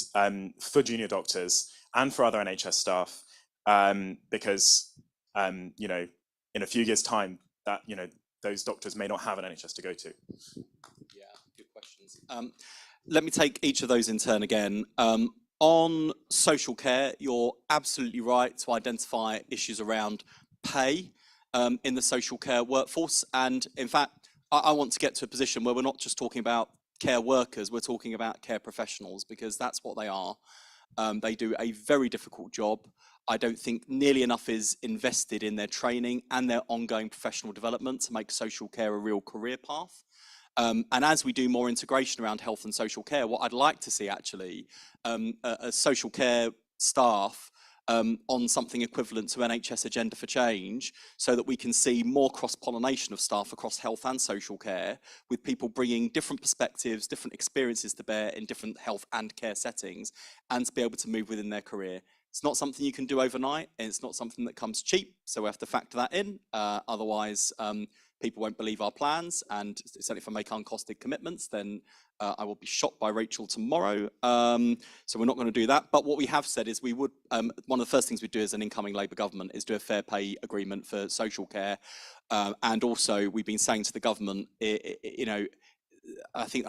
for junior doctors and for other NHS staff, because in a few years' time, that those doctors may not have an NHS to go to. Yeah, good questions. Let me take each of those in turn again. On social care, you're absolutely right to identify issues around pay in the social care workforce. And in fact, I want to get to a position where we're not just talking about care workers, we're talking about care professionals, because that's what they are. They do a very difficult job. I don't think nearly enough is invested in their training and their ongoing professional development to make social care a real career path. And as we do more integration around health and social care, what I'd like to see actually, a social care staff on something equivalent to NHS Agenda for Change, so that we can see more cross-pollination of staff across health and social care, with people bringing different perspectives, different experiences to bear in different health and care settings, and to be able to move within their career. It's not something you can do overnight, and it's not something that comes cheap, so we have to factor that in. Otherwise, people won't believe our plans, and certainly if I make uncosted commitments, then I will be shot by Rachel tomorrow. So we're not going to do that. But what we have said is we would, one of the first things we do as an incoming Labour government is do a fair pay agreement for social care. And also we've been saying to the government, I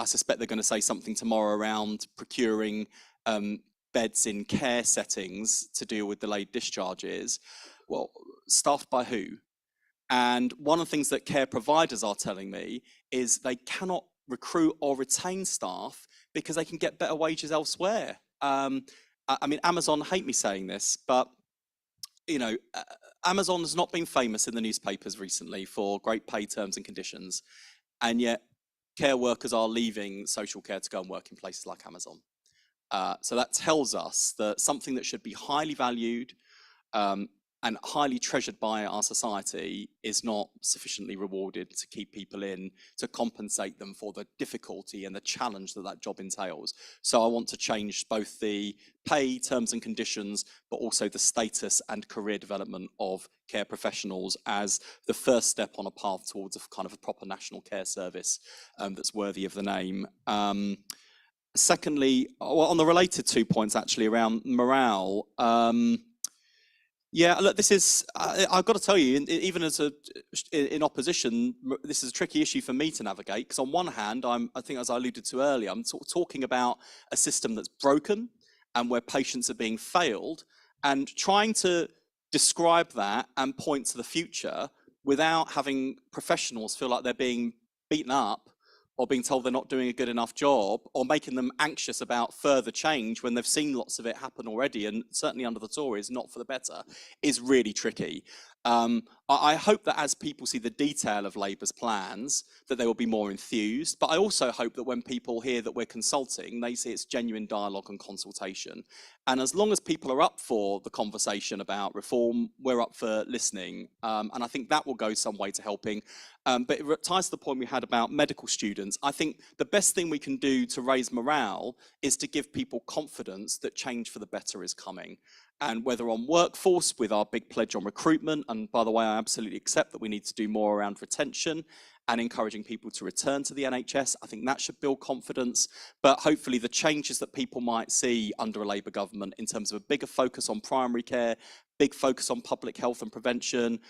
suspect they're going to say something tomorrow around procuring beds in care settings to deal with delayed discharges. Well, staffed by who? And one of the things that care providers are telling me is they cannot recruit or retain staff because they can get better wages elsewhere. I mean, Amazon hate me saying this, but Amazon has not been famous in the newspapers recently for great pay terms and conditions, and yet care workers are leaving social care to go and work in places like Amazon. So that tells us that something that should be highly valued and highly treasured by our society is not sufficiently rewarded to keep people in, to compensate them for the difficulty and the challenge that that job entails. So I want to change both the pay terms and conditions, but also the status and career development of care professionals as the first step on a path towards a kind of a proper national care service that's worthy of the name. Secondly, on the related 2 points actually around morale, yeah, look, this is, I've got to tell you, even as in opposition, this is a tricky issue for me to navigate, because on one hand, I think as I alluded to earlier, I'm talking about a system that's broken and where patients are being failed, and trying to describe that and point to the future without having professionals feel like they're being beaten up or being told they're not doing a good enough job, or making them anxious about further change when they've seen lots of it happen already, and certainly under the Tories, not for the better, is really tricky. I hope that as people see the detail of Labour's plans, that they will be more enthused. But I also hope that when people hear that we're consulting, they see it's genuine dialogue and consultation. And as long as people are up for the conversation about reform, we're up for listening. And I think that will go some way to helping. But it ties to the point we had about medical students. I think the best thing we can do to raise morale is to give people confidence that change for the better is coming. And whether on workforce with our big pledge on recruitment, and by the way, I absolutely accept that we need to do more around retention and encouraging people to return to the NHS. I think that should build confidence, but hopefully the changes that people might see under a Labour government in terms of a bigger focus on primary care, big focus on public health and prevention,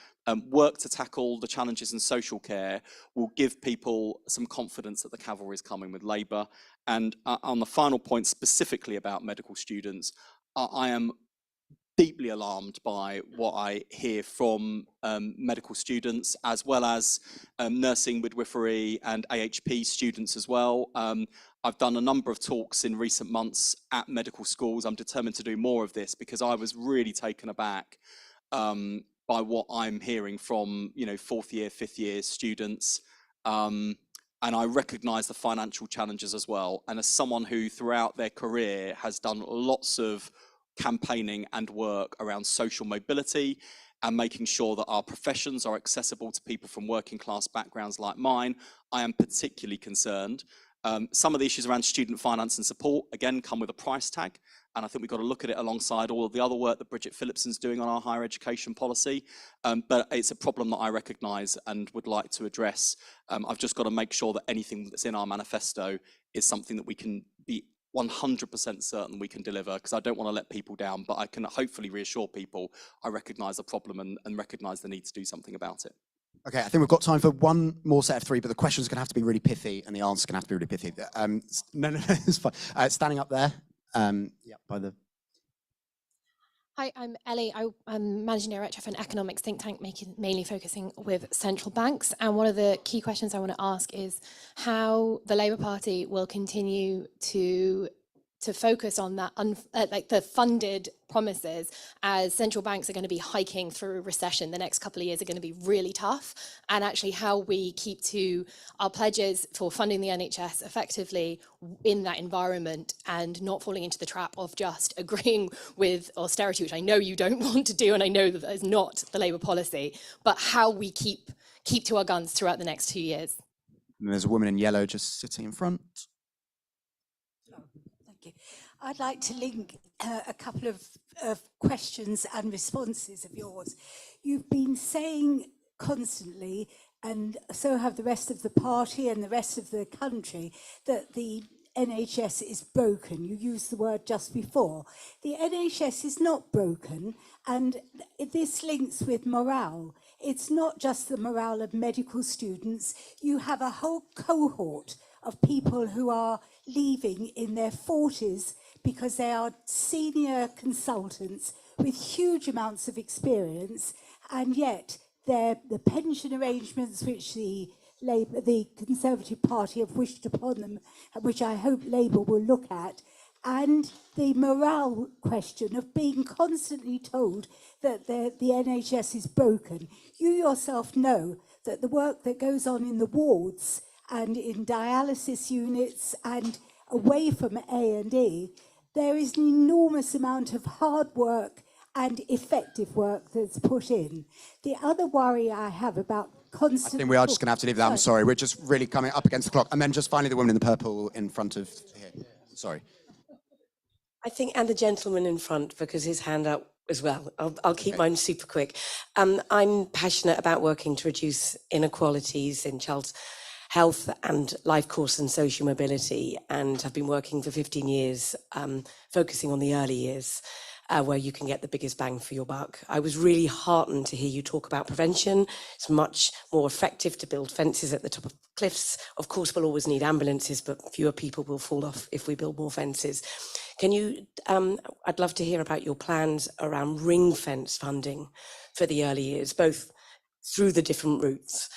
work to tackle the challenges in social care will give people some confidence that the cavalry is coming with Labour. And on the final point, specifically about medical students, I am deeply alarmed by what I hear from medical students, as well as nursing, midwifery and AHP students as well. I've done a number of talks in recent months at medical schools. I'm determined to do more of this because I was really taken aback by what I'm hearing from, fourth year, fifth year students. And I recognise the financial challenges as well. And as someone who throughout their career has done lots of campaigning and work around social mobility and making sure that our professions are accessible to people from working class backgrounds like mine, I am particularly concerned. Some of the issues around student finance and support, again, come with a price tag. And I think we've got to look at it alongside all of the other work that Bridget Phillipson's doing on our higher education policy. But it's a problem that I recognise and would like to address. I've just got to make sure that anything that's in our manifesto is something that we can be 100% certain we can deliver, because I don't want to let people down, but I can hopefully reassure people I recognise the problem and recognise the need to do something about it. Okay, I think we've got time for one more set of three, but the question's going to have to be really pithy and the answer's going to have to be really pithy. No, it's fine. Standing up there, yeah, by the... Hi, I'm Ellie. I'm Managing Director for an economics think tank mainly focusing with central banks. And one of the key questions I want to ask is how the Labour Party will continue to focus on that, like the funded promises, as central banks are going to be hiking through a recession. The next couple of years are going to be really tough. And actually how we keep to our pledges for funding the NHS effectively in that environment and not falling into the trap of just agreeing with austerity, which I know you don't want to do, and I know that is not the Labour policy, but how we keep to our guns throughout the next 2 years. And there's a woman in yellow just sitting in front. I'd like to link a couple of questions and responses of yours. You've been saying constantly, and so have the rest of the party and the rest of the country, that the NHS is broken. You used the word just before. The NHS is not broken, and this links with morale. It's not just the morale of medical students. You have a whole cohort of people who are leaving in their 40s because they are senior consultants with huge amounts of experience, and yet the pension arrangements which the Conservative Party have wished upon them, which I hope Labour will look at, and the morale question of being constantly told that the NHS is broken. You yourself know that the work that goes on in the wards and in dialysis units and away from A&E, there is an enormous amount of hard work and effective work that's put in. The other worry I have about constant... I think we are just going to have to leave that. I'm sorry. We're just really coming up against the clock. And then just finally the woman in the purple in front of here. Sorry. I think, and the gentleman in front, because his hand up as well. I'll keep mine super quick. I'm passionate about working to reduce inequalities in child's health and life course and social mobility, and I've been working for 15 years focusing on the early years where you can get the biggest bang for your buck. I was really heartened to hear you talk about prevention. It's much more effective to build fences at the top of cliffs. Of course, we'll always need ambulances, but fewer people will fall off if we build more fences. Can you, I'd love to hear about your plans around ring fence funding for the early years, both through the different routes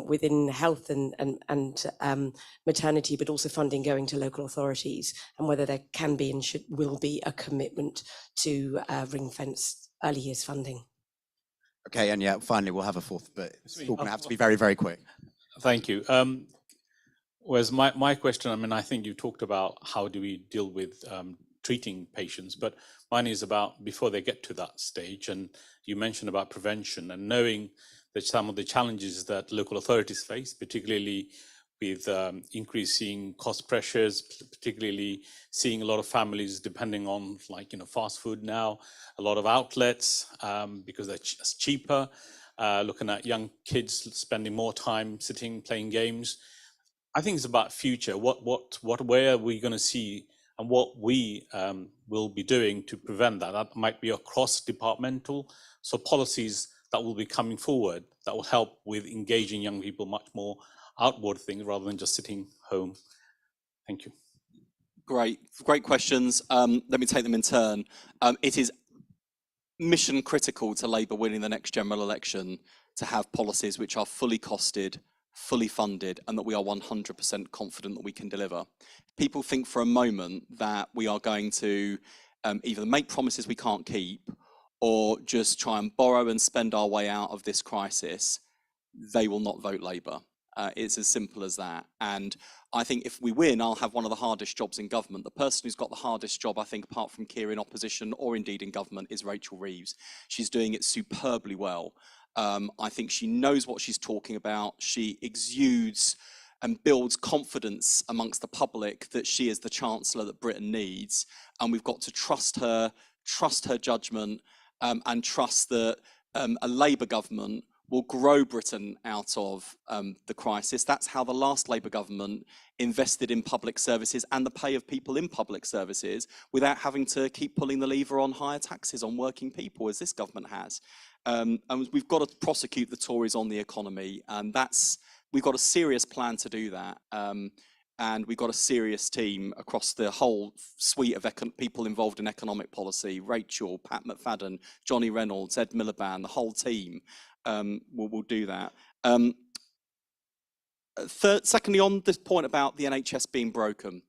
within health and maternity, but also funding going to local authorities, and whether there can be and will be a commitment to ring fence early years funding. Okay, and yeah, finally we'll have a fourth, but it's all going to have to be very, very quick. Thank you. Whereas my question, I mean, I think you talked about how do we deal with treating patients, but mine is about before they get to that stage. And you mentioned about prevention and knowing that some of the challenges that local authorities face, particularly with increasing cost pressures, particularly seeing a lot of families depending on fast food now, a lot of outlets because it's cheaper, looking at young kids spending more time sitting, playing games. I think it's about future. Where are we going to see and what we will be doing to prevent that? That might be across departmental, so policies that will be coming forward that will help with engaging young people much more outward things rather than just sitting home. Thank you. Great questions. Let me take them in turn. It is mission critical to Labour winning the next general election to have policies which are fully costed, fully funded, and that we are 100% confident that we can deliver. People think for a moment that we are going to either make promises we can't keep or just try and borrow and spend our way out of this crisis. They will not vote Labour. It's as simple as that. And I think if we win, I'll have one of the hardest jobs in government. The person who's got the hardest job, I think, apart from Keir in opposition or indeed in government, is Rachel Reeves. She's doing it superbly well. I think she knows what she's talking about. She exudes and builds confidence amongst the public that she is the Chancellor that Britain needs. And we've got to trust her judgment, and trust that a Labour government will grow Britain out of the crisis. That's how the last Labour government invested in public services and the pay of people in public services without having to keep pulling the lever on higher taxes on working people, as this government has. And we've got to prosecute the Tories on the economy, and we've got a serious plan to do that. And we've got a serious team across the whole suite of people involved in economic policy. Rachel, Pat McFadden, Johnny Reynolds, Ed Miliband, the whole team will do that. Secondly, on this point about the NHS being broken,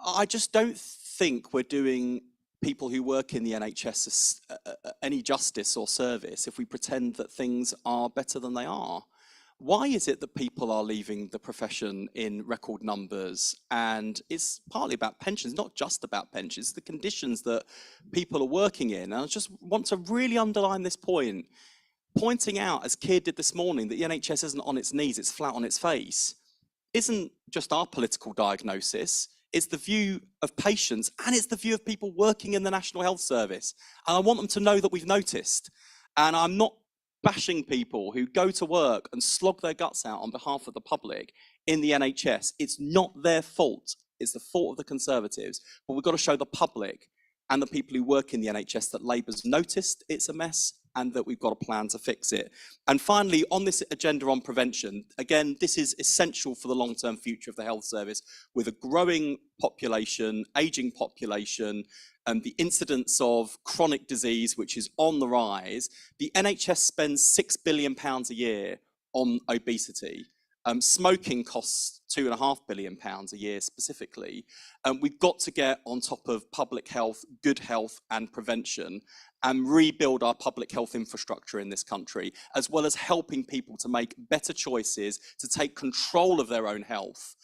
I just don't think we're doing people who work in the NHS any justice or service if we pretend that things are better than they are. Why is it that people are leaving the profession in record numbers? And it's partly about pensions, not just about pensions, the conditions that people are working in. And I just want to really underline this point, pointing out, as Keir did this morning, that the NHS isn't on its knees, it's flat on its face, isn't just our political diagnosis. It's the view of patients, and it's the view of people working in the National Health Service. And I want them to know that we've noticed. And I'm not bashing people who go to work and slog their guts out on behalf of the public in the NHS. It's not their fault. It's the fault of the Conservatives. But we've got to show the public and the people who work in the NHS that Labour's noticed it's a mess and that we've got a plan to fix it. And finally, on this agenda on prevention, again, this is essential for the long-term future of the health service. With a growing population, ageing population, and the incidence of chronic disease, which is on the rise, the NHS spends £6 billion a year on obesity. Smoking costs £2.5 billion a year specifically. We've got to get on top of public health, good health and prevention, and rebuild our public health infrastructure in this country, as well as helping people to make better choices, to take control of their own health,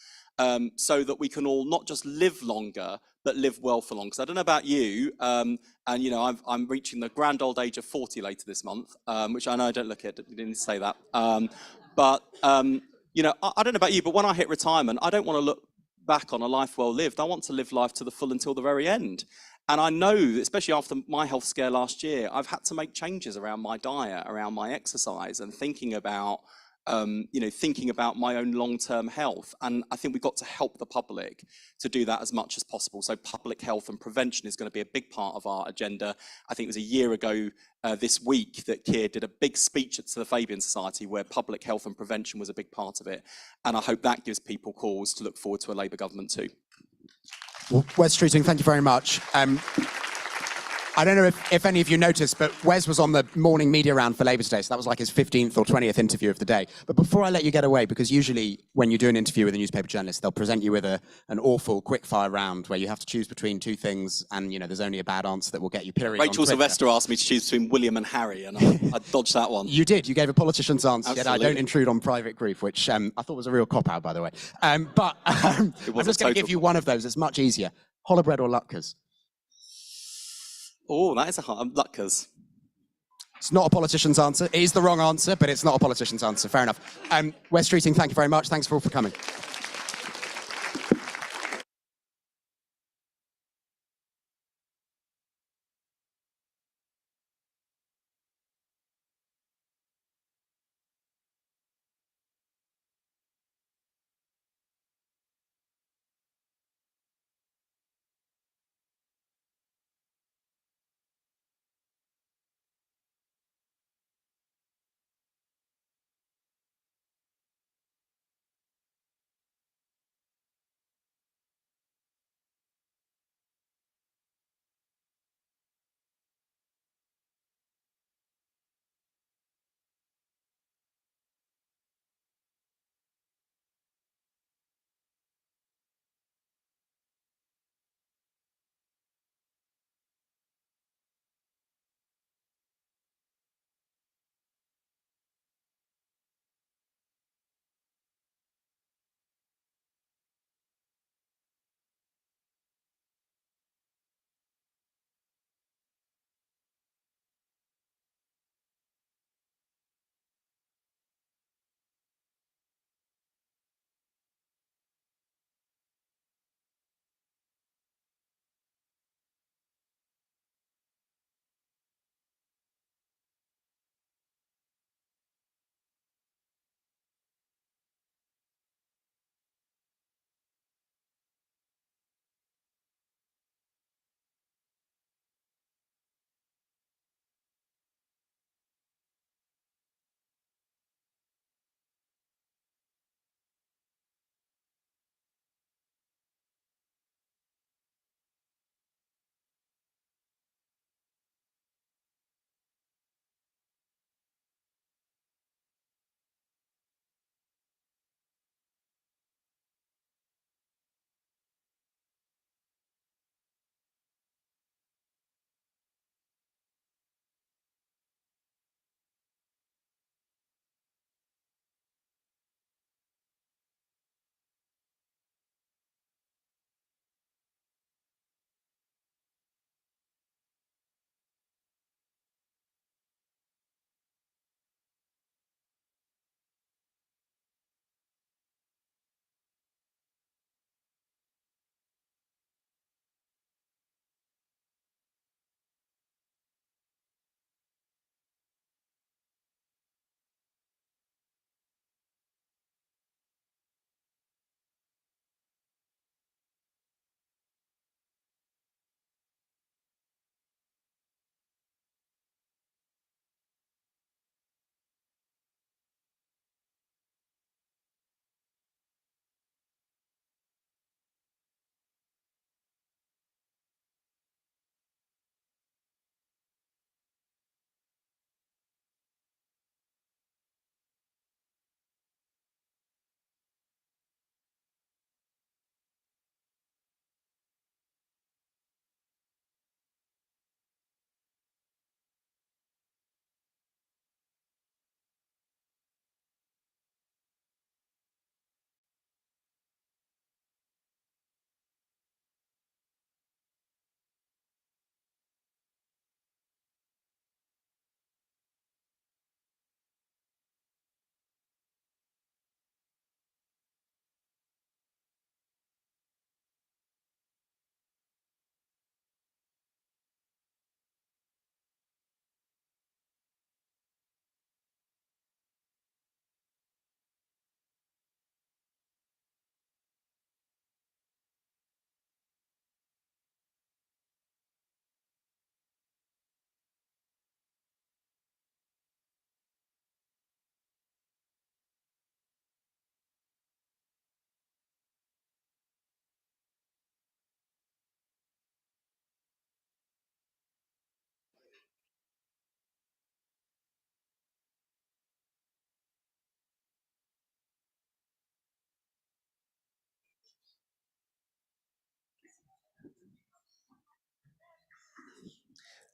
so that we can all not just live longer, but live well for long. Because I don't know about you, and you know, I'm reaching the grand old age of 40 later this month, which I know I don't look at, you didn't say that. You know, I don't know about you, but when I hit retirement, I don't want to look back on a life well lived. I want to live life to the full until the very end. And I know, especially after my health scare last year, I've had to make changes around my diet, around my exercise, and thinking about my own long-term health. And I think we've got to help the public to do that as much as possible. So public health and prevention is going to be a big part of our agenda. I think it was a year ago this week that Keir did a big speech to the Fabian Society where public health and prevention was a big part of it. And I hope that gives people cause to look forward to a Labour government too. Well, Wes Streeting, thank you very much. I don't know if any of you noticed, but Wes was on the morning media round for Labour today, so that was like his 15th or 20th interview of the day. But before I let you get away, because usually when you do an interview with a newspaper journalist, they'll present you with an awful quickfire round where you have to choose between two things, and there's only a bad answer that will get you period. Rachel Sylvester asked me to choose between William and Harry, and I dodged that one. You did. You gave a politician's answer. Yet I Absolutely. don't intrude on private grief, which I thought was a real cop-out, by the way. I'm just going to give you one of those. It's much easier. Hollow bread or Lutkers? Oh, that is a hard Lutkers. It's not a politician's answer. It is the wrong answer, but it's not a politician's answer. Fair enough. Wes Streeting, thank you very much. Thanks for coming.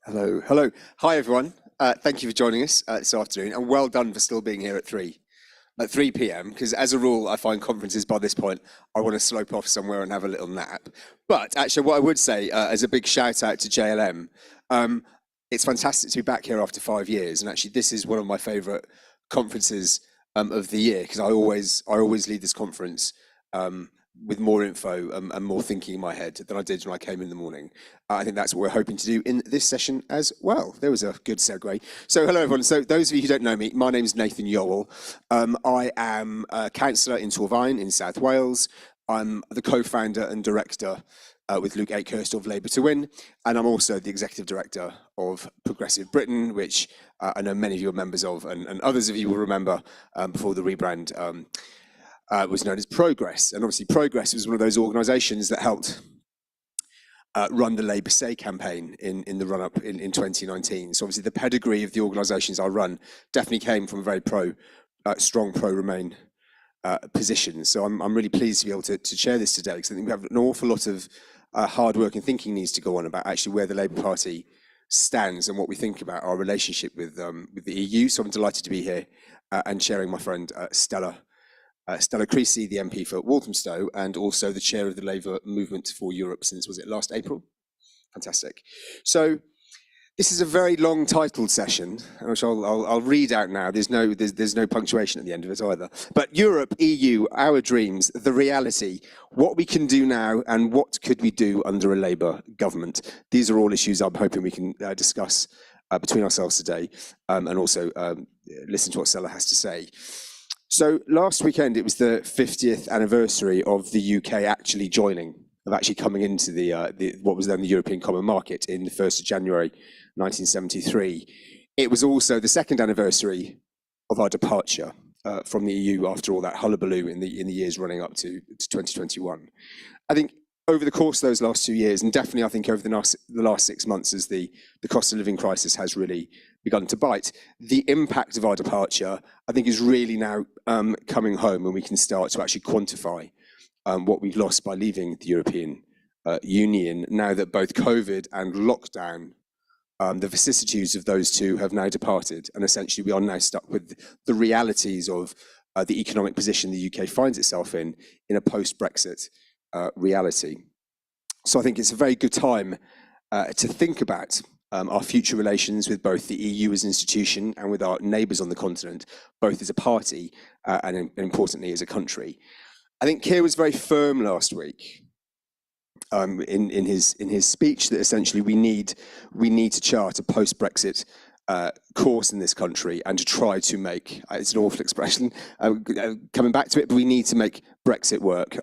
Hello, hello. Hi, everyone. Thank you for joining us this afternoon, and well done for still being here at 3 p.m. Because as a rule, I find conferences by this point, I want to slope off somewhere and have a little nap. But actually, what I would say as a big shout out to JLM, it's fantastic to be back here after 5 years, and actually, this is one of my favourite conferences of the year because I always lead this conference with more info and more thinking in my head than I did when I came in the morning. I think that's what we're hoping to do in this session as well. There was a good segue. So hello everyone. So those of you who don't know me, my name is Nathan Yowell. I am a councillor in Torfaen in South Wales. I'm the co-founder and director with Luke Akehurst of Labour to Win, and I'm also the executive director of Progressive Britain, which I know many of you are members of, and others of you will remember before the rebrand was known as Progress. And obviously Progress was one of those organisations that helped run the Labour Say campaign in the run-up in 2019. So obviously the pedigree of the organisations I run definitely came from a very strong pro-Remain position. So I'm really pleased to be able to share this today, because I think we have an awful lot of hard work and thinking needs to go on about actually where the Labour Party stands and what we think about our relationship with the EU. So I'm delighted to be here and sharing my friend Stella Creasy, the MP for Walthamstow, and also the chair of the Labour Movement for Europe since, was it last April? Fantastic. So this is a very long titled session, which I'll read out now. There's no punctuation at the end of it either. But Europe, EU, our dreams, the reality, what we can do now, and what could we do under a Labour government. These are all issues I'm hoping we can discuss between ourselves today, and also listen to what Stella has to say. So last weekend, it was the 50th anniversary of the UK actually coming into the what was then the European Common Market in the 1st of January 1973. It was also the second anniversary of our departure from the EU after all that hullabaloo in the years running up to 2021. I think over the course of those last 2 years, and definitely I think over the last 6 months, as the cost of living crisis has really begun to bite, the impact of our departure, I think, is really now coming home, and we can start to actually quantify what we've lost by leaving the European Union, now that both COVID and lockdown, the vicissitudes of those two have now departed, and essentially we are now stuck with the realities of the economic position the UK finds itself in a post-Brexit reality. So I think it's a very good time to think about our future relations with both the EU as an institution and with our neighbours on the continent, both as a party and importantly as a country. I think Keir was very firm last week in his speech that essentially we need to chart a post-Brexit course in this country and to try to make, it's an awful expression, coming back to it, but we need to make Brexit work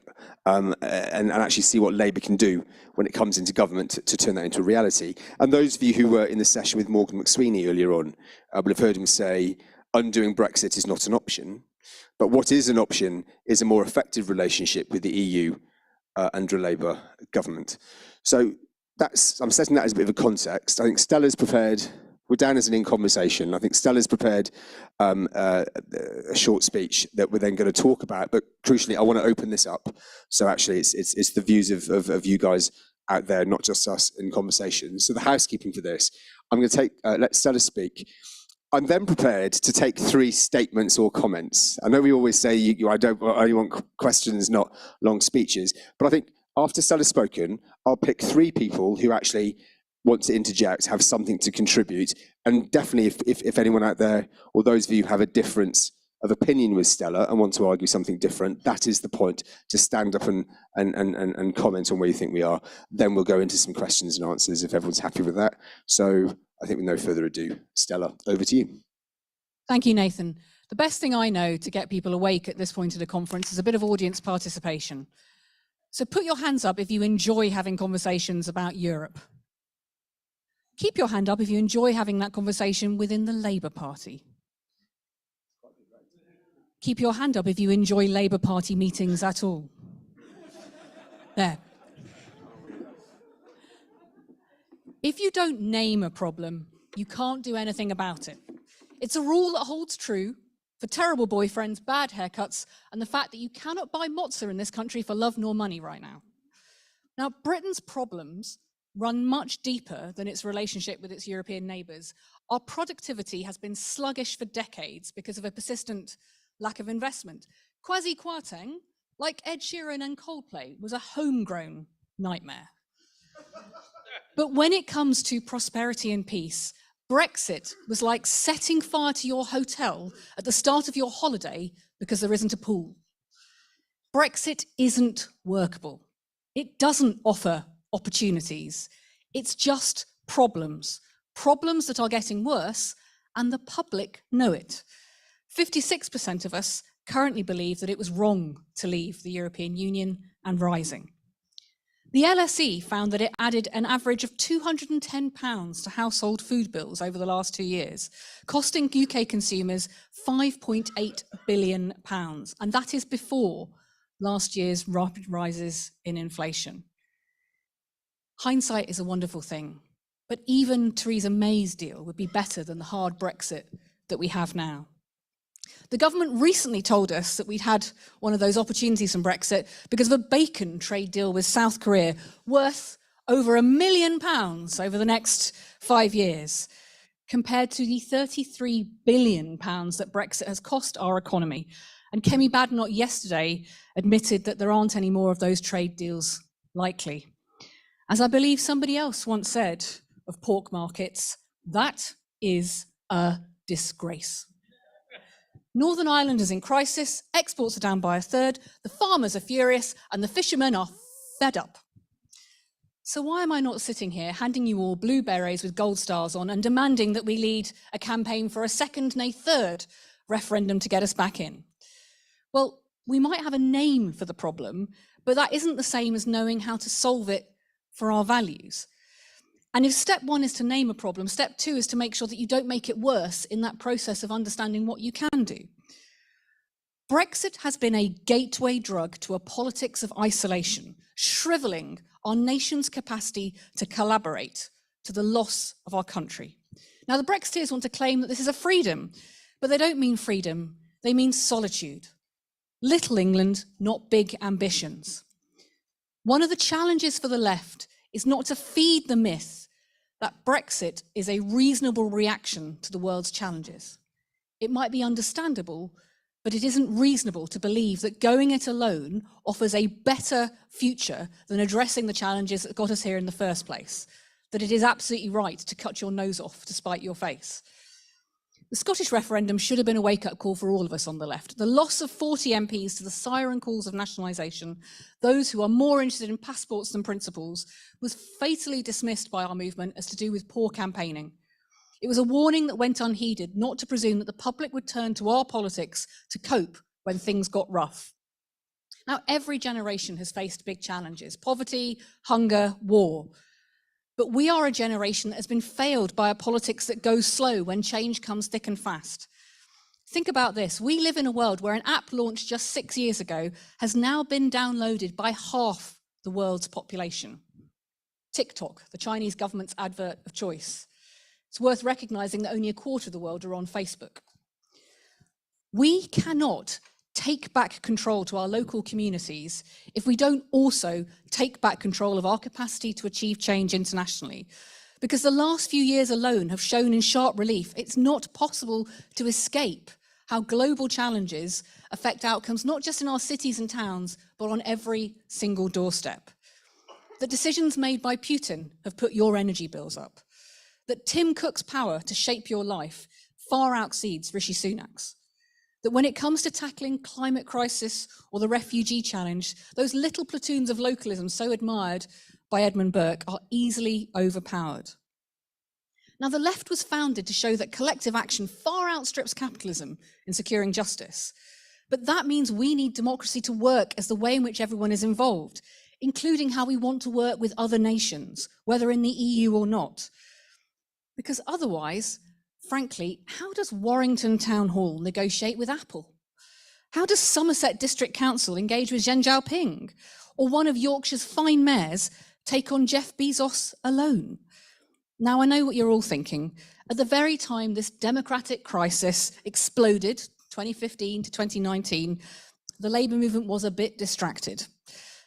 and actually see what Labour can do when it comes into government to turn that into a reality. And those of you who were in the session with Morgan McSweeney earlier on will have heard him say, undoing Brexit is not an option, but what is an option is a more effective relationship with the EU under a Labour government. So I'm setting that as a bit of a context. I think Stella's prepared. We're down as an in conversation. I think Stella's prepared a short speech that we're then going to talk about, but crucially, I want to open this up. So actually, it's the views of you guys out there, not just us in conversation. So the housekeeping for this, I'm going to let Stella speak. I'm then prepared to take 3 statements or comments. I know we always say I only want questions, not long speeches, but I think after Stella's spoken, I'll pick 3 people who actually want to interject, have something to contribute, and definitely if anyone out there or those of you have a difference of opinion with Stella and want to argue something different, that is the point, to stand up and comment on where you think we are. Then we'll go into some questions and answers if everyone's happy with that. So I think with no further ado, Stella, over to you. Thank you, Nathan. The best thing I know to get people awake at this point of the conference is a bit of audience participation. So put your hands up if you enjoy having conversations about Europe. Keep your hand up if you enjoy having that conversation within the Labour Party. Keep your hand up if you enjoy Labour Party meetings at all. There. If you don't name a problem, you can't do anything about it. It's a rule that holds true for terrible boyfriends, bad haircuts, and the fact that you cannot buy mozza in this country for love nor money right now. Now, Britain's problems run much deeper than its relationship with its European neighbours. Our productivity has been sluggish for decades because of a persistent lack of investment. Kwasi Kwarteng, like Ed Sheeran and Coldplay, was a homegrown nightmare. But when it comes to prosperity and peace, Brexit was like setting fire to your hotel at the start of your holiday because there isn't a pool. Brexit isn't workable. It doesn't offer opportunities. It's just problems. Problems that are getting worse, and the public know it. 56% of us currently believe that it was wrong to leave the European Union, and rising. The LSE found that it added an average of £210 to household food bills over the last 2 years, costing UK consumers £5.8 billion, and that is before last year's rapid rises in inflation. Hindsight is a wonderful thing, but even Theresa May's deal would be better than the hard Brexit that we have now. The government recently told us that we'd had one of those opportunities from Brexit because of a bacon trade deal with South Korea worth over £1 million over the next 5 years, compared to the £33 billion that Brexit has cost our economy. And Kemi Badenoch yesterday admitted that there aren't any more of those trade deals likely. As I believe somebody else once said of pork markets, that is a disgrace. Northern Ireland is in crisis, exports are down by a third, the farmers are furious, and the fishermen are fed up. So why am I not sitting here handing you all blue berets with gold stars on and demanding that we lead a campaign for a second, nay third, referendum to get us back in? Well, we might have a name for the problem, but that isn't the same as knowing how to solve it for our values. And if step one is to name a problem, step two is to make sure that you don't make it worse in that process of understanding what you can do. Brexit has been a gateway drug to a politics of isolation, shriveling our nation's capacity to collaborate, to the loss of our country. Now, the Brexiteers want to claim that this is a freedom, but they don't mean freedom, they mean solitude. Little England, not big ambitions. One of the challenges for the left is not to feed the myth that Brexit is a reasonable reaction to the world's challenges. It might be understandable, but it isn't reasonable to believe that going it alone offers a better future than addressing the challenges that got us here in the first place, that it is absolutely right to cut your nose off to spite your face. The Scottish referendum should have been a wake-up call for all of us on the left. The loss of 40 MPs to the siren calls of nationalisation, those who are more interested in passports than principles, was fatally dismissed by our movement as to do with poor campaigning. It was a warning that went unheeded, not to presume that the public would turn to our politics to cope when things got rough. Now, every generation has faced big challenges: poverty, hunger, war. But we are a generation that has been failed by a politics that goes slow when change comes thick and fast. Think about this. We live in a world where an app launched just 6 years ago has now been downloaded by half the world's population. TikTok, the Chinese government's advert of choice. It's worth recognizing that only a quarter of the world are on Facebook. We cannot take back control to our local communities if we don't also take back control of our capacity to achieve change internationally. Because the last few years alone have shown in sharp relief it's not possible to escape how global challenges affect outcomes not just in our cities and towns, but on every single doorstep. That decisions made by Putin have put your energy bills up. That Tim Cook's power to shape your life far exceeds Rishi Sunak's. That when it comes to tackling climate crisis or the refugee challenge, those little platoons of localism so admired by Edmund Burke are easily overpowered. Now, the left was founded to show that collective action far outstrips capitalism in securing justice. But that means we need democracy to work as the way in which everyone is involved, including how we want to work with other nations, whether in the EU or not. Because otherwise, frankly, how does Warrington Town Hall negotiate with Apple? How does Somerset District Council engage with Xi Jinping? Or one of Yorkshire's fine mayors take on Jeff Bezos alone? Now, I know what you're all thinking. At the very time this democratic crisis exploded, 2015 to 2019, the Labour movement was a bit distracted.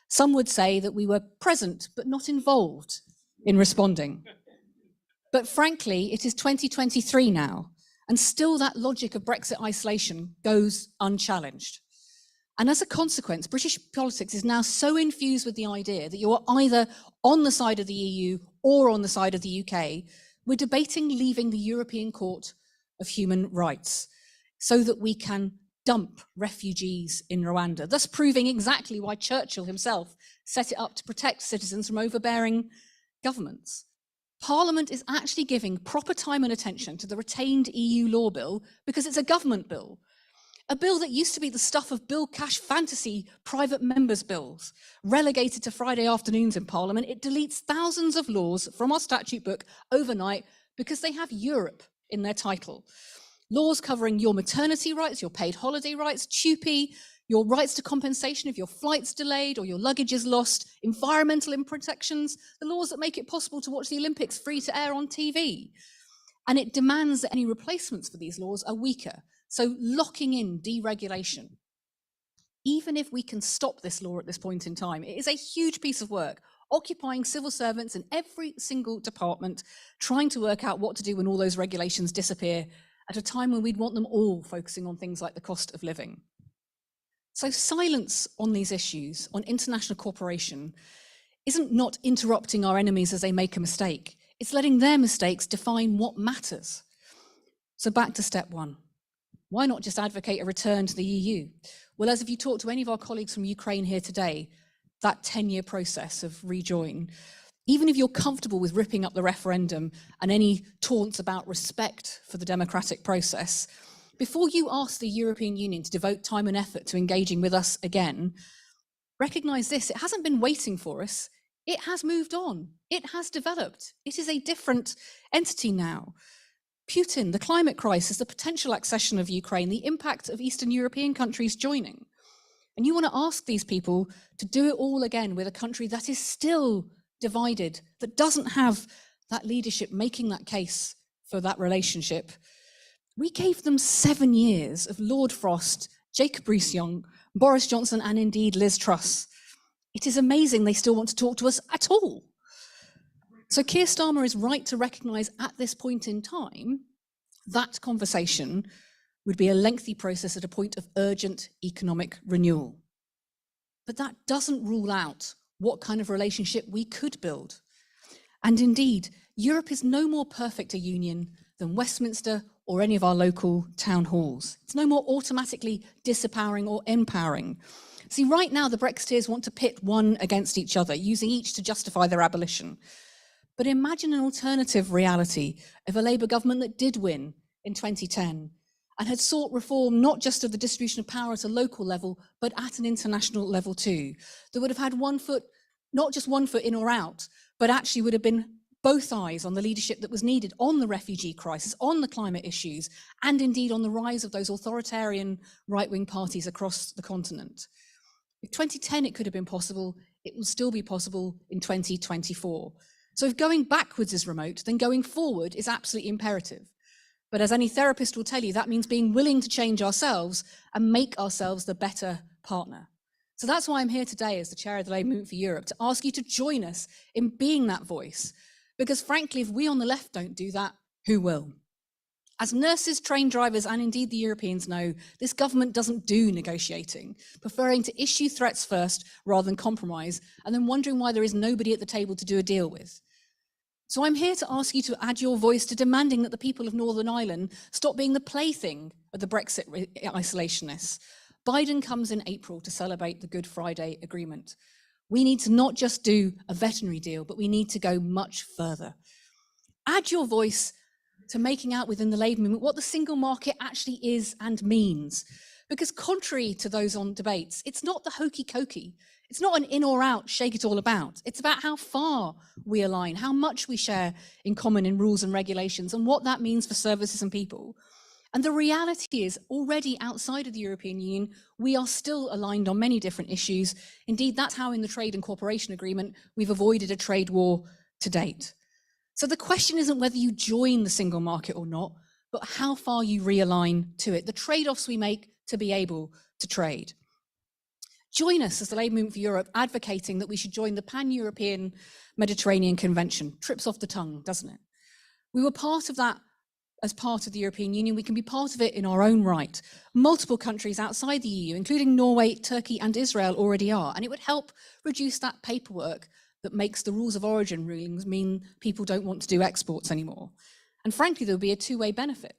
Some would say that we were present but not involved in responding. But frankly, it is 2023 now, and still that logic of Brexit isolation goes unchallenged. And as a consequence, British politics is now so infused with the idea that you're either on the side of the EU or on the side of the UK. We're debating leaving the European Court of Human Rights so that we can dump refugees in Rwanda, thus proving exactly why Churchill himself set it up to protect citizens from overbearing governments. Parliament is actually giving proper time and attention to the retained EU law bill because it's a government bill. A bill that used to be the stuff of Bill Cash fantasy private members' bills, relegated to Friday afternoons in Parliament. It deletes thousands of laws from our statute book overnight because they have Europe in their title. Laws covering your maternity rights, your paid holiday rights, TUPE, your rights to compensation if your flight's delayed or your luggage is lost, environmental protections, the laws that make it possible to watch the Olympics free to air on TV. And it demands that any replacements for these laws are weaker. So locking in deregulation. Even if we can stop this law at this point in time, it is a huge piece of work, occupying civil servants in every single department, trying to work out what to do when all those regulations disappear at a time when we'd want them all focusing on things like the cost of living. So silence on these issues, on international cooperation, isn't not interrupting our enemies as they make a mistake. It's letting their mistakes define what matters. So back to step one. Why not just advocate a return to the EU? Well, as if you talk to any of our colleagues from Ukraine here today, that 10-year process of rejoin, even if you're comfortable with ripping up the referendum and any taunts about respect for the democratic process, before you ask the European Union to devote time and effort to engaging with us again, recognize this: it hasn't been waiting for us. It has moved on. It has developed. It is a different entity now. Putin, the climate crisis, the potential accession of Ukraine, the impact of Eastern European countries joining. And you want to ask these people to do it all again with a country that is still divided, that doesn't have that leadership making that case for that relationship. We gave them 7 years of Lord Frost, Jacob Rees-Mogg, Boris Johnson, and indeed Liz Truss. It is amazing they still want to talk to us at all. So Keir Starmer is right to recognise at this point in time that conversation would be a lengthy process at a point of urgent economic renewal. But that doesn't rule out what kind of relationship we could build. And indeed, Europe is no more perfect a union than Westminster or any of our local town halls. It's no more automatically disempowering or empowering. See, right now, the Brexiteers want to pit one against each other, using each to justify their abolition. But imagine an alternative reality of a Labour government that did win in 2010 and had sought reform not just of the distribution of power at a local level, but at an international level too. That would have had one foot, not just one foot in or out, but actually would have been both eyes on the leadership that was needed on the refugee crisis, on the climate issues, and indeed on the rise of those authoritarian right-wing parties across the continent. If 2010 it could have been possible, it will still be possible in 2024. So if going backwards is remote, then going forward is absolutely imperative. But as any therapist will tell you, that means being willing to change ourselves and make ourselves the better partner. So that's why I'm here today as the chair of the Labour Movement for Europe, to ask you to join us in being that voice. Because frankly, if we on the left don't do that, who will? As nurses, train drivers, and indeed the Europeans know, this government doesn't do negotiating, preferring to issue threats first rather than compromise, and then wondering why there is nobody at the table to do a deal with. So I'm here to ask you to add your voice to demanding that the people of Northern Ireland stop being the plaything of the Brexit isolationists. Biden comes in April to celebrate the Good Friday Agreement. We need to not just do a veterinary deal, but we need to go much further. Add your voice to making out within the Labour movement what the single market actually is and means. Because contrary to those on debates, it's not the hokey-cokey. It's not an in or out, shake it all about. It's about how far we align, how much we share in common in rules and regulations, and what that means for services and people. And the reality is, already outside of the European Union, we are still aligned on many different issues. Indeed, that's how in the Trade and Cooperation Agreement, we've avoided a trade war to date. So the question isn't whether you join the single market or not, but how far you realign to it, the trade-offs we make to be able to trade. Join us as the Labour Movement for Europe advocating that we should join the Pan-European Mediterranean Convention. Trips off the tongue, doesn't it? We were part of that as part of the European Union. We can be part of it in our own right. Multiple countries outside the EU, including Norway, Turkey and Israel, already are. And it would help reduce that paperwork that makes the rules of origin rulings mean people don't want to do exports anymore. And frankly, there would be a two-way benefit,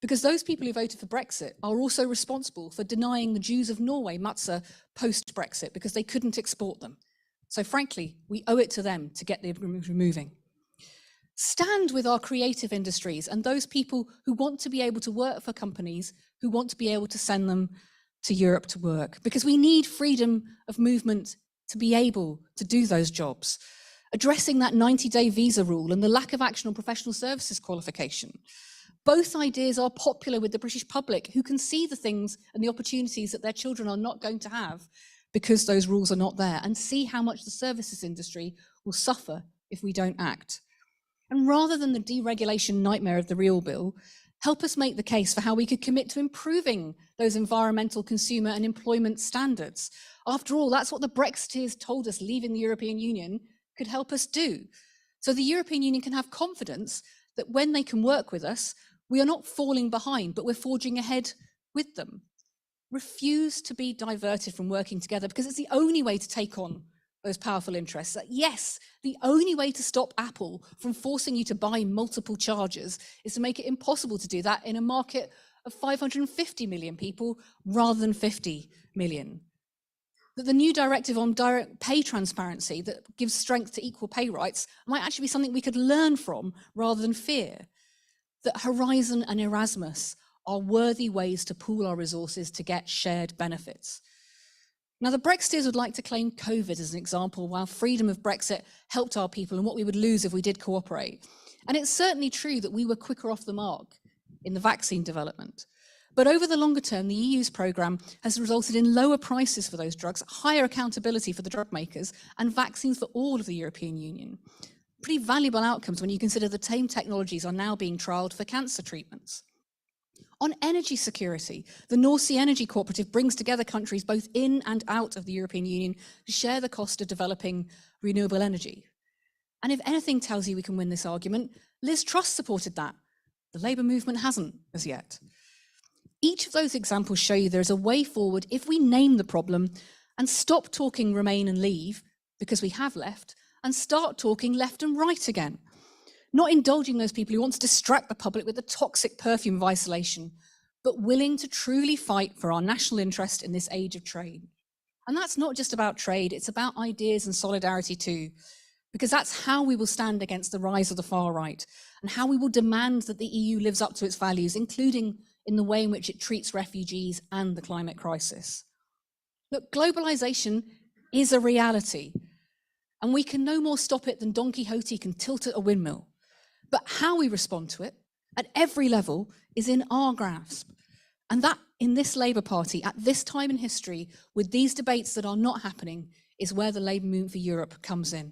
because those people who voted for Brexit are also responsible for denying the Jews of Norway matzah post-Brexit because they couldn't export them. So frankly, we owe it to them to get them removing. Stand with our creative industries and those people who want to be able to work for companies, who want to be able to send them to Europe to work, because we need freedom of movement to be able to do those jobs. Addressing that 90-day visa rule and the lack of action on professional services qualification. Both ideas are popular with the British public, who can see the things and the opportunities that their children are not going to have because those rules are not there, and see how much the services industry will suffer if we don't act. And rather than the deregulation nightmare of the Real Bill, help us make the case for how we could commit to improving those environmental, consumer and employment standards. After all, that's what the Brexiteers told us leaving the European Union could help us do. So the European Union can have confidence that when they can work with us, we are not falling behind, but we're forging ahead with them. Refuse to be diverted from working together, because it's the only way to take on those powerful interests. Yes, the only way to stop Apple from forcing you to buy multiple chargers is to make it impossible to do that in a market of 550 million people rather than 50 million. That the new directive on direct pay transparency that gives strength to equal pay rights might actually be something we could learn from rather than fear. That Horizon and Erasmus are worthy ways to pool our resources to get shared benefits. Now, the Brexiteers would like to claim COVID as an example, while freedom of Brexit helped our people and what we would lose if we did cooperate. And it's certainly true that we were quicker off the mark in the vaccine development. But over the longer term, the EU's programme has resulted in lower prices for those drugs, higher accountability for the drug makers, and vaccines for all of the European Union. Pretty valuable outcomes when you consider the same technologies are now being trialled for cancer treatments. On energy security, the North Sea Energy Cooperative brings together countries both in and out of the European Union to share the cost of developing renewable energy. And if anything tells you we can win this argument, Liz Truss supported that. The Labour movement hasn't as yet. Each of those examples show you there is a way forward if we name the problem and stop talking remain and leave, because we have left, and start talking left and right again. Not indulging those people who want to distract the public with the toxic perfume of isolation, but willing to truly fight for our national interest in this age of trade. And that's not just about trade, it's about ideas and solidarity too, because that's how we will stand against the rise of the far right, and how we will demand that the EU lives up to its values, including in the way in which it treats refugees and the climate crisis. Look, globalization is a reality, and we can no more stop it than Don Quixote can tilt at a windmill. But how we respond to it at every level is in our grasp. And that, in this Labour Party, at this time in history, with these debates that are not happening, is where the Labour Movement for Europe comes in.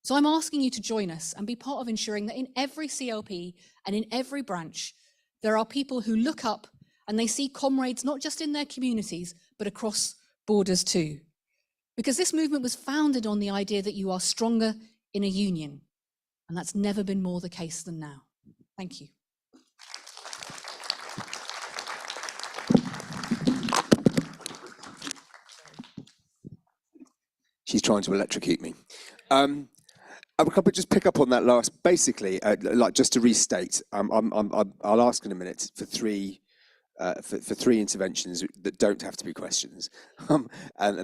So I'm asking you to join us and be part of ensuring that in every CLP and in every branch, there are people who look up and they see comrades not just in their communities, but across borders too. Because this movement was founded on the idea that you are stronger in a union. And that's never been more the case than now. Thank you. She's trying to electrocute me. I would just pick up on that last, basically, like just to restate, I'll ask in a minute for three interventions that don't have to be questions, and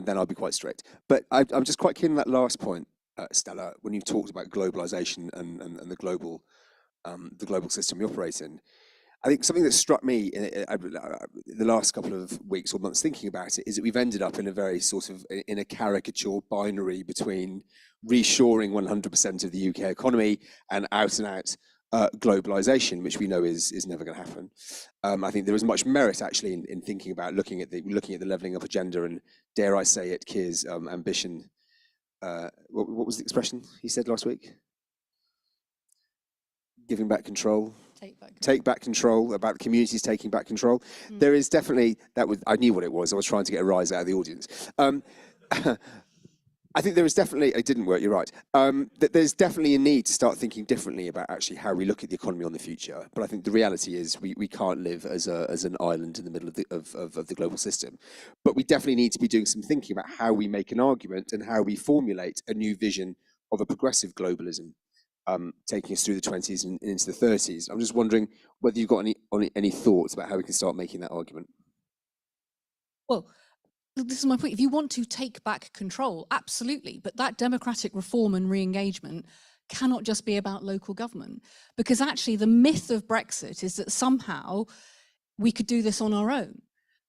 then I'll be quite strict. But I'm just quite keen on that last point, Stella, when you talked about globalization and the global system we operate in. I think something that struck me in the last couple of weeks or months thinking about it is that we've ended up in a very sort of in a caricature binary between reshoring 100% of the UK economy and out globalization, which we know is never going to happen. I think there is much merit actually in thinking about looking at the levelling up agenda and, dare I say it, Keir's ambition. What was the expression he said last week? Giving back control. take back control, about the communities taking back control. There is definitely, I knew what it was. I was trying to get a rise out of the audience. I think there is definitely, it didn't work, you're right. That there's definitely a need to start thinking differently about actually how we look at the economy on the future. But I think the reality is we can't live as an island in the middle of the global system. But we definitely need to be doing some thinking about how we make an argument and how we formulate a new vision of a progressive globalism, taking us through the 20s and into the 30s. I'm just wondering whether you've got any thoughts about how we can start making that argument. Well, this is my point. If you want to take back control, absolutely. But that democratic reform and re-engagement cannot just be about local government. Because actually the myth of Brexit is that somehow we could do this on our own.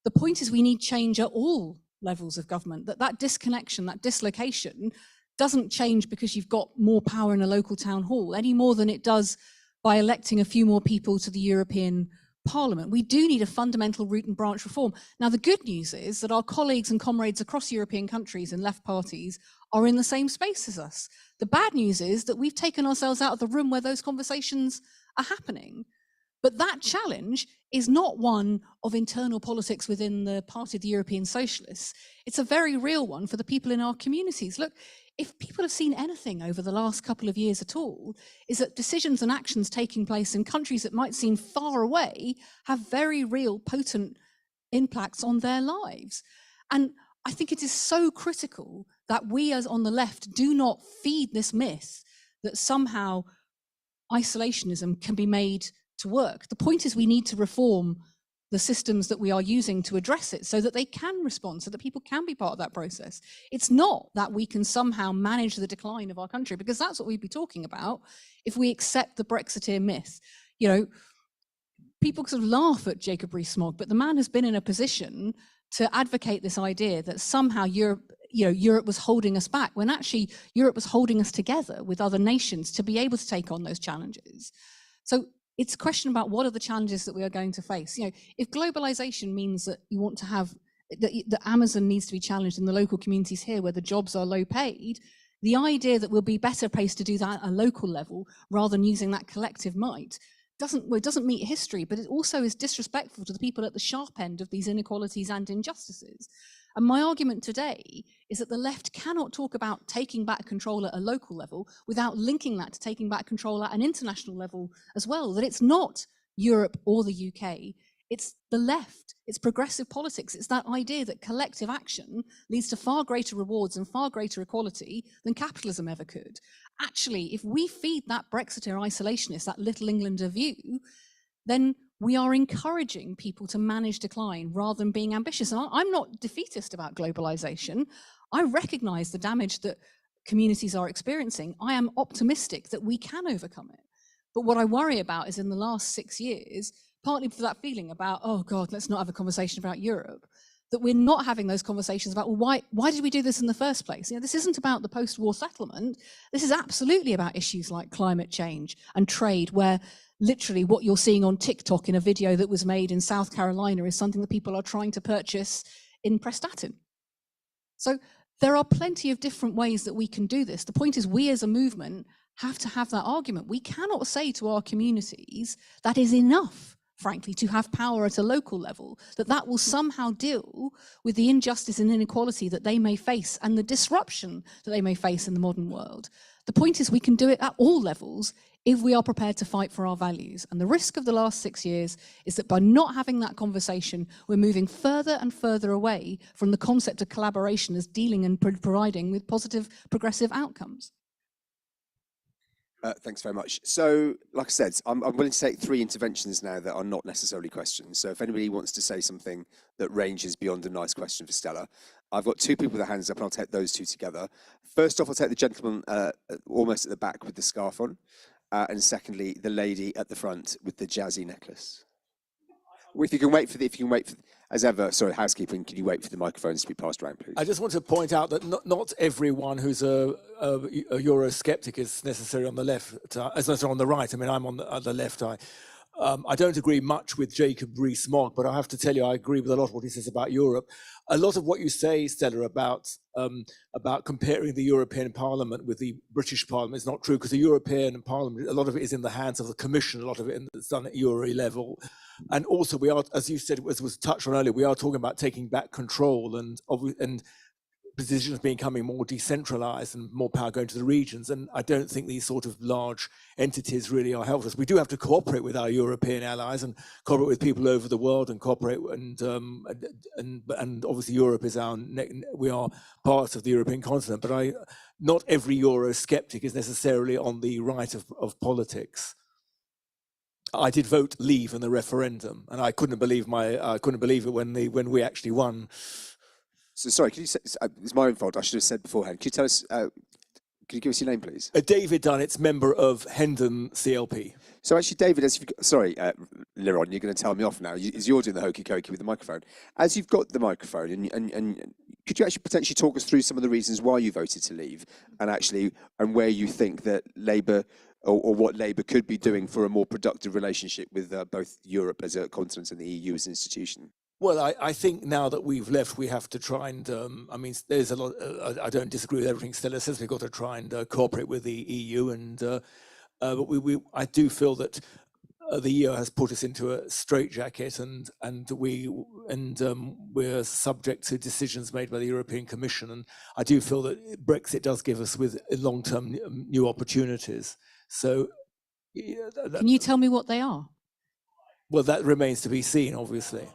The point is we need change at all levels of government, that disconnection, that dislocation doesn't change because you've got more power in a local town hall any more than it does by electing a few more people to the European Parliament. We do need a fundamental root and branch reform. Now, the good news is that our colleagues and comrades across European countries and left parties are in the same space as us. The bad news is that we've taken ourselves out of the room where those conversations are happening. But that challenge is not one of internal politics within the Party of the European Socialists. It's a very real one for the people in our communities. Look, if people have seen anything over the last couple of years at all, is that decisions and actions taking place in countries that might seem far away have very real, potent impacts on their lives. And I think it is so critical that we as on the left do not feed this myth that somehow isolationism can be made to work. The point is we need to reform the systems that we are using to address it so that they can respond, so that people can be part of that process. It's not that we can somehow manage the decline of our country, because that's what we'd be talking about if we accept the Brexiteer myth. You know, people sort of laugh at Jacob Rees-Mogg, but the man has been in a position to advocate this idea that somehow Europe was holding us back, when actually Europe was holding us together with other nations to be able to take on those challenges. So it's a question about what are the challenges that we are going to face. You know, if globalization means that you want to have, that Amazon needs to be challenged in the local communities here where the jobs are low paid, the idea that we'll be better placed to do that at a local level rather than using that collective might doesn't meet history, but it also is disrespectful to the people at the sharp end of these inequalities and injustices. And my argument today is that the left cannot talk about taking back control at a local level without linking that to taking back control at an international level as well, that it's not Europe or the UK, it's the left, it's progressive politics, it's that idea that collective action leads to far greater rewards and far greater equality than capitalism ever could. Actually, if we feed that Brexiteer isolationist, that Little Englander view, then we are encouraging people to manage decline rather than being ambitious. And I'm not defeatist about globalization. I recognize the damage that communities are experiencing. I am optimistic that we can overcome it. But what I worry about is in the last 6 years, partly for that feeling about, oh God, let's not have a conversation about Europe, that we're not having those conversations about, well, why did we do this in the first place? You know, this isn't about the post-war settlement. This is absolutely about issues like climate change and trade, where literally what you're seeing on TikTok in a video that was made in South Carolina is something that people are trying to purchase in Prestatyn. So there are plenty of different ways that we can do this. The point is we as a movement have to have that argument. We cannot say to our communities that is enough, frankly, to have power at a local level, that will somehow deal with the injustice and inequality that they may face and the disruption that they may face in the modern world. The point is we can do it at all levels if we are prepared to fight for our values. And the risk of the last 6 years is that by not having that conversation, we're moving further and further away from the concept of collaboration as dealing and providing with positive, progressive outcomes. Thanks very much. So, like I said, I'm willing to take 3 interventions now that are not necessarily questions. So if anybody wants to say something that ranges beyond a nice question for Stella, I've got 2 people with their hands up and I'll take those 2 together. First off, I'll take the gentleman almost at the back with the scarf on. And secondly, the lady at the front with the jazzy necklace. If you can wait for as ever, sorry, housekeeping, can you wait for the microphones to be passed around, please? I just want to point out that not everyone who's a Eurosceptic is necessarily on the left, is necessarily on the right. I mean, I'm on the left. I don't agree much with Jacob Rees-Mogg, but I have to tell you, I agree with a lot of what he says about Europe. A lot of what you say, Stella, about comparing the European Parliament with the British Parliament is not true, because the European Parliament, a lot of it is in the hands of the Commission, a lot of it is done at Euro level. And also we are, as you said, as was touched on earlier, we are talking about taking back control and decisions becoming more decentralized and more power going to the regions. And I don't think these sort of large entities really are helpful. We do have to cooperate with our European allies and cooperate with people over the world and cooperate. And obviously Europe is we are part of the European continent, but not every Eurosceptic is necessarily on the right of politics. I did vote leave in the referendum, and I couldn't believe it when we actually won. So sorry, can you say, it's my own fault, I should have said beforehand. Can you tell us, can you give us your name, please? David Dunnett, member of Hendon CLP. So actually, David, as you've got, sorry, Liron, you're going to tell me off now, as you're doing the hokey cokey with the microphone. As you've got the microphone, and could you actually potentially talk us through some of the reasons why you voted to leave, and where you think that Labour, or what Labour could be doing for a more productive relationship with both Europe as a continent and the EU as an institution? Well, I think now that we've left, we have to try and, I mean, there's a lot, I don't disagree with everything Stella says, we've got to try and cooperate with the EU, and but I do feel that the EU has put us into a straitjacket, and we're subject to decisions made by the European Commission, and I do feel that Brexit does give us with long-term new opportunities. So, can you tell me what they are? Well, that remains to be seen, obviously.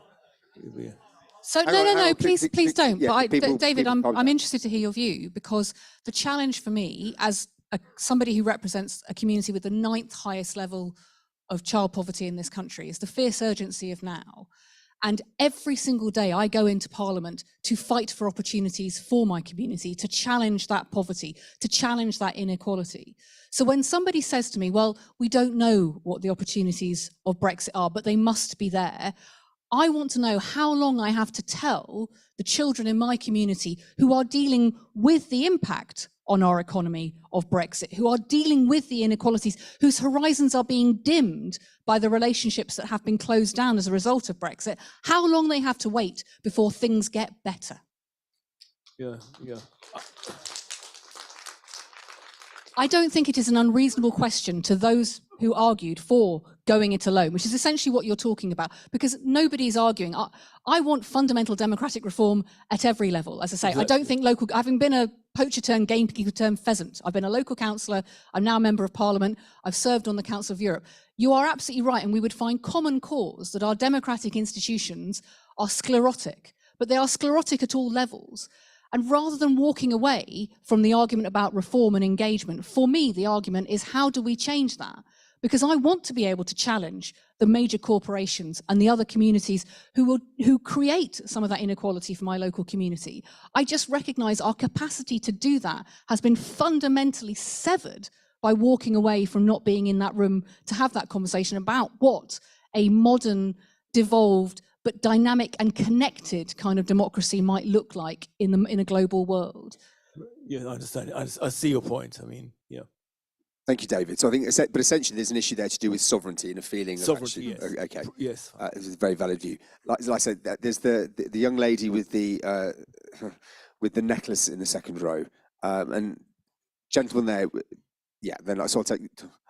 So no, please don't. Yeah, but David, I'm interested to hear your view, because the challenge for me, as somebody who represents a community with the 9th highest level of child poverty in this country, is the fierce urgency of now. And every single day I go into Parliament to fight for opportunities for my community, to challenge that poverty, to challenge that inequality. So when somebody says to me, well, we don't know what the opportunities of Brexit are, but they must be there, I want to know how long I have to tell the children in my community who are dealing with the impact on our economy of Brexit, who are dealing with the inequalities, whose horizons are being dimmed by the relationships that have been closed down as a result of Brexit, how long they have to wait before things get better. Yeah. I don't think it is an unreasonable question to those who argued for going it alone, which is essentially what you're talking about, because nobody's arguing. I want fundamental democratic reform at every level. As I say, exactly. I don't think having been a poacher turned gamekeeper turned pheasant, I've been a local councillor, I'm now a member of Parliament, I've served on the Council of Europe. You are absolutely right, and we would find common cause that our democratic institutions are sclerotic, but they are sclerotic at all levels. And rather than walking away from the argument about reform and engagement, for me, the argument is, how do we change that? Because I want to be able to challenge the major corporations and the other communities who create some of that inequality for my local community. I just recognise our capacity to do that has been fundamentally severed by walking away from not being in that room to have that conversation about what a modern, devolved, but dynamic and connected kind of democracy might look like in a global world. Yeah, I understand. I see your point. I mean, yeah. Thank you, David. So I think, but essentially there's an issue there to do with sovereignty and a feeling sovereignty, of actually, yes. okay. Yes. This is a very valid view. Like I said, there's the young lady with the necklace in the second row, and gentleman there. Yeah, then so I'll take.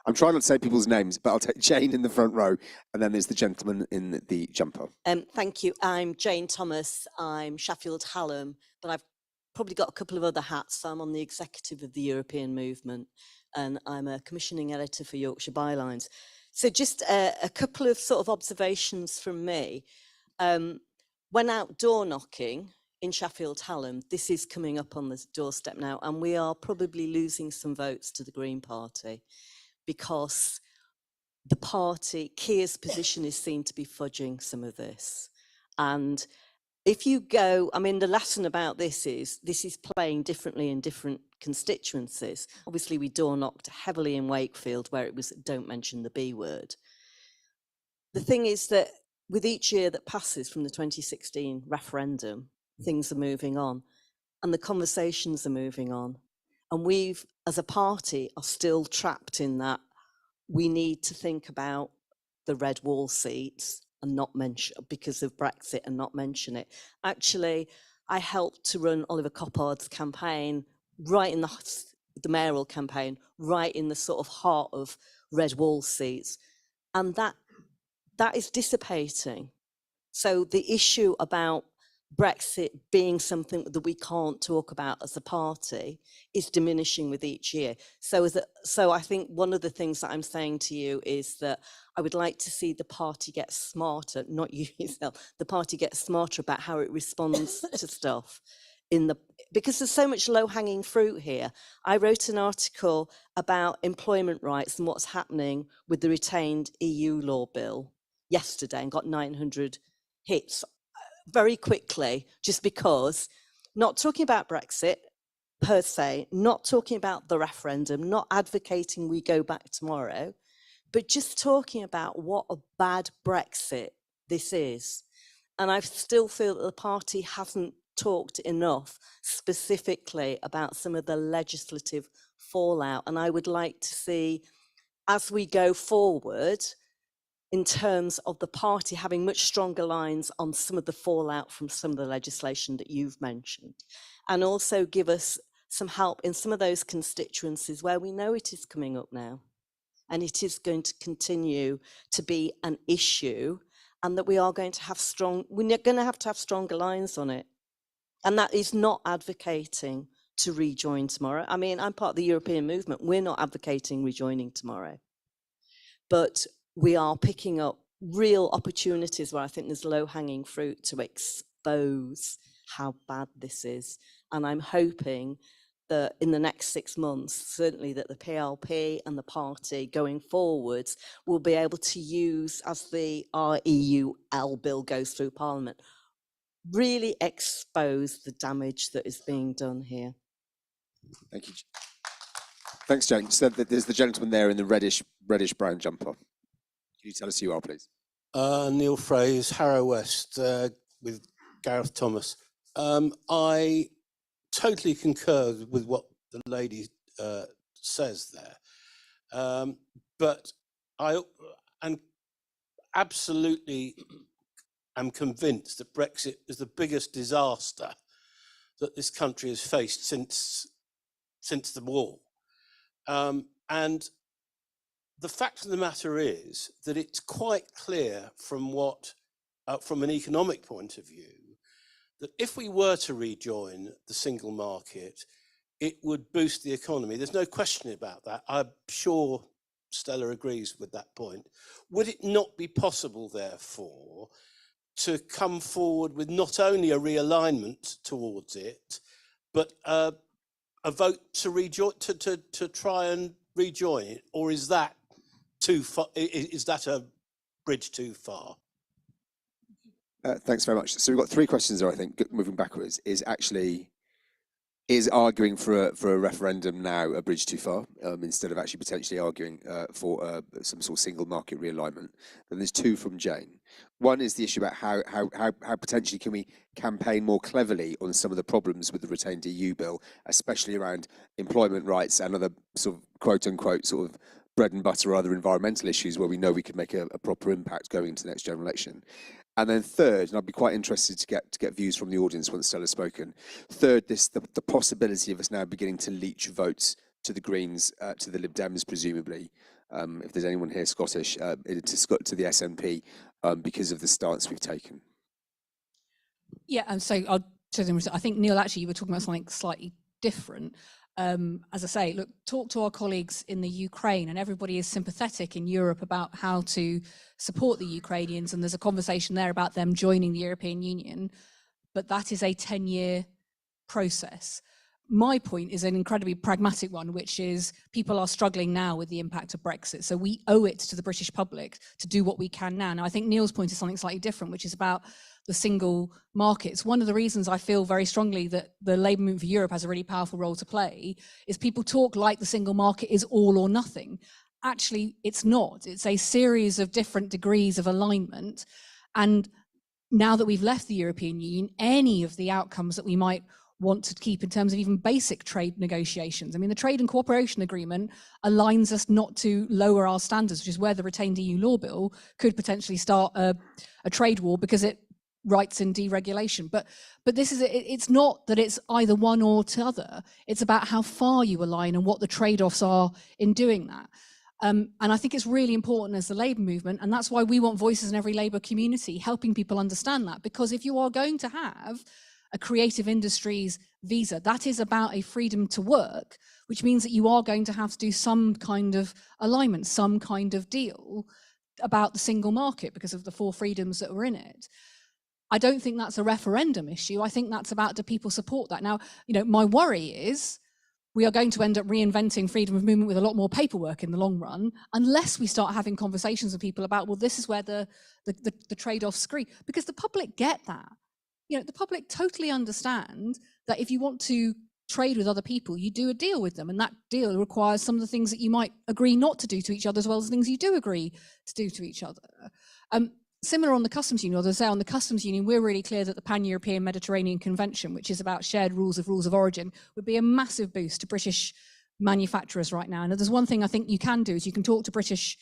I'm trying not to say people's names, but I'll take Jane in the front row, and then there's the gentleman in the jumper. Thank you. I'm Jane Thomas. I'm Sheffield Hallam, but I've probably got a couple of other hats. So I'm on the executive of the European Movement, and I'm a commissioning editor for Yorkshire Bylines. So just a couple of sort of observations from me. When out door knocking in Sheffield Hallam, this is coming up on the doorstep now, and we are probably losing some votes to the Green Party, because the party, Keir's position is seen to be fudging some of this. And if you go, I mean, the lesson about this is playing differently in different constituencies. Obviously, we door knocked heavily in Wakefield, where it was don't mention the B word. The thing is that with each year that passes from the 2016 referendum, things are moving on and the conversations are moving on. And we've, as a party, are still trapped in that we need to think about the red wall seats and not mention, because of Brexit, and not mention it. Actually, I helped to run Oliver Coppard's campaign right in the mayoral campaign, right in the sort of heart of red wall seats. And that is dissipating. So the issue about Brexit being something that we can't talk about as a party is diminishing with each year. So I think one of the things that I'm saying to you is that I would like to see the party get smarter, not you yourself, the party get smarter about how it responds to stuff because there's so much low-hanging fruit here. I wrote an article about employment rights and what's happening with the retained EU law bill yesterday and got 900 hits very quickly, just because, not talking about Brexit per se, not talking about the referendum, not advocating we go back tomorrow, but just talking about what a bad Brexit this is. And I still feel that the party hasn't talked enough specifically about some of the legislative fallout. And I would like to see, as we go forward, in terms of the party having much stronger lines on some of the fallout from some of the legislation that you've mentioned, and also give us some help in some of those constituencies where we know it is coming up now and it is going to continue to be an issue, and that we are going to have we're going to have stronger lines on it. And that is not advocating to rejoin tomorrow. I mean, I'm part of the European movement. We're not advocating rejoining tomorrow, but we are picking up real opportunities where I think there's low-hanging fruit to expose how bad this is. And I'm hoping that in the next 6 months, certainly that the PLP and the party going forwards will be able to use, as the REUL bill goes through Parliament, really expose the damage that is being done here. Thank you. Thanks, Jane. So there's the gentleman there in the reddish brown jumper. Can you tell us who you are, please? Neil Fraser, Harrow West, with Gareth Thomas. I totally concur with what the lady says there, but I absolutely am convinced that Brexit is the biggest disaster that this country has faced since the war, and the fact of the matter is that it's quite clear from an economic point of view, that if we were to rejoin the single market, it would boost the economy. There's no question about that. I'm sure Stella agrees with that point. Would it not be possible, therefore, to come forward with not only a realignment towards it, but a vote to rejoin, to try and rejoin it, or is that too far? Is that a bridge too far? Thanks very much. So we've got 3 questions there, I think, moving backwards. Is arguing for a referendum now a bridge too far, instead of actually potentially arguing for some sort of single market realignment? Then there's 2 from Jane. One is the issue about how potentially can we campaign more cleverly on some of the problems with the retained EU bill, especially around employment rights and other sort of quote unquote sort of bread and butter or other environmental issues where we know we could make a proper impact going into the next general election. And then third, and I'd be quite interested to get views from the audience once Stella's spoken. Third, the possibility of us now beginning to leach votes to the Greens, to the Lib Dems, presumably, if there's anyone here Scottish, to the SNP, because of the stance we've taken. Yeah, and so I think, Neil, actually, you were talking about something slightly different. As I say, look, talk to our colleagues in the Ukraine, and everybody is sympathetic in Europe about how to support the Ukrainians, and there's a conversation there about them joining the European Union, but that is a 10-year process. My point is an incredibly pragmatic one, which is people are struggling now with the impact of Brexit, so we owe it to the British public to do what we can now. Now, I think Neil's point is something slightly different, which is about the single markets. One of the reasons I feel very strongly that the Labour Movement for Europe has a really powerful role to play is people talk like the single market is all or nothing. Actually, it's not. It's a series of different degrees of alignment. And now that we've left the European Union, any of the outcomes that we might want to keep in terms of even basic trade negotiations. I mean, the Trade and Cooperation Agreement aligns us not to lower our standards, which is where the retained EU law bill could potentially start a trade war because it writes in deregulation. But this is, it's not that it's either one or t'other. It's about how far you align and what the trade-offs are in doing that. And I think it's really important as the labour movement, and that's why we want voices in every labour community helping people understand that, because if you are going to have a creative industries visa, that is about a freedom to work, which means that you are going to have to do some kind of alignment, some kind of deal about the single market because of the 4 freedoms that were in it. I don't think that's a referendum issue. I think that's about, do people support that? Now, you know, my worry is we are going to end up reinventing freedom of movement with a lot more paperwork in the long run, unless we start having conversations with people about, well, this is where the trade-offs screen, because the public get that. You know, the public totally understand that if you want to trade with other people, you do a deal with them, and that deal requires some of the things that you might agree not to do to each other, as well as things you do agree to do to each other. Similar on the customs union, or as I say, on the customs union, we're really clear that the Pan-European Mediterranean Convention, which is about shared rules of origin, would be a massive boost to British manufacturers right now. And there's one thing I think you can do is you can talk to British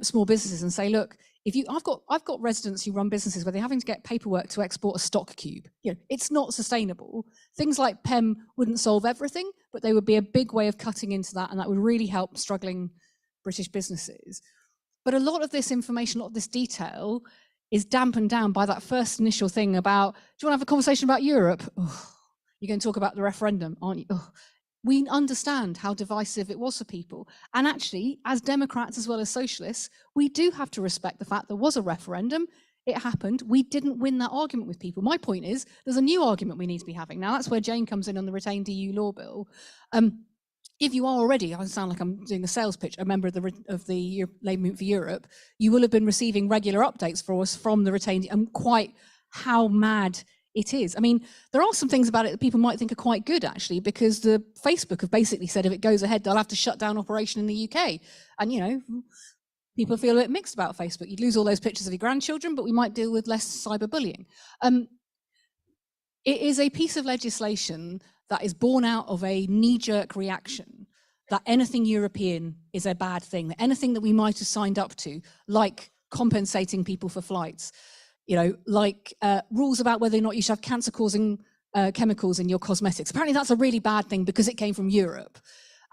small businesses and say, look, if you, I've got residents who run businesses where they're having to get paperwork to export a stock cube. You know, it's not sustainable. Things like PEM wouldn't solve everything, but they would be a big way of cutting into that, and that would really help struggling British businesses. But a lot of this information, a lot of this detail is dampened down by that first initial thing about, do you want to have a conversation about Europe? Oh, you're going to talk about the referendum, aren't you? Oh. We understand how divisive it was for people. And actually, as Democrats as well as socialists, we do have to respect the fact there was a referendum. It happened. We didn't win that argument with people. My point is, there's a new argument we need to be having. Now, that's where Jane comes in on the retained EU law bill. If you are already, I sound like I'm doing a sales pitch, a member of the Labour Movement for Europe, you will have been receiving regular updates for us from the retained, and quite how mad it is. I mean, there are some things about it that people might think are quite good, actually, because the Facebook have basically said if it goes ahead, they'll have to shut down operation in the UK. And, you know, people feel a bit mixed about Facebook. You'd lose all those pictures of your grandchildren, but we might deal with less cyberbullying. It is a piece of legislation that is born out of a knee-jerk reaction that anything European is a bad thing, that anything that we might have signed up to, like compensating people for flights, you know, like rules about whether or not you should have cancer-causing chemicals in your cosmetics. Apparently that's a really bad thing because it came from Europe.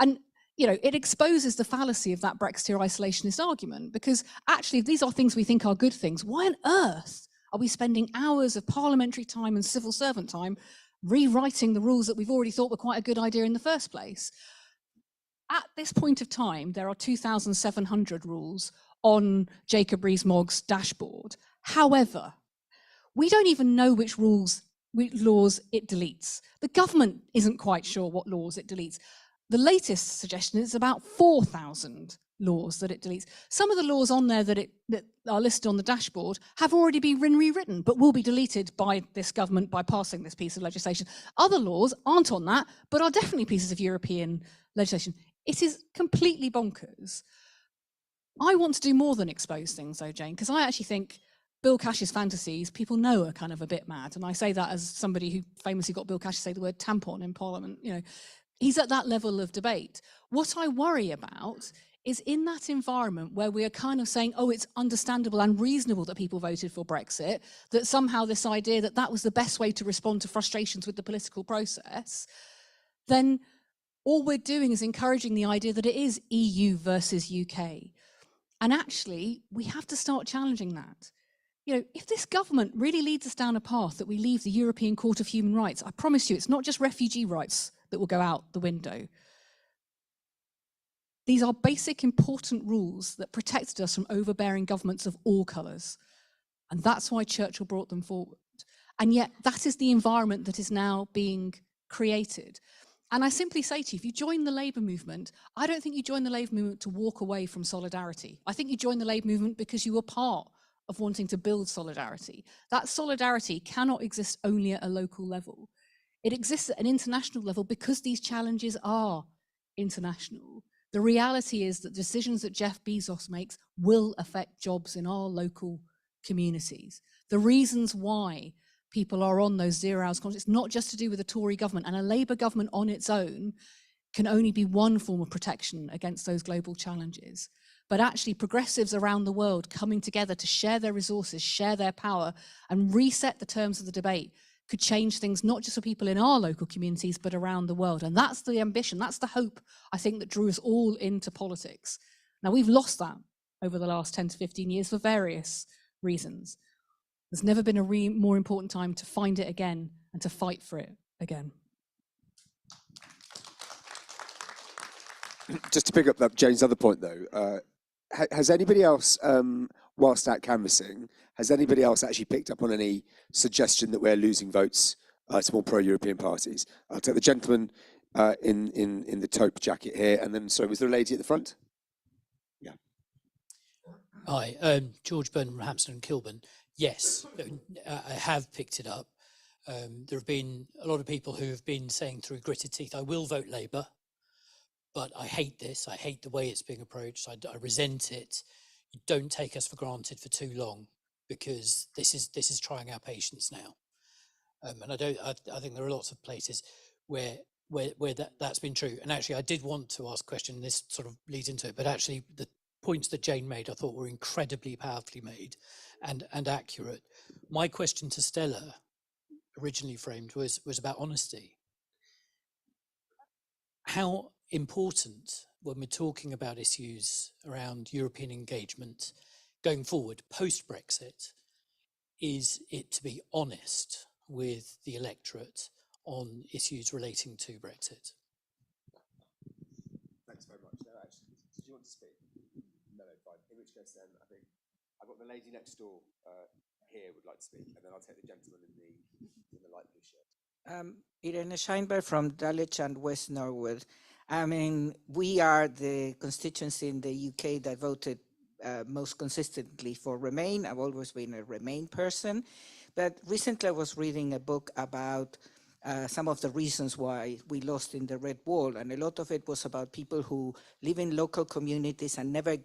And, you know, it exposes the fallacy of that Brexiteer isolationist argument, because actually if these are things we think are good things, why on earth are we spending hours of parliamentary time and civil servant time rewriting the rules that we've already thought were quite a good idea in the first place? At this point of time, there are 2,700 rules on Jacob Rees-Mogg's dashboard. However, we don't even know which laws it deletes. The government isn't quite sure what laws it deletes. The latest suggestion is about 4,000 laws that it deletes. Some of the laws on there that are listed on the dashboard have already been rewritten, but will be deleted by this government by passing this piece of legislation. Other laws aren't on that, but are definitely pieces of European legislation. It is completely bonkers. I want to do more than expose things, though, Jane, because I actually think Bill Cash's fantasies, people know, are kind of a bit mad. And I say that as somebody who famously got Bill Cash to say the word tampon in Parliament. You know, he's at that level of debate. What I worry about is in that environment where we are kind of saying, oh, it's understandable and reasonable that people voted for Brexit, that somehow this idea that that was the best way to respond to frustrations with the political process, then all we're doing is encouraging the idea that it is EU versus UK. And actually, we have to start challenging that. You know, if this government really leads us down a path that we leave the European Court of Human Rights, I promise you, it's not just refugee rights that will go out the window. These are basic, important rules that protected us from overbearing governments of all colours. And that's why Churchill brought them forward. And yet, that is the environment that is now being created. And I simply say to you, if you join the Labour movement, I don't think you join the Labour movement to walk away from solidarity. I think you join the Labour movement because you were part of wanting to build solidarity. That solidarity cannot exist only at a local level. It exists at an international level because these challenges are international. The reality is that decisions that Jeff Bezos makes will affect jobs in our local communities. The reasons why people are on those 0 hours contracts. It's not just to do with the Tory government, and a Labour government on its own can only be one form of protection against those global challenges. But actually progressives around the world coming together to share their resources, share their power, and reset the terms of the debate could change things, not just for people in our local communities, but around the world. And that's the ambition, that's the hope, I think, that drew us all into politics. Now, we've lost that over the last 10 to 15 years for various reasons. There's never been a more important time to find it again and to fight for it again. Just to pick up that Jane's other point, though, has anybody else, whilst out canvassing, has anybody else actually picked up on any suggestion that we're losing votes to more pro-European parties? I'll take the gentleman in the taupe jacket here, and then, sorry, was there a lady at the front? Yeah. Hi, George Burnham from Hampstead and Kilburn. Yes, I have picked it up. There have been a lot of people who have been saying through gritted teeth, I will vote Labour, but I hate this. I hate the way it's being approached. I resent it. You don't take us for granted for too long, because this is trying our patience now. And I think there are lots of places where that's been true. And actually, I did want to ask a question, and this sort of leads into it, but actually the points that Jane made, I thought were incredibly powerfully made and accurate. My question to Stella, originally framed, was about honesty. How important, when we're talking about issues around European engagement going forward, post-Brexit, is it to be honest with the electorate on issues relating to Brexit? Thanks very much. No, actually, did you want to speak? No, fine. In which case, then, I think I've got the lady next door here would like to speak, and then I'll take the gentleman in the light blue shirt. Irene Scheinberg from Dulwich and West Norwood. I mean, we are the constituency in the UK that voted most consistently for Remain. I've always been a Remain person, but recently I was reading a book about some of the reasons why we lost in the Red Wall, and a lot of it was about people who live in local communities and never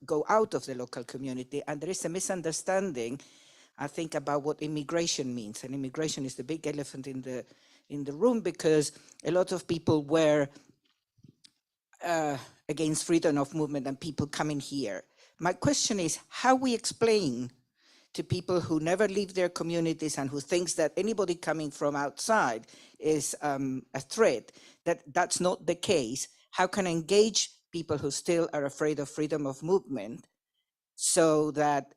go out of the local community. And there is a misunderstanding, I think, about what immigration means. And immigration is the big elephant in the room, because a lot of people were against freedom of movement and people coming here. My question is how we explain to people who never leave their communities and who thinks that anybody coming from outside is a threat, that that's not the case. How can I engage people who still are afraid of freedom of movement so that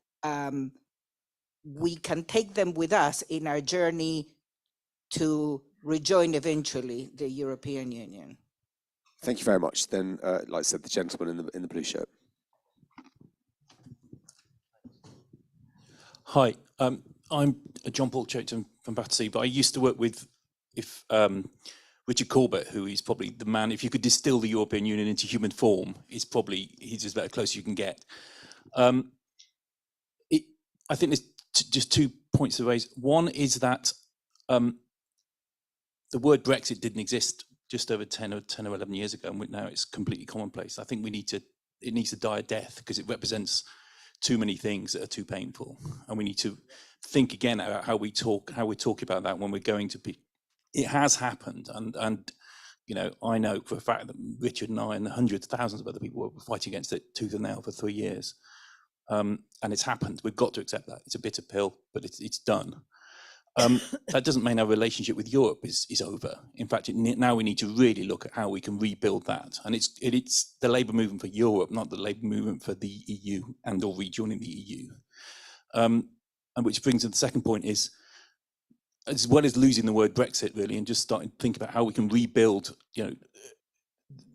we can take them with us in our journey to rejoin eventually the European Union? Thank you very much. Then, like I said, the gentleman in the blue shirt. Hi, I'm John Paul Chapton from Battersea, but I used to work with Richard Corbett, who is probably the man. If you could distill the European Union into human form, he's just about as close as you can get. I think there's just 2 points to raise. One is that the word Brexit didn't exist just over 10 or 11 years ago, and now it's completely commonplace. I think it needs to die a death, because it represents too many things that are too painful, and we need to think again about how we talk about that when we're going to be. It has happened, and you know, I know for a fact that Richard and I and hundreds, thousands of other people were fighting against it tooth and nail for 3 years, and it's happened. We've got to accept that. It's a bitter pill, but it's done. That doesn't mean our relationship with Europe is over. In fact, now we need to really look at how we can rebuild that. And it's the Labour movement for Europe, not the Labour movement for the EU and or rejoining the EU. And which brings us to the second point is, as well as losing the word Brexit really, and just starting to think about how we can rebuild, you know,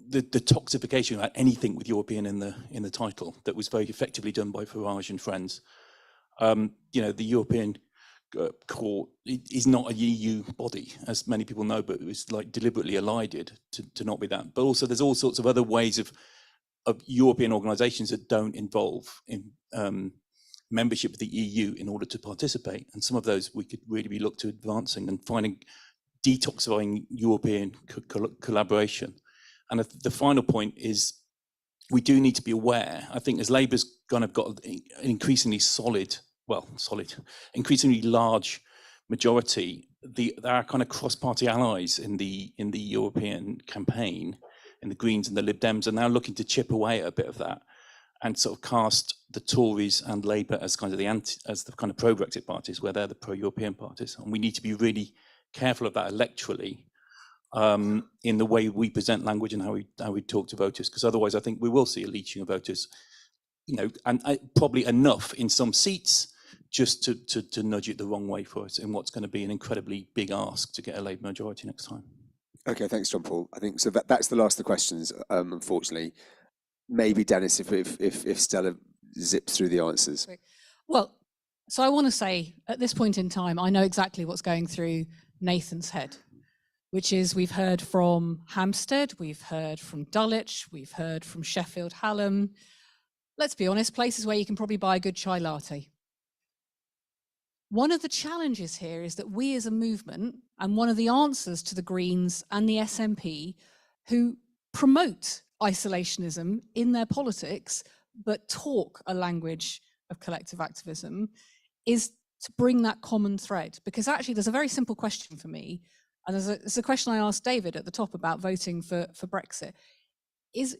the toxification about anything with European in the title that was very effectively done by Farage and friends. You know, the European Court is not a EU body, as many people know, but it was like deliberately elided to not be that. But also there's all sorts of other ways of European organisations that don't involve in membership of the EU in order to participate. And some of those we could really be looked to advancing and finding, detoxifying European collaboration. And the final point is we do need to be aware. I think as Labour's kind of got an increasingly increasingly large majority, there are kind of cross-party allies in the European campaign, in the Greens and the Lib Dems, are now looking to chip away at a bit of that and sort of cast the Tories and Labour as kind of the kind of pro-Brexit parties, where they're the pro-European parties. And we need to be really careful of that electorally, in the way we present language and how we talk to voters, because otherwise I think we will see a leaching of voters, and probably enough in some seats just to nudge it the wrong way for us in what's going to be an incredibly big ask to get a Labour majority next time. Okay, thanks, John Paul. I think so. That's the last of the questions. Unfortunately, maybe Dennis, if Stella zips through the answers. Well, so I want to say at this point in time, I know exactly what's going through Nathan's head, which is we've heard from Hampstead, we've heard from Dulwich, we've heard from Sheffield Hallam. Let's be honest, places where you can probably buy a good chai latte. One of the challenges here is that we as a movement, and one of the answers to the Greens and the SNP, who promote isolationism in their politics, but talk a language of collective activism, is to bring that common thread. Because actually there's a very simple question for me, and there's a question I asked David at the top about voting for Brexit. Is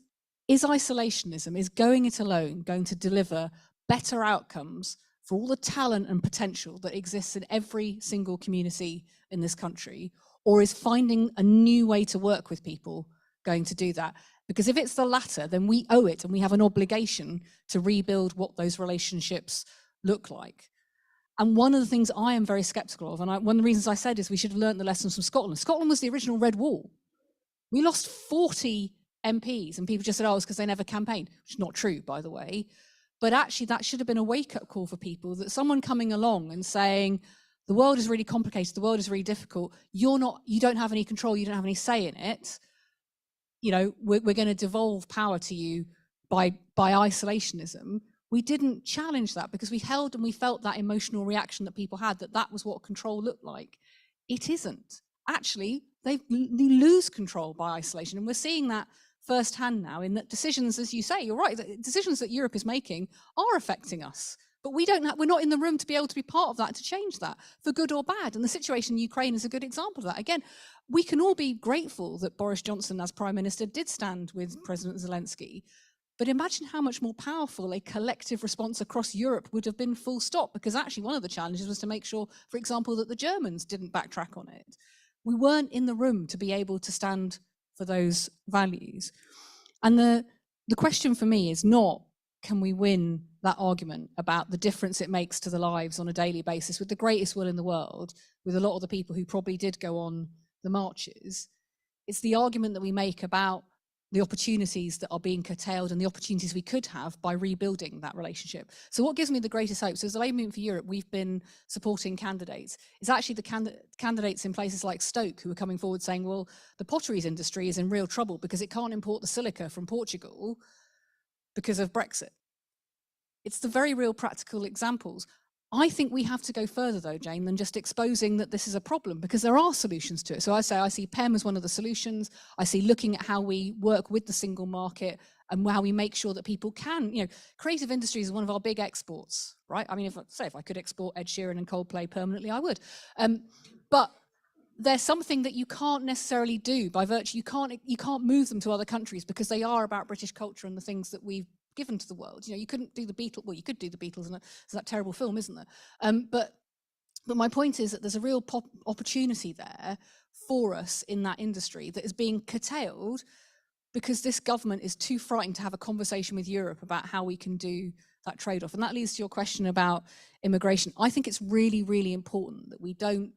isolationism, is going it alone going to deliver better outcomes for all the talent and potential that exists in every single community in this country? Or is finding a new way to work with people going to do that? Because if it's the latter, then we owe it and we have an obligation to rebuild what those relationships look like. And one of the things I am very skeptical of, and one of the reasons I said is we should have learned the lessons from Scotland. Scotland was the original Red Wall. We lost 40 MPs and people just said, oh, it's because they never campaigned, which is not true, by the way. But actually that should have been a wake-up call for people, that someone coming along and saying, the world is really complicated, the world is really difficult, you don't have any control, you don't have any say in it. We're going to devolve power to you by isolationism. We didn't challenge that because we held and we felt that emotional reaction that people had, that was what control looked like. It isn't. Actually, they lose control by isolation. And we're seeing that firsthand now in that decisions, as you say, you're right, decisions that Europe is making are affecting us. But we're not in the room to be able to be part of that, to change that, for good or bad. And the situation in Ukraine is a good example of that. Again, we can all be grateful that Boris Johnson, as Prime Minister, did stand with President Zelensky. But imagine how much more powerful a collective response across Europe would have been, full stop, because actually one of the challenges was to make sure, for example, that the Germans didn't backtrack on it. We weren't in the room to be able to stand for those values. And the question for me is not, can we win that argument about the difference it makes to the lives on a daily basis with the greatest will in the world, with a lot of the people who probably did go on the marches? It's the argument that we make about the opportunities that are being curtailed and the opportunities we could have by rebuilding that relationship. So what gives me the greatest hope? So as the Labour Movement for Europe, we've been supporting candidates. It's actually the candidates in places like Stoke who are coming forward saying, well, the potteries industry is in real trouble because it can't import the silica from Portugal because of Brexit. It's the very real practical examples. I think we have to go further though, Jane, than just exposing that this is a problem, because there are solutions to it. So I see PEM as one of the solutions. I see looking at how we work with the single market and how we make sure that people can, creative industries is one of our big exports, right? I mean, if I could export Ed Sheeran and Coldplay permanently, I would. But there's something that you can't necessarily do by virtue, you can't move them to other countries because they are about British culture and the things that we've given to the world. You couldn't do the Beatles. Well, you could do the Beatles, and it's that terrible film, isn't there? But my point is that there's a real opportunity there for us in that industry that is being curtailed because this government is too frightened to have a conversation with Europe about how we can do that trade-off. And that leads to your question about immigration. I think it's really, really important that we don't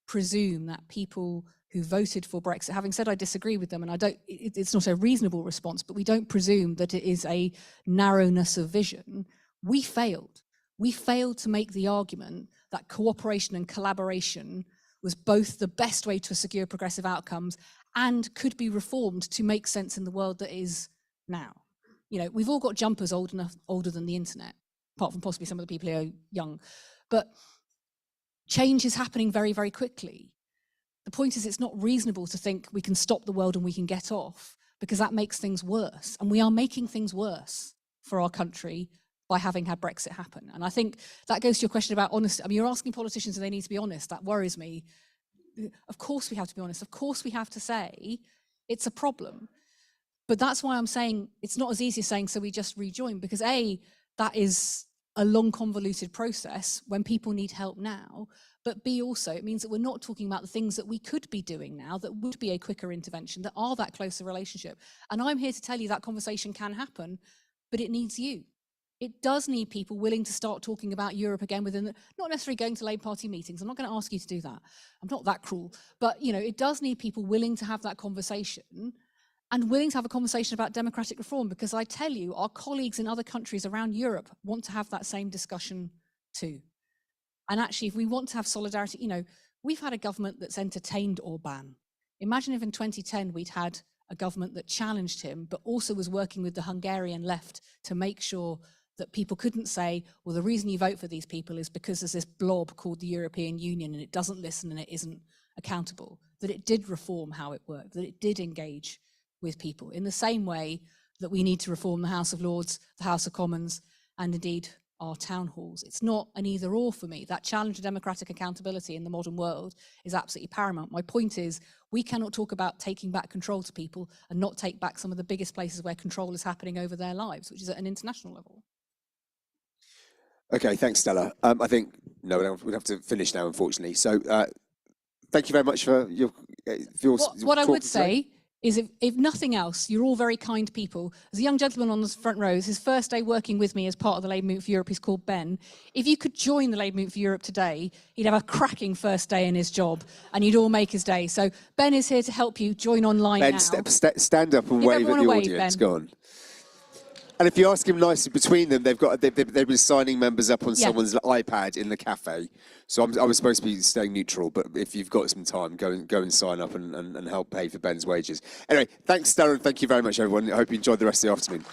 presume that people who voted for Brexit, having said I disagree with them, and it's not a reasonable response, but we don't presume that it is a narrowness of vision. We failed. We failed to make the argument that cooperation and collaboration was both the best way to secure progressive outcomes and could be reformed to make sense in the world that is now. We've all got jumpers older than the internet, apart from possibly some of the people who are young. But change is happening very, very quickly. The point is, it's not reasonable to think we can stop the world and we can get off, because that makes things worse. And we are making things worse for our country by having had Brexit happen. And I think that goes to your question about honesty. I mean, you're asking politicians if they need to be honest. That worries me. Of course we have to be honest. Of course we have to say it's a problem. But that's why I'm saying it's not as easy as saying, so we just rejoin, because A, that is a long, convoluted process when people need help now. But B, also, it means that we're not talking about the things that we could be doing now that would be a quicker intervention, that are that closer relationship. And I'm here to tell you that conversation can happen, but it needs you. It does need people willing to start talking about Europe again within not necessarily going to Labour Party meetings. I'm not going to ask you to do that. I'm not that cruel. But, you know, it does need people willing to have that conversation and willing to have a conversation about democratic reform, because I tell you, our colleagues in other countries around Europe want to have that same discussion too. And actually, if we want to have solidarity, you know, we've had a government that's entertained Orban. Imagine if in 2010 we'd had a government that challenged him, but also was working with the Hungarian left to make sure that people couldn't say, well, the reason you vote for these people is because there's this blob called the European Union and it doesn't listen and it isn't accountable. That it did reform how it worked, that it did engage with people in the same way that we need to reform the House of Lords, the House of Commons, and indeed our town halls. It's not an either or for me. That challenge to democratic accountability in the modern world is absolutely paramount. My point is, we cannot talk about taking back control to people and not take back some of the biggest places where control is happening over their lives, which is at an international level. Okay, thanks, Stella. I think, no, we'll have to finish now, unfortunately. So thank you very much for your What I talk would today. say is if nothing else, you're all very kind people. There's a young gentleman on the front rows, his first day working with me as part of the Labour Movement for Europe, he's called Ben. If you could join the Labour Movement for Europe today, he'd have a cracking first day in his job and you'd all make his day. So Ben is here to help you. Join online Ben, now. stand up and Give wave at everyone the a wave, audience. Ben. Go on. And if you ask him nicely, between them, they've been signing members up on Yeah. someone's iPad in the cafe. So I was supposed to be staying neutral, but if you've got some time, go and sign up and help pay for Ben's wages. Anyway, thanks, Stella, and thank you very much, everyone. I hope you enjoyed the rest of the afternoon.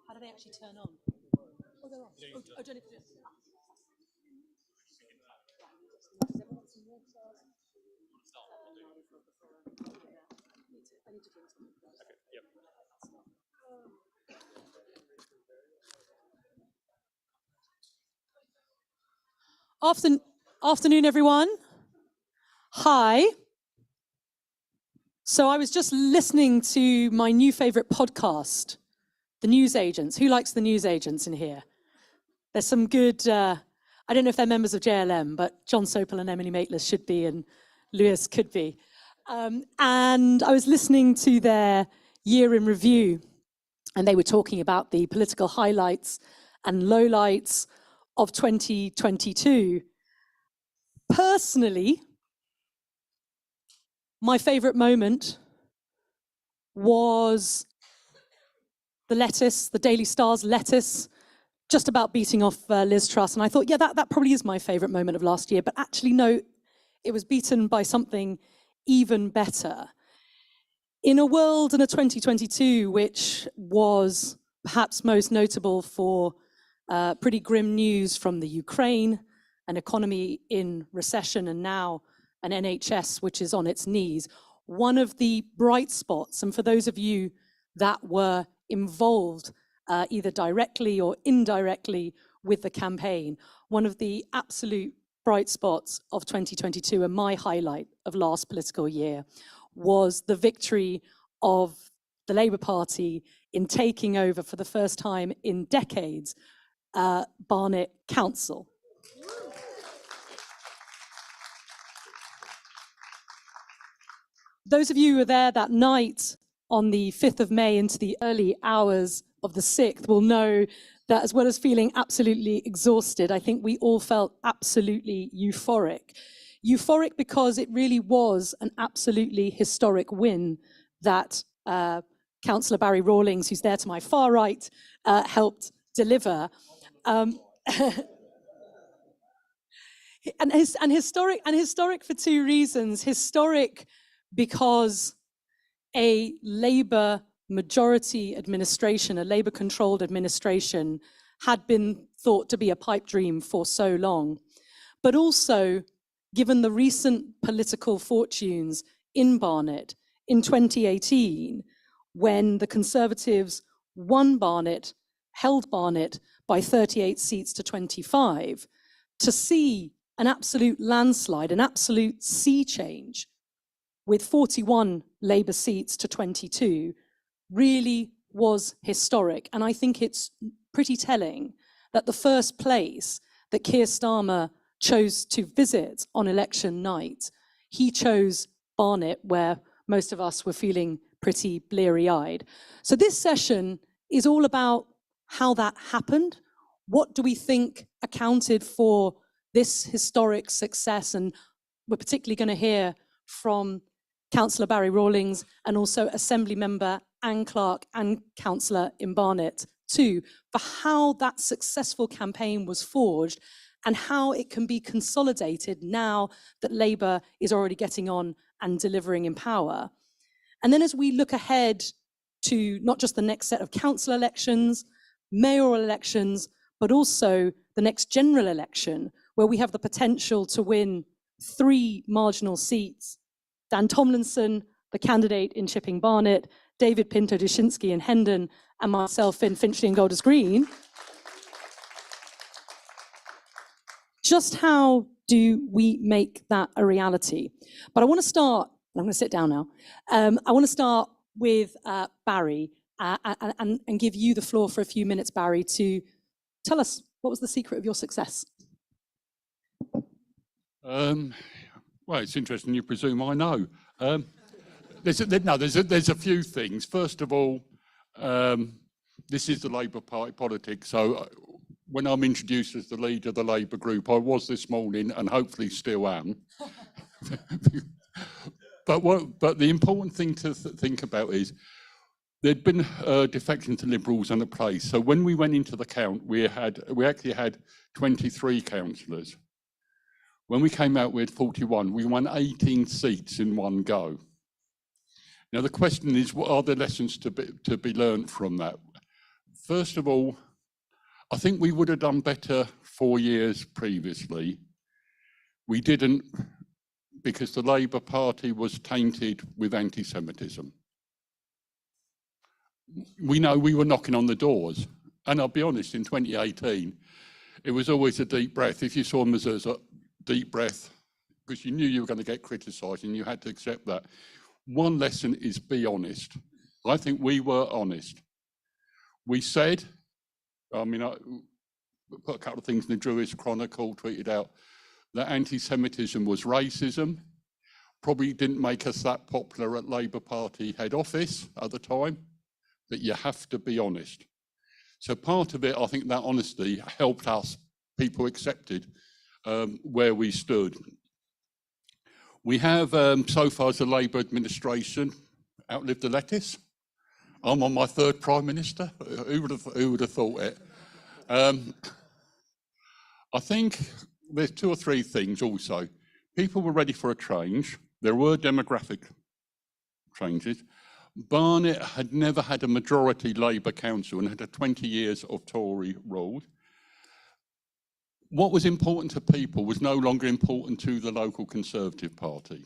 How do they actually turn on? Oh, they're on. Oh, don't need to do it. Afternoon, everyone. Hi. So I was just listening to my new favorite podcast, The News Agents. Who likes The News Agents in here? There's some good, I don't know if they're members of JLM, but John Sopel and Emily Maitlis should be, and Lewis could be. And I was listening to their year in review, and they were talking about the political highlights and lowlights of 2022. Personally, my favorite moment was the lettuce, the Daily Star's lettuce, just about beating off Liz Truss. And I thought, yeah, that probably is my favorite moment of last year. But actually, no, it was beaten by something even better. In a world in a 2022, which was perhaps most notable for pretty grim news from the Ukraine, an economy in recession, and now an NHS which is on its knees, one of the bright spots, and for those of you that were involved either directly or indirectly with the campaign, one of the absolute bright spots of 2022 and my highlight of last political year was the victory of the Labour Party in taking over for the first time in decades Barnet Council. Those of you who were there that night on the 5th of May into the early hours of the 6th will know that as well as feeling absolutely exhausted, I think we all felt absolutely euphoric. Euphoric because it really was an absolutely historic win that Councillor Barry Rawlings, who's there to my far right, helped deliver. And historic for two reasons. Historic because a Labour majority administration, a Labour-controlled administration, had been thought to be a pipe dream for so long. But also, given the recent political fortunes in Barnet in 2018, when the Conservatives won Barnet, held Barnet by 38 seats to 25, to see an absolute landslide, an absolute sea change, with 41 Labour seats to 22, really was historic. And I think it's pretty telling that the first place that Keir Starmer chose to visit on election night, he chose Barnet, where most of us were feeling pretty bleary-eyed. So this session is all about how that happened. What do we think accounted for this historic success? And we're particularly going to hear from Councillor Barry Rawlings and also Assembly Member Anne Clark and Councillor in Barnet too, for how that successful campaign was forged and how it can be consolidated now that Labour is already getting on and delivering in power. And then as we look ahead to not just the next set of council elections, mayoral elections, but also the next general election, where we have the potential to win 3 marginal seats. Dan Tomlinson, the candidate in Chipping Barnet, David Pinto-Dushinsky in Hendon, and myself in Finchley and Golders Green. Just how do we make that a reality? But I want to start, I'm going to sit down now. I want to start with Barry and give you the floor for a few minutes, Barry, to tell us what was the secret of your success? Well, it's interesting you presume I know. There's a few things. First of all, this is the Labour Party politics. So when I'm introduced as the leader of the Labour group, I was this morning and hopefully still am. But the important thing to think about is there'd been defection to Liberals and a place. So when we went into the count, we actually had 23 councillors. When we came out, we had 41. We won 18 seats in one go. Now the question is, what are the lessons to be learned from that? First of all, I think we would have done better 4 years previously. We didn't, because the Labour Party was tainted with anti-Semitism. We know we were knocking on the doors. And I'll be honest, in 2018, it was always a deep breath. If you saw them as a deep breath, because you knew you were going to get criticised and you had to accept that. One lesson is be honest. I think we were honest. We said, I mean, I put a couple of things in the Jewish Chronicle, tweeted out that anti-Semitism was racism. Probably didn't make us that popular at Labour Party head office at the time, but you have to be honest. So part of it, I think that honesty helped us, people accepted where we stood. We have, so far as the Labour administration, outlived the lettuce. I'm on my 3rd Prime Minister. Who would have thought it? I think there's 2 or 3 things also. People were ready for a change. There were demographic changes. Barnet had never had a majority Labour council and had 20 years of Tory rule. What was important to people was no longer important to the local Conservative Party.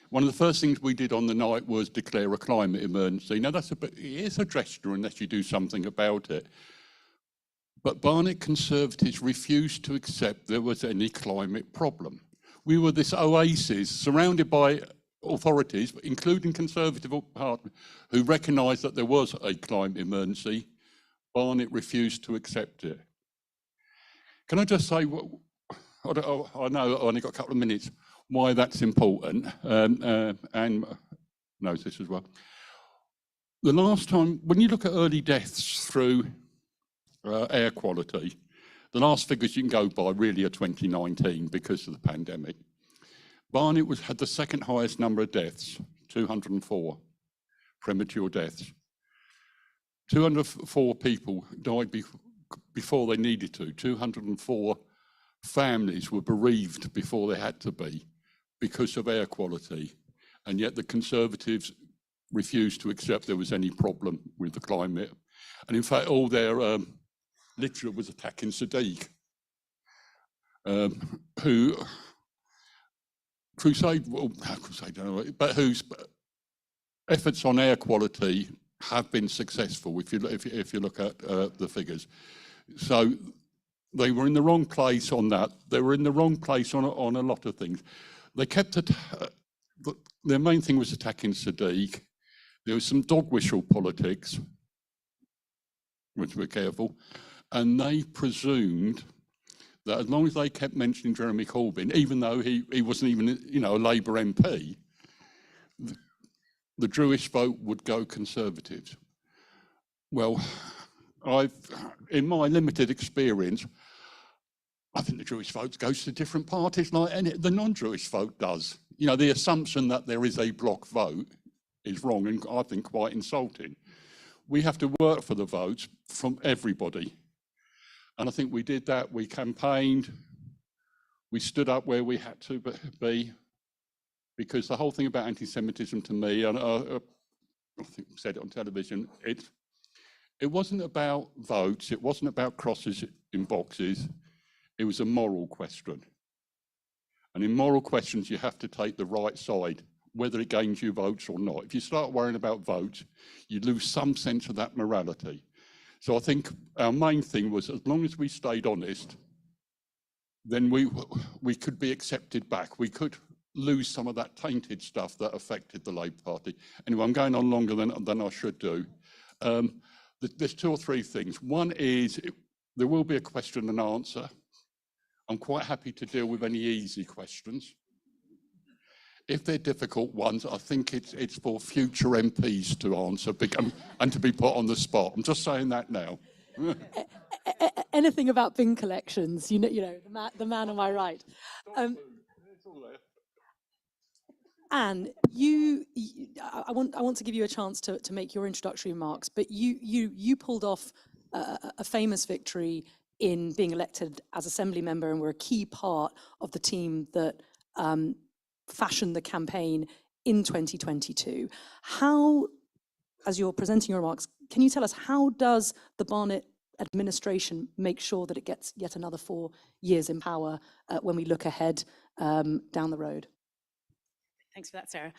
One of the first things we did on the night was declare a climate emergency. Now that's it's a gesture unless you do something about it. But Barnet Conservatives refused to accept there was any climate problem. We were this oasis surrounded by authorities, including Conservative Party, who recognised that there was a climate emergency. Barnet refused to accept it. Can I just say, I know I only got a couple of minutes, why that's important, and knows this as well. The last time, when you look at early deaths through air quality, the last figures you can go by really are 2019 because of the pandemic. Barnet had the 2nd highest number of deaths, 204 premature deaths. 204 people died before they needed to. 204 families were bereaved before they had to be because of air quality. And yet the Conservatives refused to accept there was any problem with the climate. And in fact, all their literature was attacking Sadiq, who whose efforts on air quality have been successful if you look at the figures. So they were in the wrong place on that. They were in the wrong place on a lot of things. They kept it. Their main thing was attacking Sadiq. There was some dog whistle politics, which we're careful, and they presumed that as long as they kept mentioning Jeremy Corbyn, even though he wasn't even, a Labour MP, the Jewish vote would go Conservatives. Well, in my limited experience, I think the Jewish vote goes to different parties like the non-Jewish vote does. The assumption that there is a block vote is wrong and I think quite insulting. We have to work for the votes from everybody. And I think we did that. We campaigned. We stood up where we had to be. Because the whole thing about anti-Semitism to me, and I think I said it on television, it wasn't about votes. It wasn't about crosses in boxes. It was a moral question. And in moral questions, you have to take the right side, whether it gains you votes or not. If you start worrying about votes, you lose some sense of that morality. So I think our main thing was, as long as we stayed honest, then we could be accepted back. We could lose some of that tainted stuff that affected the Labour Party. Anyway, I'm going on longer than I should do. There's 2 or 3 things. One is, there will be a question and answer. I'm quite happy to deal with any easy questions. If they're difficult ones, I think it's for future MPs to answer and to be put on the spot. I'm just saying that now. Anything about bin collections, the man on my right. Anne, I want to give you a chance to make your introductory remarks, but you pulled off a famous victory in being elected as Assembly member and were a key part of the team that fashioned the campaign in 2022. How, as you're presenting your remarks, can you tell us, how does the Barnett administration make sure that it gets yet another 4 years in power when we look ahead down the road? Thanks for that, Sarah.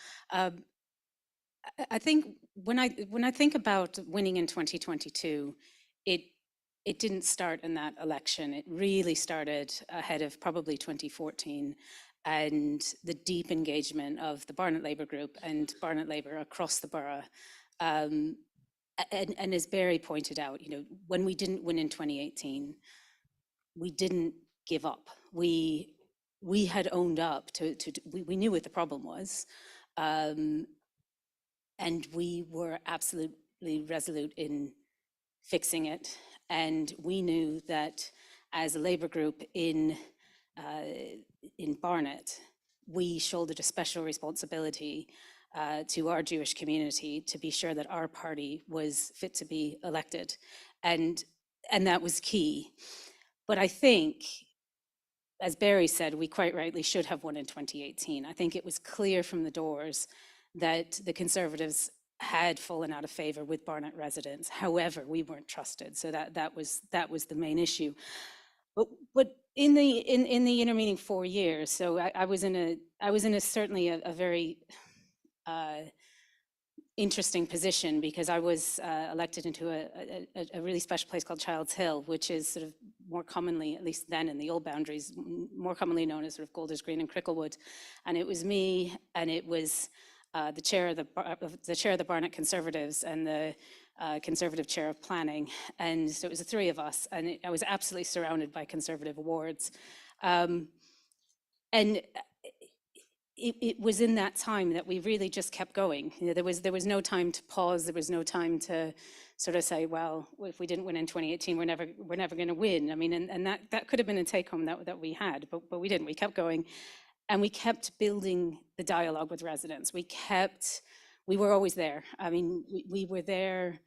I think when I think about winning in 2022, it didn't start in that election. It really started ahead of probably 2014, and the deep engagement of the Barnett Labour Group and Barnett Labour across the borough. And as Barry pointed out, when we didn't win in 2018, we didn't give up. We had owned up to we knew what the problem was, and we were absolutely resolute in fixing it. And we knew that as a Labour group in Barnet, we shouldered a special responsibility to our Jewish community to be sure that our party was fit to be elected, and that was key. But I think, as Barry said, we quite rightly should have won in 2018. I think it was clear from the doors that the Conservatives had fallen out of favour with Barnet residents. However, we weren't trusted, so that was the main issue. But in the intervening 4 years, so I was in a certainly a very interesting position, because I was elected into a really special place called Childs Hill, which is sort of more commonly, at least then in the old boundaries, more commonly known as sort of Golders Green and Cricklewood. And it was me, and it was the chair of the Barnet Conservatives and the Conservative chair of planning. And so it was the three of us, and I was absolutely surrounded by Conservative awards. And it was in that time that we really just kept going. There was no time to pause. There was no time to sort of say, well, if we didn't win in 2018, we're never going to win. I mean, and that could have been a take home that we had, but we didn't. We kept going, and we kept building the dialogue with residents. We were always there. I mean, we were there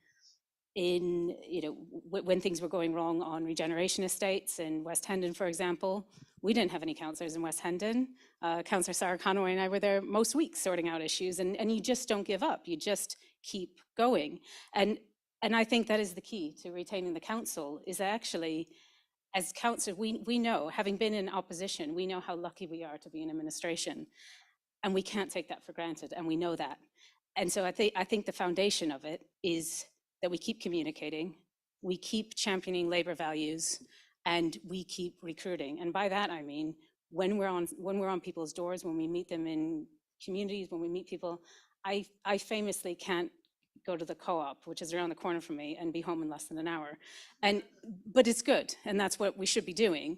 in, when things were going wrong on regeneration estates in West Hendon, for example. We didn't have any councillors in West Hendon. Councillor Sarah Conway and I were there most weeks sorting out issues, and you just don't give up. You just keep going. And I think that is the key to retaining the council, is actually, as councillors, we know, having been in opposition, we know how lucky we are to be in administration, and we can't take that for granted, and we know that. And so I think the foundation of it is that we keep communicating, we keep championing Labour values, and we keep recruiting. And by that I mean, when we're on people's doors, when we meet them in communities, when we meet people, I famously can't go to the co-op, which is around the corner from me, and be home in less than an hour. But it's good, and that's what we should be doing.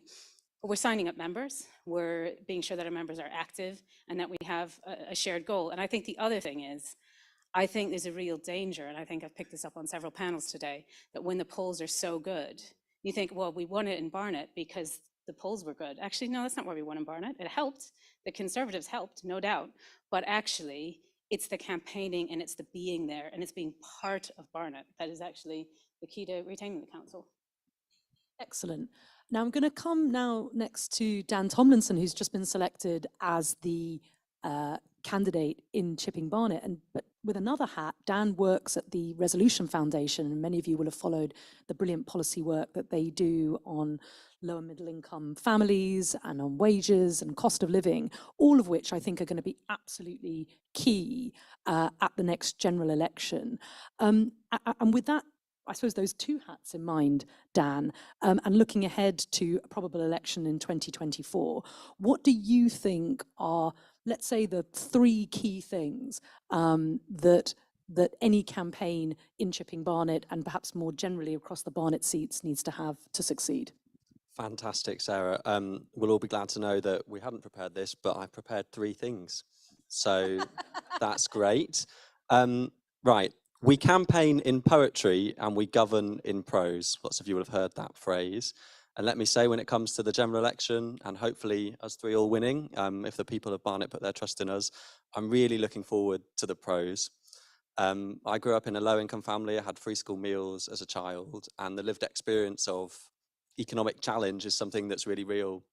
We're signing up members, we're being sure that our members are active, and that we have a shared goal. And I think the other thing is, I think there's a real danger, and I think I've picked this up on several panels today, that when the polls are so good, you think, well, we won it in Barnet because the polls were good. Actually, no, that's not why we won in Barnet. It helped. The Conservatives helped, no doubt. But actually, it's the campaigning, and it's the being there, and it's being part of Barnet that is actually the key to retaining the council. Excellent. Now I'm going to come next to Dan Tomlinson, who's just been selected as the candidate in Chipping Barnet. But with another hat, Dan works at the Resolution Foundation, and many of you will have followed the brilliant policy work that they do on lower middle income families and on wages and cost of living, all of which I think are going to be absolutely key at the next general election. And with that, I suppose those two hats in mind, Dan, and looking ahead to a probable election in 2024, what do you think are, let's say, the three key things that any campaign in Chipping Barnet, and perhaps more generally across the Barnet seats, needs to have to succeed? Fantastic, Sarah. We'll all be glad to know that we hadn't prepared this, but I prepared three things. So that's great. Right. We campaign in poetry and we govern in prose. Lots of you will have heard that phrase. And let me say, when it comes to the general election, and hopefully us three all winning, if the people of Barnet put their trust in us, I'm really looking forward to the prose. I grew up in a low-income family. I had free school meals as a child, and the lived experience of economic challenge is something that's really real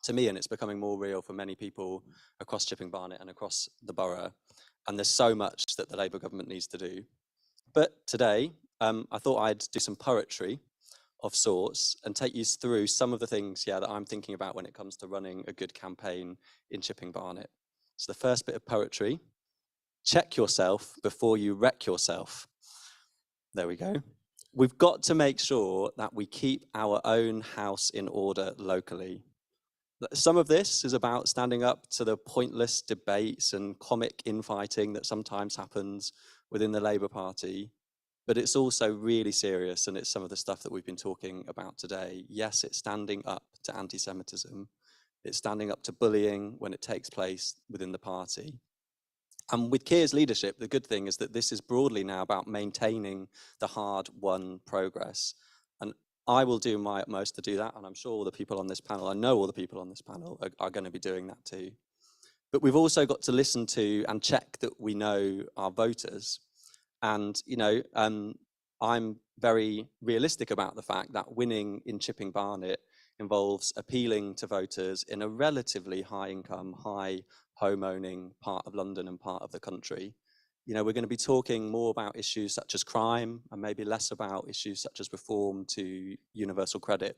to me, and it's becoming more real for many people across Chipping Barnet and across the borough. And there's so much that the Labour government needs to do. But today, I thought I'd do some poetry of sorts and take you through some of the things, that I'm thinking about when it comes to running a good campaign in Chipping Barnet. So the first bit of poetry: check yourself before you wreck yourself. There we go. We've got to make sure that we keep our own house in order locally. Some of this is about standing up to the pointless debates and comic infighting that sometimes happens within the Labour Party, but it's also really serious, and it's some of the stuff that we've been talking about today. Yes, it's standing up to anti-Semitism. It's standing up to bullying when it takes place within the party. And with Keir's leadership, the good thing is that this is broadly now about maintaining the hard-won progress. And I will do my utmost to do that, and I'm sure all the people on this panel, I know all the people on this panel are going to be doing that too. But we've also got to listen to and check that we know our voters. And, I'm very realistic about the fact that winning in Chipping Barnet involves appealing to voters in a relatively high-income, high-home-owning part of London and part of the country. We're going to be talking more about issues such as crime and maybe less about issues such as reform to universal credit.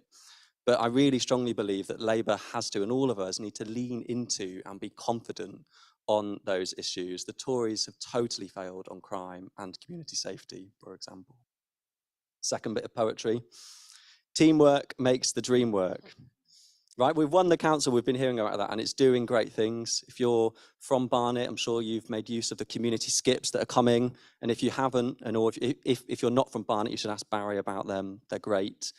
But I really strongly believe that Labour has to, and all of us need to lean into and be confident on those issues. The Tories have totally failed on crime and community safety, for example. Second bit of poetry: teamwork makes the dream work. Right, we've won the council, we've been hearing about that, and it's doing great things. If you're from Barnet, I'm sure you've made use of the community skips that are coming, and if you haven't, or if you're not from Barnet, you should ask Barry about them. They're great.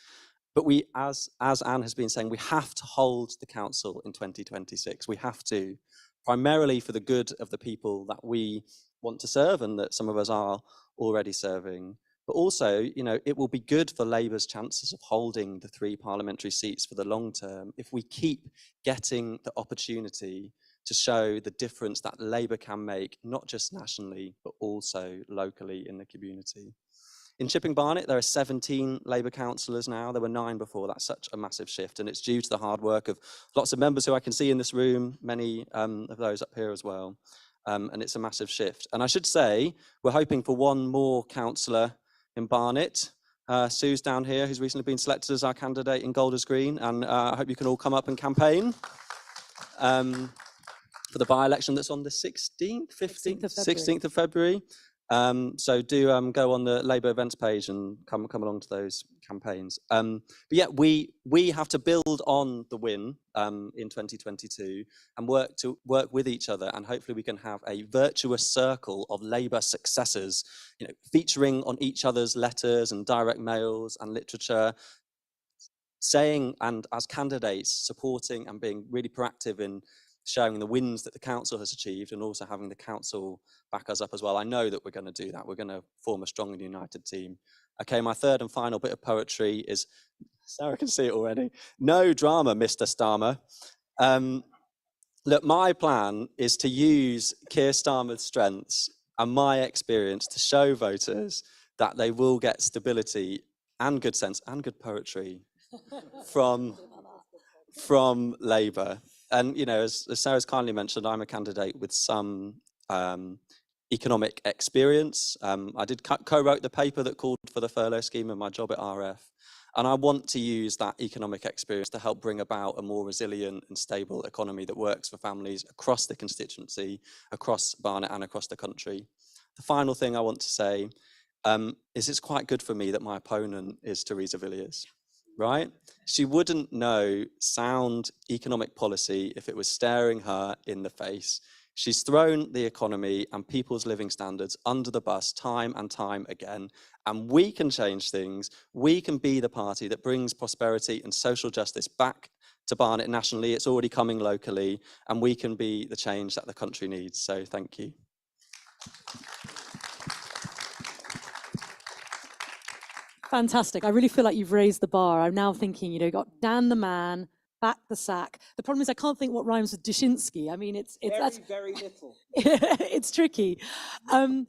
But we, as Anne has been saying, we have to hold the council in 2026. We have to, primarily for the good of the people that we want to serve and that some of us are already serving. But also, it will be good for Labour's chances of holding the 3 parliamentary seats for the long term if we keep getting the opportunity to show the difference that Labour can make, not just nationally, but also locally in the community. In Chipping Barnet, there are 17 Labour councillors now. There were 9 before. That's such a massive shift, and it's due to the hard work of lots of members who I can see in this room, many of those up here as well. And it's a massive shift. And I should say, we're hoping for 1 more councillor in Barnet. Sue's down here, who's recently been selected as our candidate in Golders Green, and I hope you can all come up and campaign for the by-election that's on the 16th, 15th, 16th of February. So do go on the Labour events page and come along to those campaigns. But yeah, we have to build on the win in 2022 and work with each other, and hopefully we can have a virtuous circle of Labour successors, featuring on each other's letters and direct mails and literature, saying, and as candidates supporting and being really proactive in showing the wins that the council has achieved, and also having the council back us up as well. I know that we're going to do that. We're going to form a strong and united team. Okay, my third and final bit of poetry is, Sarah can see it already. No drama, Mr. Starmer. Look, my plan is to use Keir Starmer's strengths and my experience to show voters that they will get stability and good sense and good poetry from Labour. And, as Sarah's kindly mentioned, I'm a candidate with some economic experience. I did co-wrote the paper that called for the furlough scheme in my job at RF. And I want to use that economic experience to help bring about a more resilient and stable economy that works for families across the constituency, across Barnet and across the country. The final thing I want to say is it's quite good for me that my opponent is Theresa Villiers. Right? She wouldn't know sound economic policy if it was staring her in the face. She's thrown the economy and people's living standards under the bus time and time again. And we can change things. We can be the party that brings prosperity and social justice back to Barnet nationally. It's already coming locally, and we can be the change that the country needs. So thank you. Fantastic. I really feel like you've raised the bar. I'm now thinking, you've got Dan the man, back the sack. The problem is I can't think what rhymes with Dushinsky. I mean, it's very little. It's tricky. I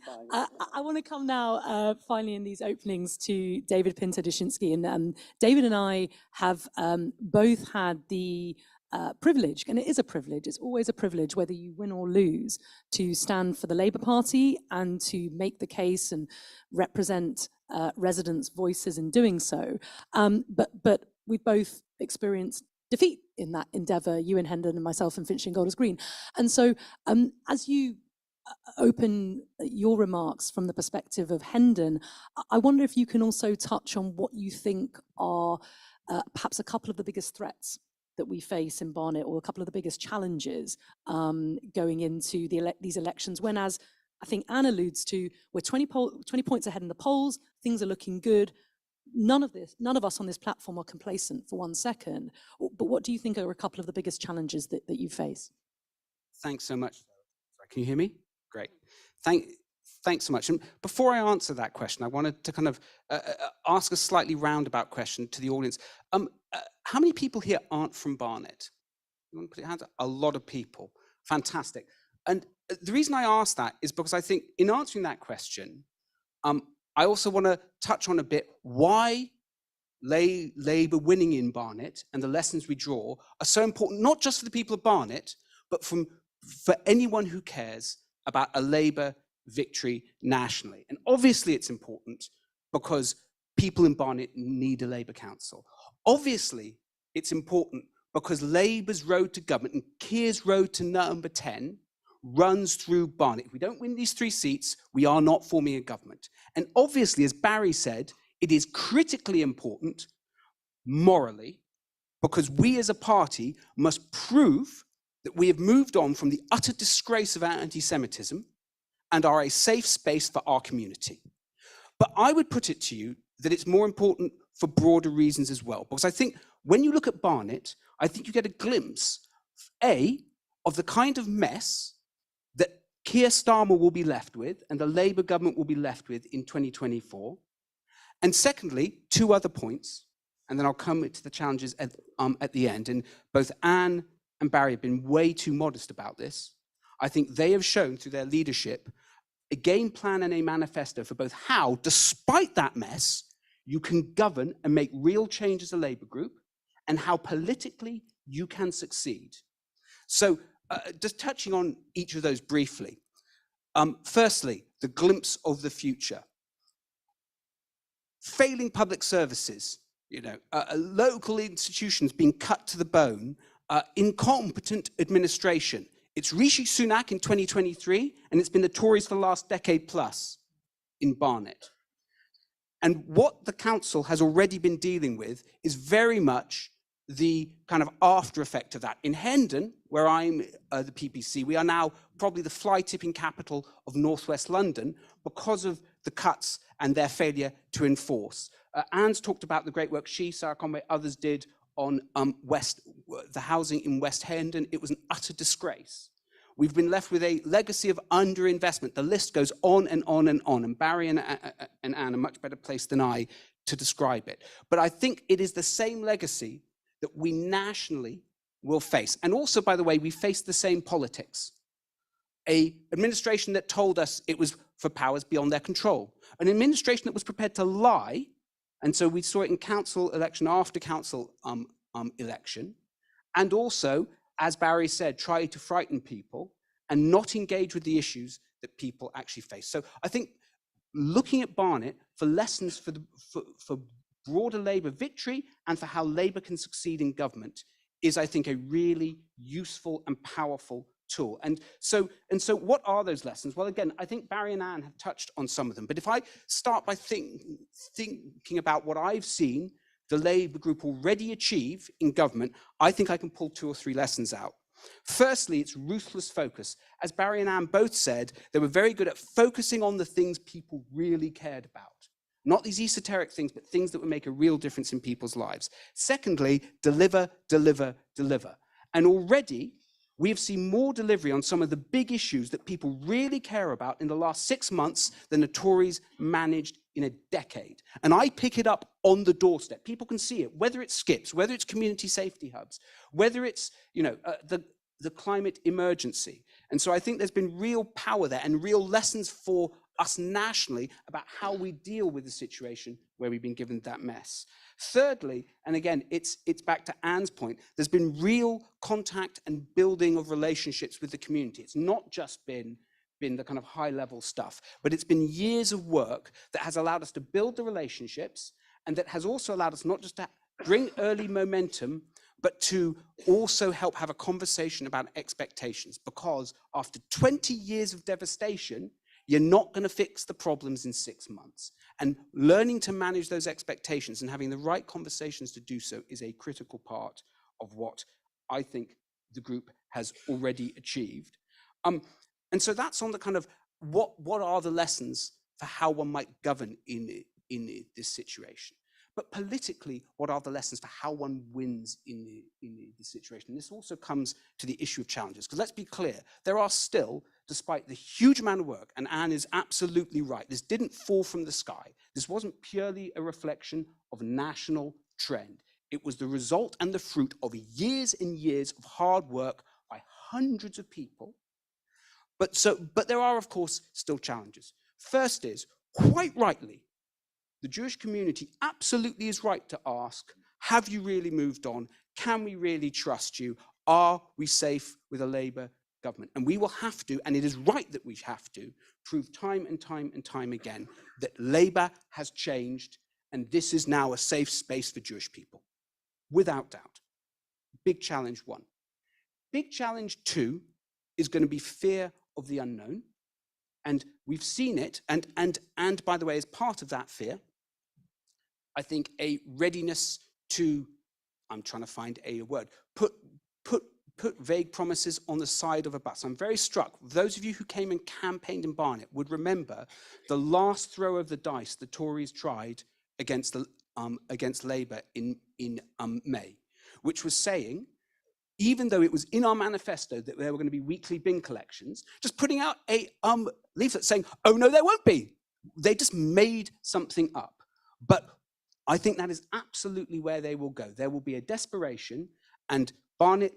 want to come now, finally, in these openings to David Pinter Dushinsky. And David and I have both had the privilege, and it is a privilege, it's always a privilege whether you win or lose, to stand for the Labour Party and to make the case and represent residents' voices in doing so. But we've both experienced defeat in that endeavour, you in Hendon and myself in Finchley and Golders Green. And so as you open your remarks from the perspective of Hendon, I wonder if you can also touch on what you think are perhaps a couple of the biggest threats that we face in Barnet, or a couple of the biggest challenges going into these elections, when, as I think Anne alludes to, we're 20 points ahead in the polls, things are looking good. None of us on this platform are complacent for 1 second. But what do you think are a couple of the biggest challenges that you face? Thanks so much. Sorry, can you hear me? Great. Thanks so much. And before I answer that question, I wanted to kind of ask a slightly roundabout question to the audience. How many people here aren't from Barnet? You want to put your hands up? A lot of people. Fantastic. And the reason I ask that is because I think in answering that question, I also want to touch on a bit why Labour winning in Barnet and the lessons we draw are so important, not just for the people of Barnet, but for anyone who cares about a Labour victory nationally. And obviously it's important because people in Barnet need a Labour council. Obviously it's important because Labour's road to government and Keir's road to number 10 runs through Barnet. If we don't win these 3 seats, we are not forming a government. And obviously, as Barry said, it is critically important morally, because we as a party must prove that we have moved on from the utter disgrace of anti-Semitism and are a safe space for our community. But I would put it to you that it's more important for broader reasons as well, because I think when you look at Barnet, I think you get a glimpse, A, of the kind of mess that Keir Starmer will be left with and the Labour government will be left with in 2024. And secondly, 2 other points, and then I'll come to the challenges at the end. And both Anne and Barry have been way too modest about this. I think they have shown through their leadership a game plan and a manifesto for both how, despite that mess, you can govern and make real change as a Labour group, and how politically you can succeed. So just touching on each of those briefly. Firstly, the glimpse of the future. Failing public services, local institutions being cut to the bone, incompetent administration. It's Rishi Sunak in 2023, and it's been the Tories for the last decade plus in Barnet. And what the council has already been dealing with is very much the kind of after effect of that. In Hendon, where I'm the PPC, we are now probably the fly-tipping capital of northwest London because of the cuts and their failure to enforce. Anne's talked about the great work she, Sarah Conway, others did on the housing in West Hendon. It was an utter disgrace. We've been left with a legacy of underinvestment. The list goes on and on and on, and Barry and Anne are much better placed than I to describe it. But I think it is the same legacy that we nationally will face. And also, by the way, we face the same politics. An administration that told us it was for powers beyond their control. An administration that was prepared to lie, and so we saw it in council election after council election, and also, as Barry said, try to frighten people and not engage with the issues that people actually face. So I think looking at Barnet for lessons for broader Labour victory and for how Labour can succeed in government is, I think, a really useful and powerful tool. And so what are those lessons? Well, again, I think Barry and Anne have touched on some of them. But if I start by thinking about what I've seen the Labour group already achieve in government, I think I can pull 2 or 3 lessons out. Firstly, it's ruthless focus. As Barry and Anne both said, they were very good at focusing on the things people really cared about. Not these esoteric things, but things that would make a real difference in people's lives. Secondly, deliver, deliver, deliver. And already, we have seen more delivery on some of the big issues that people really care about in the last 6 months than the Tories managed in a decade. And I pick it up on the doorstep. People can see it, whether it's SCIPs, whether it's community safety hubs, whether it's the climate emergency. And so I think there's been real power there and real lessons for us nationally about how we deal with the situation where we've been given that mess. Thirdly, and again, it's back to Anne's point, there's been real contact and building of relationships with the community. It's not just been the kind of high level stuff, but it's been years of work that has allowed us to build the relationships, and that has also allowed us not just to bring early momentum, but to also help have a conversation about expectations. Because after 20 years of devastation, you're not going to fix the problems in 6 months. And learning to manage those expectations and having the right conversations to do so is a critical part of what I think the group has already achieved. And so that's on the kind of what are the lessons for how one might govern in this situation. But politically, what are the lessons for how one wins in this situation? This also comes to the issue of challenges, because let's be clear, there are still, despite the huge amount of work, and Anne is absolutely right, this didn't fall from the sky. This wasn't purely a reflection of national trend. It was the result and the fruit of years and years of hard work by hundreds of people. But there are, of course, still challenges. First is, quite rightly, the Jewish community absolutely is right to ask, have you really moved on? Can we really trust you? Are we safe with a Labour government? And we will have to, and it is right that we have to, prove time and time and time again that Labour has changed, and this is now a safe space for Jewish people, without doubt. Big challenge one. Big challenge two is going to be fear of the unknown. And we've seen it, and by the way, as part of that fear, I think a readiness to, I'm trying to find a word, put vague promises on the side of a bus. I'm very struck. Those of you who came and campaigned in Barnet would remember the last throw of the dice the Tories tried against Labour in May, which was saying, even though it was in our manifesto that there were going to be weekly bin collections, just putting out a leaflet saying, oh no, there won't be. They just made something up. But I think that is absolutely where they will go. There will be a desperation, and Barnet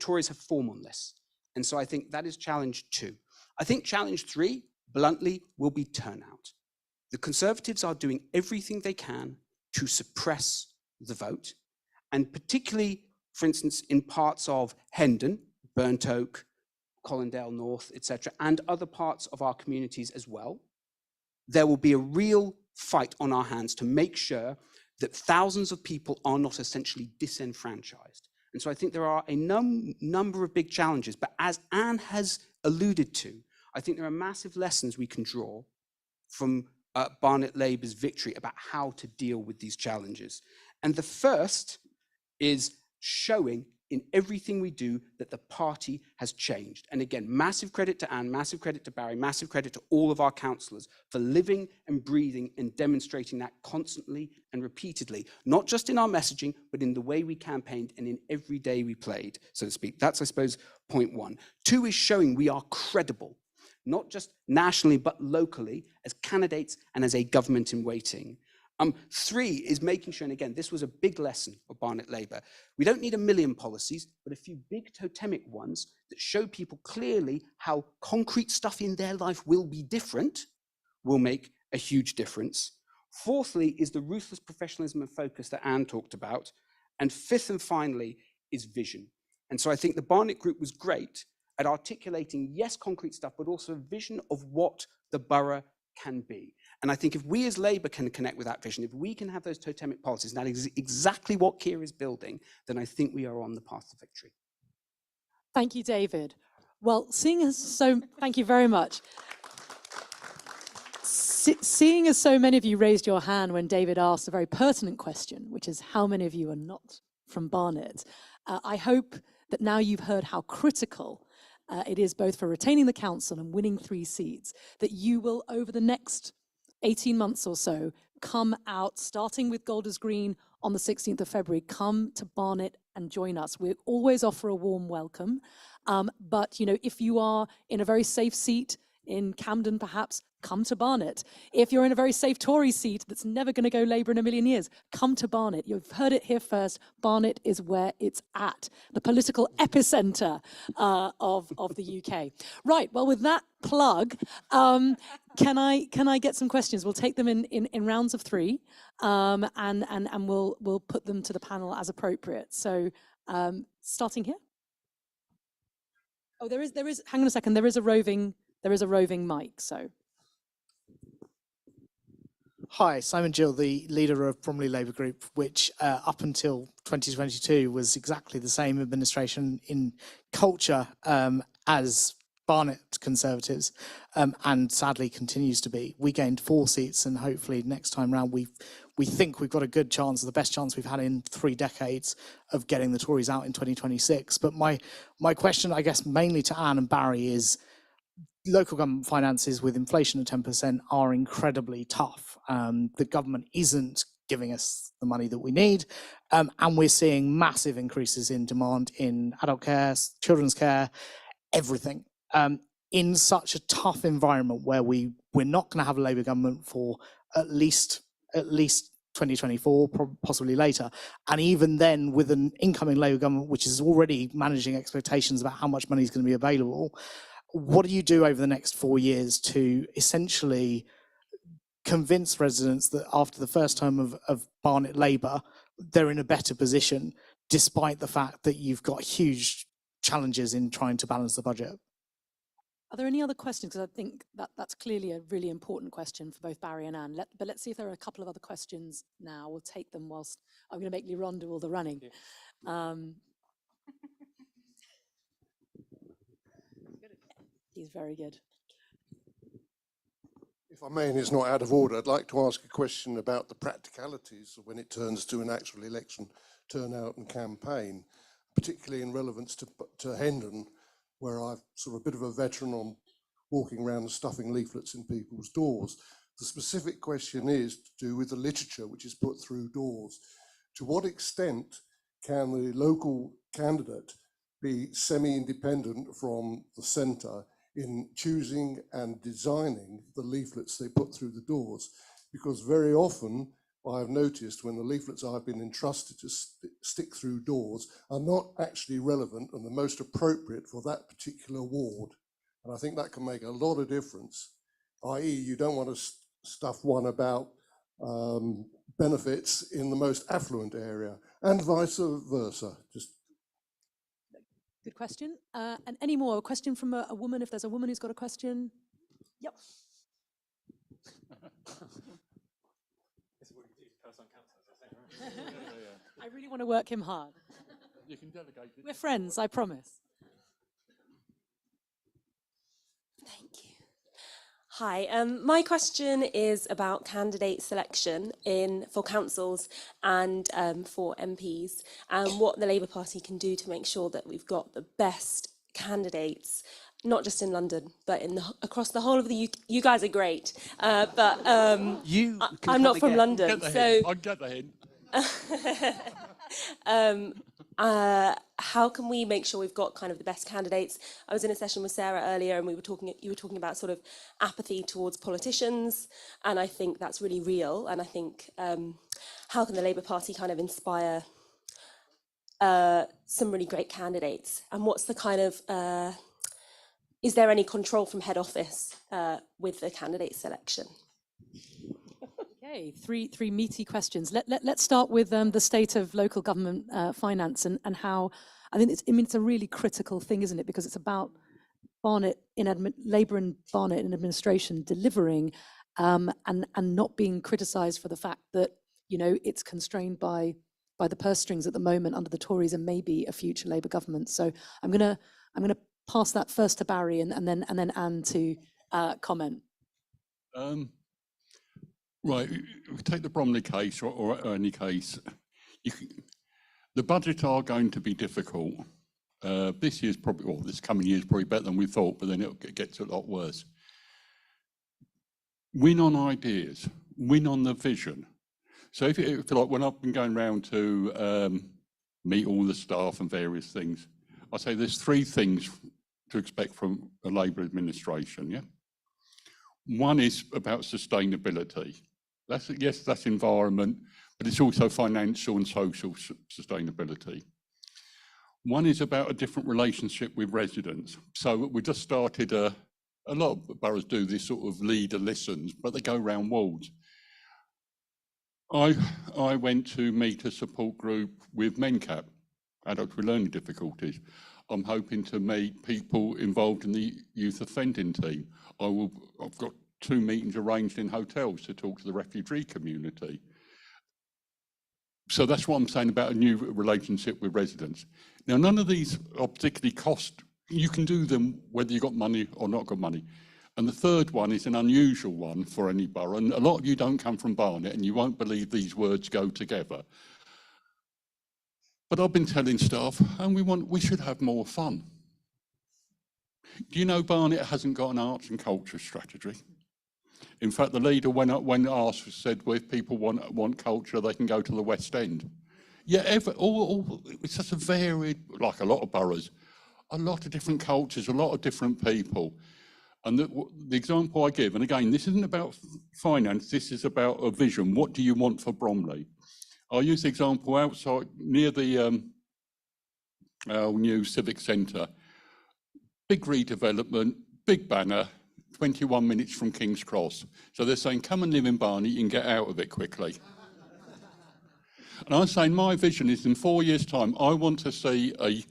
Tories have form on this. And so I think that is challenge two. I think challenge three, bluntly, will be turnout. The Conservatives are doing everything they can to suppress the vote, and particularly, for instance, in parts of Hendon, Burnt Oak, Colindale North, etc., and other parts of our communities as well. There will be a real fight on our hands to make sure that thousands of people are not essentially disenfranchised. And so I think there are a number of big challenges, but as Anne has alluded to, I think there are massive lessons we can draw from Barnet Labour's victory about how to deal with these challenges. And the first is showing in everything we do that the party has changed. And again, massive credit to Anne, massive credit to Barry, massive credit to all of our councillors for living and breathing and demonstrating that constantly and repeatedly, not just in our messaging, but in the way we campaigned and in every day we played, so to speak. That's, I suppose, point one. Two is showing we are credible, not just nationally, but locally, as candidates and as a government in waiting. Three is making sure, and again, this was a big lesson of Barnet Labour. We don't need a million policies, but a few big totemic ones that show people clearly how concrete stuff in their life will be different, will make a huge difference. Fourthly is the ruthless professionalism and focus that Anne talked about. And fifth and finally is vision. And so I think the Barnet Group was great at articulating, yes, concrete stuff, but also a vision of what the borough can be. And I think if we as Labour can connect with that vision, if we can have those totemic policies, and that is exactly what Keir is building, then I think we are on the path to victory. Thank you, David. Well, thank you very much. Seeing as so many of you raised your hand when David asked a very pertinent question, which is how many of you are not from Barnet, I hope that now you've heard how critical it is both for retaining the council and winning 3 seats, that you will, over the next 18 months or so, come out, starting with Golders Green on the 16th of February, come to Barnet and join us. We always offer a warm welcome. But, if you are in a very safe seat in Camden, perhaps, come to Barnet. If you're in a very safe Tory seat that's never going to go Labour in a million years, come to Barnet. You've heard it here first. Barnet is where it's at, the political epicenter of the UK. Right, well, with that plug, can I get some questions? We'll take them in rounds of 3, and we'll put them to the panel as appropriate. So starting here. Oh, there is, hang on a second, there is a roving mic, so. Hi, Simon Gill, the leader of Bromley Labour Group, which up until 2022 was exactly the same administration in culture as Barnet Conservatives, and sadly continues to be. We gained 4 seats, and hopefully next time round we think we've got a good chance, the best chance we've had in 3 decades, of getting the Tories out in 2026. But my question, I guess, mainly to Anne and Barry is, local government finances with inflation at 10% are incredibly tough. The government isn't giving us the money that we need, and we're seeing massive increases in demand in adult care, children's care, everything. In such a tough environment where we're not going to have a Labour government for at least 2024, possibly later, and even then with an incoming Labour government which is already managing expectations about how much money is going to be available, what do you do over the next 4 years to essentially convince residents that after the first term of Barnet Labour, they're in a better position, despite the fact that you've got huge challenges in trying to balance the budget? Are there any other questions? Because I think that's clearly a really important question for both Barry and Anne. But let's see if there are a couple of other questions now. We'll take them whilst I'm going to make Liron do all the running. He's very good. If I may, and it's not out of order, I'd like to ask a question about the practicalities of when it turns to an actual election turnout and campaign, particularly in relevance to Hendon, where I'm sort of a bit of a veteran on walking around and stuffing leaflets in people's doors. The specific question is to do with the literature which is put through doors. To what extent can the local candidate be semi-independent from the centre in choosing and designing the leaflets they put through the doors? Because very often I've noticed when the leaflets I've been entrusted to stick through doors are not actually relevant and the most appropriate for that particular ward. And I think that can make a lot of difference, i.e. you don't want to stuff one about benefits in the most affluent area and vice versa. Just Good question. And any more? A question from a woman, if there's a woman who's got a question? Yep. I really want to work him hard. You can delegate it. We're friends, I promise. Thank you. Hi, my question is about candidate selection for councils and for MPs, and what the Labour Party can do to make sure that we've got the best candidates, not just in London, but across the whole of the UK. You guys are great, but I'm not from London, so I'll get the hint. how can we make sure we've got kind of the best candidates? I was in a session with Sarah earlier, and you were talking about sort of apathy towards politicians, and I think that's really real. And I think how can the Labour Party kind of inspire some really great candidates? And what's the kind of is there any control from head office with the candidate selection? Okay, three meaty questions. Let's start with the state of local government finance and how, I think it's a really critical thing, isn't it? Because it's about Barnet Labour and Barnet in administration delivering and not being criticised for the fact that, you know, it's constrained by the purse strings at the moment under the Tories and maybe a future Labour government. So I'm gonna pass that first to Barry and then Anne to comment. Right, take the Bromley case or any case. The budget are going to be difficult. This year's probably, well, this coming year is probably better than we thought, but then it gets a lot worse. Win on ideas, win on the vision. So if you like, when I've been going around to meet all the staff and various things, I say there's 3 things to expect from a Labour administration, yeah? One is about sustainability. Yes, that's environment, but it's also financial and social sustainability. One is about a different relationship with residents. So we just started a lot of boroughs do this sort of leader listens, but they go round wards. I went to meet a support group with MenCap, adults with learning difficulties. I'm hoping to meet people involved in the youth offending team. I've got 2 meetings arranged in hotels to talk to the refugee community. So that's what I'm saying about a new relationship with residents. Now, none of these are particularly cost. You can do them whether you've got money or not got money. And the third one is an unusual one for any borough. And a lot of you don't come from Barnet, and you won't believe these words go together. But I've been telling staff, and we should have more fun. Do you know Barnet hasn't got an arts and culture strategy? In fact, the leader, when asked, said, well, if people want culture, they can go to the West End. Yeah, it's such a varied, like a lot of boroughs, a lot of different cultures, a lot of different people. And the example I give, and again, this isn't about finance, this is about a vision. What do you want for Bromley? I'll use the example outside, near the new Civic Centre. Big redevelopment, big banner, 21 minutes from King's Cross. So they're saying, come and live in Barnet, you can get out of it quickly. And I'm saying my vision is in 4 years' time, I want to see a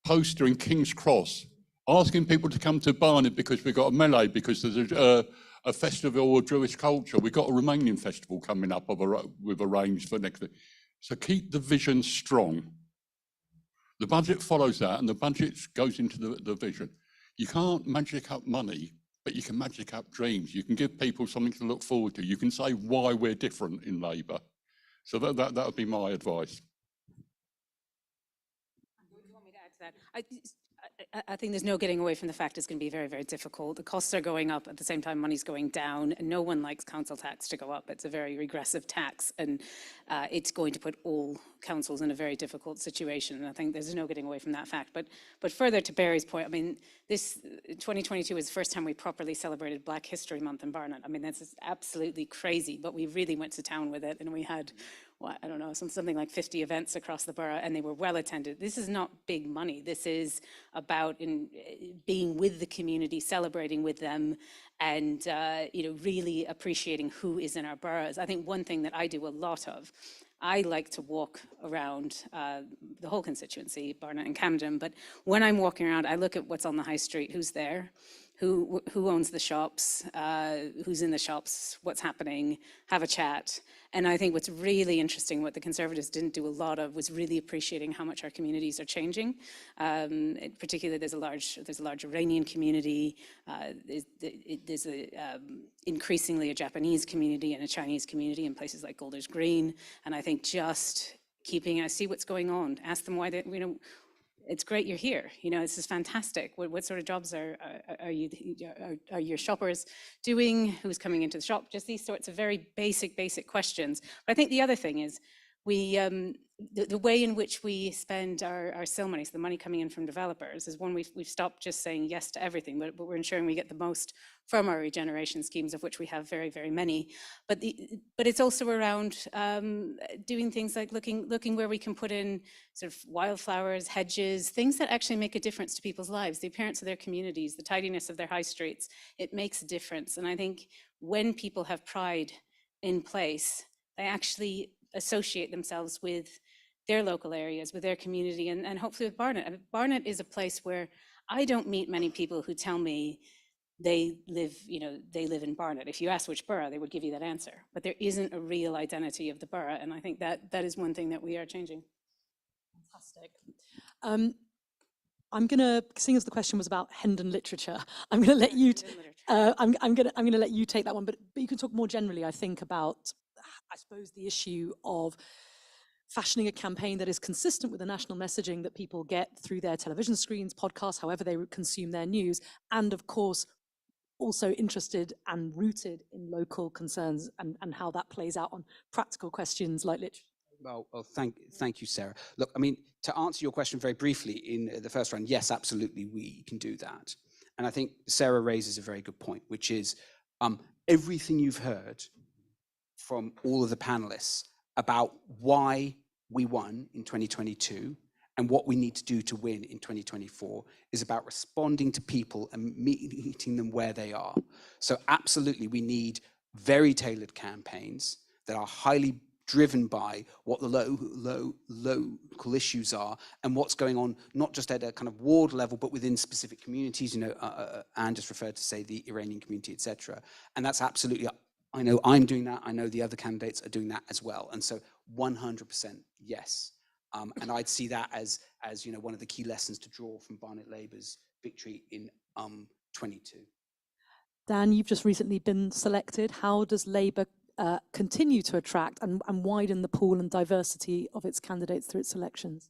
poster in King's Cross asking people to come to Barnet because we've got a melee, because there's a festival of Jewish culture. We've got a Romanian festival coming up we've arranged for next week. So keep the vision strong. The budget follows that, and the budget goes into the vision. You can't magic up money, but you can magic up dreams. You can give people something to look forward to. You can say why we're different in Labour. So that would be my advice. You want me to add to that? I think there's no getting away from the fact it's going to be very, very difficult. The costs are going up at the same time money's going down, and no one likes council tax to go up. It's a very regressive tax, and it's going to put all councils in a very difficult situation. And I think there's no getting away from that fact. But further to Barry's point, I mean, this 2022 is the first time we properly celebrated Black History Month in Barnet. I mean, that's absolutely crazy, but we really went to town with it, and we had, well, I don't know, something like 50 events across the borough, and they were well attended. This is not big money. This is about being with the community, celebrating with them, and really appreciating who is in our boroughs. I think one thing that I do a lot of, I like to walk around the whole constituency, Barnet and Camden, but when I'm walking around, I look at what's on the high street, who's there, who owns the shops, who's in the shops, what's happening, have a chat. And I think what's really interesting, what the Conservatives didn't do a lot of, was really appreciating how much our communities are changing. Particularly, there's a large Iranian community. There's increasingly a Japanese community and a Chinese community in places like Golders Green. And I think just I see what's going on. Ask them why they, it's great you're here. This is fantastic. What sort of jobs are your shoppers doing? Who's coming into the shop? Just these sorts of very basic questions. But I think the other thing is the way in which we spend our SIL money, so the money coming in from developers, is one we've stopped just saying yes to everything, but we're ensuring we get the most from our regeneration schemes, of which we have very, very many. But it's also around doing things like looking where we can put in sort of wildflowers, hedges, things that actually make a difference to people's lives, the appearance of their communities, the tidiness of their high streets. It makes a difference. And I think when people have pride in place, they actually associate themselves with their local areas, with their community, and hopefully with Barnet. I mean, Barnet is a place where I don't meet many people who tell me they live in Barnet. If you ask which borough, they would give you that answer. But there isn't a real identity of the borough, and I think that is one thing that we are changing. Fantastic. I'm gonna, seeing as the question was about Hendon literature, I'm gonna let you. I'm gonna let you take that one, but you can talk more generally, I think, about, I suppose, the issue of fashioning a campaign that is consistent with the national messaging that people get through their television screens, podcasts, however they consume their news, and of course, also interested and rooted in local concerns and how that plays out on practical questions like literature. Well, thank you, Sarah. Look, I mean, to answer your question very briefly in the first round, yes, absolutely, we can do that. And I think Sarah raises a very good point, which is Everything you've heard from all of the panelists about why we won in 2022 and what we need to do to win in 2024 is about responding to people and meeting them where they are. So absolutely, we need very tailored campaigns that are highly driven by what the local issues are and what's going on, not just at a kind of ward level, but within specific communities. You know, Anne just referred to, say, the Iranian community, etc. And that's absolutely, I know I'm doing that. I know the other candidates are doing that as well. And so 100% yes. And I'd see that as you know, one of the key lessons to draw from Barnett Labour's victory in 22. Dan, you've just recently been selected. How does Labour continue to attract and widen the pool and diversity of its candidates through its selections?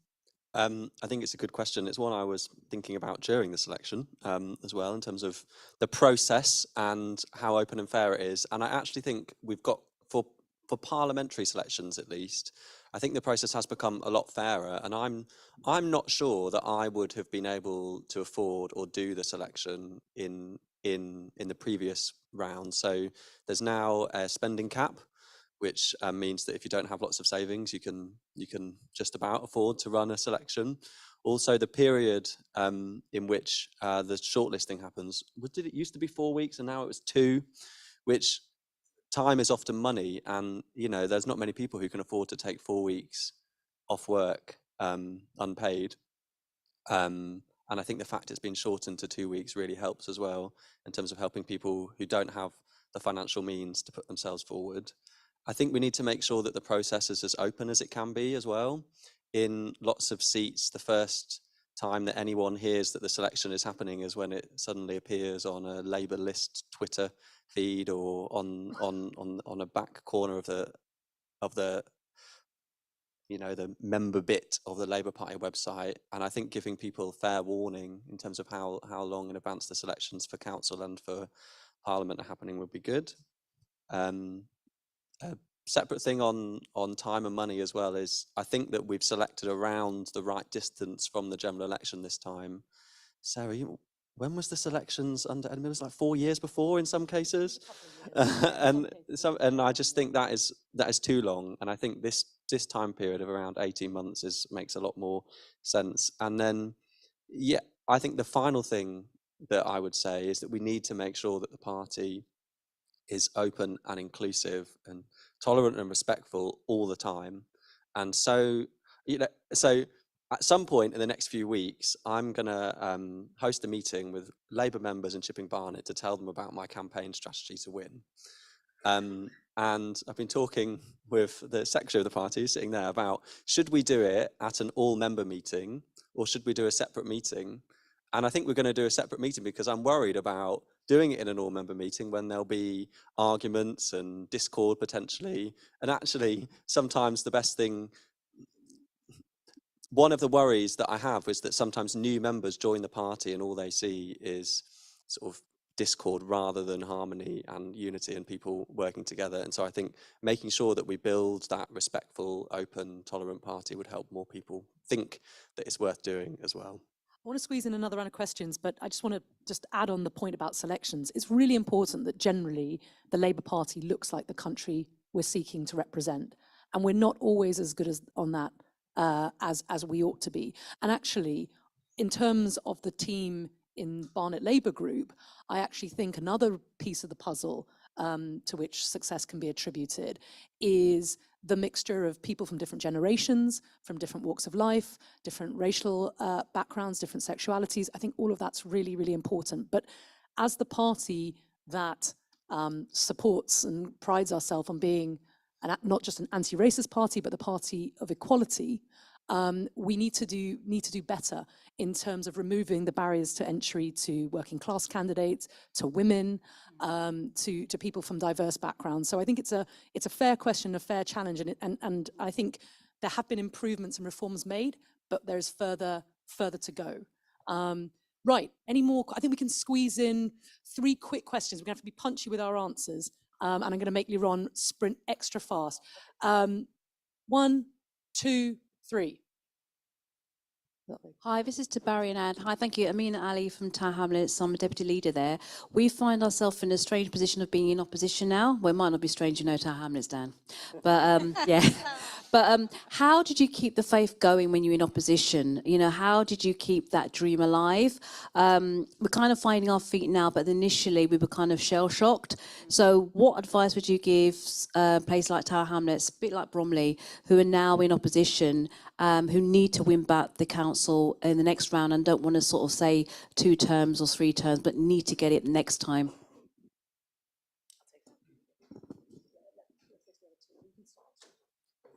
I think it's a good question. It's one I was thinking about during the selection as well, in terms of the process and how open and fair it is. And I actually think we've got, for parliamentary selections at least, I think the process has become a lot fairer. And I'm not sure that I would have been able to afford or do the selection in the previous round. So there's now a spending cap, which means that if you don't have lots of savings, you can just about afford to run a selection. Also, the period in which the shortlisting happens, did it used to be 4 weeks and now it was 2, which time is often money, and you know there's not many people who can afford to take 4 weeks off work unpaid. And I think the fact it's been shortened to 2 weeks really helps as well in terms of helping people who don't have the financial means to put themselves forward. I think we need to make sure that the process is as open as it can be as well. In lots of seats, the first time that anyone hears that the selection is happening is when it suddenly appears on a Labour list Twitter feed or on a back corner of the you know, the member bit of the Labour Party website. And I think giving people fair warning in terms of how long in advance the selections for council and for Parliament are happening would be good. A separate thing on time and money as well is I think that we've selected around the right distance from the general election this time. Sarah, when was the selections under Edmund? It was like 4 years before in some cases. And I just think that is too long. And I think this time period of around 18 months makes a lot more sense. And then, yeah, I think the final thing that I would say is that we need to make sure that the party is open and inclusive and tolerant and respectful all the time. And so, you know, so at some point in the next few weeks, I'm going to host a meeting with Labour members in Chipping Barnet to tell them about my campaign strategy to win. And I've been talking with the secretary of the party sitting there about, should we do it at an all-member meeting or should we do a separate meeting? And I think we're going to do a separate meeting because I'm worried about doing it in an all-member meeting when there'll be arguments and discord potentially. And actually, sometimes the best thing, one of the worries that I have is that sometimes new members join the party and all they see is sort of discord rather than harmony and unity and people working together. And so I think making sure that we build that respectful, open, tolerant party would help more people think that it's worth doing as well. I want to squeeze in another round of questions, but I just want to add on the point about selections. It's really important that generally the Labour Party looks like the country we're seeking to represent. And we're not always as good as on that as we ought to be. And actually, in terms of the team in Barnet Labour Group, I actually think another piece of the puzzle to which success can be attributed is the mixture of people from different generations, from different walks of life, different racial backgrounds, different sexualities. I think all of that's really, really important. But as the party that supports and prides ourselves on being not just an anti-racist party, but the party of equality, we need to do better in terms of removing the barriers to entry to working class candidates, to women, to people from diverse backgrounds. So I think it's a fair question, a fair challenge, and I think there have been improvements and reforms made, but there's further to go. Right, any more? I think we can squeeze in 3 quick questions. We're going to have to be punchy with our answers, and I'm going to make Liron sprint extra fast. 1, 2, 3. Hi, this is to Barry and Anne. Hi, thank you. Amina Ali from Tower Hamlets. I'm a deputy leader there. We find ourselves in a strange position of being in opposition now. Well, it might not be strange, you know, Tower Hamlets, Dan. But yeah. But how did you keep the faith going when you were in opposition? You know, how did you keep that dream alive? We're kind of finding our feet now, but initially we were kind of shell-shocked. So what advice would you give a place like Tower Hamlets, a bit like Bromley, who are now in opposition, who need to win back the council in the next round and don't want to sort of say 2 terms or 3 terms, but need to get it next time?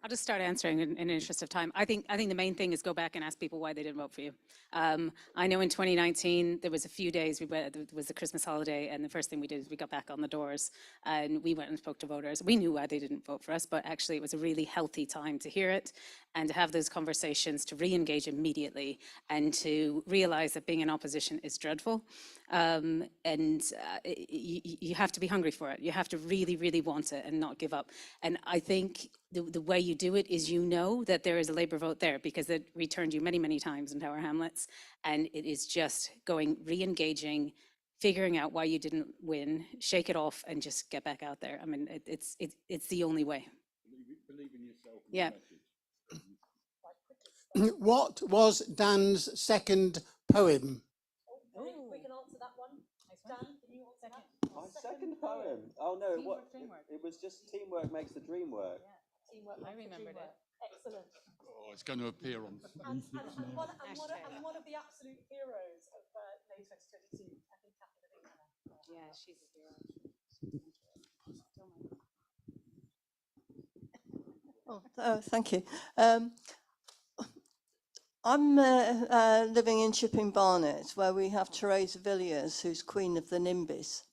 I'll just start answering in the interest of time. I think the main thing is go back and ask people why they didn't vote for you. I know in 2019 there was a few days there was the Christmas holiday, and the first thing we did is we got back on the doors and we went and spoke to voters. We knew why they didn't vote for us, but actually it was a really healthy time to hear it and to have those conversations, to re-engage immediately and to realize that being in opposition is dreadful. You have to be hungry for it. You have to really, really want it and not give up. And I think the way you do it is, you know, that there is a Labour vote there because it returned you many, many times in Tower Hamlets. And it is just going, re-engaging, figuring out why you didn't win, shake it off and just get back out there. I mean, it's the only way. Believe in yourself. Yeah. What was Dan's second poem? We can answer that one. Dan, can you answer that? My second poem. Oh no, it was just teamwork makes the dream work. Teamwork. I remembered it. Excellent. Oh, it's going to appear on. And one of the absolute heroes of May 2022, I think Catherine O'Connor. Yeah, she's a hero. Thank you. I'm living in Chipping Barnet, where we have Theresa Villiers, who's Queen of the NIMBYs.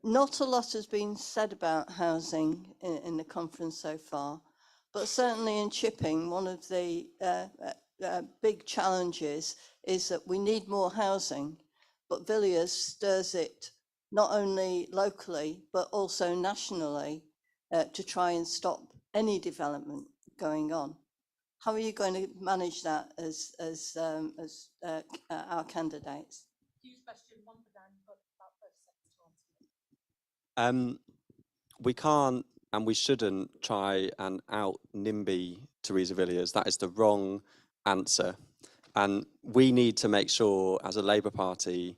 Not a lot has been said about housing in the conference so far, but certainly in Chipping, one of the big challenges is that we need more housing, but Villiers stirs it not only locally, but also nationally to try and stop any development going on. How are you going to manage that as our candidates? Huge question, one for Dan, but about 30 seconds to answer. We can't and we shouldn't try and out NIMBY Theresa Villiers. That is the wrong answer. And we need to make sure as a Labour Party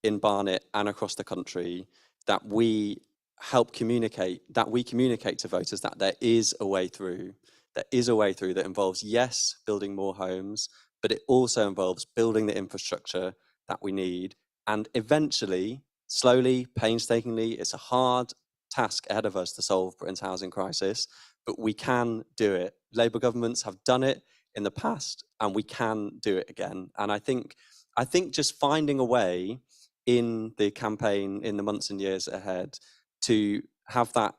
in Barnet and across the country that we help communicate, that we communicate to voters that there is a way through. There is a way through that involves, yes, building more homes, but it also involves building the infrastructure that we need. And eventually, slowly, painstakingly, it's a hard task ahead of us to solve Britain's housing crisis, but we can do it. Labour governments have done it in the past, and we can do it again. And I think just finding a way in the campaign in the months and years ahead to have that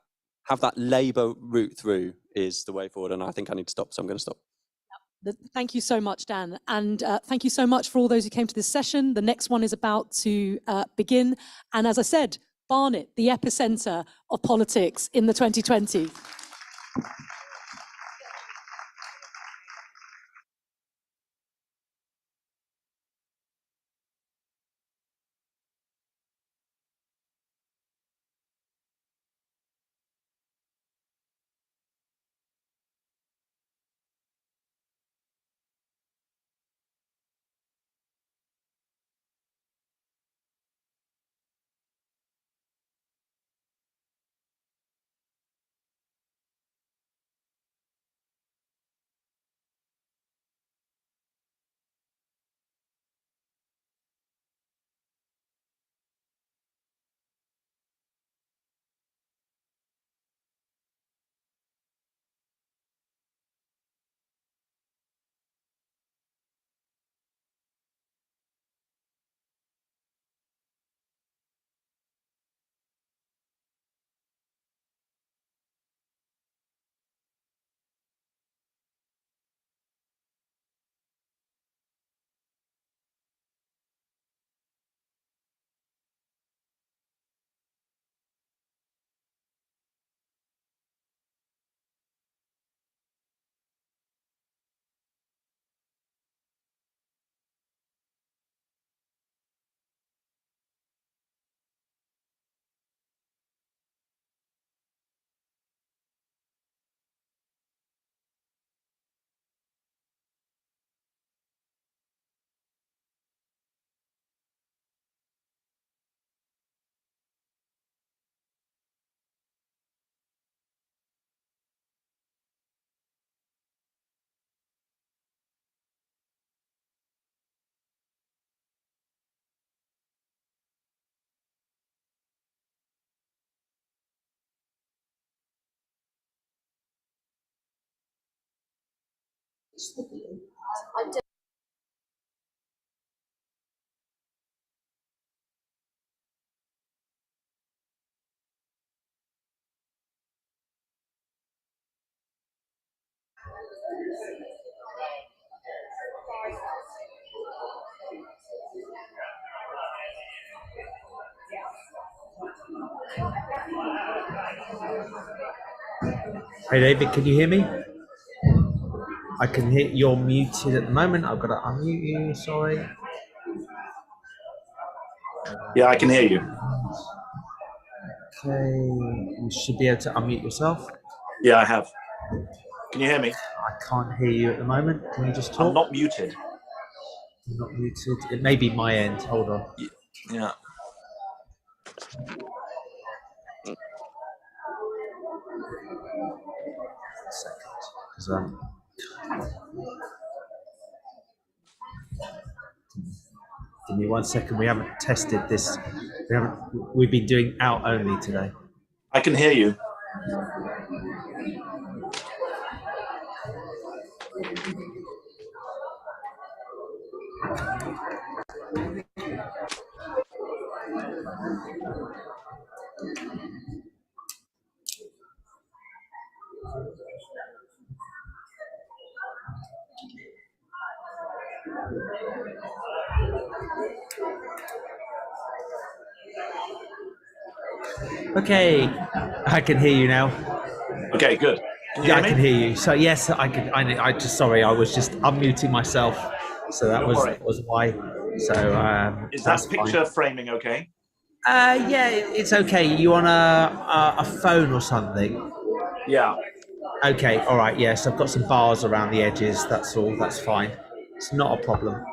Labour route through is the way forward. And I think I need to stop, so I'm going to stop. Thank you so much, Dan. And thank you so much for all those who came to this session. The next one is about to begin. And as I said, Barnet, the epicenter of politics in the 2020s. Hey David, can you hear me? I can hear you're muted at the moment. I've got to unmute you, sorry. Yeah, I can hear you. Okay, you should be able to unmute yourself. Yeah, I have. Can you hear me? I can't hear you at the moment. Can you just talk? I'm not muted. You're not muted. It may be my end. Hold on. Yeah. Give me 1 second. We haven't tested this. We've been doing out only today. I can hear you. Okay, I can hear you now. Okay, good. Yeah, I can hear you. So yes, I can. I just sorry, I was just unmuting myself, so that was why. So Is that picture framing okay? yeah, it's okay. You on a phone or something? Yeah. Okay, all right. Yes, I've got some bars around the edges. That's all. That's fine. It's not a problem.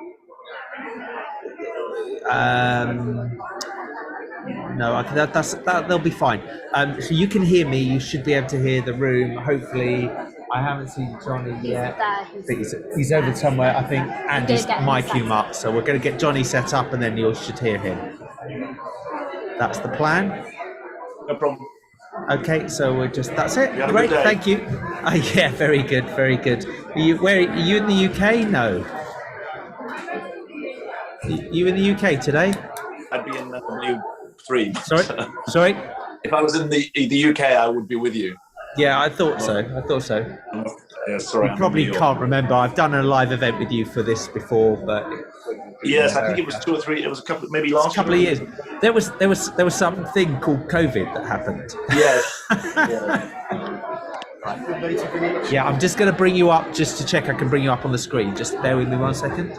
No, I can, they'll be fine. So you can hear me. You should be able to hear the room. Hopefully, I haven't seen Johnny yet. He's over somewhere. I think Andy's mic him up. So we're going to get Johnny set up, and then you should hear him. That's the plan. No problem. Okay, so we're that's it. You have a Great, good day. thank you. Yeah, very good, very good. Are you in the UK? No. You in the UK today? I'd be in W3. Sorry? If I was in the UK, I would be with you. Yeah, I thought so. Yeah, sorry. You probably can't remember. I've done a live event with you for this before, but Yes, I think it was 2 or 3. It was a couple, maybe last couple of years. There was something called COVID that happened. Yes. Yeah, I'm just going to bring you up just to check I can bring you up on the screen. Just bear with me 1 second.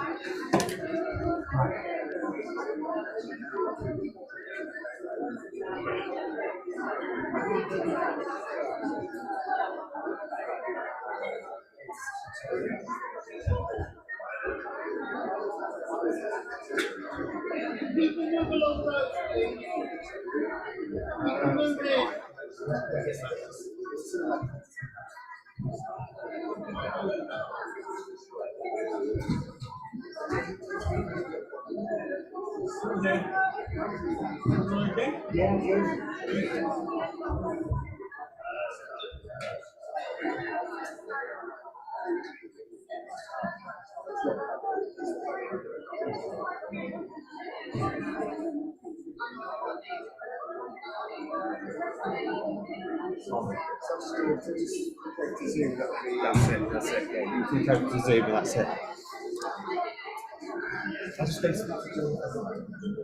That's it. Yeah, you can go to Zoom and that's it.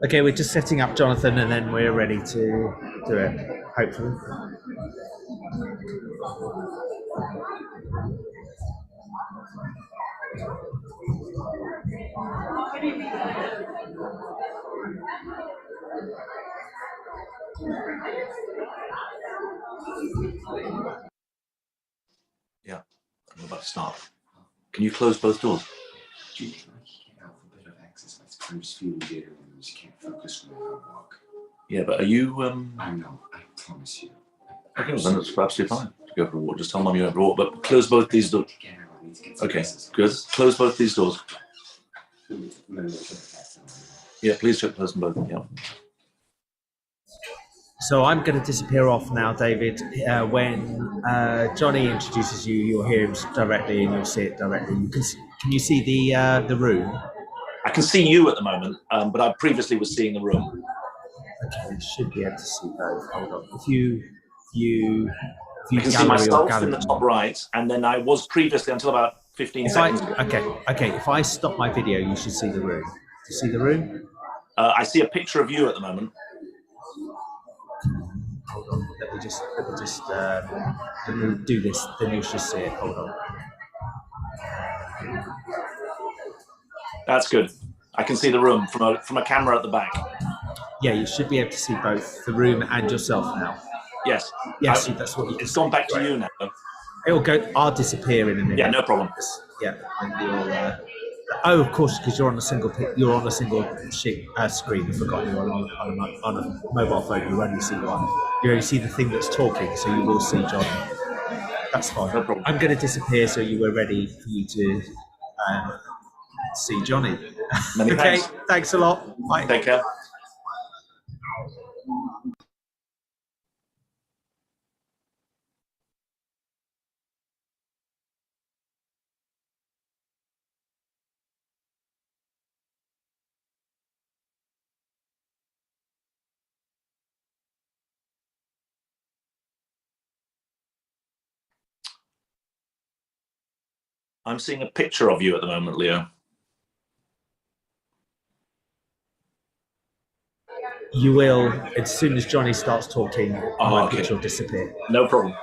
Okay, we're just setting up Jonathan and then we're ready to do it, hopefully. Yeah, I'm about to start. Can you close both doors? Yeah, but are you? I know. I promise you. Okay, well, then it's absolutely fine. Go for a walk. Just tell Mum you have a walk, but close both these doors. Okay, good. Close both these doors. Yeah, please check close them both. Yeah. So I'm going to disappear off now, David. When Johnny introduces you, you'll hear him directly and you'll see it directly. Can you see the room? I can see you at the moment, but I previously was seeing the room. Okay, you should be able to see both. Hold on. If you I can see myself in the top right, and then I was previously until about 15 seconds ago. Okay. If I stop my video, you should see the room. Do you see the room? I see a picture of you at the moment. Hold on. Let me just do this. Then you should see it. Hold on. That's good. I can see the room from a camera at the back. Yeah, you should be able to see both the room and yourself now. Yes. Yes, that's what you. It's gone back to you now. It'll go. I'll disappear in a minute. Yeah, no problem. Yeah. And oh, of course, because you're on a single. You're on a single screen. I forgot you're on a mobile phone. You only see one. You only see the thing that's talking, so you will see John. That's fine. No problem. I'm going to disappear, so you were ready for you to see Johnny. Many okay. thanks. Thanks a lot. Bye. Take care. I'm seeing a picture of you at the moment, Leo. You will, as soon as Johnny starts talking, my okay. picture will disappear. No problem.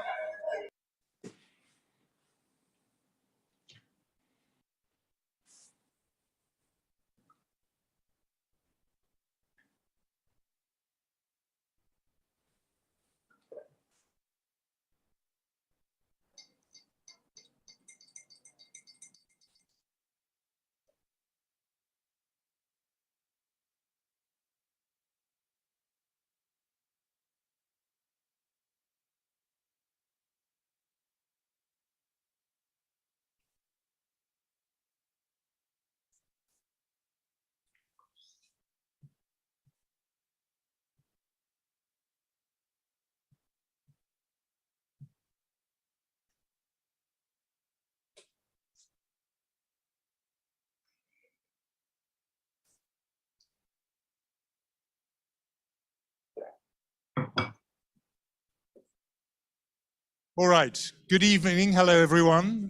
All right. Good evening. Hello, everyone.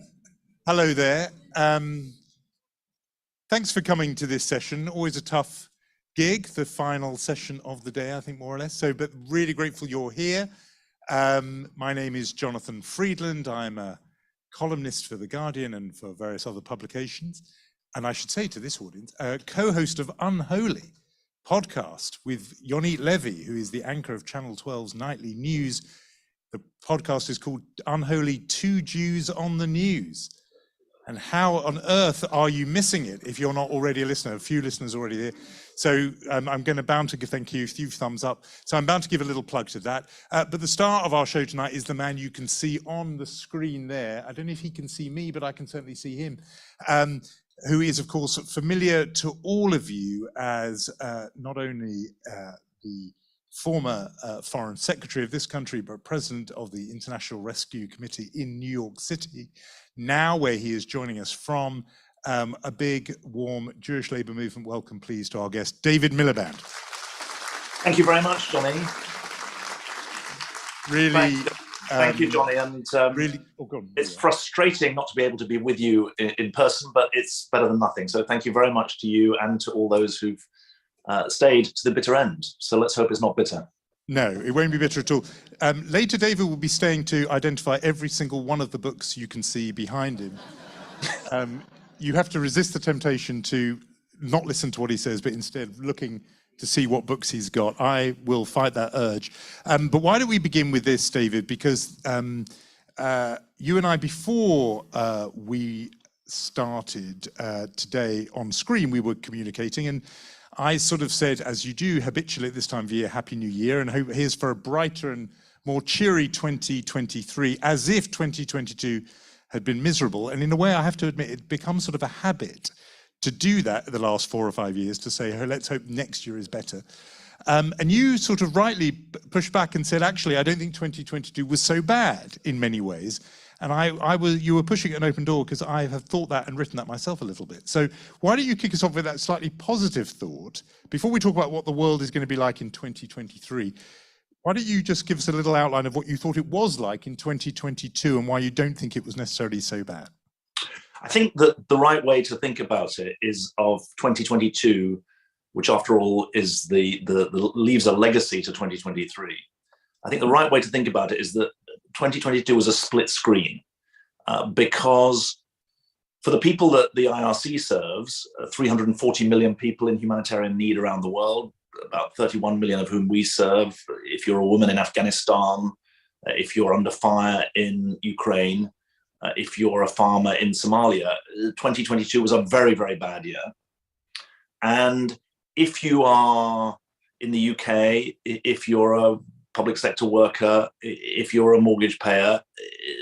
Hello there. Thanks for coming to this session. Always a tough gig, the final session of the day, I think, more or less. So, but really grateful you're here. My name is Jonathan Friedland. I'm a columnist for The Guardian and for various other publications. And I should say to this audience, co-host of Unholy podcast with Yonit Levy, who is the anchor of Channel 12's nightly news. The podcast is called Unholy: Two Jews on the News. And how on earth are you missing it if you're not already a listener? A few listeners already here. So I'm bound to give, thank you, a few thumbs up. So I'm bound to give a little plug to that. But the star of our show tonight is the man you can see on the screen there. I don't know if he can see me, but I can certainly see him. Who is, of course, familiar to all of you as not only the former foreign secretary of this country, but president of the International Rescue Committee in New York City, now where he is joining us from, a big, warm Jewish Labour Movement welcome, please, to our guest, David Miliband. Thank you very much, Johnny. Really. Thank you, Johnny. And really, it's frustrating not to be able to be with you in person, but it's better than nothing. So thank you very much to you and to all those who've stayed to the bitter end. So let's hope it's not bitter. No, it won't be bitter at all. Later, David will be staying to identify every single one of the books you can see behind him. You have to resist the temptation to not listen to what he says, but instead looking to see what books he's got. I will fight that urge. But why don't we begin with this, David? Because you and I, before we started today on screen, we were communicating, and I sort of said, as you do habitually at this time of year, Happy New Year, and hope here's for a brighter and more cheery 2023, as if 2022 had been miserable. And in a way, I have to admit, it becomes sort of a habit to do that the last 4 or 5 years, to say, oh, let's hope next year is better. And you sort of rightly pushed back and said, actually, I don't think 2022 was so bad in many ways. And you were pushing an open door because I have thought that and written that myself a little bit. So why don't you kick us off with that slightly positive thought before we talk about what the world is going to be like in 2023? Why don't you just give us a little outline of what you thought it was like in 2022 and why you don't think it was necessarily so bad? I think that the right way to think about it is of 2022, which after all is the leaves a legacy to 2023. I think the right way to think about it is that 2022 was a split screen because for the people that the IRC serves, 340 million people in humanitarian need around the world, about 31 million of whom we serve. If you're a woman in Afghanistan, if you're under fire in Ukraine, if you're a farmer in Somalia, 2022 was a very, very bad year. And if you are in the UK, if you're a public sector worker, if you're a mortgage payer,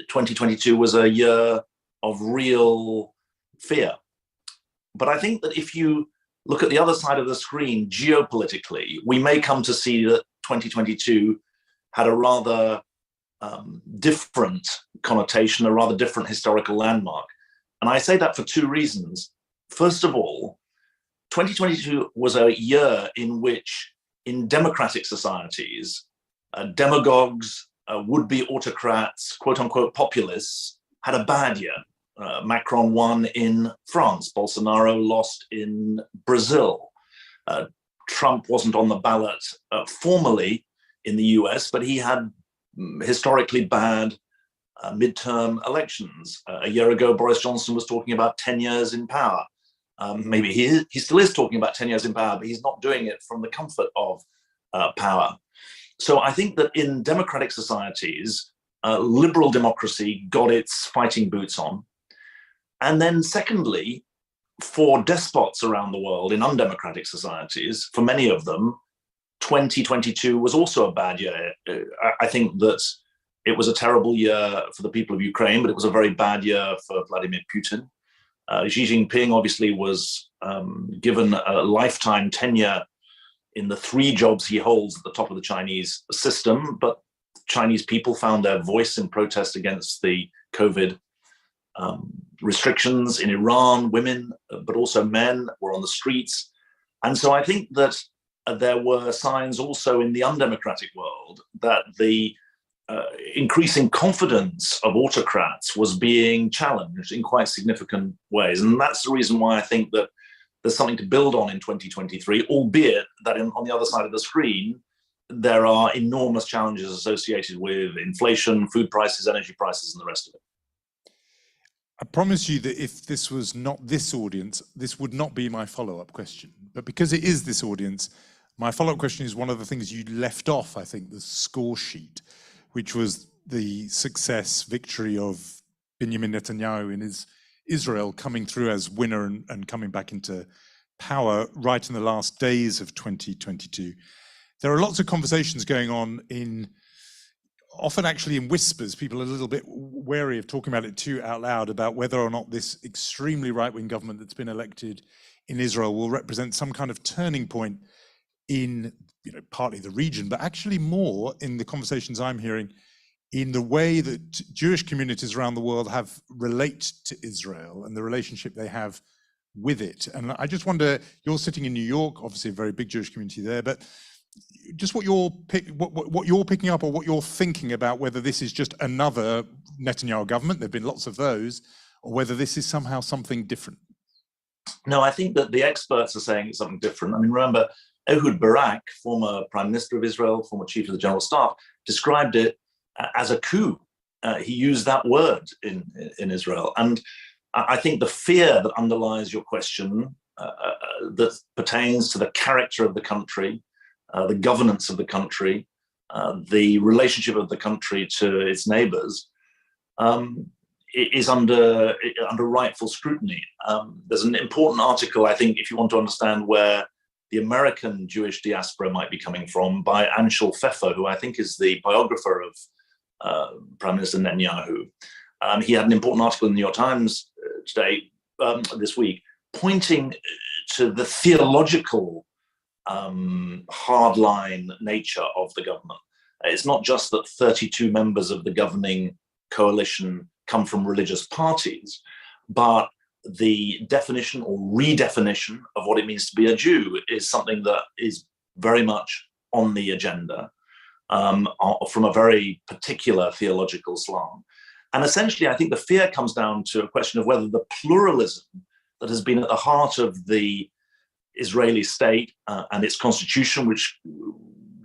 2022 was a year of real fear. But I think that if you look at the other side of the screen, geopolitically, we may come to see that 2022 had a rather different connotation, a rather different historical landmark. And I say that for two reasons. First of all, 2022 was a year in which, in democratic societies, demagogues, would-be autocrats, quote-unquote populists, had a bad year. Macron won in France. Bolsonaro lost in Brazil. Trump wasn't on the ballot formally in the US, but he had historically bad midterm elections. A year ago, Boris Johnson was talking about 10 years in power. Maybe he still is talking about 10 years in power, but he's not doing it from the comfort of power. So I think that in democratic societies, liberal democracy got its fighting boots on. And then secondly, for despots around the world in undemocratic societies, for many of them, 2022 was also a bad year. I think that it was a terrible year for the people of Ukraine, but it was a very bad year for Vladimir Putin. Xi Jinping obviously was given a lifetime tenure in the 3 jobs he holds at the top of the Chinese system, but Chinese people found their voice in protest against the COVID restrictions. In Iran, women, but also men, were on the streets. And so I think that there were signs also in the undemocratic world that the increasing confidence of autocrats was being challenged in quite significant ways. And that's the reason why I think that there's something to build on in 2023, albeit that on the other side of the screen, there are enormous challenges associated with inflation, food prices, energy prices, and the rest of it. I promise you that if this was not this audience, this would not be my follow-up question. But because it is this audience, my follow-up question is one of the things you left off, I think, the score sheet, which was the success, victory of Benjamin Netanyahu in his Israel coming through as winner and coming back into power right in the last days of 2022. There are lots of conversations going on often actually in whispers. People are a little bit wary of talking about it too out loud about whether or not this extremely right-wing government that's been elected in Israel will represent some kind of turning point in, partly the region, but actually more in the conversations I'm hearing in the way that Jewish communities around the world relate to Israel and the relationship they have with it. And I just wonder, you're sitting in New York, obviously a very big Jewish community there, but just what you're picking up or what you're thinking about whether this is just another Netanyahu government, there've been lots of those, or whether this is somehow something different. No, I think that the experts are saying it's something different. I mean, remember, Ehud Barak, former Prime Minister of Israel, former Chief of the General Staff, described it as a coup. He used that word in Israel. And I think the fear that underlies your question that pertains to the character of the country, the governance of the country, the relationship of the country to its neighbors, is under rightful scrutiny. There's an important article, I think, if you want to understand where the American Jewish diaspora might be coming from, by Anshel Pfeffer, who I think is the biographer of Prime Minister Netanyahu. He had an important article in the New York Times this week, pointing to the theological hardline nature of the government. It's not just that 32 members of the governing coalition come from religious parties, but the definition or redefinition of what it means to be a Jew is something that is very much on the agenda from a very particular theological slant. And essentially, I think the fear comes down to a question of whether the pluralism that has been at the heart of the Israeli state and its constitution, which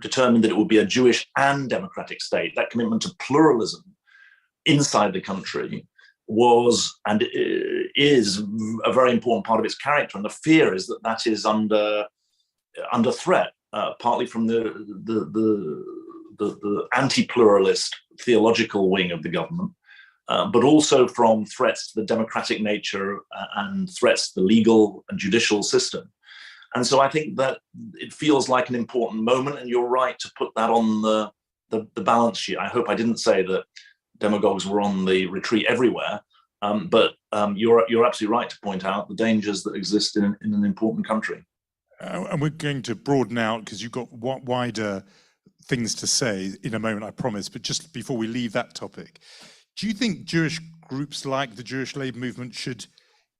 determined that it would be a Jewish and democratic state, that commitment to pluralism inside the country was and is a very important part of its character. And the fear is that that is under threat, partly from the anti-pluralist theological wing of the government, but also from threats to the democratic nature and threats to the legal and judicial system. And so I think that it feels like an important moment, and you're right to put that on the balance sheet. I hope I didn't say that demagogues were on the retreat everywhere, but you're absolutely right to point out the dangers that exist in an important country. And we're going to broaden out because you've got wider things to say in a moment, I promise. But just before we leave that topic, do you think Jewish groups like the Jewish Labour Movement should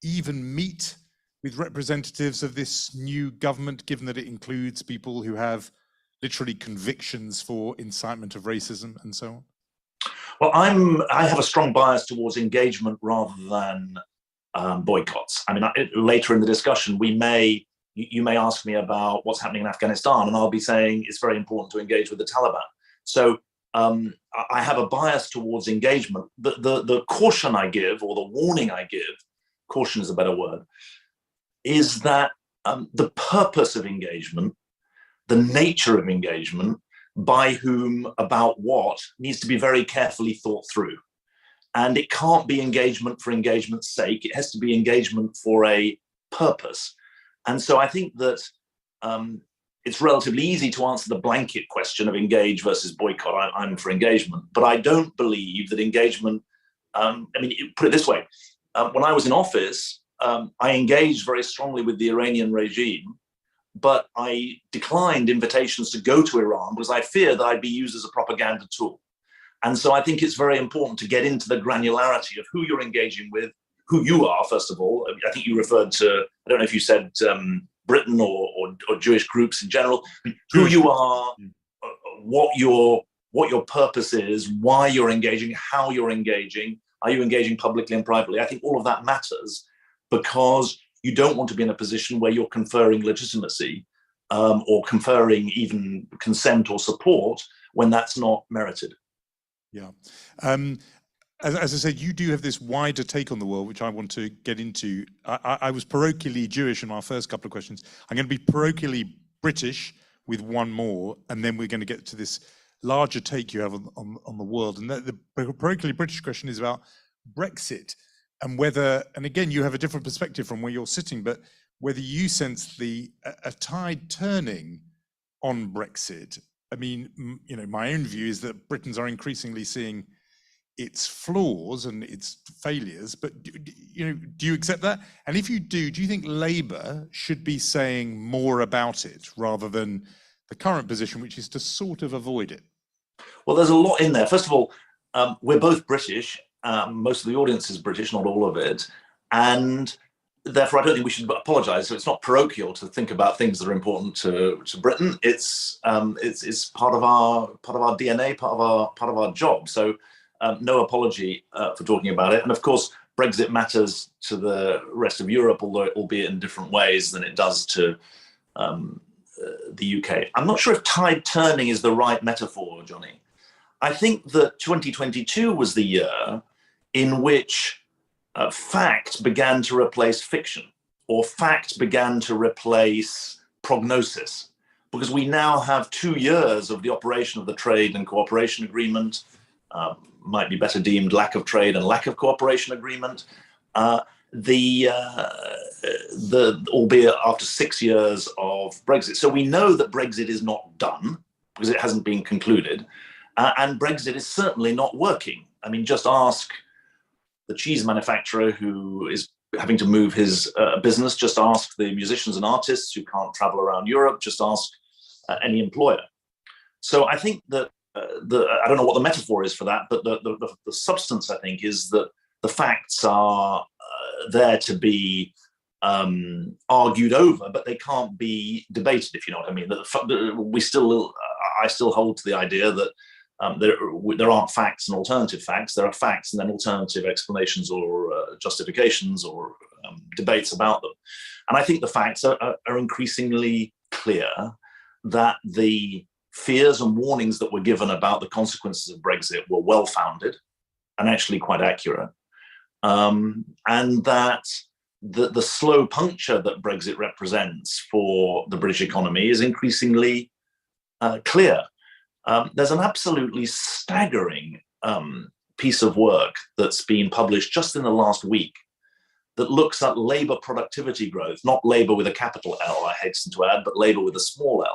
even meet with representatives of this new government, given that it includes people who have literally convictions for incitement of racism and so on? Well, I have a strong bias towards engagement rather than boycotts. I mean, later in the discussion, you may ask me about what's happening in Afghanistan, and I'll be saying it's very important to engage with the Taliban. So I have a bias towards engagement. The caution I give, or the warning I give, caution is a better word, is that the purpose of engagement, the nature of engagement, by whom, about what, needs to be very carefully thought through. And it can't be engagement for engagement's sake. It has to be engagement for a purpose. And so I think that it's relatively easy to answer the blanket question of engage versus boycott. I'm for engagement, but I don't believe that engagement, put it this way, when I was in office, I engaged very strongly with the Iranian regime, but I declined invitations to go to Iran because I feared that I'd be used as a propaganda tool. And so I think it's very important to get into the granularity of who you're engaging with, who you are, first of all. I think you referred to, I don't know if you said Britain or Jewish groups in general, who you are, what your purpose is, why you're engaging, how you're engaging, are you engaging publicly and privately? I think all of that matters, because you don't want to be in a position where you're conferring legitimacy or conferring even consent or support when that's not merited. Yeah. As I said, you do have this wider take on the world, which I want to get into. I was parochially Jewish in our first couple of questions. I'm going to be parochially British with one more, and then we're going to get to this larger take you have on the world. And the parochially British question is about Brexit, and whether, and again, you have a different perspective from where you're sitting, but whether you sense a tide turning on Brexit. I mean, my own view is that Britons are increasingly seeing its flaws and its failures, but do you accept that? And if you do you think Labour should be saying more about it rather than the current position, which is to sort of avoid it? Well, there's a lot in there. First of all, we're both British. Most of the audience is British, not all of it. And therefore, I don't think we should apologise. So it's not parochial to think about things that are important to Britain. It's part of our DNA, part of our job. So no apology for talking about it. And of course, Brexit matters to the rest of Europe, albeit in different ways than it does to the UK. I'm not sure if tide turning is the right metaphor, Johnny. I think that 2022 was the year in which fact began to replace fiction, or fact began to replace prognosis, because we now have 2 years of the operation of the Trade and Cooperation Agreement, might be better deemed lack of trade and lack of cooperation agreement, albeit after 6 years of Brexit. So we know that Brexit is not done because it hasn't been concluded, and Brexit is certainly not working. I mean, just ask the cheese manufacturer who is having to move his business. Just ask the musicians and artists who can't travel around Europe. Just ask any employer. So I think that I don't know what the metaphor is for that, but the substance, I think, is that the facts are there to be argued over, but they can't be debated, if you know what I mean. I still hold to the idea that there aren't facts and alternative facts. There are facts and then alternative explanations or justifications or debates about them. And I think the facts are increasingly clear that the fears and warnings that were given about the consequences of Brexit were well-founded and actually quite accurate. And that the slow puncture that Brexit represents for the British economy is increasingly clear. There's an absolutely staggering piece of work that's been published just in the last week that looks at labour productivity growth, not labour with a capital L, I hasten to add, but labour with a small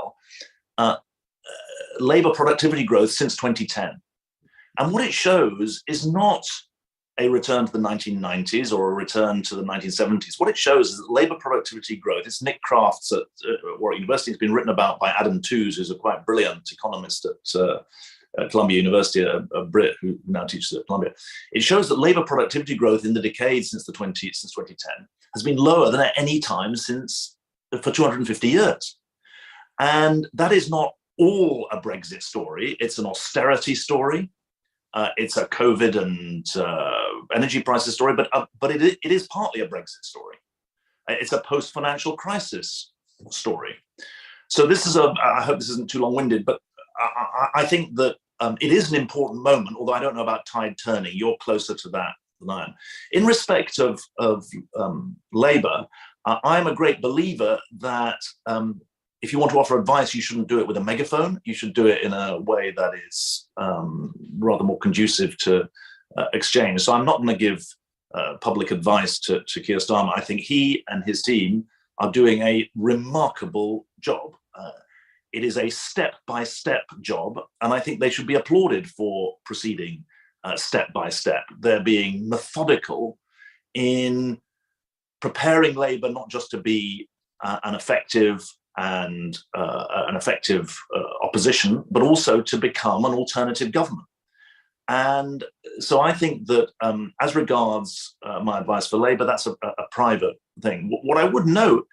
l, labour productivity growth since 2010. And what it shows is not a return to the 1990s or a return to the 1970s. What it shows is that labour productivity growth, it's Nick Crafts at Warwick University, it's been written about by Adam Tooze, who's a quite brilliant economist at Columbia University, a Brit who now teaches at Columbia. It shows that labour productivity growth in the decade since 2010 has been lower than at any time for 250 years. And that is not all a Brexit story. It's an austerity story. It's a COVID and energy prices story, but it is partly a Brexit story. It's a post-financial crisis story. So this is I hope this isn't too long-winded, but I think that it is an important moment, although I don't know about tide turning. You're closer to that than I am. In respect of Labour, I'm a great believer that if you want to offer advice, you shouldn't do it with a megaphone. You should do it in a way that is rather more conducive to exchange. So I'm not going to give public advice to Keir Starmer. I think he and his team are doing a remarkable job. It is a step-by-step job, and I think they should be applauded for proceeding step by step. They're being methodical in preparing Labour not just to be an effective opposition, but also to become an alternative government. And so I think that as regards my advice for Labour, that's a private thing. What I would note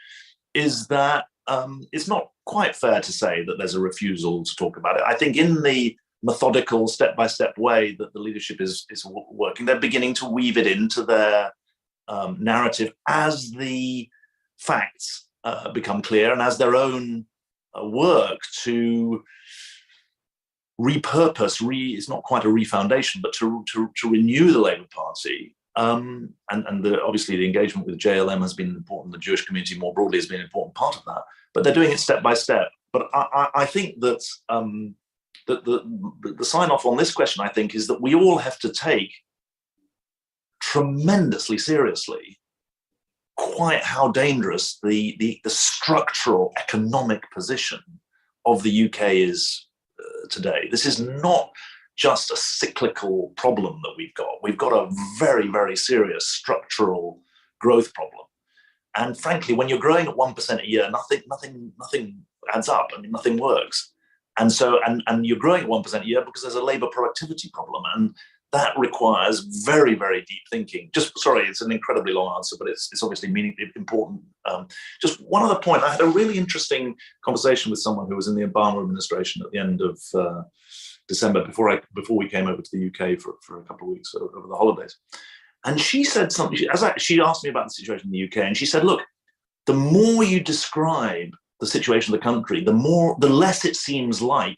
is that it's not quite fair to say that there's a refusal to talk about it. I think in the methodical step-by-step way that the leadership is working, they're beginning to weave it into their narrative as the facts become clear and as their own work to repurpose, it's not quite a refoundation, but to renew the Labour Party. And obviously the engagement with JLM has been important. The Jewish community more broadly has been an important part of that. But they're doing it step by step. But I think that the sign off on this question, I think, is that we all have to take tremendously seriously quite how dangerous the structural economic position of the UK is today. This is not just a cyclical problem that we've got. We've got a very, very serious structural growth problem. And frankly, when you're growing at 1% a year, nothing adds up. I mean, nothing works. And so, and you're growing at 1% a year because there's a labour productivity problem. And that requires very, very deep thinking. Sorry, it's an incredibly long answer, but it's obviously important. Just one other point. I had a really interesting conversation with someone who was in the Obama administration at the end of December, before we came over to the UK for a couple of weeks over the holidays. And she said something, she asked me about the situation in the UK, and she said, look, the more you describe the situation of the country, the less it seems like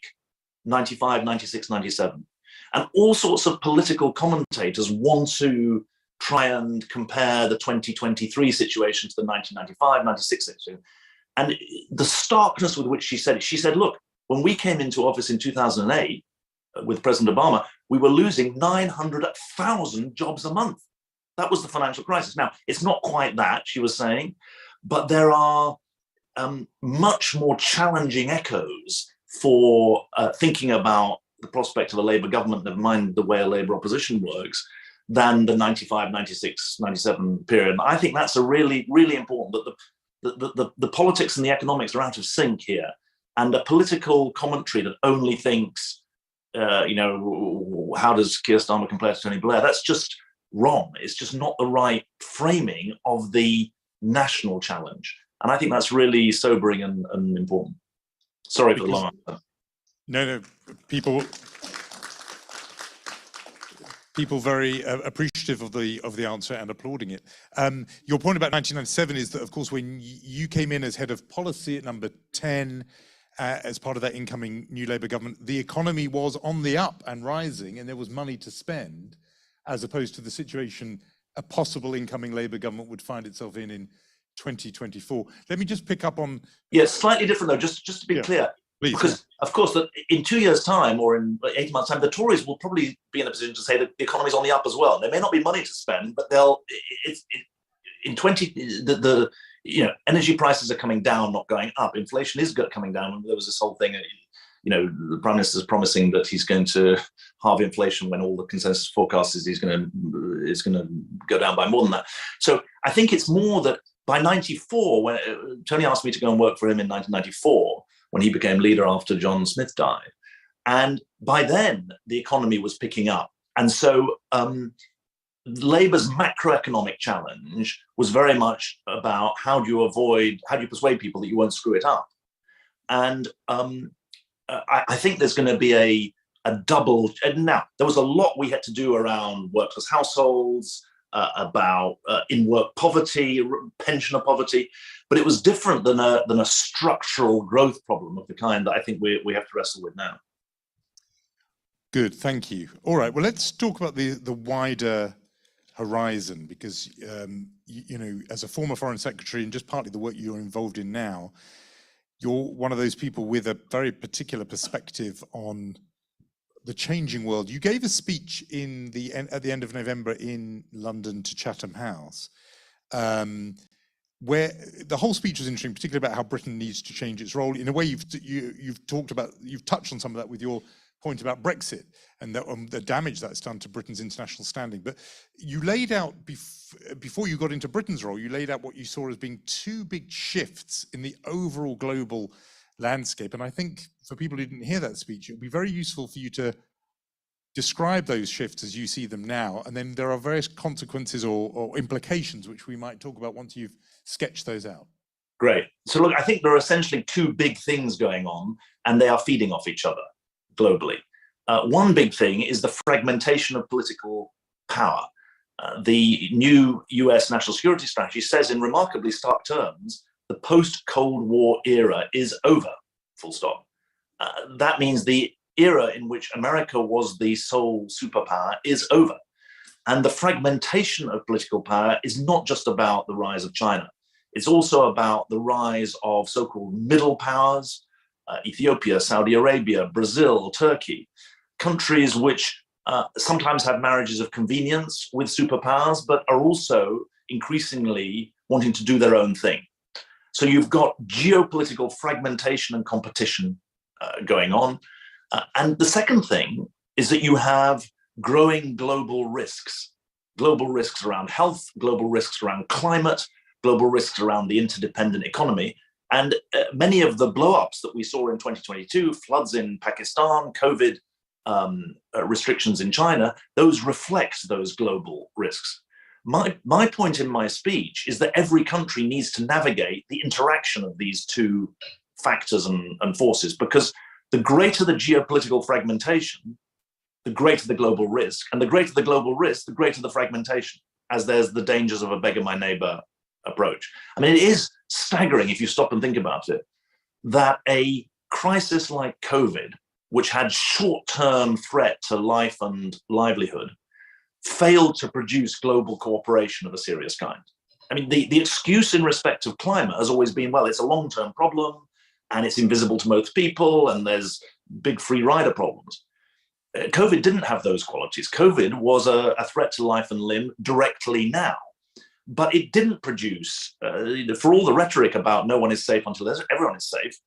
95, 96, 97. And all sorts of political commentators want to try and compare the 2023 situation to the 1995, 96 situation. And the starkness with which she said it, she said, look, when we came into office in 2008 with President Obama, we were losing 900,000 jobs a month. That was the financial crisis. Now, it's not quite that, she was saying, but there are much more challenging echoes for thinking about the prospect of a Labour government, never mind the way a Labour opposition works, than the 95, 96, 97 period. And I think that's a really, really important, that the politics and the economics are out of sync here. And a political commentary that only thinks, how does Keir Starmer compare to Tony Blair? That's just wrong. It's just not the right framing of the national challenge. And I think that's really sobering and important. Sorry for the long answer. No, people very appreciative of the answer and applauding it. Your point about 1997 is that, of course, when you came in as head of policy at number 10, as part of that incoming New Labour government, the economy was on the up and rising, and there was money to spend, as opposed to the situation a possible incoming Labour government would find itself in 2024. Let me just pick up on... Yeah, slightly different though, just to be clear. Please. Because, of course, that in 2 years' time or in 18 months' time, the Tories will probably be in a position to say that the economy's on the up as well. There may not be money to spend, but energy prices are coming down, not going up. Inflation is coming down. There was this whole thing, the Prime Minister's promising that he's going to halve inflation when all the consensus forecasts is going to go down by more than that. So I think it's more that by 94, when Tony asked me to go and work for him in 1994, when he became leader after John Smith died. And by then, the economy was picking up. And so Labour's macroeconomic challenge was very much about how do you persuade people that you won't screw it up? And I think there's going to be a double, now, there was a lot we had to do around workless households, about in-work poverty, pensioner poverty, but it was different than a structural growth problem of the kind that I think we have to wrestle with now. Good, thank you. All right, well, let's talk about the wider horizon, because, as a former Foreign Secretary and just partly the work you're involved in now, you're one of those people with a very particular perspective on the changing world. You gave a speech at the end of November in London to Chatham House, where the whole speech was interesting, particularly about how Britain needs to change its role. In a way, you've touched on some of that with your point about Brexit and the damage that's done to Britain's international standing. But you laid out, before you got into Britain's role, you laid out what you saw as being two big shifts in the overall global landscape. And I think for people who didn't hear that speech, it would be very useful for you to describe those shifts as you see them now. And then there are various consequences or implications, which we might talk about once you've sketched those out. Great. So look, I think there are essentially two big things going on, and they are feeding off each other globally. One big thing is the fragmentation of political power. The new US national security strategy says in remarkably stark terms, the post-Cold War era is over, full stop. That means the era in which America was the sole superpower is over. And the fragmentation of political power is not just about the rise of China. It's also about the rise of so-called middle powers, Ethiopia, Saudi Arabia, Brazil, Turkey, countries which sometimes have marriages of convenience with superpowers, but are also increasingly wanting to do their own thing. So you've got geopolitical fragmentation and competition going on. And the second thing is that you have growing global risks around health, global risks around climate, global risks around the interdependent economy. And many of the blow-ups that we saw in 2022, floods in Pakistan, COVID restrictions in China, those reflect those global risks. My point in my speech is that every country needs to navigate the interaction of these two factors and forces, because the greater the geopolitical fragmentation, the greater the global risk, and the greater the global risk, the greater the fragmentation, as there's the dangers of a beggar my neighbor approach. I mean, it is staggering if you stop and think about it, that a crisis like COVID, which had short-term threat to life and livelihood, failed to produce global cooperation of a serious kind. I mean, the excuse in respect of climate has always been, well, it's a long-term problem and it's invisible to most people and there's big free rider problems. COVID didn't have those qualities. COVID was a threat to life and limb directly now, but it didn't produce, for all the rhetoric about no one is safe until everyone is safe,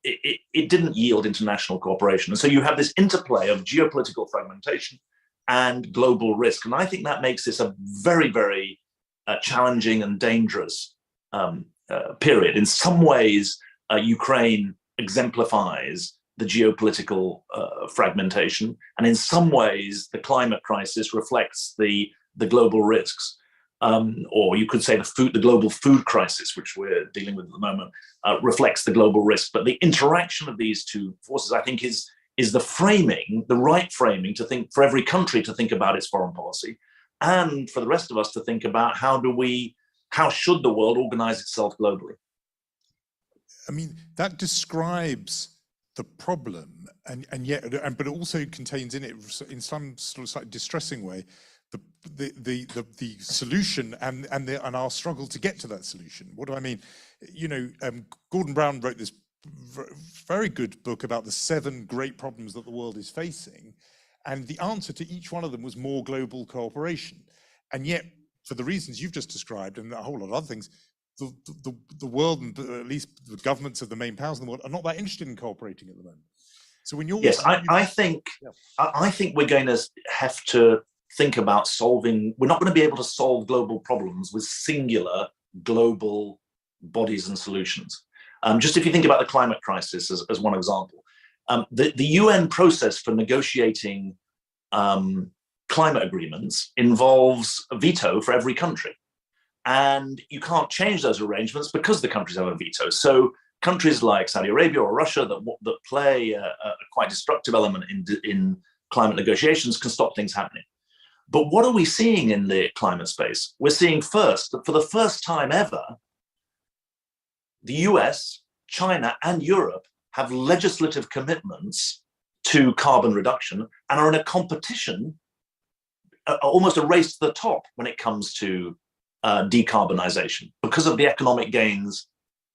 it didn't yield international cooperation. And so you have this interplay of geopolitical fragmentation and global risk. And I think that makes this a very, very challenging and dangerous period. In some ways, Ukraine exemplifies the geopolitical fragmentation, and in some ways, the climate crisis reflects the global risks. Or you could say the global food crisis, which we're dealing with at the moment, reflects the global risk. But the interaction of these two forces, I think, is the framing, the right framing to think for every country to think about its foreign policy, and for the rest of us to think about how should the world organize itself globally. I mean, that describes the problem, but it also contains in it, in some sort of slightly distressing way, the solution and our struggle to get to that solution. What do I mean? You know, Gordon Brown wrote this very good book about the 7 great problems that the world is facing, and the answer to each one of them was more global cooperation. And yet, for the reasons you've just described and a whole lot of other things, the world, and at least the governments of the main powers in the world, are not that interested in cooperating at the moment. So when you're I think we're going to have to think about solving. We're not going to be able to solve global problems with singular global bodies and solutions. Just if you think about the climate crisis as one example, the UN process for negotiating climate agreements involves a veto for every country. And you can't change those arrangements because the countries have a veto. So countries like Saudi Arabia or Russia that play a quite destructive element in climate negotiations can stop things happening. But what are we seeing in the climate space? We're seeing first that for the first time ever, the US, China, and Europe have legislative commitments to carbon reduction and are in a competition, almost a race to the top when it comes to decarbonization because of the economic gains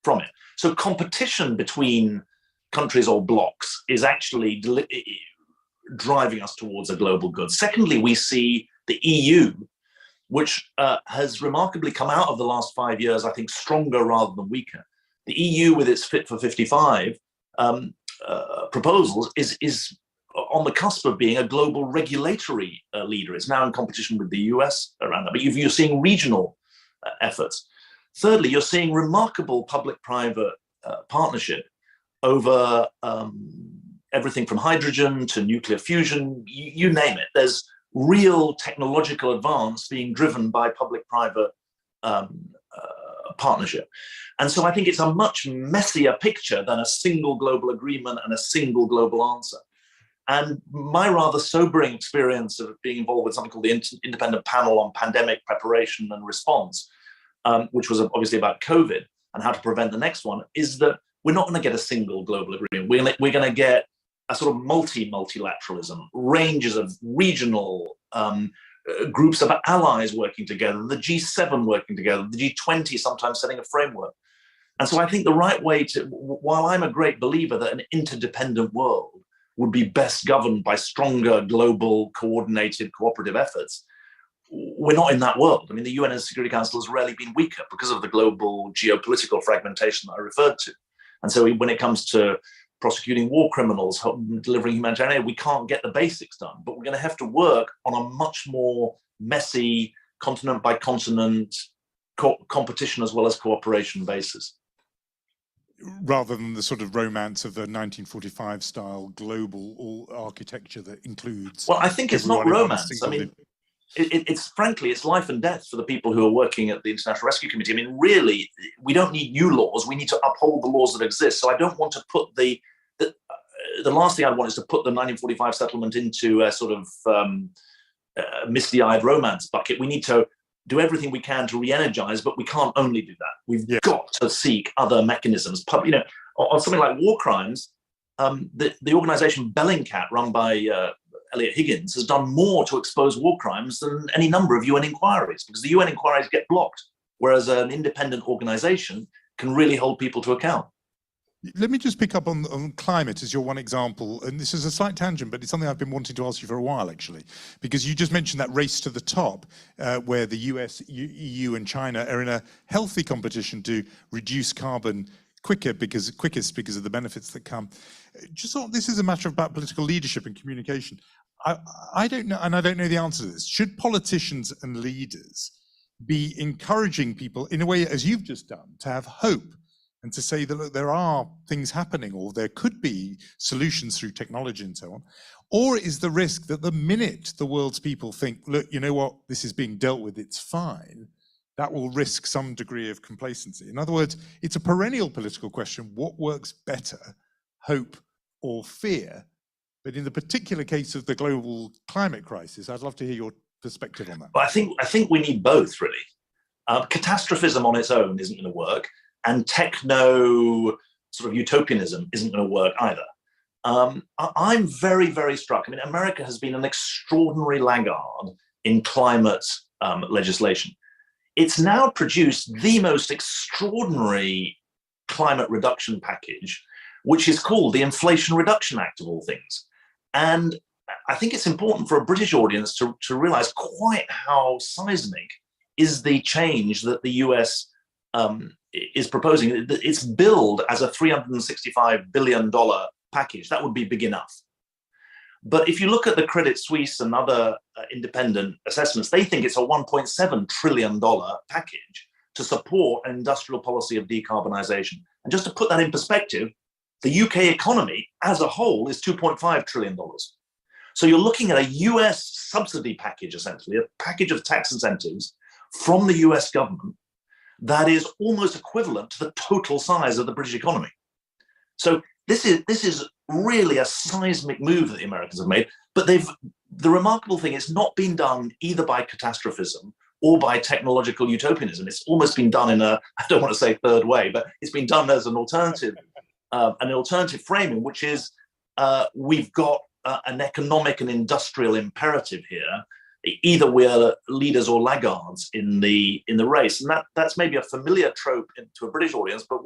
from it. So competition between countries or blocks is actually driving us towards a global good. Secondly, we see the EU, which has remarkably come out of the last 5 years, I think, stronger rather than weaker. The EU, with its Fit for 55 proposals, is on the cusp of being a global regulatory leader. It's now in competition with the US around that, but you're seeing regional efforts. Thirdly, you're seeing remarkable public-private partnership over everything from hydrogen to nuclear fusion, you name it. There's real technological advance being driven by public-private partnership. And so I think it's a much messier picture than a single global agreement and a single global answer. And my rather sobering experience of being involved with something called the Independent Panel on Pandemic Preparation and Response, which was obviously about COVID and how to prevent the next one, is that we're not going to get a single global agreement. We're going to get a sort of multilateralism, ranges of regional groups of allies working together, the G7 working together, the G20 sometimes setting a framework. And so I think the right way to, while I'm a great believer that an interdependent world would be best governed by stronger global coordinated cooperative efforts, we're not in that world. I mean, the UN Security Council has rarely been weaker because of the global geopolitical fragmentation that I referred to. And so when it comes to prosecuting war criminals, delivering humanitarian aid, we can't get the basics done, but we're going to have to work on a much more messy continent by continent competition as well as cooperation basis. Rather than the sort of romance of the 1945 style global architecture that includes. Well, I think it's not romance. I mean, it's frankly, it's life and death for the people who are working at the International Rescue Committee. I mean, really, we don't need new laws. We need to uphold the laws that exist. So I don't want to put the last thing I'd want is to put the 1945 settlement into a sort of misty-eyed romance bucket. We need to do everything we can to re-energize, but we can't only do that. We've got to seek other mechanisms. You know, on something like war crimes, the organization Bellingcat, run by Elliot Higgins, has done more to expose war crimes than any number of UN inquiries, because the UN inquiries get blocked, whereas an independent organization can really hold people to account. Let me just pick up on climate as your one example, and this is a slight tangent, but it's something I've been wanting to ask you for a while, actually, because you just mentioned that race to the top, where the US, EU, and China are in a healthy competition to reduce carbon quickest because of the benefits that come. Just thought this is a matter about political leadership and communication. I don't know, and I don't know the answer to this. Should politicians and leaders be encouraging people in a way, as you've just done, to have hope and to say that, look, there are things happening, or there could be solutions through technology and so on? Or is the risk that the minute the world's people think, look, you know what, this is being dealt with, it's fine, that will risk some degree of complacency? In other words, it's a perennial political question: what works better, hope or fear? But in the particular case of the global climate crisis, I'd love to hear your perspective on that. But I think we need both, really. Catastrophism on its own isn't going to work, and techno sort of utopianism isn't going to work either. I'm very, very struck. I mean, America has been an extraordinary laggard in climate legislation. It's now produced the most extraordinary climate reduction package, which is called the Inflation Reduction Act, of all things. And I think it's important for a British audience to realize quite how seismic is the change that the US is proposing. It's billed as a $365 billion package. That would be big enough. But if you look at the Credit Suisse and other independent assessments, they think it's a $1.7 trillion package to support an industrial policy of decarbonization. And just to put that in perspective, the UK economy as a whole is $2.5 trillion. So you're looking at a US subsidy package, essentially, a package of tax incentives from the US government that is almost equivalent to the total size of the British economy. So this is really a seismic move that the Americans have made, but the remarkable thing, it's not been done either by catastrophism or by technological utopianism. It's almost been done in a, I don't want to say third way, but it's been done as an alternative framing, which is we've got an economic and industrial imperative here. Either we're leaders or laggards in the race, and that's maybe a familiar trope to a British audience. But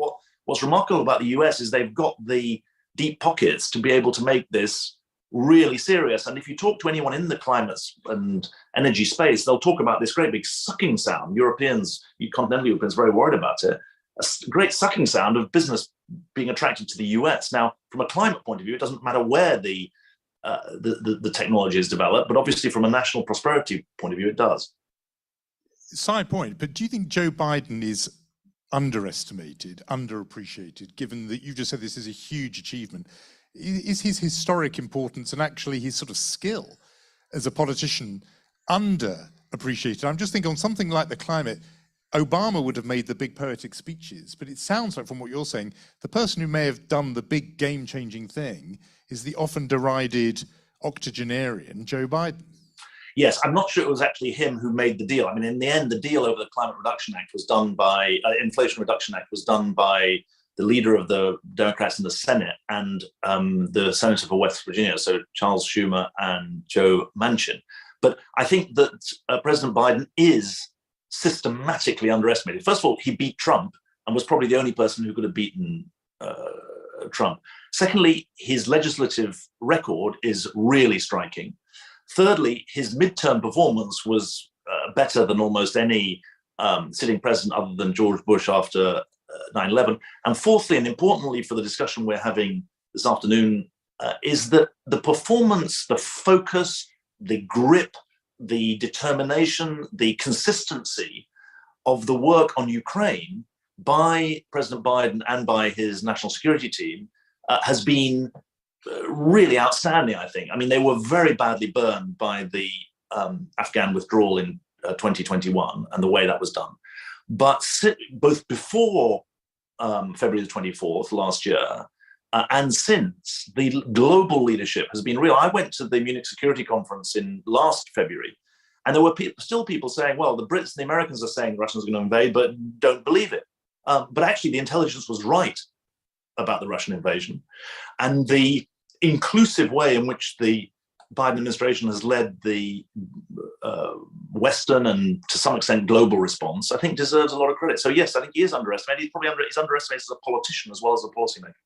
what's remarkable about the US is they've got the deep pockets to be able to make this really serious. And if you talk to anyone in the climate and energy space, they'll talk about this great big sucking sound. Continental Europeans, are very worried about it. A great sucking sound of business being attracted to the US. Now, from a climate point of view, it doesn't matter where the technology is developed, but obviously from a national prosperity point of view, it does. Side point, but do you think Joe Biden is underestimated, underappreciated, given that you just said this is a huge achievement? Is his historic importance and actually his sort of skill as a politician underappreciated? I'm just thinking on something like the climate, Obama would have made the big poetic speeches, but it sounds like from what you're saying, the person who may have done the big game-changing thing is the often derided octogenarian Joe Biden. Yes, I'm not sure it was actually him who made the deal. I mean, in the end, the deal over the Climate Reduction Act was done by, Inflation Reduction Act was done by the leader of the Democrats in the Senate and the senator for West Virginia, so Charles Schumer and Joe Manchin. But I think that President Biden is systematically underestimated. First of all, he beat Trump and was probably the only person who could have beaten Trump. Secondly, his legislative record is really striking. Thirdly, his midterm performance was better than almost any sitting president other than George Bush after 9/11. And fourthly, and importantly for the discussion we're having this afternoon, is that the performance, the focus, the grip, the determination, the consistency of the work on Ukraine by President Biden and by his national security team has been really outstanding, I think. I mean, they were very badly burned by the Afghan withdrawal in 2021 and the way that was done. But both before February the 24th last year and since, the global leadership has been real. I went to the Munich Security Conference in last February, and there were still people saying, well, the Brits and the Americans are saying the Russians are going to invade, but don't believe it. But actually, the intelligence was right about the Russian invasion. And the inclusive way in which the Biden administration has led the Western and to some extent global response, I think deserves a lot of credit. So yes, I think he is underestimated. He's underestimated as a politician as well as a policymaker.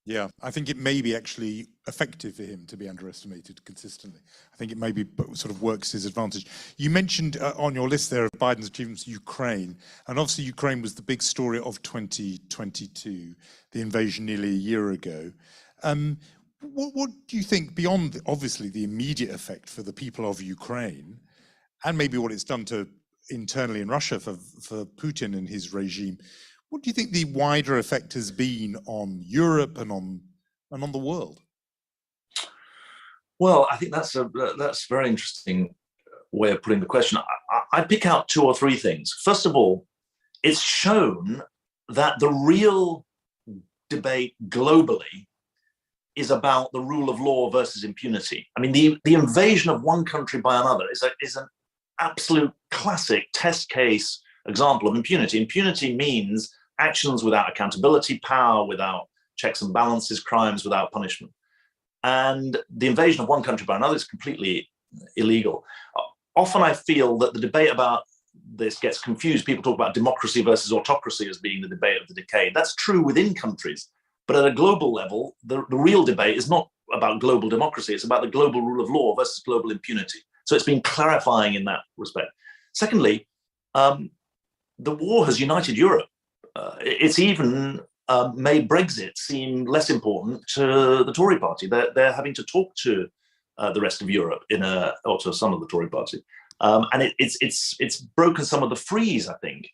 Yeah, I think it may be actually effective for him to be underestimated consistently. I think it maybe sort of works to his advantage. You mentioned on your list there of Biden's achievements, Ukraine, and obviously Ukraine was the big story of 2022, the invasion nearly a year ago. What do you think, beyond obviously the immediate effect for the people of Ukraine, and maybe what it's done to internally in Russia for Putin and his regime, what do you think the wider effect has been on Europe and on the world? Well, I think that's a very interesting way of putting the question. I pick out two or three things. First of all, it's shown that the real debate globally is about the rule of law versus impunity. I mean, the invasion of one country by another is an absolute classic test case example of impunity. Impunity means actions without accountability, power without checks and balances, crimes without punishment. And the invasion of one country by another is completely illegal. Often I feel that the debate about this gets confused. People talk about democracy versus autocracy as being the debate of the decade. That's true within countries. But at a global level, the real debate is not about global democracy. It's about the global rule of law versus global impunity. So it's been clarifying in that respect. Secondly, the war has united Europe. It's even made Brexit seem less important to the Tory party. They're having to talk to the rest of Europe or to some of the Tory party. And it's broken some of the freeze, I think.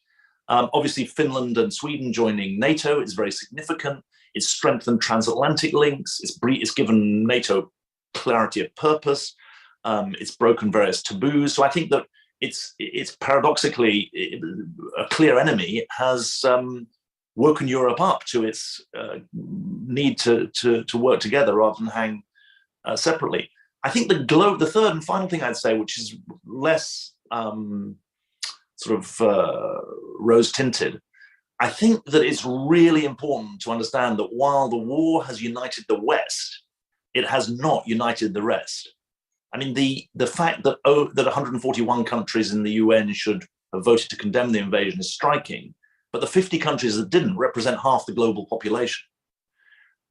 Obviously, Finland and Sweden joining NATO is very significant. It's strengthened transatlantic links. It's given NATO clarity of purpose. It's broken various taboos. So I think that it's paradoxically a clear enemy has woken Europe up to its need to work together rather than hang separately. I think the third and final thing I'd say, which is less rose-tinted, I think that it's really important to understand that while the war has united the West, it has not united the rest. I mean, the fact that 141 countries in the UN should have voted to condemn the invasion is striking, but the 50 countries that didn't represent half the global population.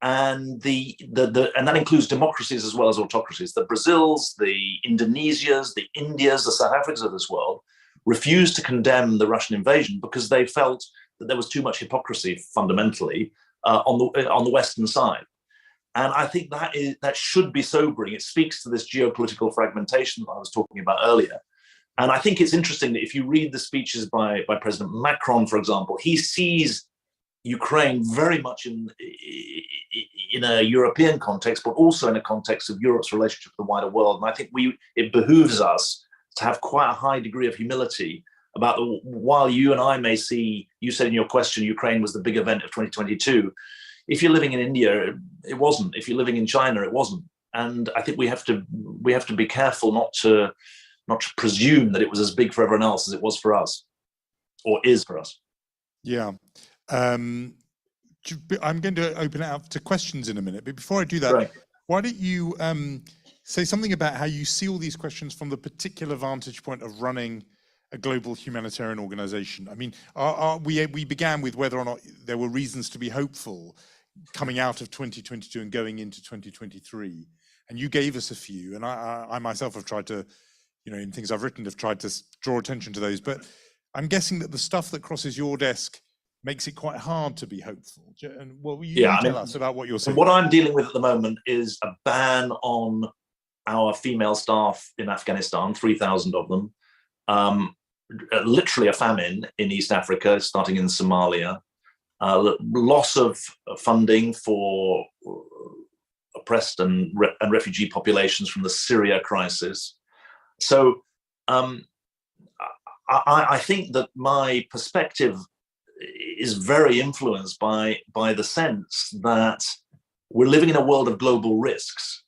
And and that includes democracies as well as autocracies. The Brazils, the Indonesias, the Indias, the South Africas of this world refused to condemn the Russian invasion because they felt that there was too much hypocrisy fundamentally on the Western side. And I think that should be sobering. It speaks to this geopolitical fragmentation that I was talking about earlier. And I think it's interesting that if you read the speeches by President Macron, for example, he sees Ukraine very much in a European context, but also in a context of Europe's relationship with the wider world. And I think it behooves us to have quite a high degree of humility about while you and I may see, you said in your question, Ukraine was the big event of 2022. If you're living in India, it wasn't. If you're living in China, it wasn't. And I think we have to be careful not to presume that it was as big for everyone else as it was for us, or is for us. Yeah. I'm going to open it up to questions in a minute, but before I do that, right, why don't you say something about how you see all these questions from the particular vantage point of running a global humanitarian organization? I mean, we began with whether or not there were reasons to be hopeful coming out of 2022 and going into 2023, and you gave us a few, and I myself have tried to, in things I've written, have tried to draw attention to those, but I'm guessing that the stuff that crosses your desk makes it quite hard to be hopeful. And what will you tell us about what you're saying? What I'm dealing with at the moment is a ban on our female staff in Afghanistan, 3,000 of them, literally a famine in East Africa, starting in Somalia, loss of funding for oppressed and refugee populations from the Syria crisis. So I think that my perspective is very influenced by the sense that we're living in a world of global risks.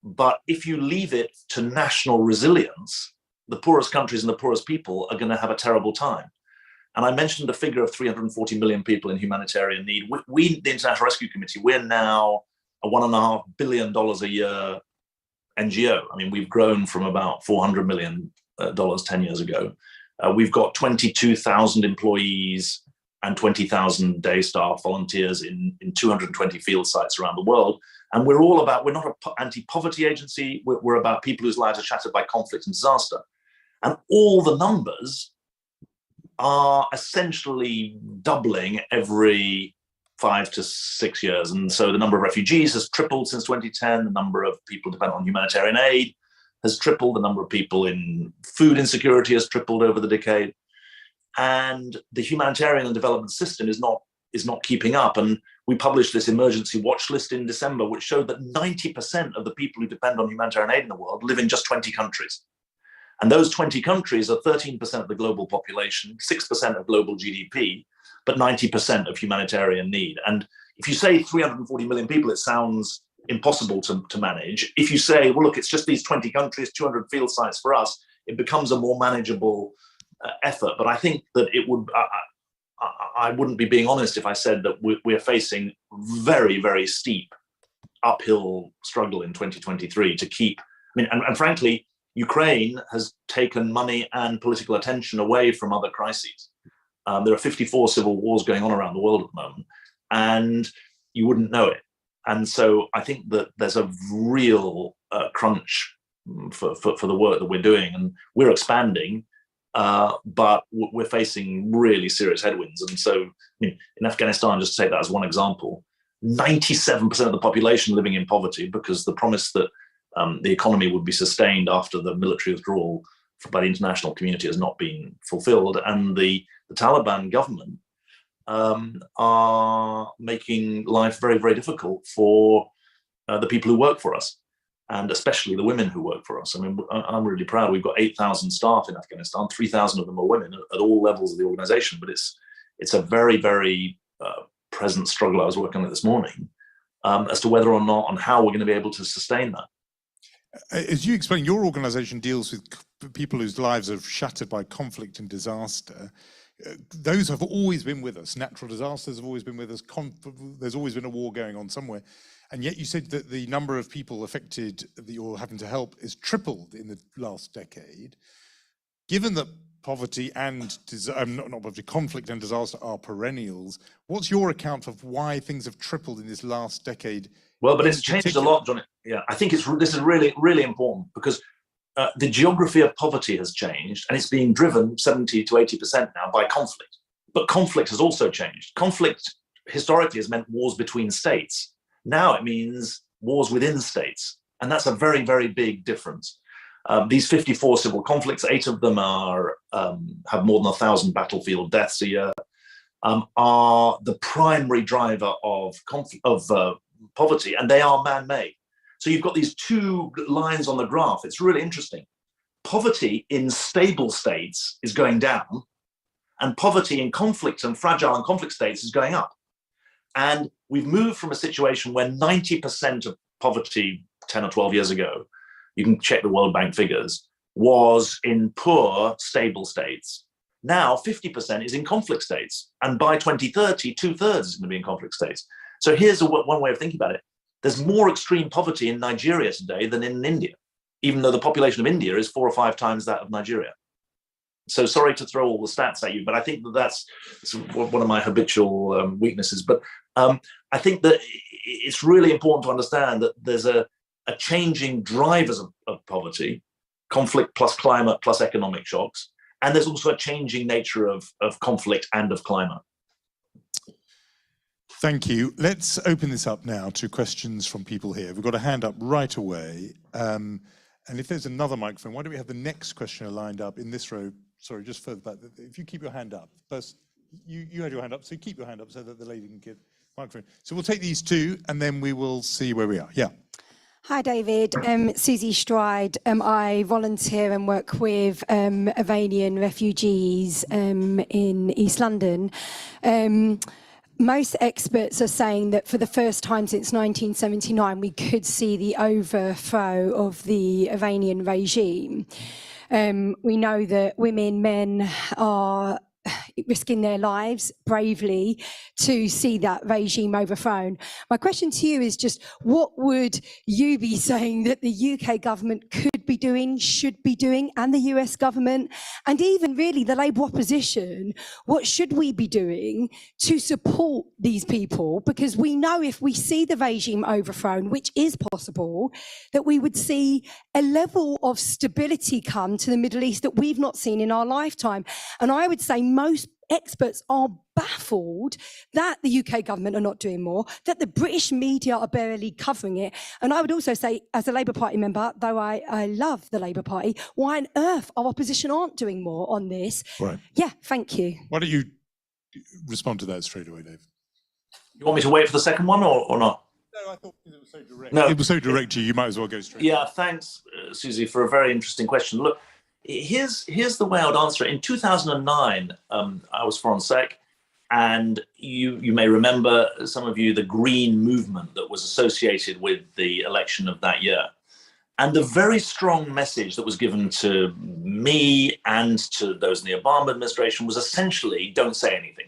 But if you leave it to national resilience, the poorest countries and the poorest people are going to have a terrible time. And I mentioned the figure of 340 million people in humanitarian need. We, the International Rescue Committee, we're now a $1.5 billion a year NGO. I mean, we've grown from about $400 million 10 years ago. We've got 22,000 employees and 20,000 day staff volunteers in 220 field sites around the world. And we're not an anti-poverty agency, we're about people whose lives are shattered by conflict and disaster. And all the numbers are essentially doubling every 5 to 6 years. And so the number of refugees has tripled since 2010. The number of people dependent on humanitarian aid has tripled. The number of people in food insecurity has tripled over the decade. And the humanitarian and development system is not keeping up. And we published this emergency watch list in December, which showed that 90% of the people who depend on humanitarian aid in the world live in just 20 countries. And those 20 countries are 13% of the global population, 6% of global GDP, but 90% of humanitarian need. And if you say 340 million people, it sounds impossible to manage. If you say, well, look, it's just these 20 countries, 200 field sites for us, it becomes a more manageable effort. But I think that it would, I wouldn't be being honest if I said that we're facing very, very steep uphill struggle in 2023 to keep, and frankly, Ukraine has taken money and political attention away from other crises. There are 54 civil wars going on around the world at the moment, and you wouldn't know it. And so I think that there's a real crunch for the work that we're doing, and we're expanding, but we're facing really serious headwinds. And so in Afghanistan, just to take that as one example, 97% of the population living in poverty, because the promise that the economy would be sustained after the military withdrawal by the international community has not been fulfilled. And the Taliban government are making life very, very difficult for the people who work for us, and especially the women who work for us. I'm really proud. We've got 8,000 staff in Afghanistan. 3,000 of them are women at all levels of the organization, but it's a very, very present struggle I was working on it this morning as to whether or not and how we're going to be able to sustain that. As you explain, your organization deals with people whose lives are shattered by conflict and disaster. Those have always been with us. Natural disasters have always been with us. There's always been a war going on somewhere. And yet you said that the number of people affected that you're having to help is tripled in the last decade. Given that poverty and not poverty, conflict and disaster are perennials, what's your account of why things have tripled in this last decade? Well, but it's changed a lot, John. Yeah, I think this is really, really important, because the geography of poverty has changed, and it's being driven 70 to 80% now by conflict. But conflict has also changed. Conflict historically has meant wars between states. Now it means wars within states, and that's a very, very big difference. These 54 civil conflicts, 8 of them have more than 1,000 battlefield deaths a year, are the primary driver of poverty, and they are man-made. So you've got these two lines on the graph. It's really interesting. Poverty in stable states is going down, and poverty in conflict and fragile and conflict states is going up. And we've moved from a situation where 90% of poverty 10 or 12 years ago, you can check the World Bank figures, was in poor, stable states. Now 50% is in conflict states. And by 2030, 2/3 is going to be in conflict states. So here's one way of thinking about it. There's more extreme poverty in Nigeria today than in India, even though the population of India is 4 or 5 times that of Nigeria. So sorry to throw all the stats at you, but I think that's one of my habitual weaknesses. But I think that it's really important to understand that there's a changing drivers of poverty, conflict plus climate plus economic shocks, and there's also a changing nature of conflict and of climate. Thank you. Let's open this up now to questions from people here. We've got a hand up right away. And if there's another microphone, why don't we have the next questioner lined up in this row? Sorry, just further back. If you keep your hand up. First, you had your hand up, so keep your hand up so that the lady can get the microphone. So we'll take these two, and then we will see where we are. Yeah. Hi, David. Susie Stride. I volunteer and work with Iranian refugees in East London. Most experts are saying that for the first time since 1979, we could see the overthrow of the Iranian regime. We know that women, men are risking their lives bravely to see that regime overthrown. My question to you is just, what would you be saying that the UK government could be doing, should be doing, and the US government, and even really the Labour opposition, what should we be doing to support these people? Because we know if we see the regime overthrown, which is possible, that we would see a level of stability come to the Middle East that we've not seen in our lifetime. And I would say most experts are baffled that the UK government are not doing more, that the British media are barely covering it. And I would also say, as a Labour Party member, though I love the Labour Party, why on earth our opposition aren't doing more on this? Right. Yeah, thank you. Why don't you respond to that straight away, Dave? You want me to wait for the second one or not? No, I thought it was so direct. No. It was so direct to you, you might as well go straight. Yeah, thanks, Susie, for a very interesting question. Look, here's the way I would answer it. In 2009, I was Foreign Sec, and you may remember, some of you, the Green movement that was associated with the election of that year. And the very strong message that was given to me and to those in the Obama administration was essentially, don't say anything.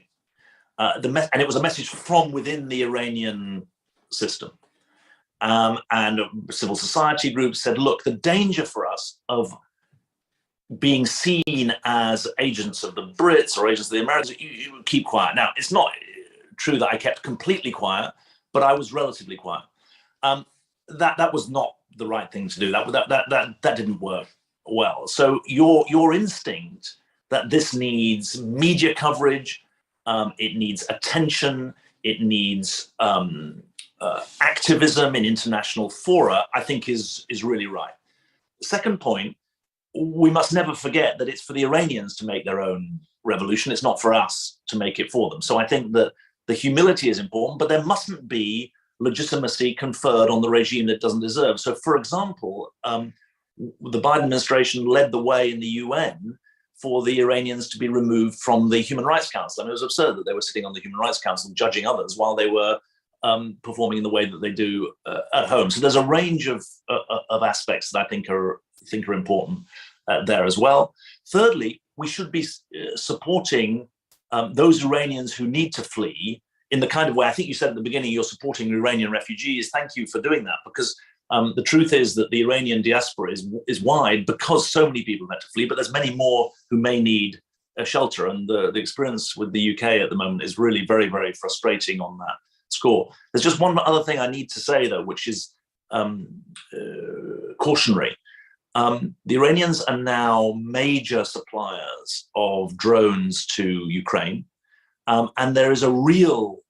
And it was a message from within the Iranian system. And civil society groups said, look, the danger for us of being seen as agents of the Brits or agents of the Americans, you keep quiet. Now, it's not true that I kept completely quiet, but I was relatively quiet. That was not the right thing to do. That didn't work well. So your instinct that this needs media coverage, it needs attention, it needs activism in international fora, I think is really right. The second point, we must never forget that it's for the Iranians to make their own revolution. It's not for us to make it for them. So I think that the humility is important, but there mustn't be legitimacy conferred on the regime that doesn't deserve. So, for example, the Biden administration led the way in the UN for the Iranians to be removed from the Human Rights Council. I mean, it was absurd that they were sitting on the Human Rights Council judging others while they were performing in the way that they do at home. So there's a range of aspects that I think are important there as well. Thirdly, we should be supporting those Iranians who need to flee in the kind of way, I think you said at the beginning, you're supporting Iranian refugees. Thank you for doing that, because the truth is that the Iranian diaspora is wide because so many people have had to flee, but there's many more who may need a shelter. And the experience with the UK at the moment is really very, very frustrating on that score. There's just one other thing I need to say, though, which is cautionary. The Iranians are now major suppliers of drones to Ukraine, and there is a real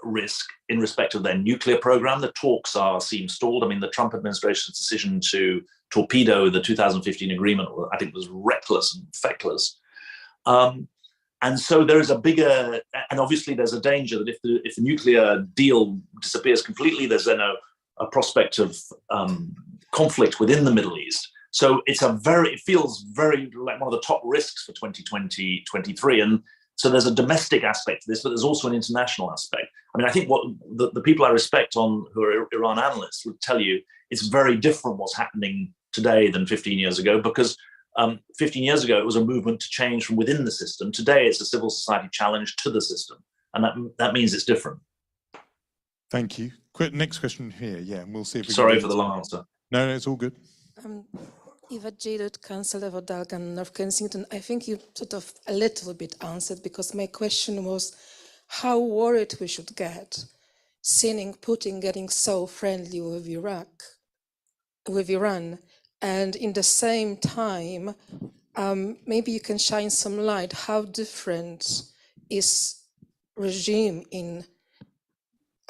risk in respect of their nuclear program. The talks seem stalled. I mean, the Trump administration's decision to torpedo the 2015 agreement, I think, was reckless and feckless. And so there is a bigger, and obviously there's a danger that if the nuclear deal disappears completely, there's then a prospect of conflict within the Middle East. So it feels very like one of the top risks for 2023. And so there's a domestic aspect to this, but there's also an international aspect. I mean, I think what the people I respect who are Iran analysts would tell you, it's very different what's happening today than 15 years ago, because 15 years ago, it was a movement to change from within the system. Today, it's a civil society challenge to the system. And that means it's different. Thank you. Next question here. Yeah, and we'll see if we Sorry for the long answer. No, it's all good. Eva Jadot, Councillor for Dalgan, North Kensington. I think you sort of a little bit answered, because my question was how worried we should get seeing Putin getting so friendly with Iran. And in the same time, maybe you can shine some light. How different is regime in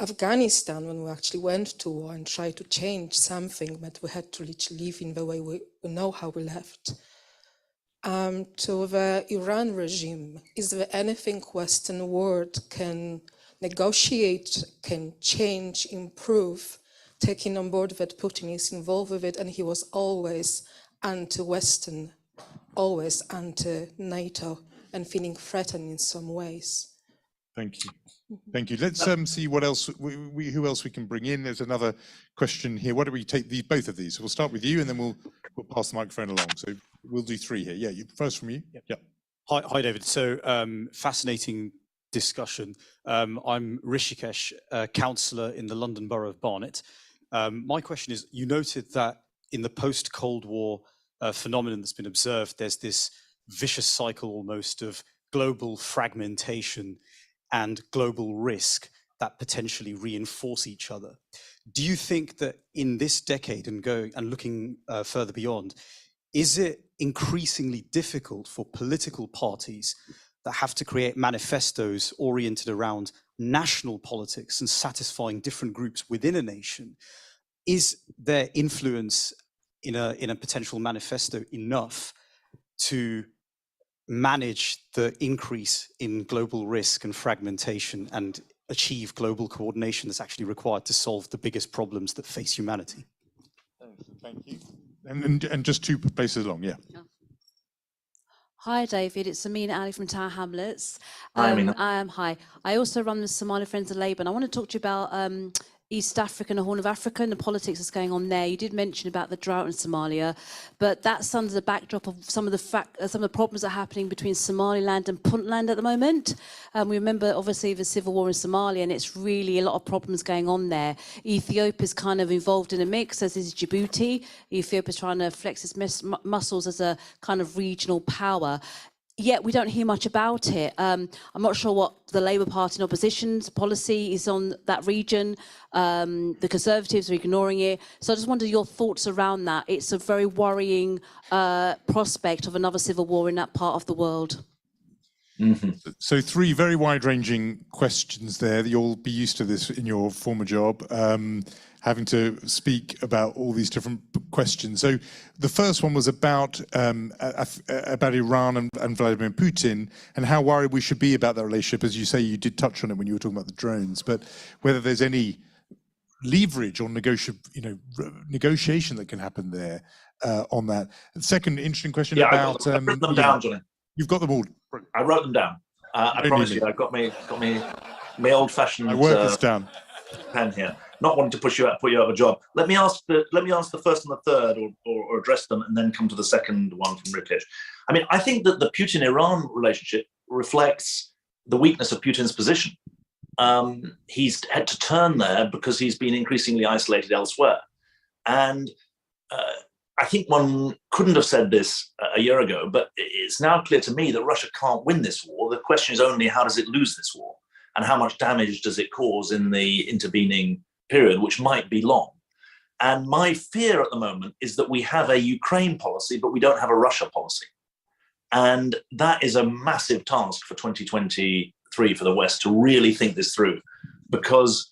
Afghanistan when we actually went to war and tried to change something, but we had to literally live in the way we know how we left. To the Iran regime, is there anything Western world can negotiate, can change, improve, taking on board that Putin is involved with it, and he was always anti-Western, always anti-NATO, and feeling threatened in some ways? Thank you. Thank you. Let's see what else who else we can bring in. There's another question here. Why don't we take both of these? So we'll start with you, and then we'll pass the microphone along. So we'll do three here. Yeah, first from you. Yeah. Hi, David. So fascinating discussion. I'm Rishikesh, councillor in the London Borough of Barnet. My question is, you noted that in the post-Cold War phenomenon that's been observed, there's this vicious cycle almost of global fragmentation and global risk that potentially reinforce each other. Do you think that in this decade and looking further beyond, is it increasingly difficult for political parties that have to create manifestos oriented around national politics and satisfying different groups within a nation, is their influence in a potential manifesto enough to manage the increase in global risk and fragmentation and achieve global coordination that's actually required to solve the biggest problems that face humanity? Thank you. And just 2 places along, yeah. Hi, David. It's Amina Ali from Tower Hamlets. Hi, Amina. Hi. I also run the Somali Friends of Labour, and I want to talk to you about East Africa and the Horn of Africa and the politics that's going on there. You did mention about the drought in Somalia, but that's under the backdrop of some of the problems that are happening between Somaliland and Puntland at the moment. We remember, obviously, the civil war in Somalia, and it's really a lot of problems going on there. Ethiopia's kind of involved in a mix, as is Djibouti. Ethiopia's trying to flex its muscles as a kind of regional power. Yet we don't hear much about it. I'm not sure what the Labour Party in opposition's policy is on that region. The Conservatives are ignoring it. So I just wonder your thoughts around that. It's a very worrying prospect of another civil war in that part of the world. Mm-hmm. So 3 very wide-ranging questions there. You'll be used to this in your former job, having to speak about all these different questions. So the first one was about Iran and Vladimir Putin, and how worried we should be about that relationship. As you say, you did touch on it when you were talking about the drones, but whether there's any leverage or negotiation that can happen there on that. The second interesting question about... I've written them down, Johnny. You've got them all. I wrote them down. I promise you, I've got me old-fashioned. I work this down. Pen here. Not wanting to put you out of a job. Let me ask the first and the third, or address them, and then come to the second one from Rikesh. I mean, I think that the Putin-Iran relationship reflects the weakness of Putin's position. He's had to turn there because he's been increasingly isolated elsewhere, and I think one couldn't have said this a year ago, but it's now clear to me that Russia can't win this war. The question is only, how does it lose this war? And how much damage does it cause in the intervening period, which might be long? And my fear at the moment is that we have a Ukraine policy, but we don't have a Russia policy. And that is a massive task for 2023 for the West to really think this through, because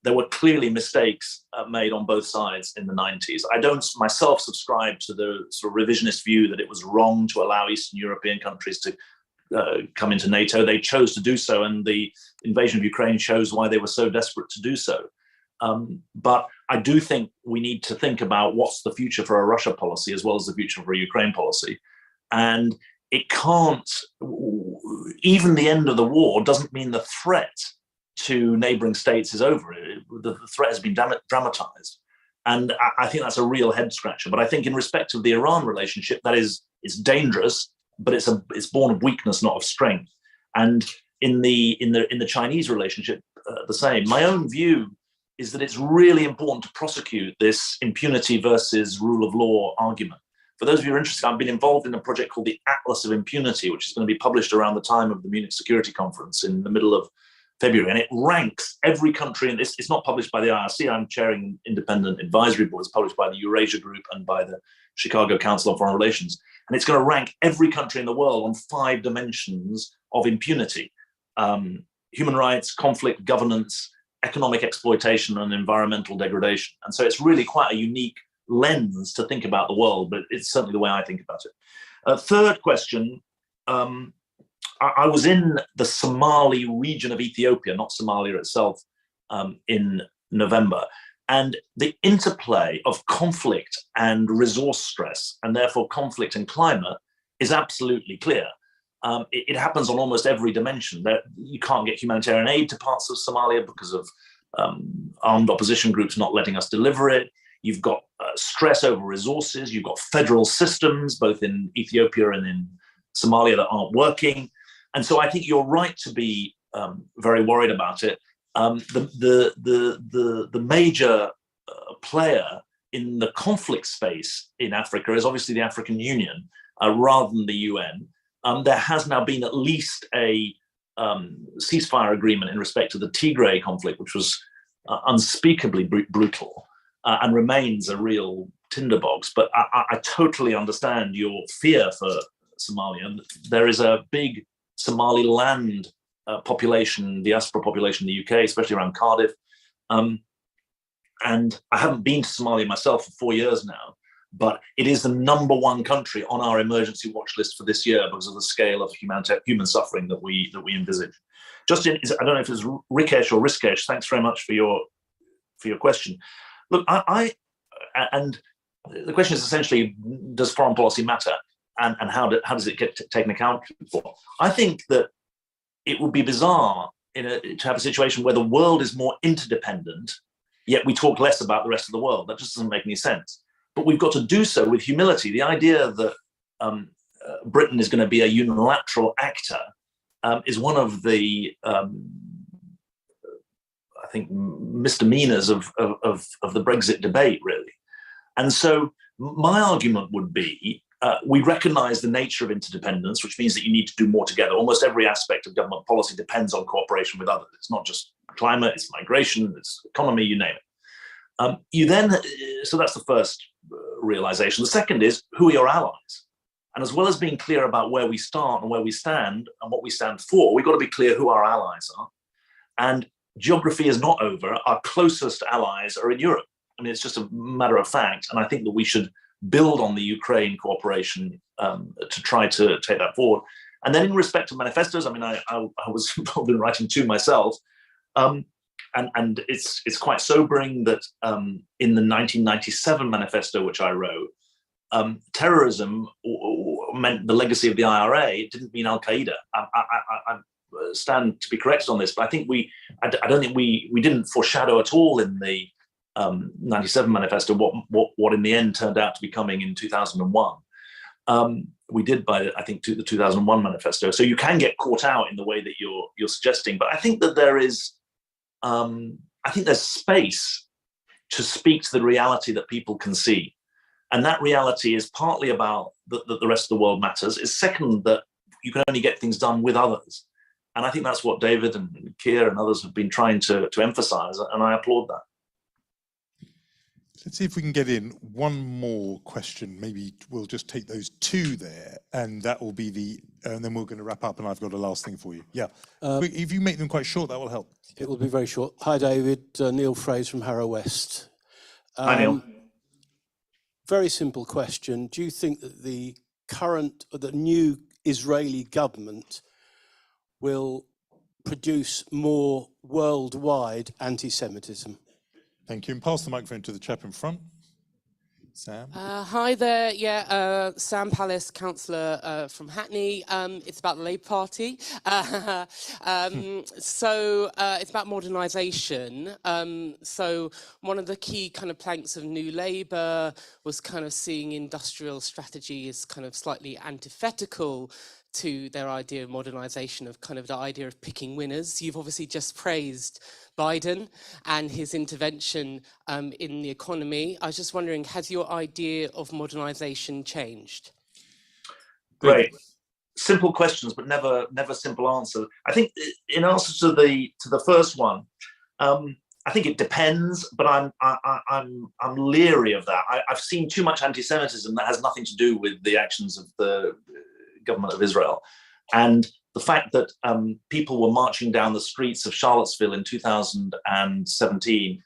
there were clearly mistakes made on both sides in the 90s. I don't myself subscribe to the sort of revisionist view that it was wrong to allow Eastern European countries to come into NATO. They chose to do so, and the invasion of Ukraine shows why they were so desperate to do so. But I do think we need to think about what's the future for a Russia policy as well as the future for a Ukraine policy. And it can't, even the end of the war doesn't mean the threat to neighboring states is over. The threat has been dramatized. And I think that's a real head scratcher. But I think in respect of the Iran relationship, that is, it's dangerous, but it's born of weakness, not of strength. And in the Chinese relationship, the same. My own view is that it's really important to prosecute this impunity versus rule of law argument. For those of you who are interested, I've been involved in a project called the Atlas of Impunity, which is going to be published around the time of the Munich Security Conference in the middle of February. And it ranks every country, and it's not published by the IRC. I'm chairing an independent advisory board. It's published by the Eurasia Group and by the Chicago Council on Foreign Relations. And it's going to rank every country in the world on 5 dimensions of impunity: human rights, conflict, governance, economic exploitation, and environmental degradation. And so it's really quite a unique lens to think about the world, but it's certainly the way I think about it. Third question, I was in the Somali region of Ethiopia, not Somalia itself, in November. And the interplay of conflict and resource stress, and therefore conflict and climate, is absolutely clear. It happens on almost every dimension. You can't get humanitarian aid to parts of Somalia because of armed opposition groups not letting us deliver it. You've got stress over resources. You've got federal systems, both in Ethiopia and in Somalia, that aren't working. And so I think you're right to be very worried about it. The major player in the conflict space in Africa is obviously the African Union, rather than the UN. There has now been at least a ceasefire agreement in respect to the Tigray conflict, which was unspeakably brutal and remains a real tinderbox. But I totally understand your fear for Somalia. There is a big Somaliland population, diaspora population in the UK, especially around Cardiff. And I haven't been to Somalia myself for 4 years now, but it is the #1 country on our emergency watch list for this year because of the scale of human suffering that we envisage. Justin, I don't know if it's Rikesh or Riskash. Thanks very much for your question. Look, and the question is essentially, does foreign policy matter, and how does it get taken account for? I think that it would be bizarre to have a situation where the world is more interdependent, yet we talk less about the rest of the world. That just doesn't make any sense. But we've got to do so with humility. The idea that Britain is going to be a unilateral actor is one of the, I think, misdemeanors of the Brexit debate, really. And so my argument would be, we recognize the nature of interdependence, which means that you need to do more together. Almost every aspect of government policy depends on cooperation with others. It's not just climate, it's migration, it's economy, you name it. So that's the first realization. The second is, who are your allies? And as well as being clear about where we start and where we stand and what we stand for, we've got to be clear who our allies are. And geography is not over. Our closest allies are in Europe. I mean, it's just a matter of fact. And I think that we should build on the Ukraine cooperation to try to take that forward. And then in respect to manifestos, I mean, I was involved in writing two myself. And it's quite sobering that in the 1997 manifesto, which I wrote, terrorism meant the legacy of the IRA. It didn't mean Al Qaeda. I stand to be corrected on this, but I think I don't think we didn't foreshadow at all in the 97 manifesto what in the end turned out to be coming in 2001. We did by, I think, the 2001 manifesto. So you can get caught out in the way that you're suggesting, but I think that there is, I think there's space to speak to the reality that people can see. And that reality is partly about that the rest of the world matters. It's second, that you can only get things done with others. And I think that's what David and Keir and others have been trying to emphasize, and I applaud that. Let's see if we can get in one more question. Maybe we'll just take those two there, and that will be and then we're going to wrap up, and I've got a last thing for you. Yeah, if you make them quite short, that will help. It will be very short. Hi, David. Neil Fraser from Harrow West. Hi, Neil. Very simple question. Do you think that the new Israeli government will produce more worldwide anti-Semitism? Thank you. And pass the microphone to the chap in front. Sam. Hi there. Yeah, Sam Palace, councillor from Hackney. It's about the Labour Party. So it's about modernisation. So one of the key kind of planks of New Labour was kind of seeing industrial strategy as kind of slightly antithetical to their idea of modernisation, of kind of the idea of picking winners. You've obviously just praised Biden and his intervention in the economy. I was just wondering, has your idea of modernisation changed? Great. Simple questions, but never simple answers. I think in answer to the first one, I think it depends, but I'm leery of that. I've seen too much anti-Semitism that has nothing to do with the actions of the government of Israel. And the fact that people were marching down the streets of Charlottesville in 2017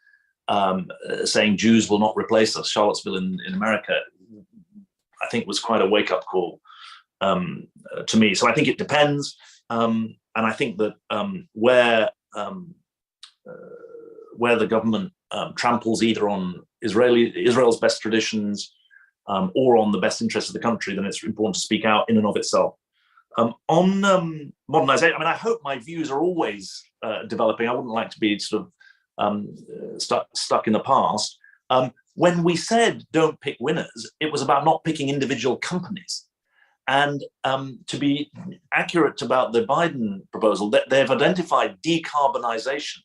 saying Jews will not replace us, Charlottesville in America, I think was quite a wake-up call to me. So I think it depends. And I think that where the government tramples either on Israel's best traditions or on the best interests of the country, then it's important to speak out in and of itself. On modernisation, I mean, I hope my views are always developing. I wouldn't like to be sort of stuck in the past. When we said don't pick winners, it was about not picking individual companies. And to be accurate about the Biden proposal, they've identified decarbonisation,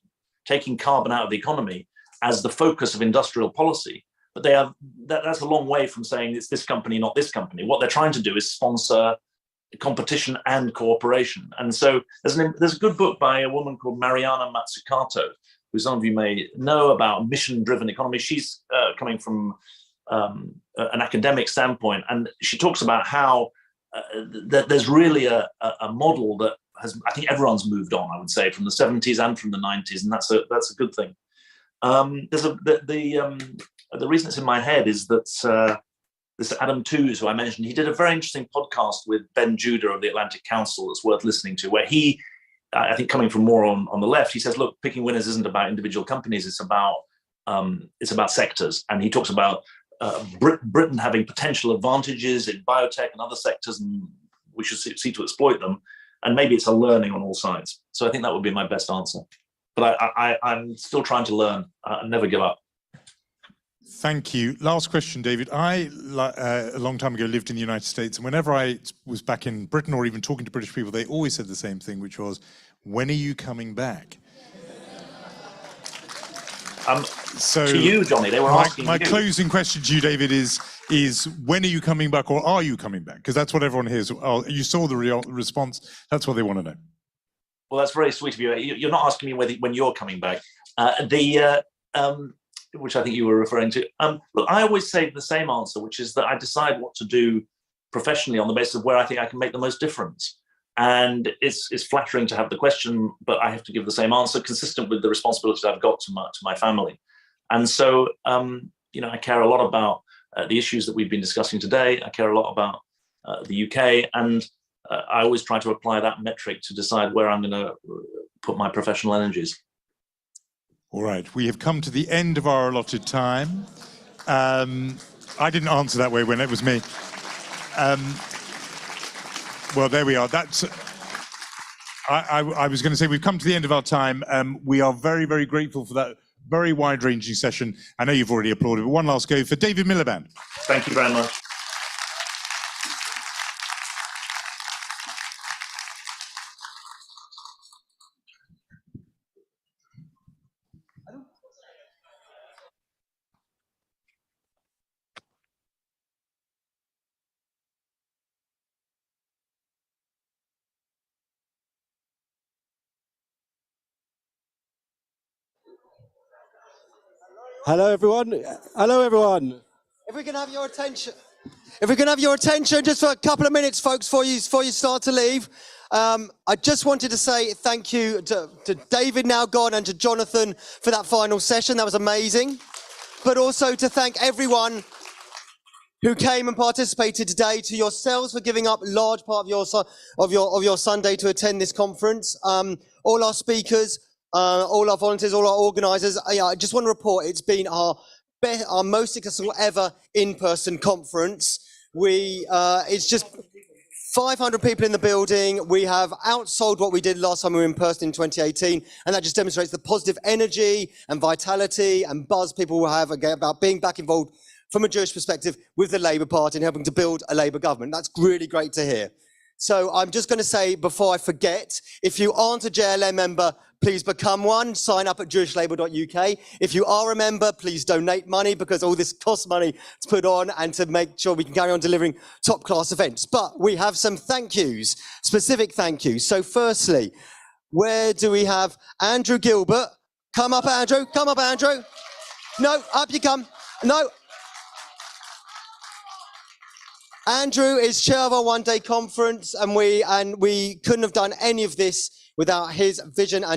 taking carbon out of the economy, as the focus of industrial policy. But that's a long way from saying it's this company, not this company. What they're trying to do is sponsor competition and cooperation. And so there's a good book by a woman called Mariana Mazzucato, who some of you may know, about mission-driven economy. She's coming from an academic standpoint, and she talks about how there's really a model that I think everyone's moved on, I would say, from the 70s and from the 90s, and that's a good thing. The reason it's in my head is that this Adam Tooze, who I mentioned, he did a very interesting podcast with Ben Judah of the Atlantic Council that's worth listening to, where he, I think coming from more on the left, he says, look, picking winners isn't about individual companies, it's about sectors. And he talks about Britain having potential advantages in biotech and other sectors, and we should see to exploit them. And maybe it's a learning on all sides. So I think that would be my best answer. But I'm still trying to learn and never give up. Thank you. Last question, David. I, a long time ago, lived in the United States, and whenever I was back in Britain or even talking to British people, they always said the same thing, which was, when are you coming back? So to you, Johnny, they were asking my you. closing question to you, David, is when are you coming back, or are you coming back? Because that's what everyone hears. Oh, you saw the real response. That's what they want to know. Well, that's very sweet of you. You're not asking me when you're coming back. Which I think you were referring to. Look, I always say the same answer, which is that I decide what to do professionally on the basis of where I think I can make the most difference. And it's flattering to have the question, but I have to give the same answer consistent with the responsibilities I've got to my family. And so, I care a lot about the issues that we've been discussing today. I care a lot about the UK, and I always try to apply that metric to decide where I'm going to put my professional energies. All right, we have come to the end of our allotted time. I didn't answer that way when it was me. Well, there we are. That's. I was going to say we've come to the end of our time. We are very, very grateful for that very wide-ranging session. I know you've already applauded, but one last go for David Miliband. Thank you very much. Hello, everyone. Hello, everyone. If we can have your attention, just for a couple of minutes, folks, before you start to leave. I just wanted to say thank you to David, now gone, and to Jonathan for that final session. That was amazing. But also to thank everyone who came and participated today, to yourselves for giving up a large part of your Sunday to attend this conference. All our speakers, all our volunteers, all our organisers. I just want to report it's been our most successful ever in-person conference. It's just 500 people in the building. We have outsold what we did last time we were in person in 2018, and that just demonstrates the positive energy and vitality and buzz people will have about being back involved from a Jewish perspective with the Labour Party and helping to build a Labour government. That's really great to hear. So I'm just going to say, before I forget, if you aren't a JLM member, please become one. Sign up at jewishlabour.uk. If you are a member, please donate money, because all this costs money to put on and to make sure we can carry on delivering top-class events. But we have some thank yous, specific thank yous. So firstly, where do we have Andrew Gilbert? Come up, Andrew. Come up, Andrew. No, up you come. No. Andrew is chair of our one-day conference, and we couldn't have done any of this without his vision and